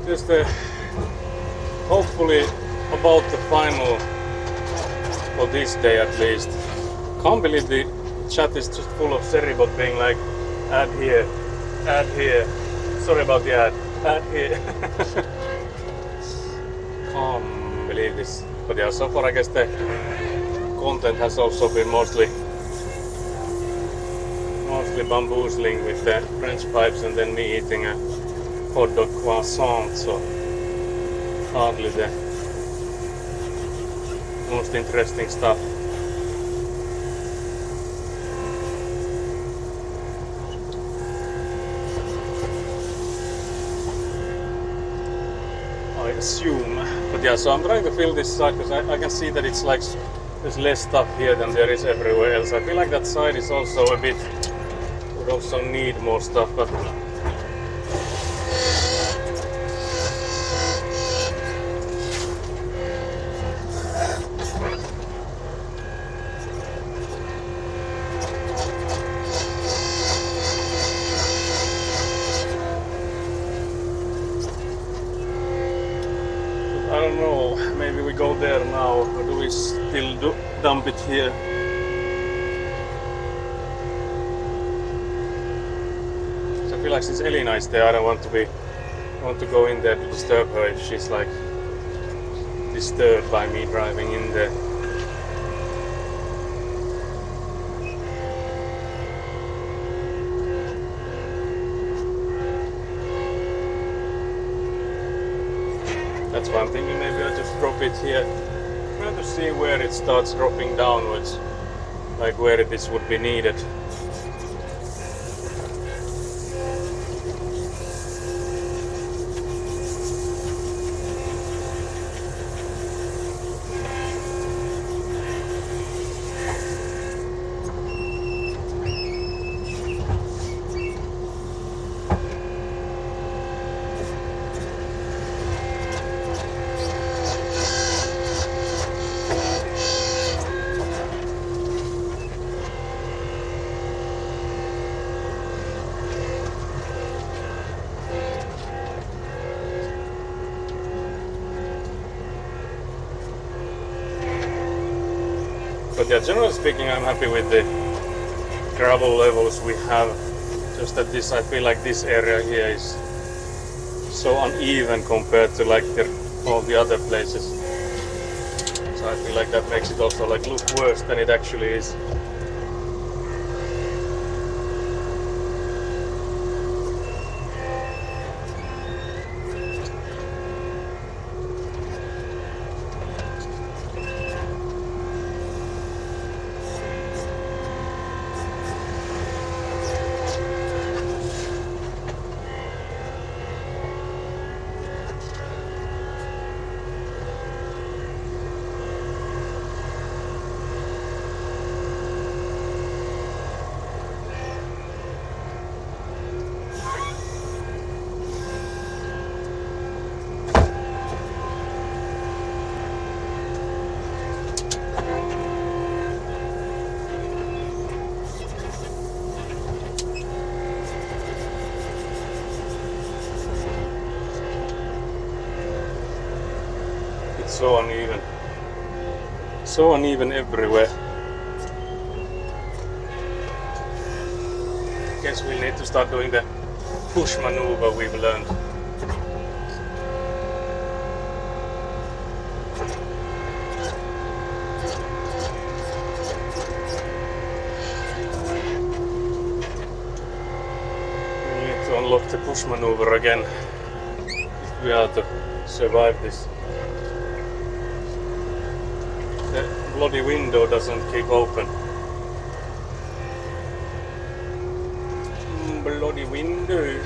just hopefully about the final for this day at least. Can't believe the chat is just full of Seribot being like, add here, sorry about the add here. Can't believe this. But yeah, so far I guess the content has also been mostly bamboozling with the French pipes and then me eating a hot dog croissant, so hardly the most interesting stuff. I assume, but yeah, so I'm trying to fill this side because I can see that it's like there's less stuff here than there is everywhere else. I feel like that side is also a bit would also need more stuff, but I don't know, maybe we go there now, or do we still dump it here? So I feel like since Elina is there, I don't want to go in there to disturb her if she's like disturbed by me driving in there. That's why I'm thinking maybe I'll just drop it here. I'm trying to see where it starts dropping downwards, like where this would be needed. But yeah, generally speaking, I'm happy with the gravel levels we have. Just that this, I feel like this area here is so uneven compared to like all the other places. So I feel like that makes it also like look worse than it actually is. So uneven. So uneven everywhere. Guess we'll need to start doing the push maneuver we've learned. We need to unlock the push maneuver again if we are to survive this. The bloody window doesn't keep open. Bloody window.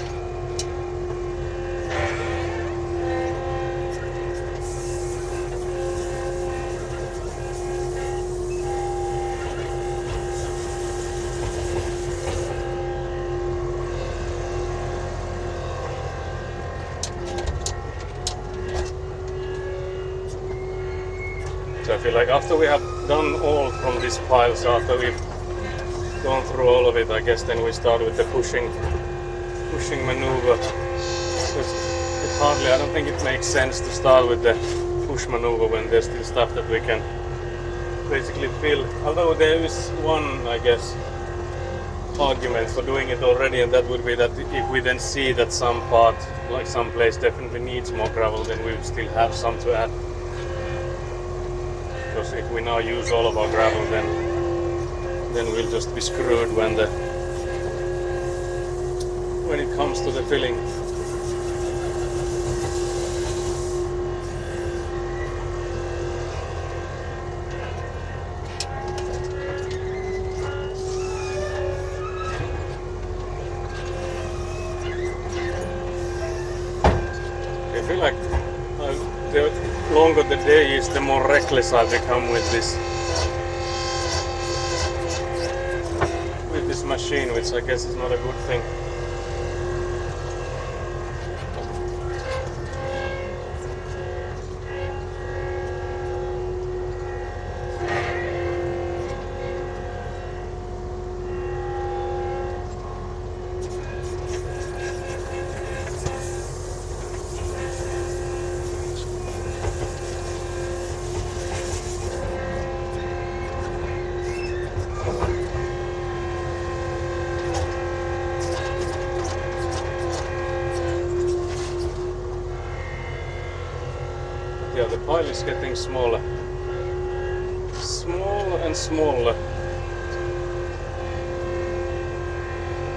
So I feel like after we have done all from these piles, after we've gone through all of it, I guess then we start with the pushing maneuver. Because I don't think it makes sense to start with the push maneuver when there's still stuff that we can basically fill. Although there is one, I guess, argument for doing it already, and that would be that if we then see that some part, like some place definitely needs more gravel, then we would still have some to add. Because if we now use all of our gravel, then we'll just be screwed when it comes to the filling. I feel like the longer the day is, the more reckless I become with this machine, which I guess is not a good thing. Yeah, the pile is getting smaller. Smaller and smaller.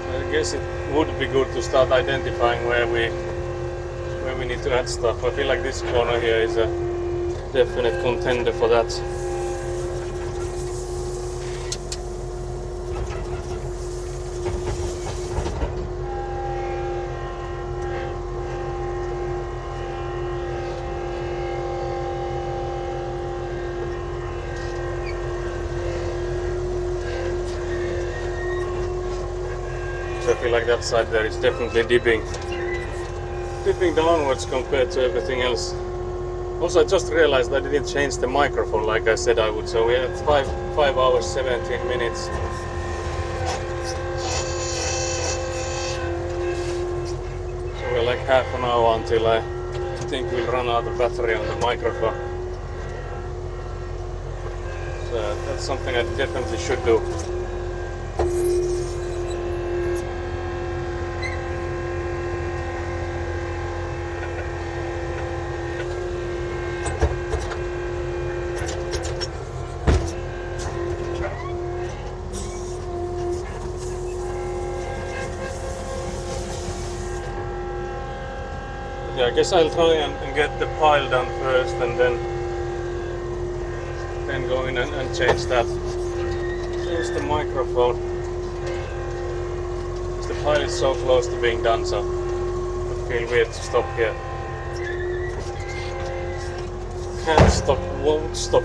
I guess it would be good to start identifying where we need to add stuff. I feel like this corner here is a definite contender for that. I feel like that side there is definitely dipping downwards compared to everything else. Also, I just realized I didn't change the microphone like I said I would. So we had 5 hours 17 minutes. So we're like half an hour until I think we'll run out of battery on the microphone. So That's something I definitely should do. Yeah, I guess I'll try and get the pile done first and then go in and change that. Change the microphone. The pile is so close to being done, so it would feel weird to stop here. Can't stop, won't stop.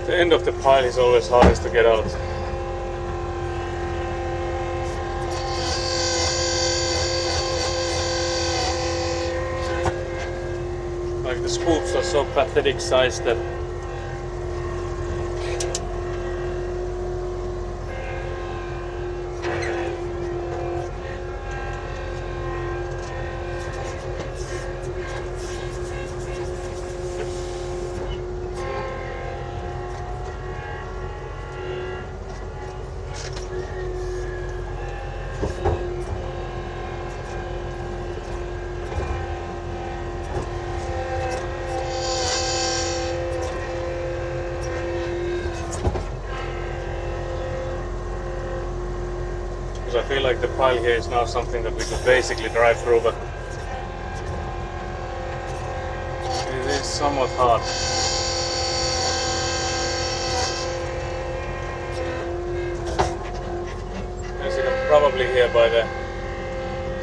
The end of the pile is always hardest to get out. Like the scoops are so pathetic size that I feel like the pile here is now something that we could basically drive through, but it is somewhat hard. As you can probably hear by the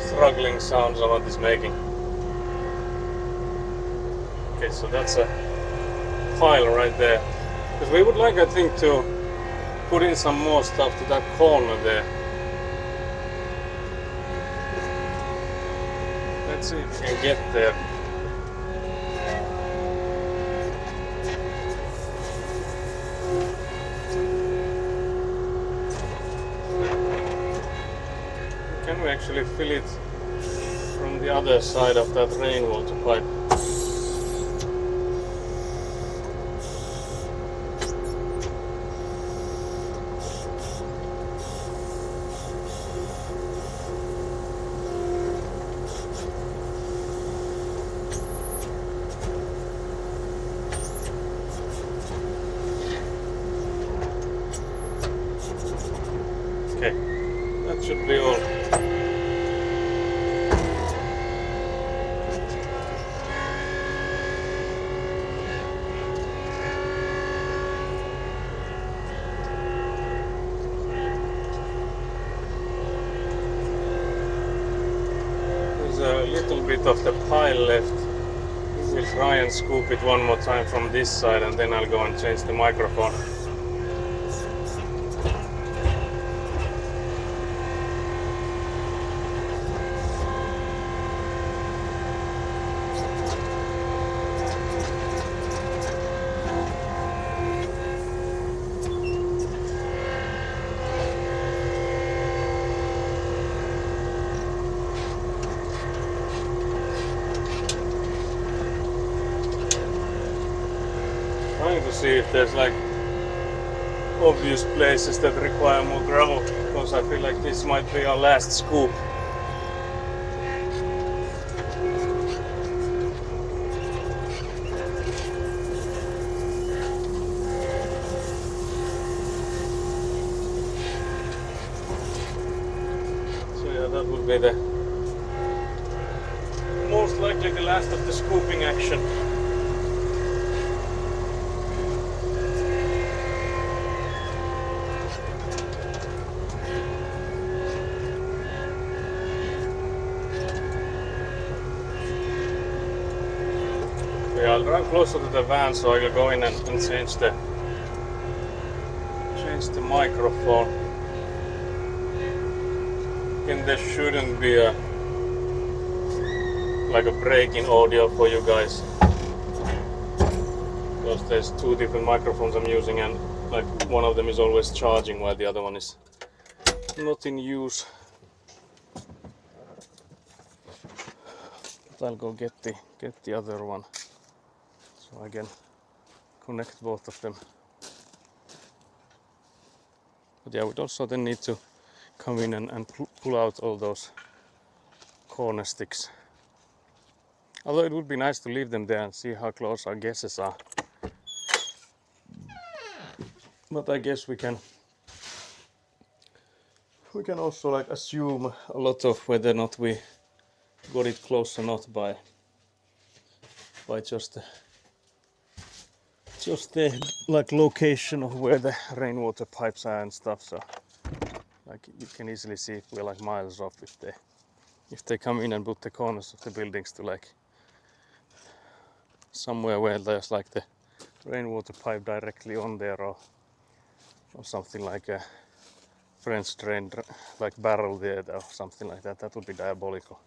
struggling sounds of what it's making. Okay, so that's a pile right there. Because we would like, I think, to put in some more stuff to that corner there. Let's see if we can get there. Can we actually fill it from the other side of that rainwater pipe? Okay, that should be all. There's a little bit of the pile left. We'll try and scoop it one more time from this side and then I'll go and change the microphone. Trying to see if there's like obvious places that require more gravel, because I feel like this might be our last scoop. So yeah, that would be the most likely the last of the scooping action. Okay, I'll drive closer to the van so I can go in and change the microphone. And there shouldn't be a break in audio for you guys, because there's two different microphones I'm using, and like one of them is always charging while the other one is not in use. But I'll go get the other one so I can connect both of them. But yeah, we'd also then need to come in and pull out all those corner sticks. Although it would be nice to leave them there and see how close our guesses are. But I guess we can also like assume a lot of whether or not we got it close or not by just the like location of where the rainwater pipes are and stuff. So like you can easily see if we're like miles off if they come in and put the corners of the buildings to like somewhere where there's like the rainwater pipe directly on there, or something like a French drain like barrel there or something like that. That would be diabolical.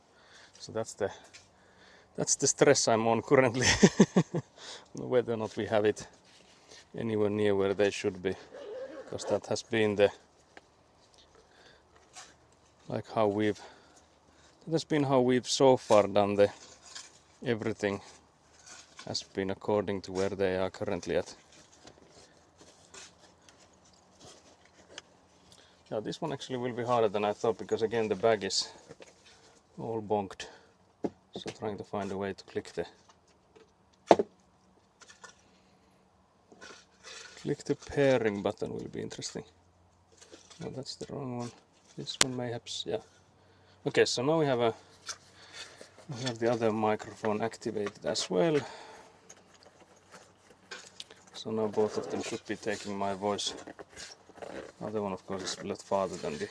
So that's the stress I'm on currently. Whether or not we have it anywhere near where they should be, because that has been how we've so far done everything has been according to where they are currently at. Yeah, this one actually will be harder than I thought, because again the bag is all bonked. So trying to find a way to click the pairing button will be interesting. No, that's the wrong one. This one mayhaps, yeah. Okay, so now we have the other microphone activated as well. So now both of them should be taking my voice. Other one of course is a lot farther than the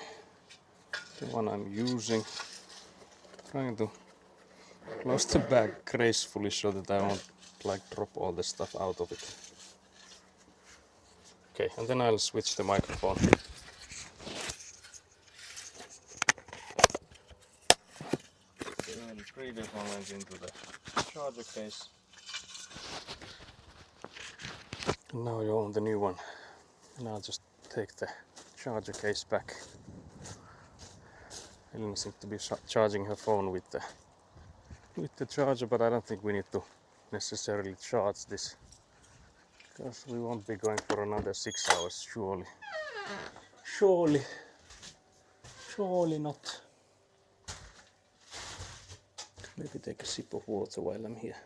one I'm using. Trying to close the bag gracefully so that I won't like drop all the stuff out of it. Okay, and then I'll switch the microphone. The previous one went into the charger case. And now you're on the new one. And I'll just take the charger case back. Elina seems to be charging her phone with the charger, but I don't think we need to necessarily charge this, because we won't be going for another 6 hours, surely. Surely not. Maybe take a sip of water while I'm here.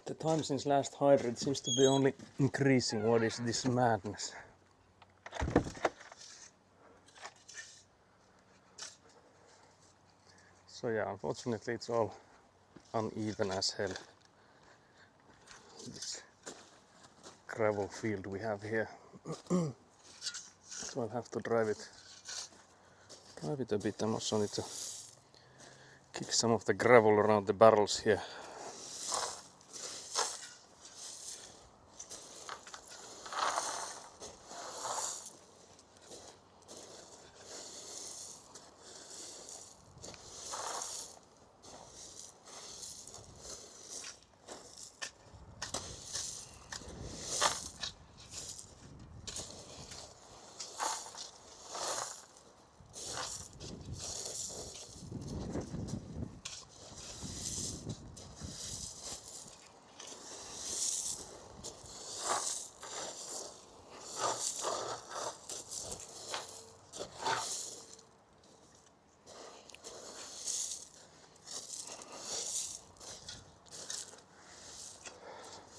The time since last hydrate seems to be only increasing. What is this madness? So yeah, unfortunately it's all uneven as hell. This gravel field we have here. So I'll have to drive it a bit. I also need to kick some of the gravel around the barrels here.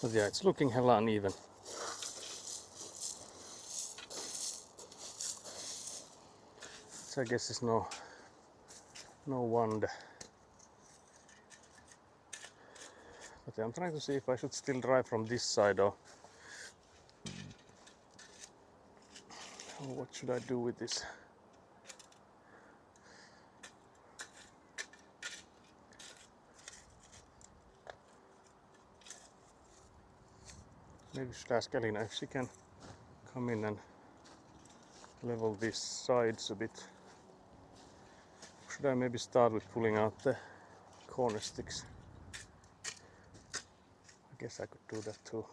But yeah, it's looking hella uneven. So I guess it's no wonder. But I'm trying to see if I should still drive from this side or what should I do with this. Maybe I should ask Elina if she can come in and level these sides a bit. Should I maybe start with pulling out the corner sticks? I guess I could do that too.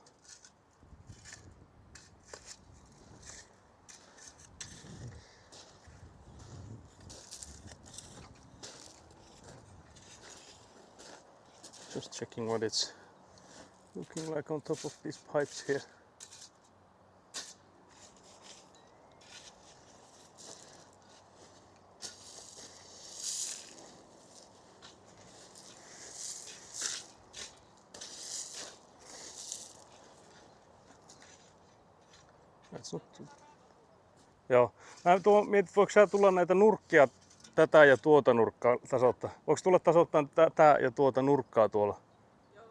Just checking what it's looking like on top of these pipes here. That's not too... Joo. Mä mietin, voiko sä tulla näitä nurkkia, tätä ja tuota nurkkaa tasoittaa? Voiko tulla tasoittaa tätä ja tuota nurkkaa tuolla? Joo.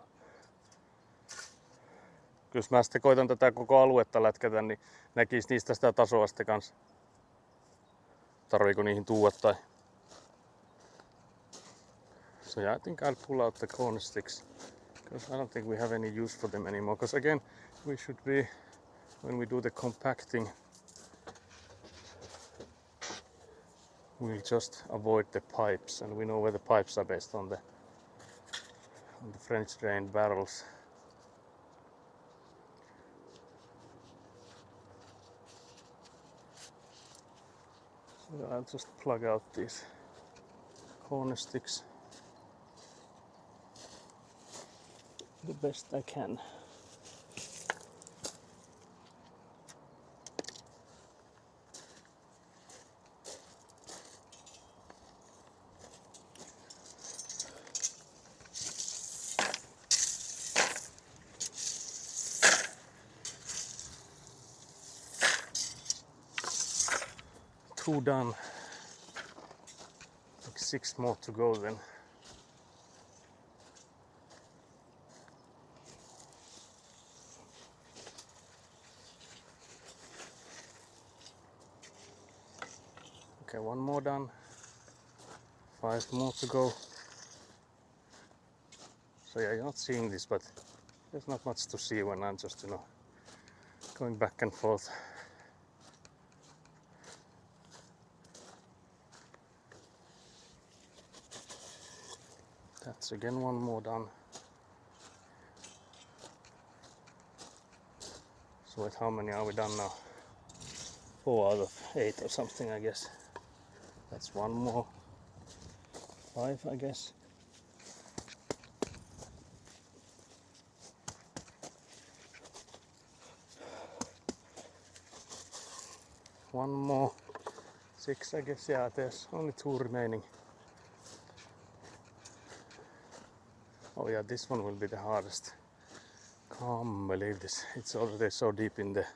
Kyllä mä sitten koitan tätä koko aluetta lätkätä, niin näkis niistä sitä tasoa sitten kanssa. Tarviiko niihin tuua tai... So yeah, I think I'll pull out the corner sticks. Because I don't think we have any use for them anymore. Because again, we should be, when we do the compacting, we'll just avoid the pipes, and we know where the pipes are based on the French drain barrels. So I'll just plug out these corner sticks the best I can. Two done. Like 6 more to go then. Okay, 1 more done. 5 more to go. So yeah, you're not seeing this, but there's not much to see when I'm just, going back and forth. That's again 1 more done. So wait, how many are we done now? 4 out of 8 or something, I guess. That's 1 more. 5, I guess. One more. 6, I guess. Yeah, there's only 2 remaining. Oh yeah, this one will be the hardest. Can't believe this. It's already so deep in there.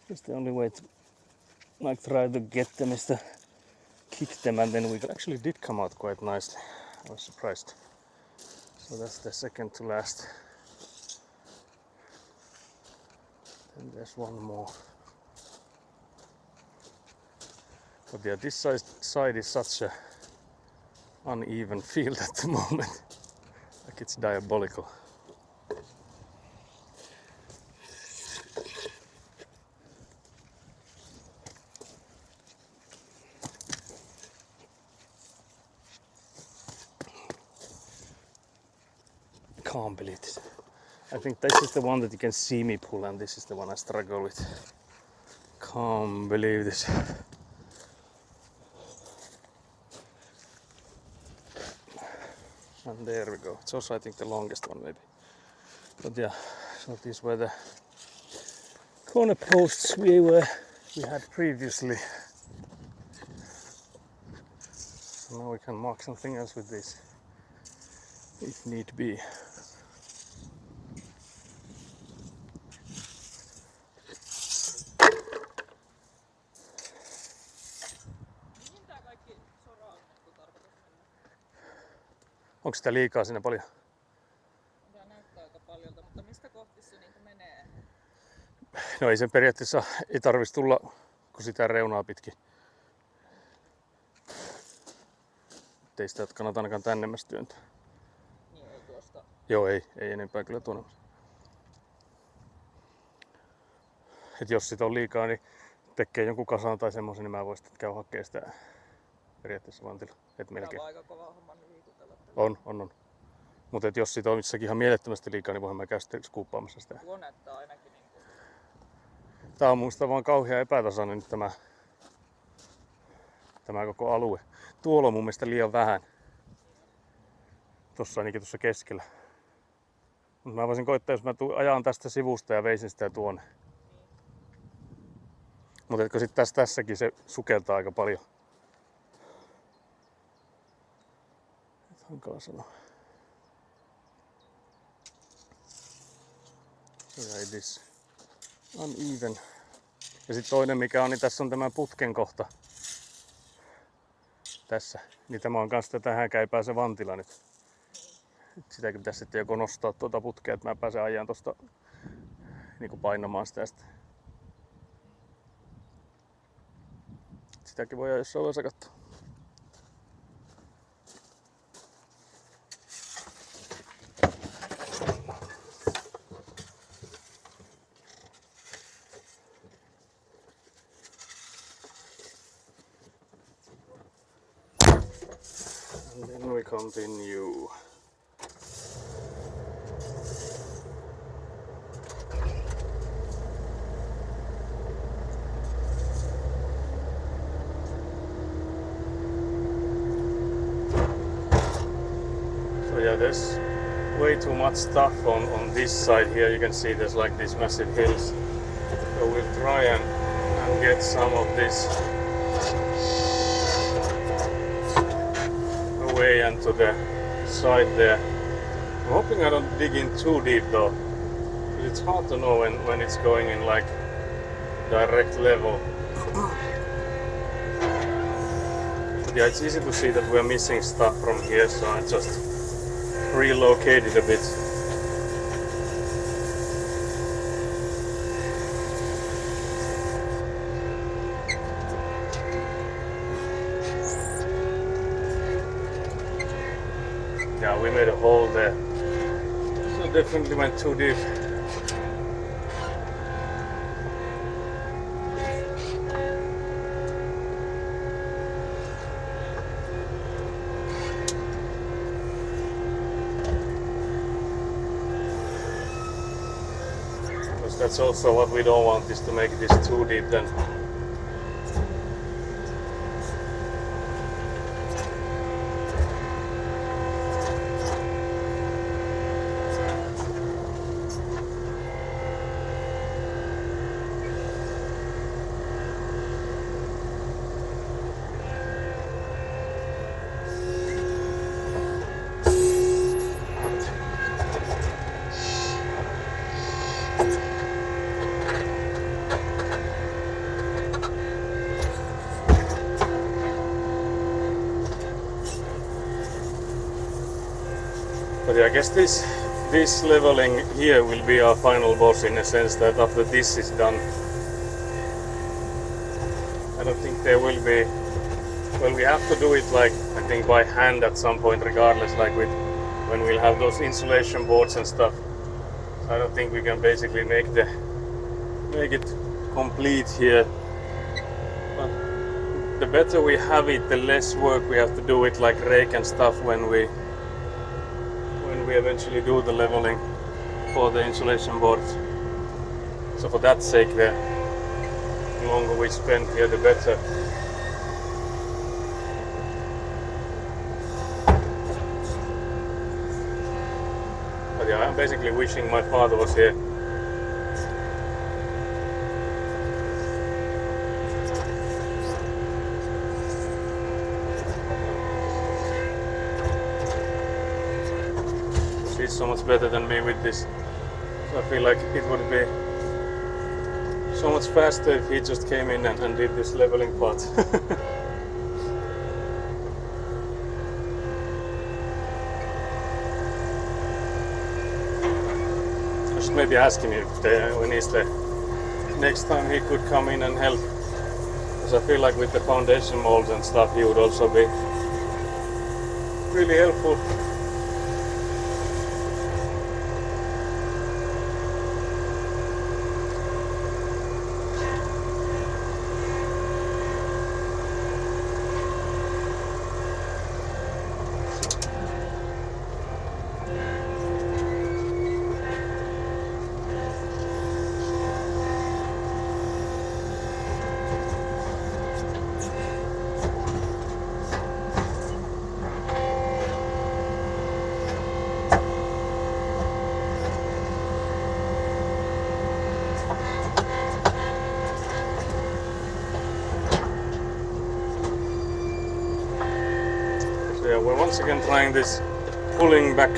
Just the only way to try to get them is to kick them, and then we actually did come out quite nicely. I was surprised. So that's the second to last. And there's 1 more. But yeah, this side is such a uneven field at the moment. Like it's diabolical. Can't believe this. I think this is the one that you can see me pull, and this is the one I struggle with. Can't believe this. And there we go. It's also, I think, the longest one maybe. But yeah, so these were the corner posts we had previously. So now we can mark something else with this, if need be. Onko sitä liikaa siinä paljon? Tämä näyttää aika paljolta, mutta mistä kohti se niinku menee? No ei sen periaatteessa ei tarvitsisi tulla kuin sitä reunaa pitkin. Ei sitä kannata ainakaan tännemmäs työntää. Niin ei tuosta. Joo, ei enempää kyllä tuonne. Et jos sit on liikaa, niin tekee jonkun kasan tai semmoisen, niin mä voisin käydä hakemaan sitä periaatteessa vantilla. Et melkein. Tämä on aika kova homma liikutella. On. Mutta jos sit on jossakin ihan mielettömästi liikaa, niin voin mä käydä sitten skuuppaamassa sitä. Tuo näyttää ainakin niinku. Tää on muista vaan kauhean epätasainen nyt tämä koko alue. Tuolla on mun mielestä liian vähän. Tossa ainakin tuossa keskellä. Mut mä voisin koittaa, jos mä ajan tästä sivusta ja veisin sitä tuonne. Mutta etkö sit tässäkin se sukeltaa aika paljon. Hankala sanoa. Yeah, it is uneven. Ja sitten toinen mikä on, niin tässä on tämä putken kohta. Tässä. Niin tämä on kans tähänkään ei pääse vantilla nyt. Sitäkin pitäisi sitten joko nostaa tuota putkea, että mä pääsen ajan tosta niinku painamaan sitä sitten. Sitäkin voi jossain vaiheessa katsoa. And then we continue. So yeah, there's way too much stuff on this side here. You can see there's like these massive hills. So we'll try and get some of this away and to the side there. I'm hoping I don't dig in too deep though. It's hard to know when it's going in like direct level. Yeah, it's easy to see that we're missing stuff from here, so I just relocated a bit. Yeah, we made a hole there. So definitely went too deep. Because that's also what we don't want, is to make this too deep then. But yeah, I guess this leveling here will be our final boss, in a sense that after this is done, I don't think there will be. Well, we have to do it like I think by hand at some point, regardless. Like when we'll have those insulation boards and stuff. I don't think we can basically make it complete here. But the better we have it, the less work we have to do with like rake and stuff when we eventually do the leveling for the insulation boards. So for that sake, the longer we spend here, the better. But yeah, I'm basically wishing my father was here. He's so much better than me with this. So I feel like it would be so much faster if he just came in and did this leveling part. just maybe ask him if when he's the next time he could come in and help. Because I feel like with the foundation molds and stuff, he would also be really helpful. Yeah, we're once again trying this pulling back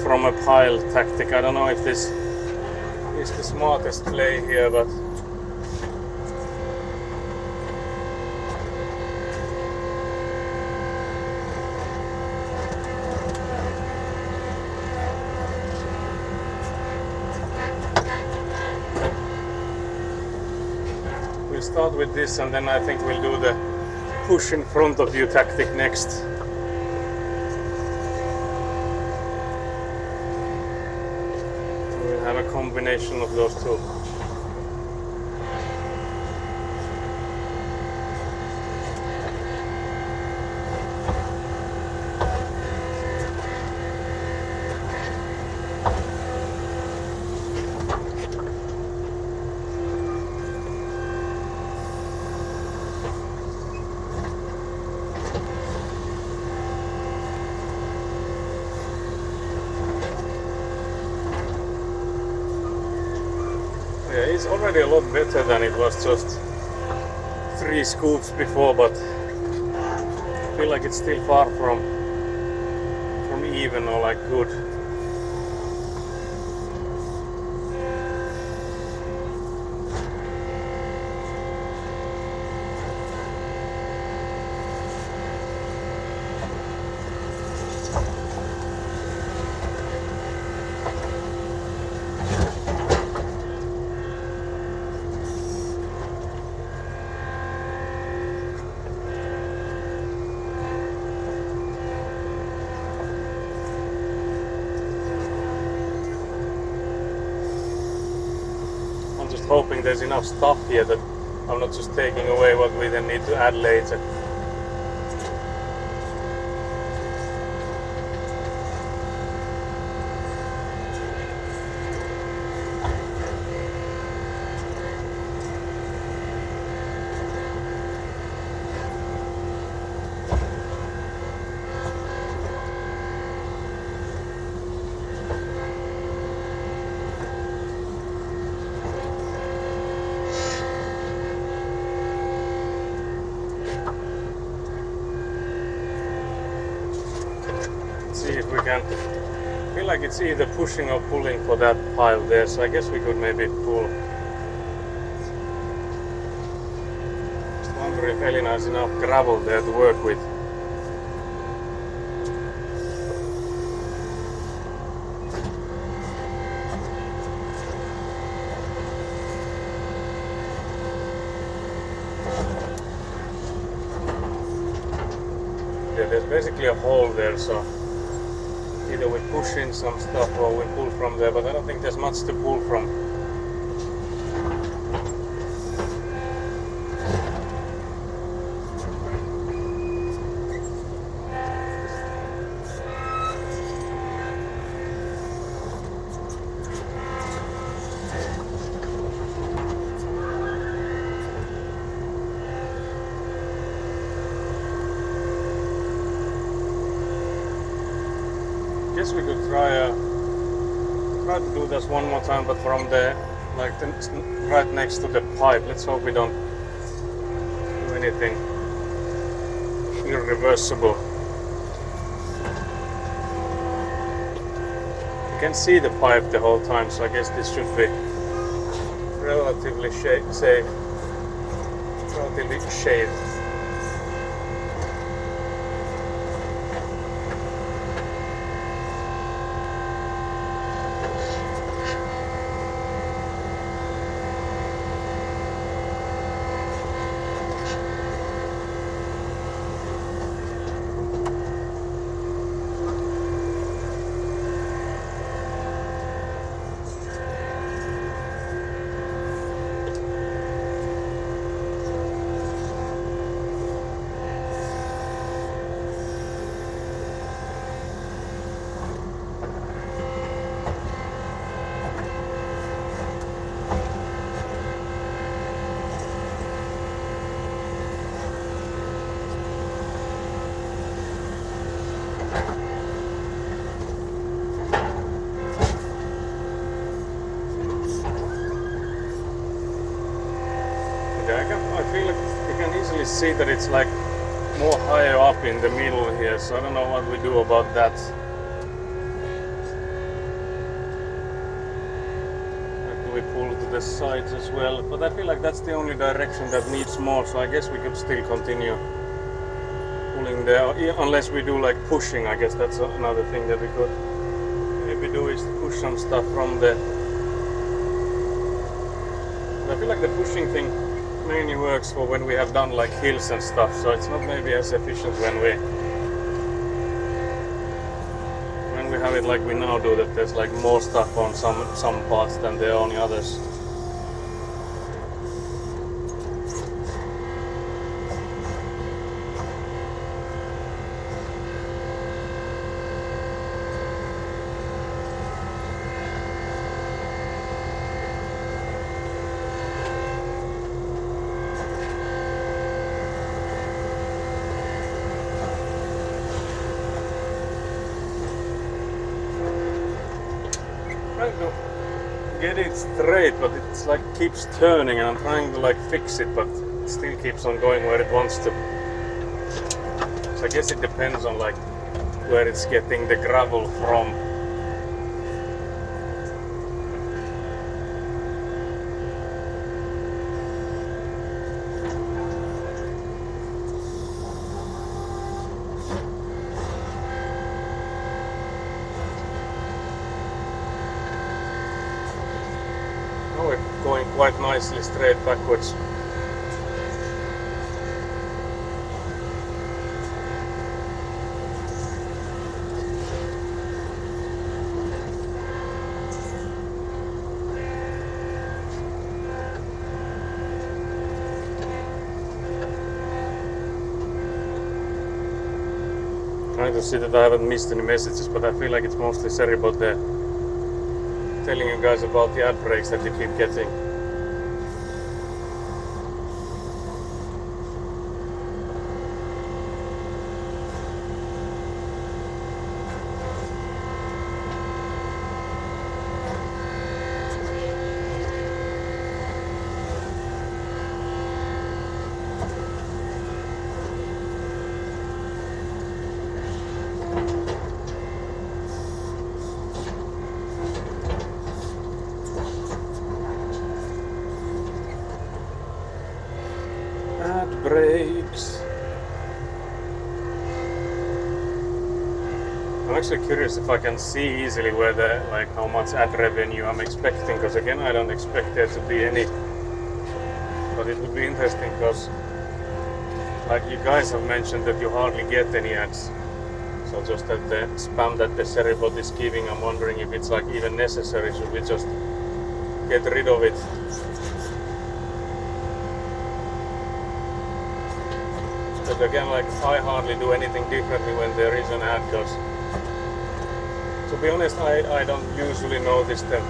from a pile tactic. I don't know if this is the smartest play here, but we'll start with this and then I think we'll do the push in front of you tactic next. Have a combination of those two. Yeah, it's already a lot better than it was just 3 scoops before, but I feel like it's still far from even or like good. Hoping there's enough stuff here that I'm not just taking away what we then need to add later. See if we can. I feel like it's either pushing or pulling for that pile there, so I guess we could maybe pull. Just wonder if Elina has enough gravel there to work with. Yeah, there's basically a hole there, so either we push in some stuff or we pull from there, but I don't think there's much to pull from. Guess we could try to do this one more time, but from the right next to the pipe. Let's hope we don't do anything irreversible. You can see the pipe the whole time, so I guess this should be relatively safe, relatively shaved. there. I feel like you can easily see that it's like more higher up in the middle here, so I don't know what we do about that. Do we pull to the sides as well? But I feel like that's the only direction that needs more, so I guess we could still continue pulling there, unless we do like pushing. I guess that's another thing that we could maybe do, is push some stuff from the... I feel like the pushing thing mainly works for when we have done like hills and stuff, so it's not maybe as efficient when we have it like we now do, that there's like more stuff on some parts than there are on the others. Trying to get it straight, but it's like keeps turning, and I'm trying to like fix it, but it still keeps on going where it wants to. So I guess it depends on like where it's getting the gravel from. Going quite nicely straight backwards. Trying to see that I haven't missed any messages, but I feel like it's mostly sorry about the telling you guys about the ad breaks that you keep getting. Brakes. I'm actually curious if I can see easily where the, like, how much ad revenue I'm expecting, because again I don't expect there to be any, but it would be interesting because like you guys have mentioned that you hardly get any ads, so just that the spam that the Seribot is giving, I'm wondering if it's like even necessary. Should we just get rid of it? But again, like, I hardly do anything differently when there is an ad, because to be honest, I don't usually notice them.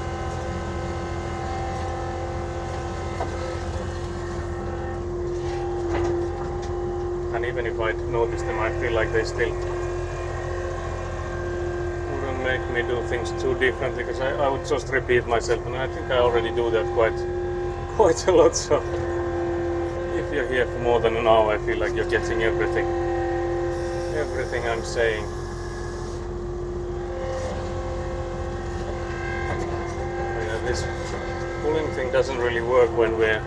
And even if I notice them, I feel like they still wouldn't make me do things too differently, because I would just repeat myself, and I think I already do that quite a lot. So if you're here for more than an hour, I feel like you're getting everything I'm saying. Yeah, this pulling thing doesn't really work when we're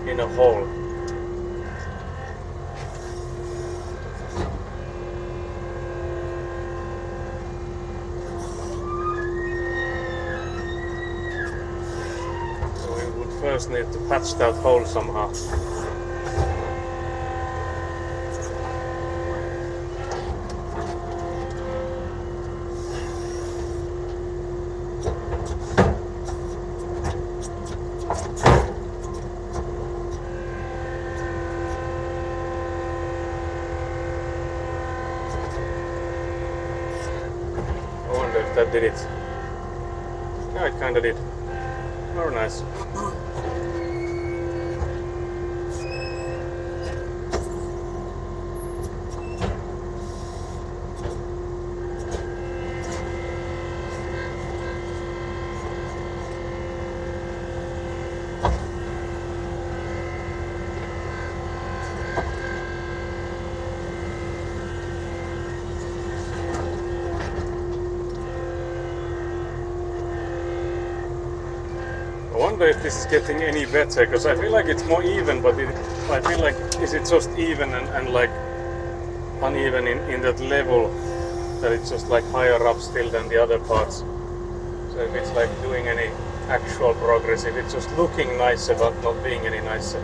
in a hole. So we would first need to patch that hole somehow. That did it. Yeah, it kinda did. Very nice. wonder if this is getting any better, because I feel like it's more even, but I feel like is it just even and like uneven in that level, that it's just like higher up still than the other parts. So if it's like doing any actual progress, if it's just looking nicer but not being any nicer.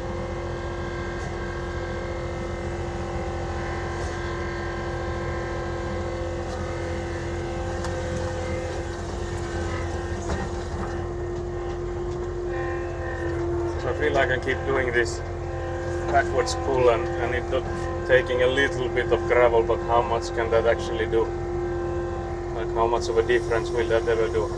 So I feel like I keep doing this backwards pull and it not taking a little bit of gravel, but how much can that actually do? Like how much of a difference will that ever do?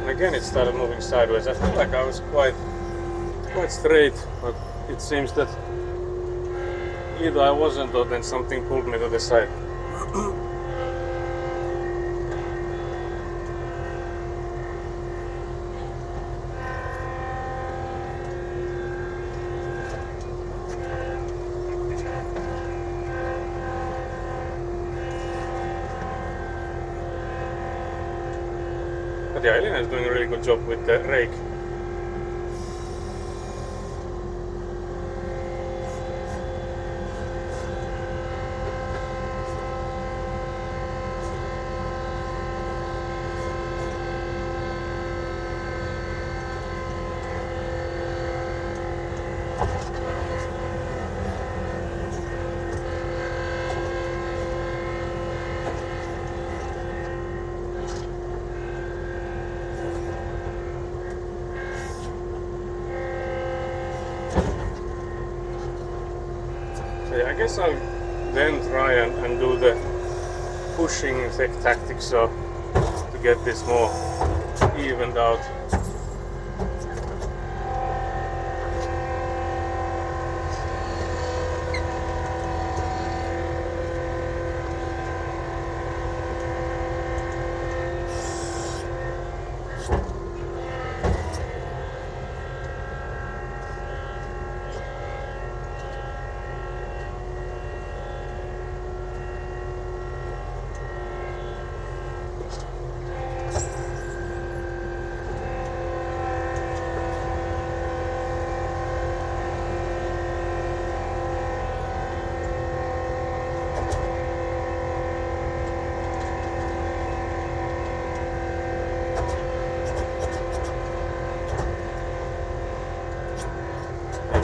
Again, it started moving sideways. I feel like I was quite straight, but it seems that either I wasn't or then something pulled me to the side. But yeah, Elina is doing a really good job with the rake. I guess I'll then try and do the pushing tactic, so to get this more evened out.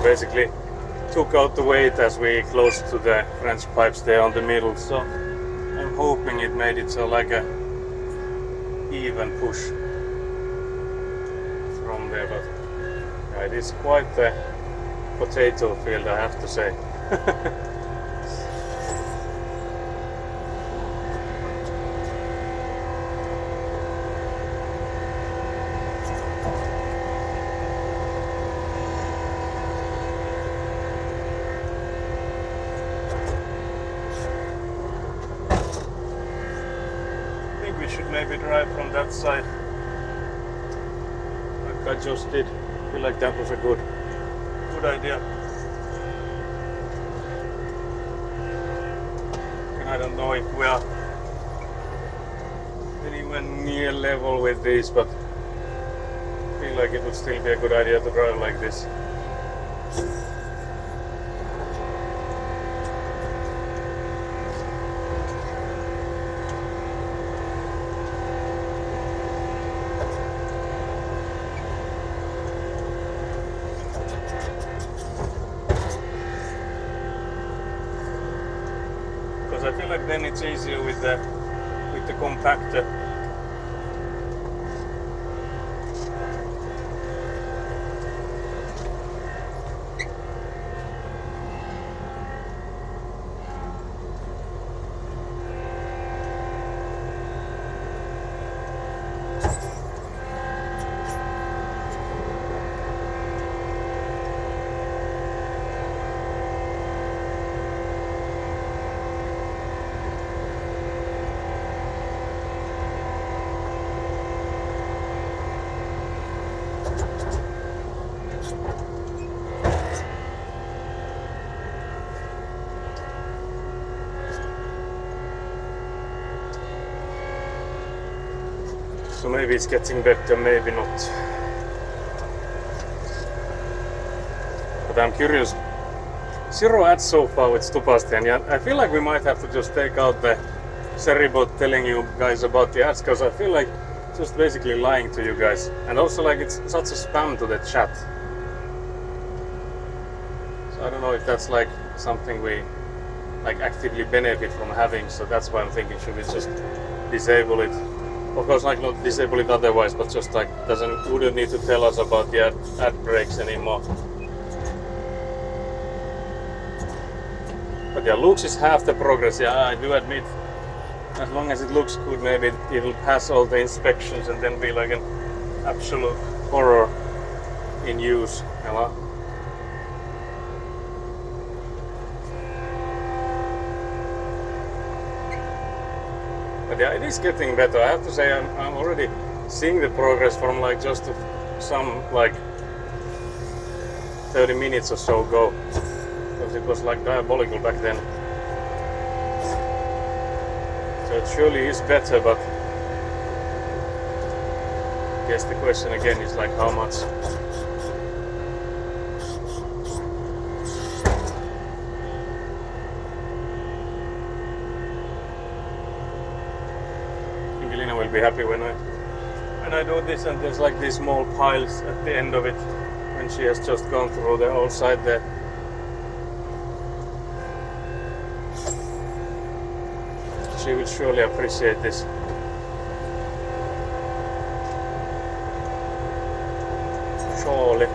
Basically took out the weight as we close to the French pipes there on the middle, so I'm hoping it made it so like a even push from there, but yeah, it is quite a potato field, I have to say. Maybe drive from that side like I just did. I feel like that was a good idea. And I don't know if we are anywhere near level with these, but I feel like it would still be a good idea to drive like this. because I feel like then it's easier with the compactor. So maybe it's getting better, maybe not. But I'm curious. 0 ads so far with Stupasti, and I feel like we might have to just take out the Seribot telling you guys about the ads, because I feel like just basically lying to you guys. And also like it's such a spam to the chat. So I don't know if that's like something we like actively benefit from having, so that's why I'm thinking should we just disable it. Of course, like not disable it otherwise, but just like wouldn't need to tell us about the ad breaks anymore. But yeah, looks is half the progress. Yeah, I do admit. As long as it looks good, maybe it will pass all the inspections and then be like an absolute horror in use. Hello? But yeah, it is getting better. I have to say I'm already seeing the progress from like just some like 30 minutes or so ago. Because it was like diabolical back then. So it surely is better, but I guess the question again is like how much. Angelina will be happy when I do this, and there's like these small piles at the end of it when she has just gone through the whole side there. She will surely appreciate this. Surely.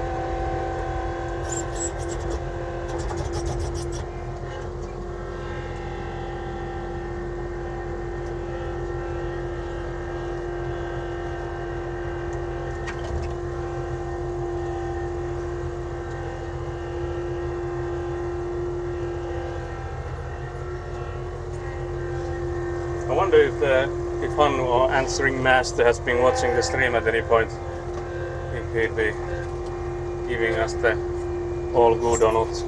I wonder if Hannu or Answering Master has been watching the stream at any point. If he'd be giving us the all good or not.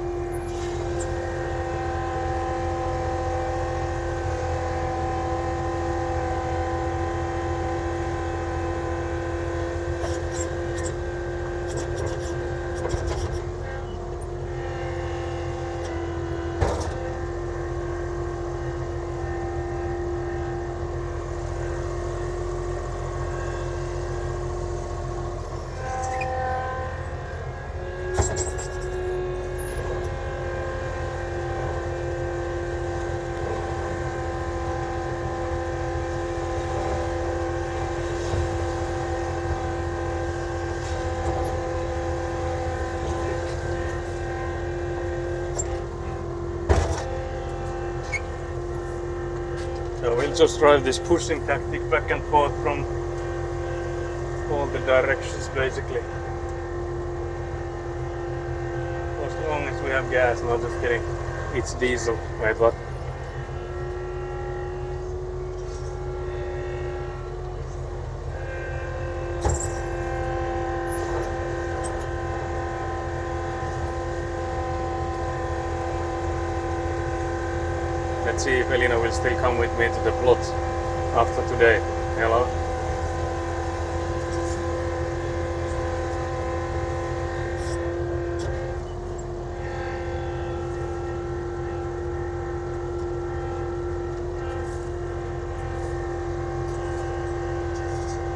So we'll just drive this pushing tactic back and forth from all the directions basically. For as long as we have gas, not just kidding. It's diesel. Wait, what? Let's see if Elina will still come with me to the plot after today. Hello?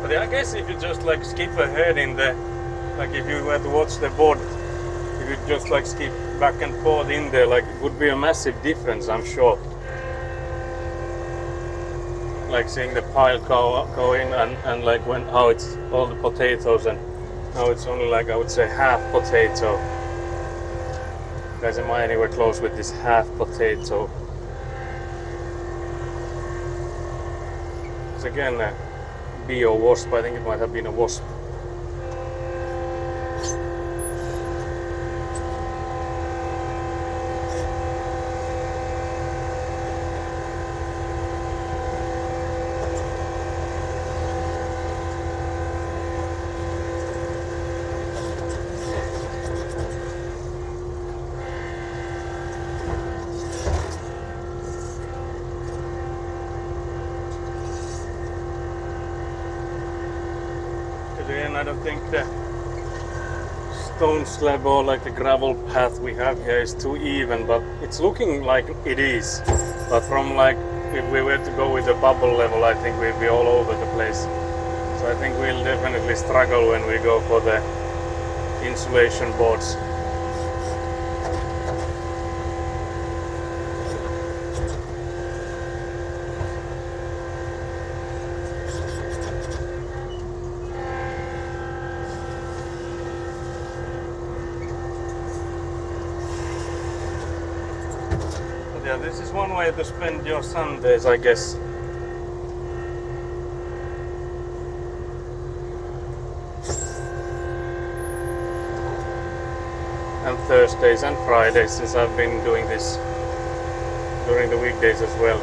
But yeah, I guess if you just like skip ahead in the, like if you were to watch the board, if you just like skip back and forth in there, like it would be a massive difference, I'm sure. like seeing the pile go in and like when how it's all the potatoes and now it's only like I would say half potato. Guys, am I anywhere close with this half potato? It's again a bee or wasp. I think it might have been a wasp. Again, I don't think the stone slab or like the gravel path we have here is too even, but it's looking like it is. But from like, if we were to go with the bubble level, I think we'd be all over the place. So I think we'll definitely struggle when we go for the insulation boards. Yeah, this is one way to spend your Sundays, I guess. And Thursdays and Fridays, since I've been doing this during the weekdays as well.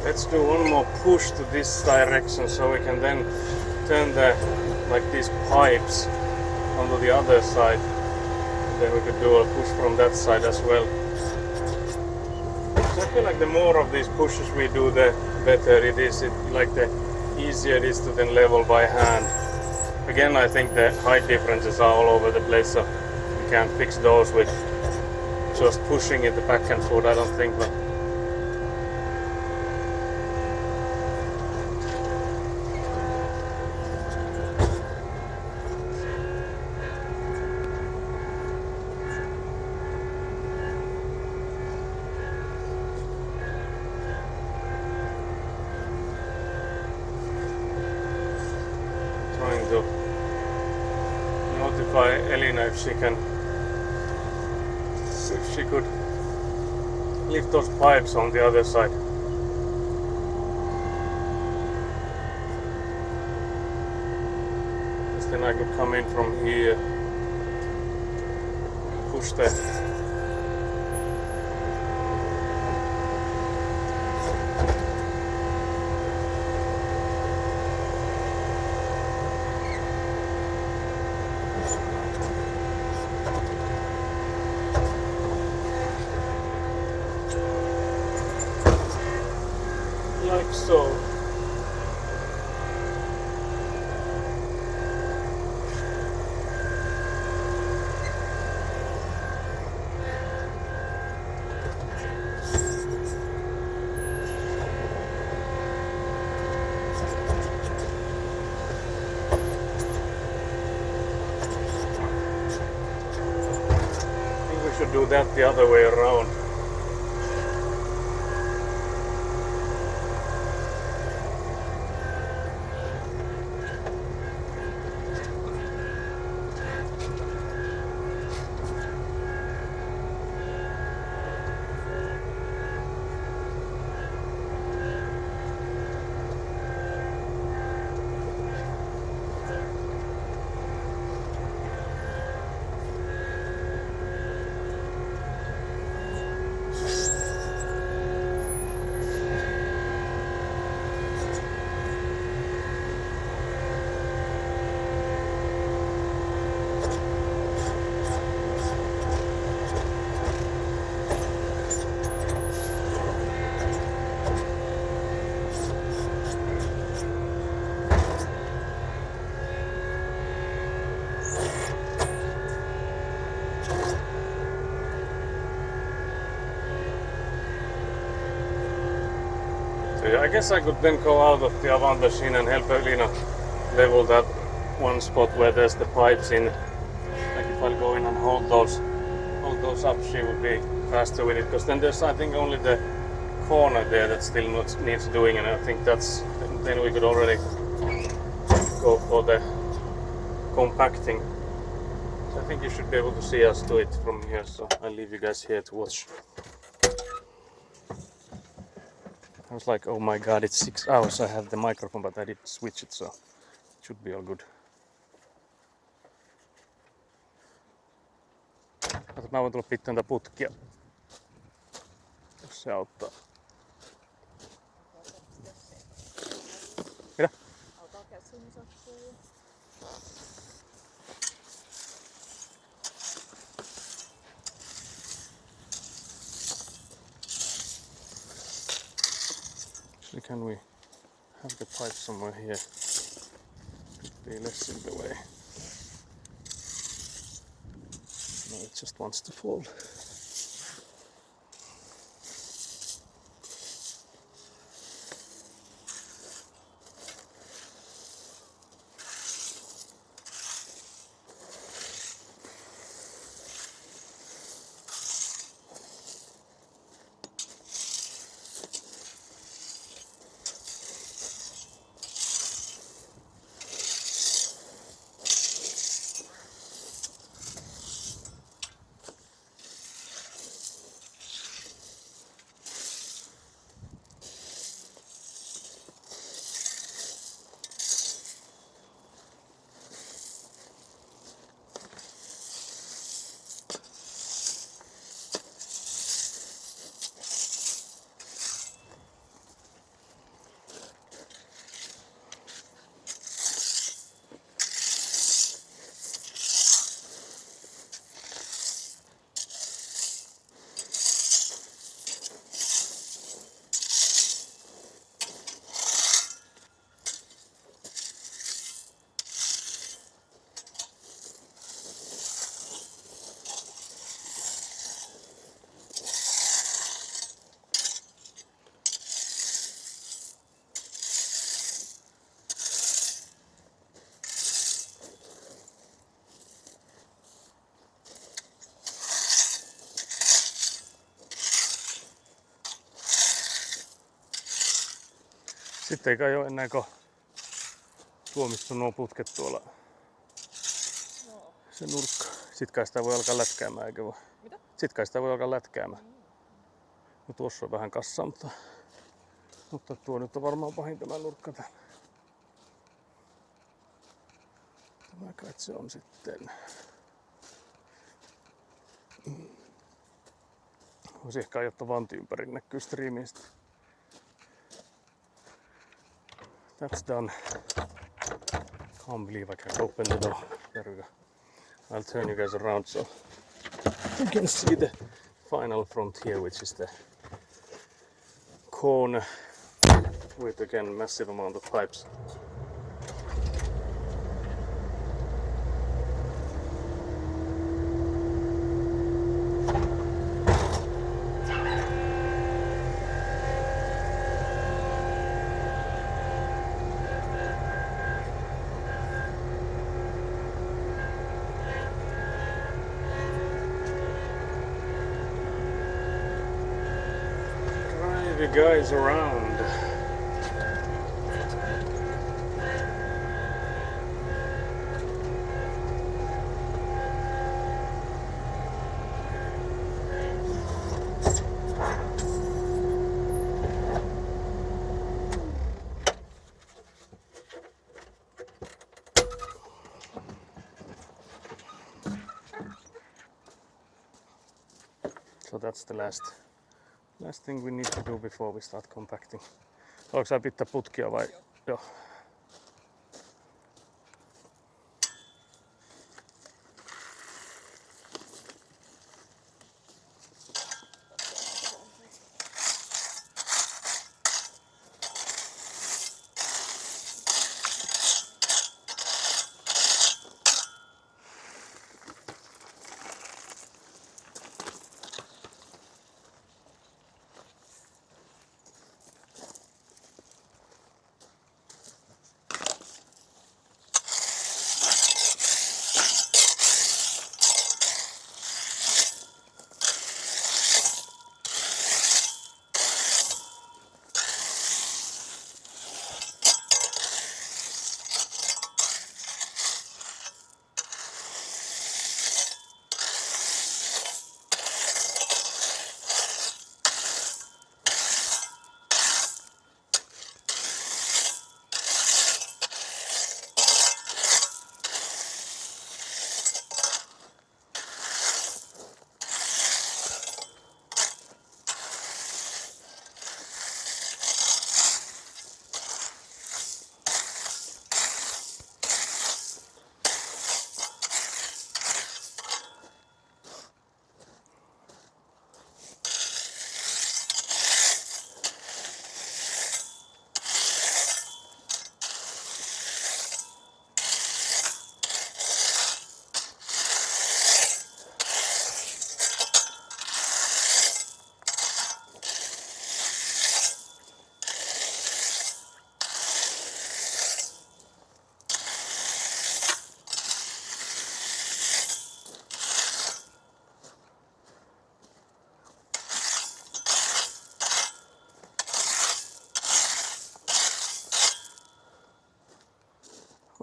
Let's do one more push to this direction so we can then turn these pipes onto the other side. Then we could do a push from that side as well. So I feel like the more of these pushes we do, the better it is. The easier it is to then level by hand. Again, I think the height differences are all over the place, so we can't fix those with just pushing it the back and forth, I don't think. But trying to notify Elina if she could lift those pipes on the other side. Because then I could come in from here, push the like so. I think we should do that the other way around. So I guess I could then go out of the Avant machine and help Elina level that one spot where there's the pipes in. Like if I'll go in and hold those up, she would be faster with it. Because then there's, I think, only the corner there that still needs doing, and I think then we could already go for the compacting. So I think you should be able to see us do it from here, so I'll leave you guys here to watch. I was like, oh my god, it's 6 hours. I have the microphone, but I didn't switch it, so it should be all good. Kato, mä voin tulla pitää näitä putkia, jos se auttaa. Mitä? Alkaa käsiin sattuu. Actually, can we have the pipe somewhere here? Could be less in the way. No, it just wants to fold. Sitten ei kai ole enää tuomittu nuo putket tuolla. Joo. Se nurkka. Sit kai sitä voi alkaa lätkäämään, eikö voi? Mitä? Sit kai sitä voi alkaa lätkäämään. No tuossa on vähän kassaa, mutta tuo nyt on varmaan pahin tämä nurkka täällä. Tämä kai se on sitten. Voisi ehkä ajattaa vanti ympäri, näkyy striimistä. That's done. Can't believe I can open the door. There we go. I'll turn you guys around so you can see the final front here, which is the corner with again massive amount of pipes. The guys around. So that's the last thing we need to do before we start compacting. Haluatko sä pitää putkia vai? Joo.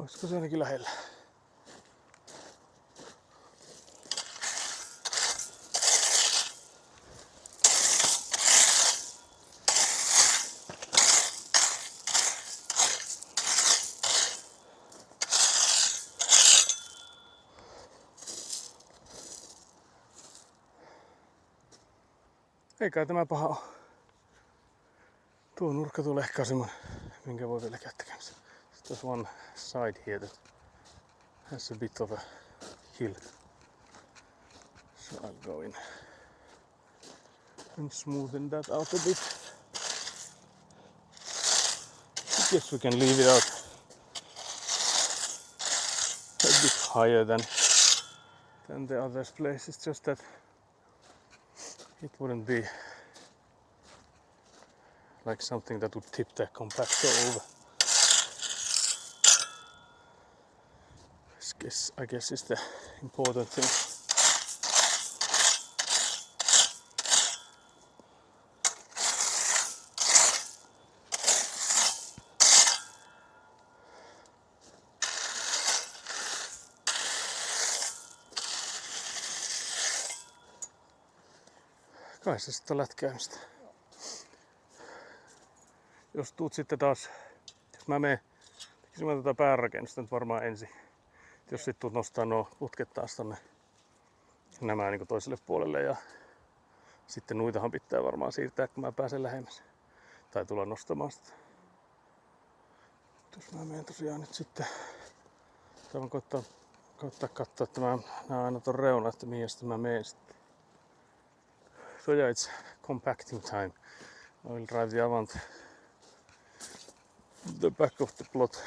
Olisiko se ainakin lähellä? Ei kai tämä paha ole. Tuo nurkka tulee ehkä semmonen, minkä voi vielä käydä tekemässä. There's one side here that has a bit of a hill. So I'll go in and smoothen that out a bit. I guess we can leave it out a bit higher than the other place. It's just that it wouldn't be like something that would tip the compactor over. I guess is the important thing. Kai se sitten on lätkäämistä. Jos tuut sitten taas, jos mä menen tekemään tätä päärakennusta nyt varmaan ensin. Jos sit tuut nostaa nuo putket taas tonne nämä niin toiselle puolelle ja sitten nuitahan pitää varmaan siirtää kun mä pääsen lähemmäs. Tai tulla nostamaan sitä. Jos mä menen tosiaan nyt sitten, taivan koittaa katsoa, että mä näen aina ton reuna, että mihin sitten mä menen sitten. So yeah, it's compacting time. I will drive the Avant the back of the plot.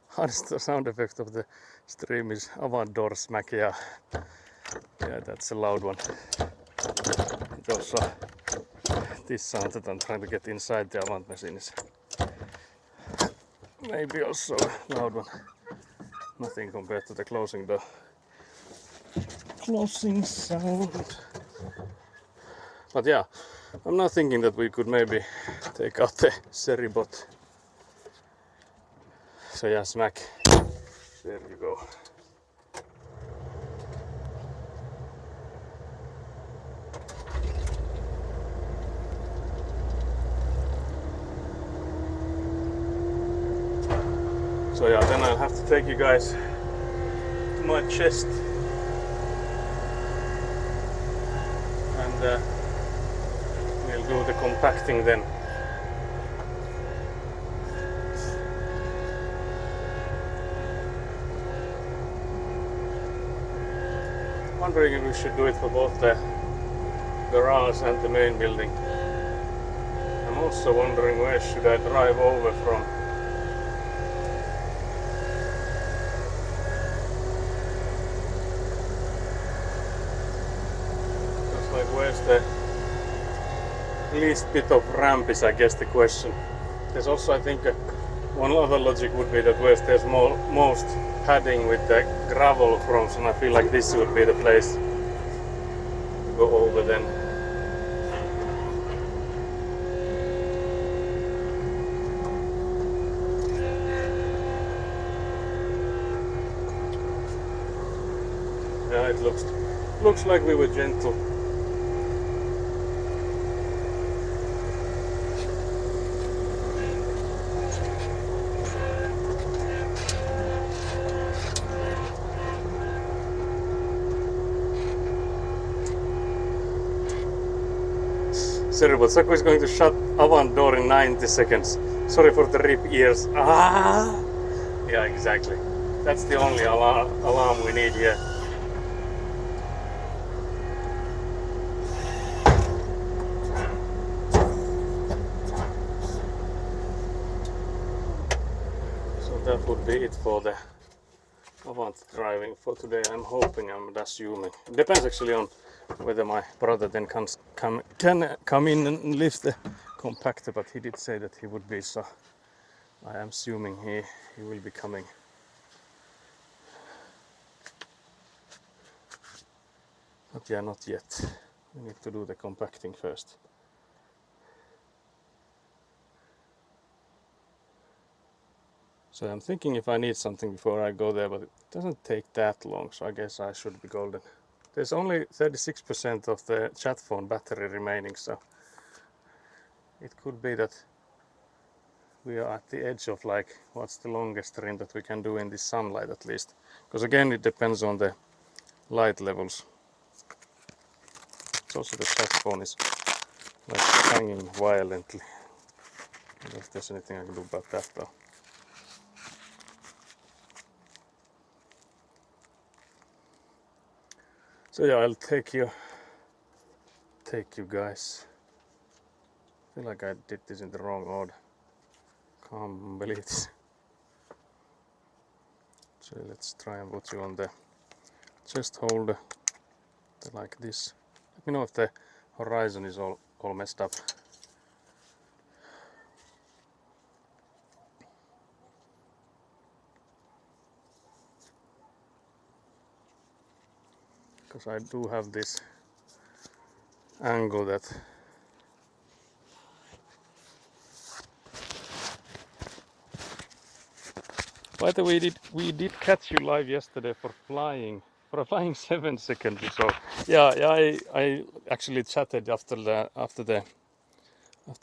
Hardest the sound effect of the stream is Avant door smack. Yeah, that's a loud one. It also this sound that I'm trying to get inside the Avant machine is maybe also a loud one. Nothing compared to the closing door. Closing sound. But yeah, I'm now thinking that we could maybe take out the Seribot. So yeah, smack. There you go. So yeah, then I'll have to take you guys to my chest. And we'll do the compacting then. Wondering if we should do it for both the garage and the main building. I'm also wondering where should I drive over from. Just like where's the least bit of ramp is, I guess, the question. There's also, I think, one other logic would be that where's there's most padding with the gravel fronts, and I feel like this would be the place to go over then. Yeah, it looks like we were gentle. Seribot, Saku is going to shut Avant door in 90 seconds. Sorry for the rip ears. Ah! Yeah, exactly. That's the only alarm we need here. So that would be it for the Avant driving for today. I'm hoping, I'm assuming. It depends actually on whether my brother then can come in and lift the compactor, but he did say that he would be, so I am assuming he will be coming. But yeah, not yet. We need to do the compacting first. So I'm thinking if I need something before I go there, but it doesn't take that long, so I guess I should be golden. There's only 36% of the chat phone battery remaining, so it could be that we are at the edge of like what's the longest stream that we can do in this sunlight at least. Because again it depends on the light levels. It's also the chat phone is like hanging violently. I don't know if there's anything I can do about that though. So yeah, I'll take you guys. I feel like I did this in the wrong order. Can't believe this. So let's try and put you on the chest holder like this. Let me know if the horizon is all messed up. Because I do have this angle that by the way, we did catch you live yesterday for flying 7 seconds or so. Yeah, I actually chatted after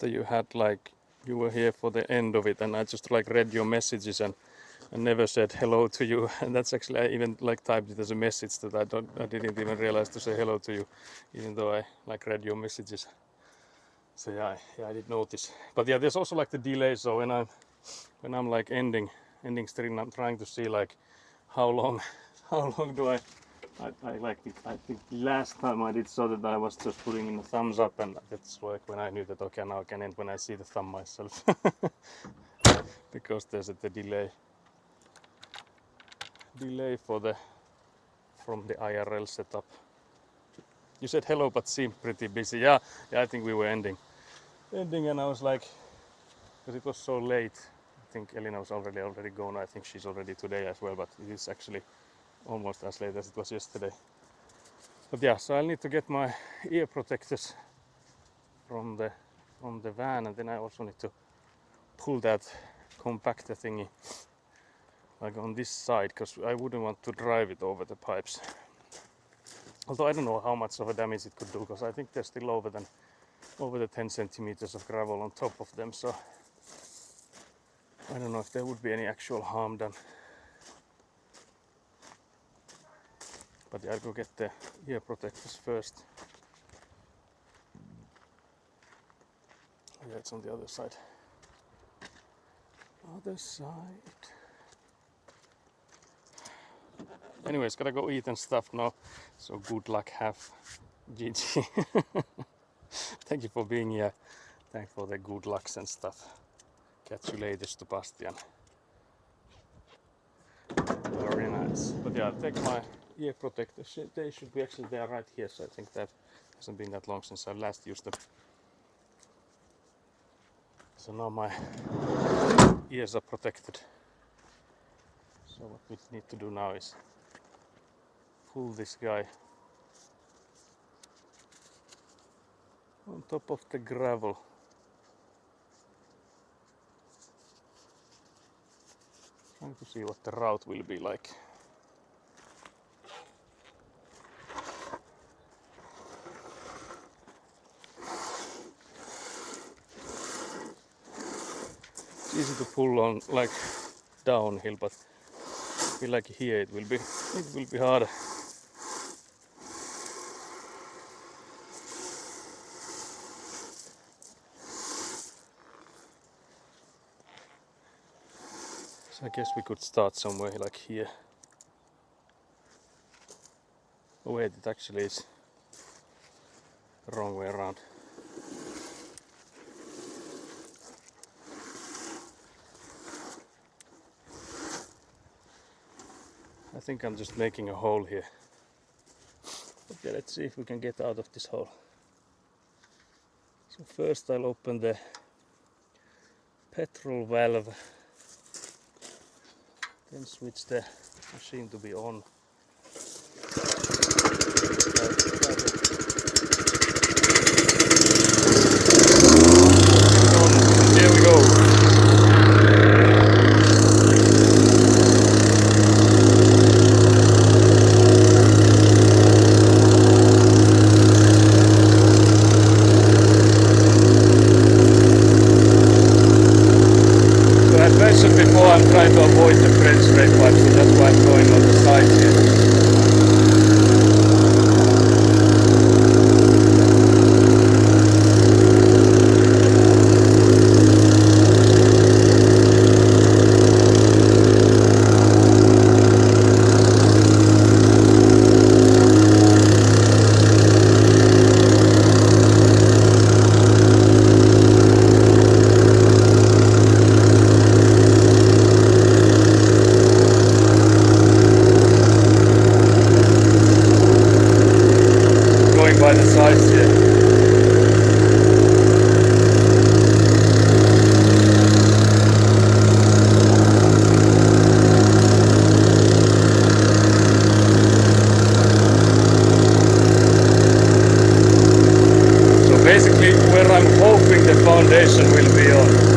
you had like you were here for the end of it, and I just like read your messages and never said hello to you. And that's actually, I even like typed it as a message that I didn't even realize to say hello to you, even though I like read your messages. So yeah, I did notice. But yeah, there's also like the delay. So when I'm like ending stream, I'm trying to see like how long do I think last time I did so that I was just putting in a thumbs up, and that's like when I knew that okay, now I can end when I see the thumb myself. Because there's the delay from the IRL setup. You said hello but seemed pretty busy. Yeah, I think we were ending and I was like, because it was so late, I think Elina was already gone. I think she's already today as well, but it is actually almost as late as it was yesterday. But yeah, so I'll need to get my ear protectors from the van, and then I also need to pull that compactor thingy like on this side, because I wouldn't want to drive it over the pipes. Although I don't know how much of a damage it could do, because I think they're still over the 10 centimeters of gravel on top of them, so I don't know if there would be any actual harm done. But yeah, I'll go get the ear protectors first. Yeah, it's on the other side. Other side. Anyways, gotta go eat and stuff now. So good luck, have GG. Thank you for being here. Thanks for the good lucks and stuff. Catch you later, Sebastian. Very nice. But yeah, I'll take my ear protectors. They should be actually there right here, so I think that hasn't been that long since I last used them. So now my ears are protected. So what we need to do now is pull this guy on top of the gravel. Trying to see what the route will be like. It's easy to pull on like downhill, but I feel like here it will be harder. So I guess we could start somewhere like here. Oh wait, it actually is the wrong way around. I think I'm just making a hole here. Okay, let's see if we can get out of this hole. So first I'll open the petrol valve, then switch the machine to be on. There we go. foundation will be on.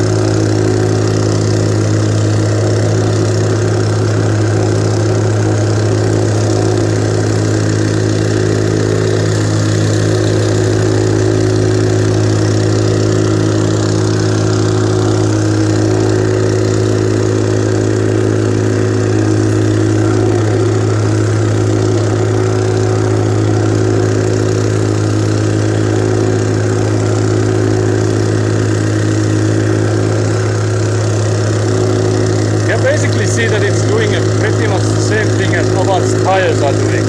You can basically see that it's doing a pretty much the same thing as Abarth's tires are doing.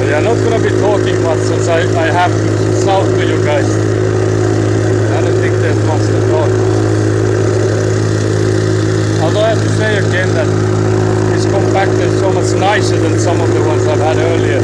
So I'm not gonna be talking much since I have to shout to you guys. I don't think there's much to talk. Although I have to say again that this compactor is so much nicer than some of the ones I've had earlier.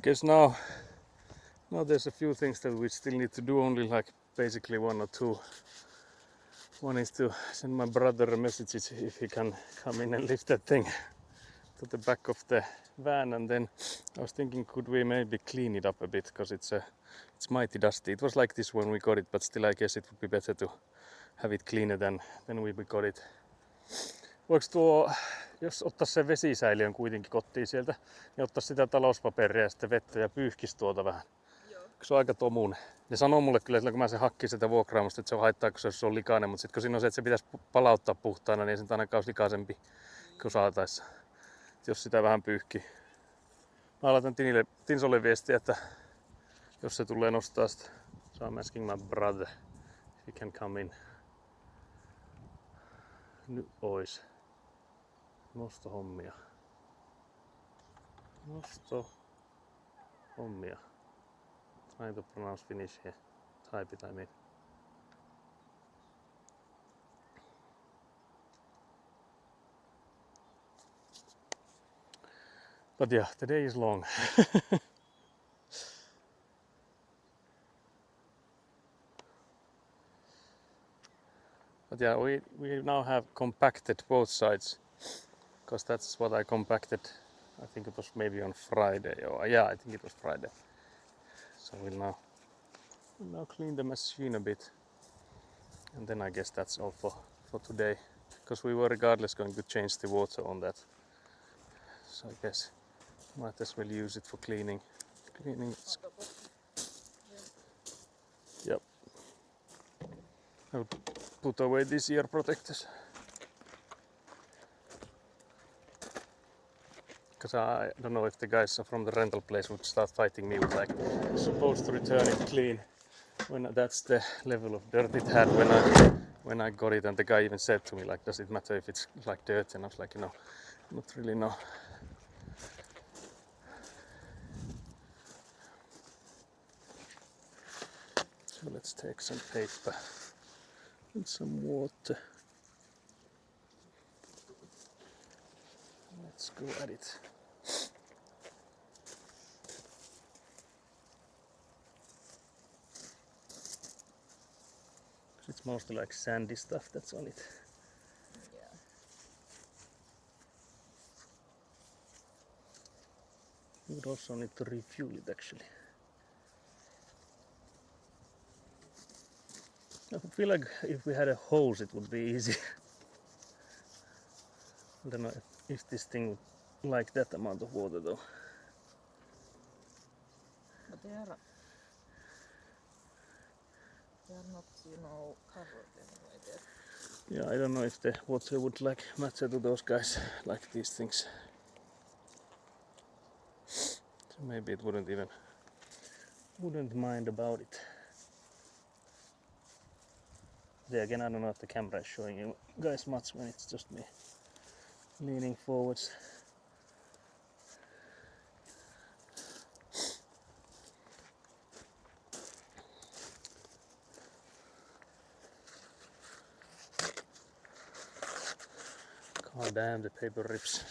because now there's a few things that we still need to do, only like basically one or two. One is to send my brother a message if he can come in and lift that thing to the back of the van, and then I was thinking, could we maybe clean it up a bit, because it's mighty dusty. It was like this when we got it, but still I guess it would be better to have it cleaner than we got it. Voiko tuo, jos ottaisi sen vesisäiliön kuitenkin kotiin sieltä, niin ottaisi sitä talouspaperia ja sitten vettä ja pyyhkisi tuota vähän? Joo. Se on aika tomunen. Ne sanoo mulle kyllä, että kun mä sen hakkin sitä vuokraamusta, että se on haittaa, kun se on likainen, mutta sitten kun siinä on se, että se pitäisi palauttaa puhtaana, niin se ainakaan olisi likaisempi kuin saataessa. Jos sitä vähän pyyhkii. Mä laitan Tinsolle viestiä, että jos se tulee nostaa sitä. So I'm asking my brother if he can come in. Nyt ois nostohommia. Nostohommia. Trying to pronounce Finnish here. Type it, I mean. But yeah, the day is long. But yeah, we now have compacted both sides, because that's what I compacted. I think it was maybe on Friday, or yeah, I think it was Friday. So we'll now clean the machine a bit, and then I guess that's all for today, because we were regardless going to change the water on that. So I guess might as well use it for cleaning. Yep. I'll put away these ear protectors, because I don't know if the guys from the rental place would start fighting me with like, supposed to return it clean, when that's the level of dirt it had when I got it. And the guy even said to me like, does it matter if it's like dirt? And I was like, you know, not really, no. So let's take some paper and some water. Let's go at it. It's mostly like sandy stuff that's on it. Yeah. We would also need to refuel it actually. I feel like if we had a hose it would be easy. I don't know if this thing would like that amount of water though. But they are not, you know, covered anyway there. Yeah, I don't know if the water would like matter to those guys like these things. So maybe it wouldn't mind about it. There again, I don't know if the camera is showing you guys much when it's just me leaning forwards. God damn, the paper rips.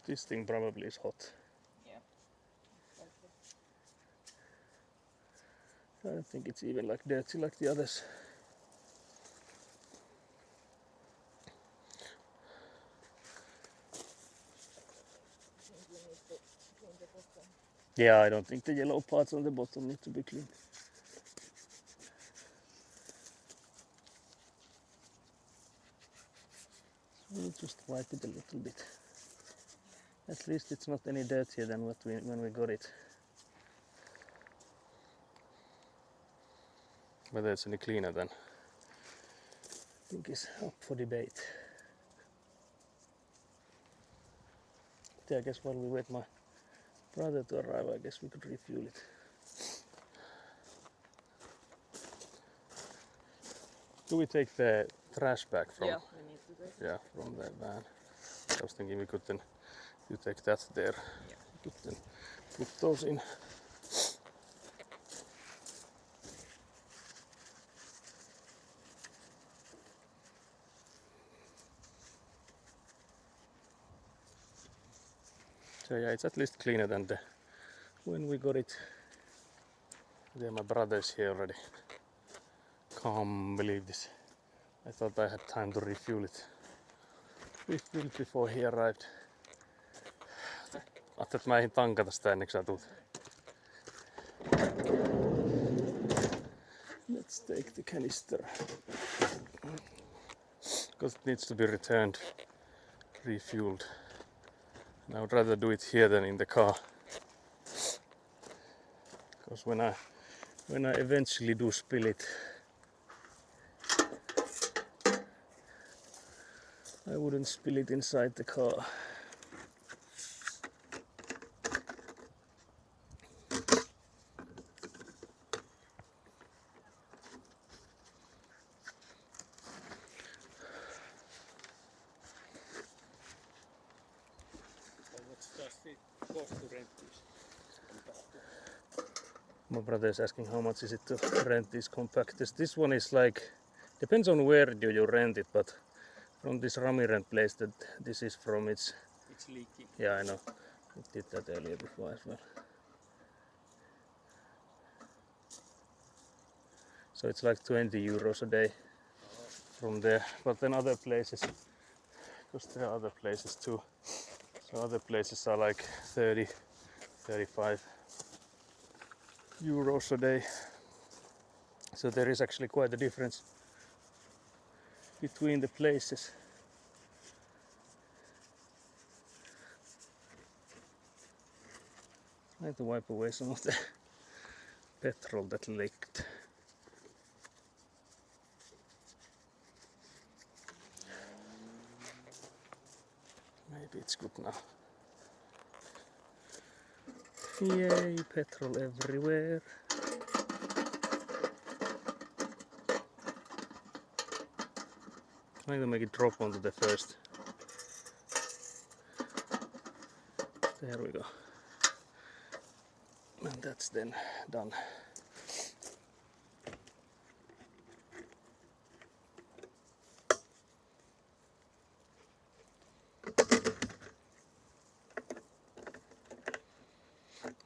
This thing probably is hot. Yeah. I don't think it's even like dirty like the others. Yeah, I don't think the yellow parts on the bottom need to be cleaned. We'll just wipe it a little bit. At least it's not any dirtier than when we got it. Whether it's any cleaner then, I think is up for debate. I guess while we wait my brother to arrive, I guess we could refuel it. Do we take the trash bag from? Yeah, we need to take. Yeah, from the van. I was thinking we could then, you take that there. Yeah. We could then put those in. So yeah, it's at least cleaner than the when we got it. There, my brother's here already. Can't believe this. I thought I had time to refuel it before he arrived. Ajattelin, että mä ehdin tankata sitä ennen kuin sä tulet. Let's take the canister. Because it needs to be returned, refueled. And I would rather do it here than in the car. Because when I eventually do spill it, I wouldn't spill it inside the car. My brother is asking how much is it to rent these compactors. This one is like, depends on where you rent it, but from this Rami rent place that this is from, it's leaking. Yeah, I know. We did that earlier before as well. So it's like 20 euros a day from there. But then other places, because there are other places too. So other places are like 30, 35 euros a day. So there is actually quite a difference between the places. I had to wipe away some of the petrol that leaked. Maybe it's good now. Yay, petrol everywhere. Trying to make it drop onto the first. There we go. And that's then done.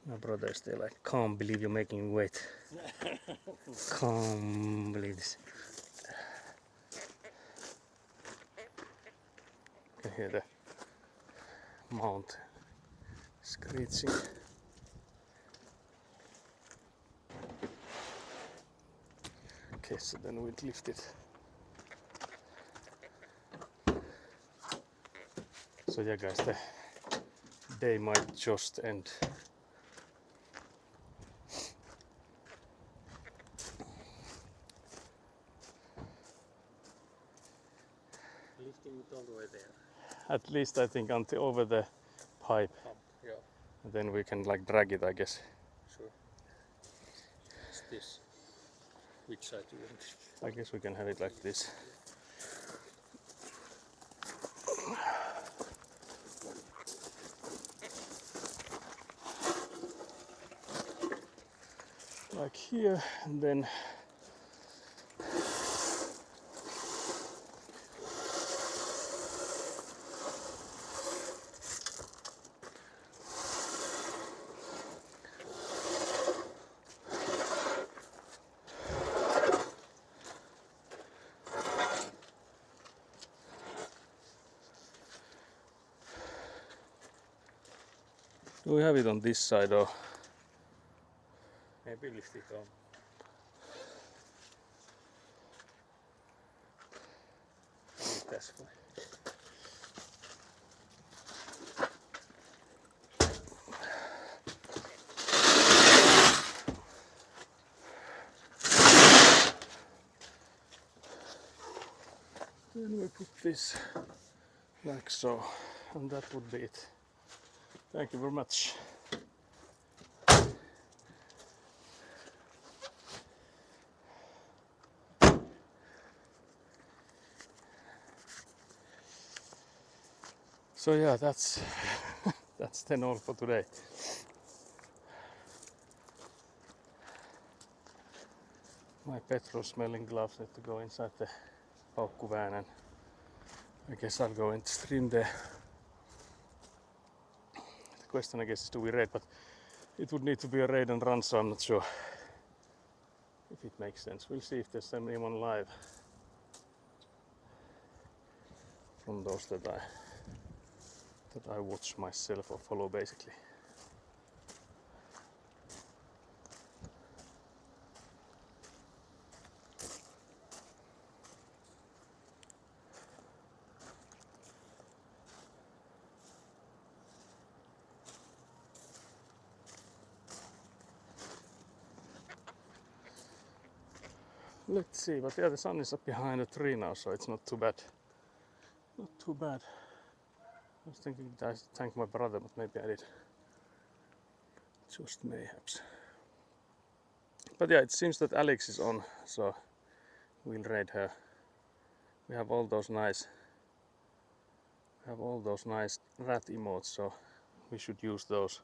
My brother is there like, can't believe you're making me wait. Can't believe this. You can hear the mount screeching. Okay, so then we'd lift it. So yeah guys, the day might just end. Lifting it all the way there. At least I think until over the pipe. Yeah, And then we can like drag it, I guess. sure. It's this. Which side do you want it? I guess we can have it like this. Like here, and then do we have it on this side or? Maybe lift it on. That's fine. Then we put this like so, and that would be it. Thank you very much. So yeah, that's then all for today. My petrol smelling gloves need to go inside the paukkuvan, and I guess I'll go and stream the question I guess is do we raid, but it would need to be a raid and run, so I'm not sure if it makes sense. We'll see if there's anyone live from those that I watch myself or follow basically. Let's see, but yeah, the sun is up behind a tree now, so it's not too bad. Not too bad. I was thinking that I should thank my brother, but maybe I did. Just mayhaps. But yeah, it seems that Alex is on, so we'll raid her. We have all those nice rat emotes, so we should use those.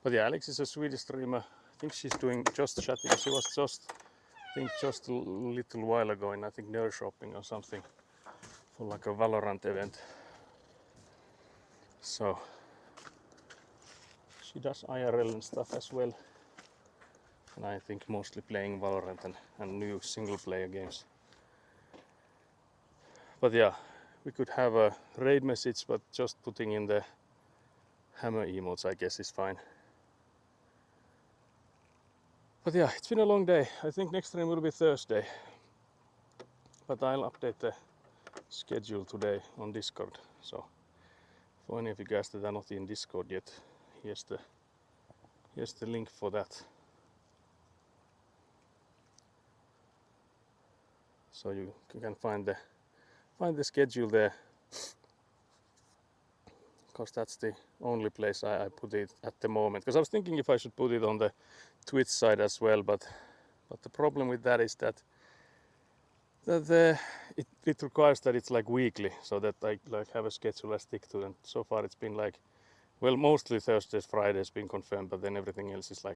But yeah, Alex is a Swedish streamer. I think she's doing just chatting. She was just a little while ago in, I think, Nerd Shopping or something for like a Valorant event. So she does IRL and stuff as well. And I think mostly playing Valorant and new single player games. But yeah, we could have a raid message, but just putting in the hammer emotes I guess is fine. But yeah, it's been a long day. I think next stream will be Thursday. But I'll update the schedule today on Discord. So for any of you guys that are not in Discord yet, here's the link for that. So you can find the schedule there. Because that's the only place I put it at the moment. Because I was thinking if I should put it on the Twitch side as well, but the problem with that is that it requires that it's like weekly, so that I like have a schedule I stick to. And so far it's been like, well, mostly Thursdays, Fridays been confirmed, but then everything else is like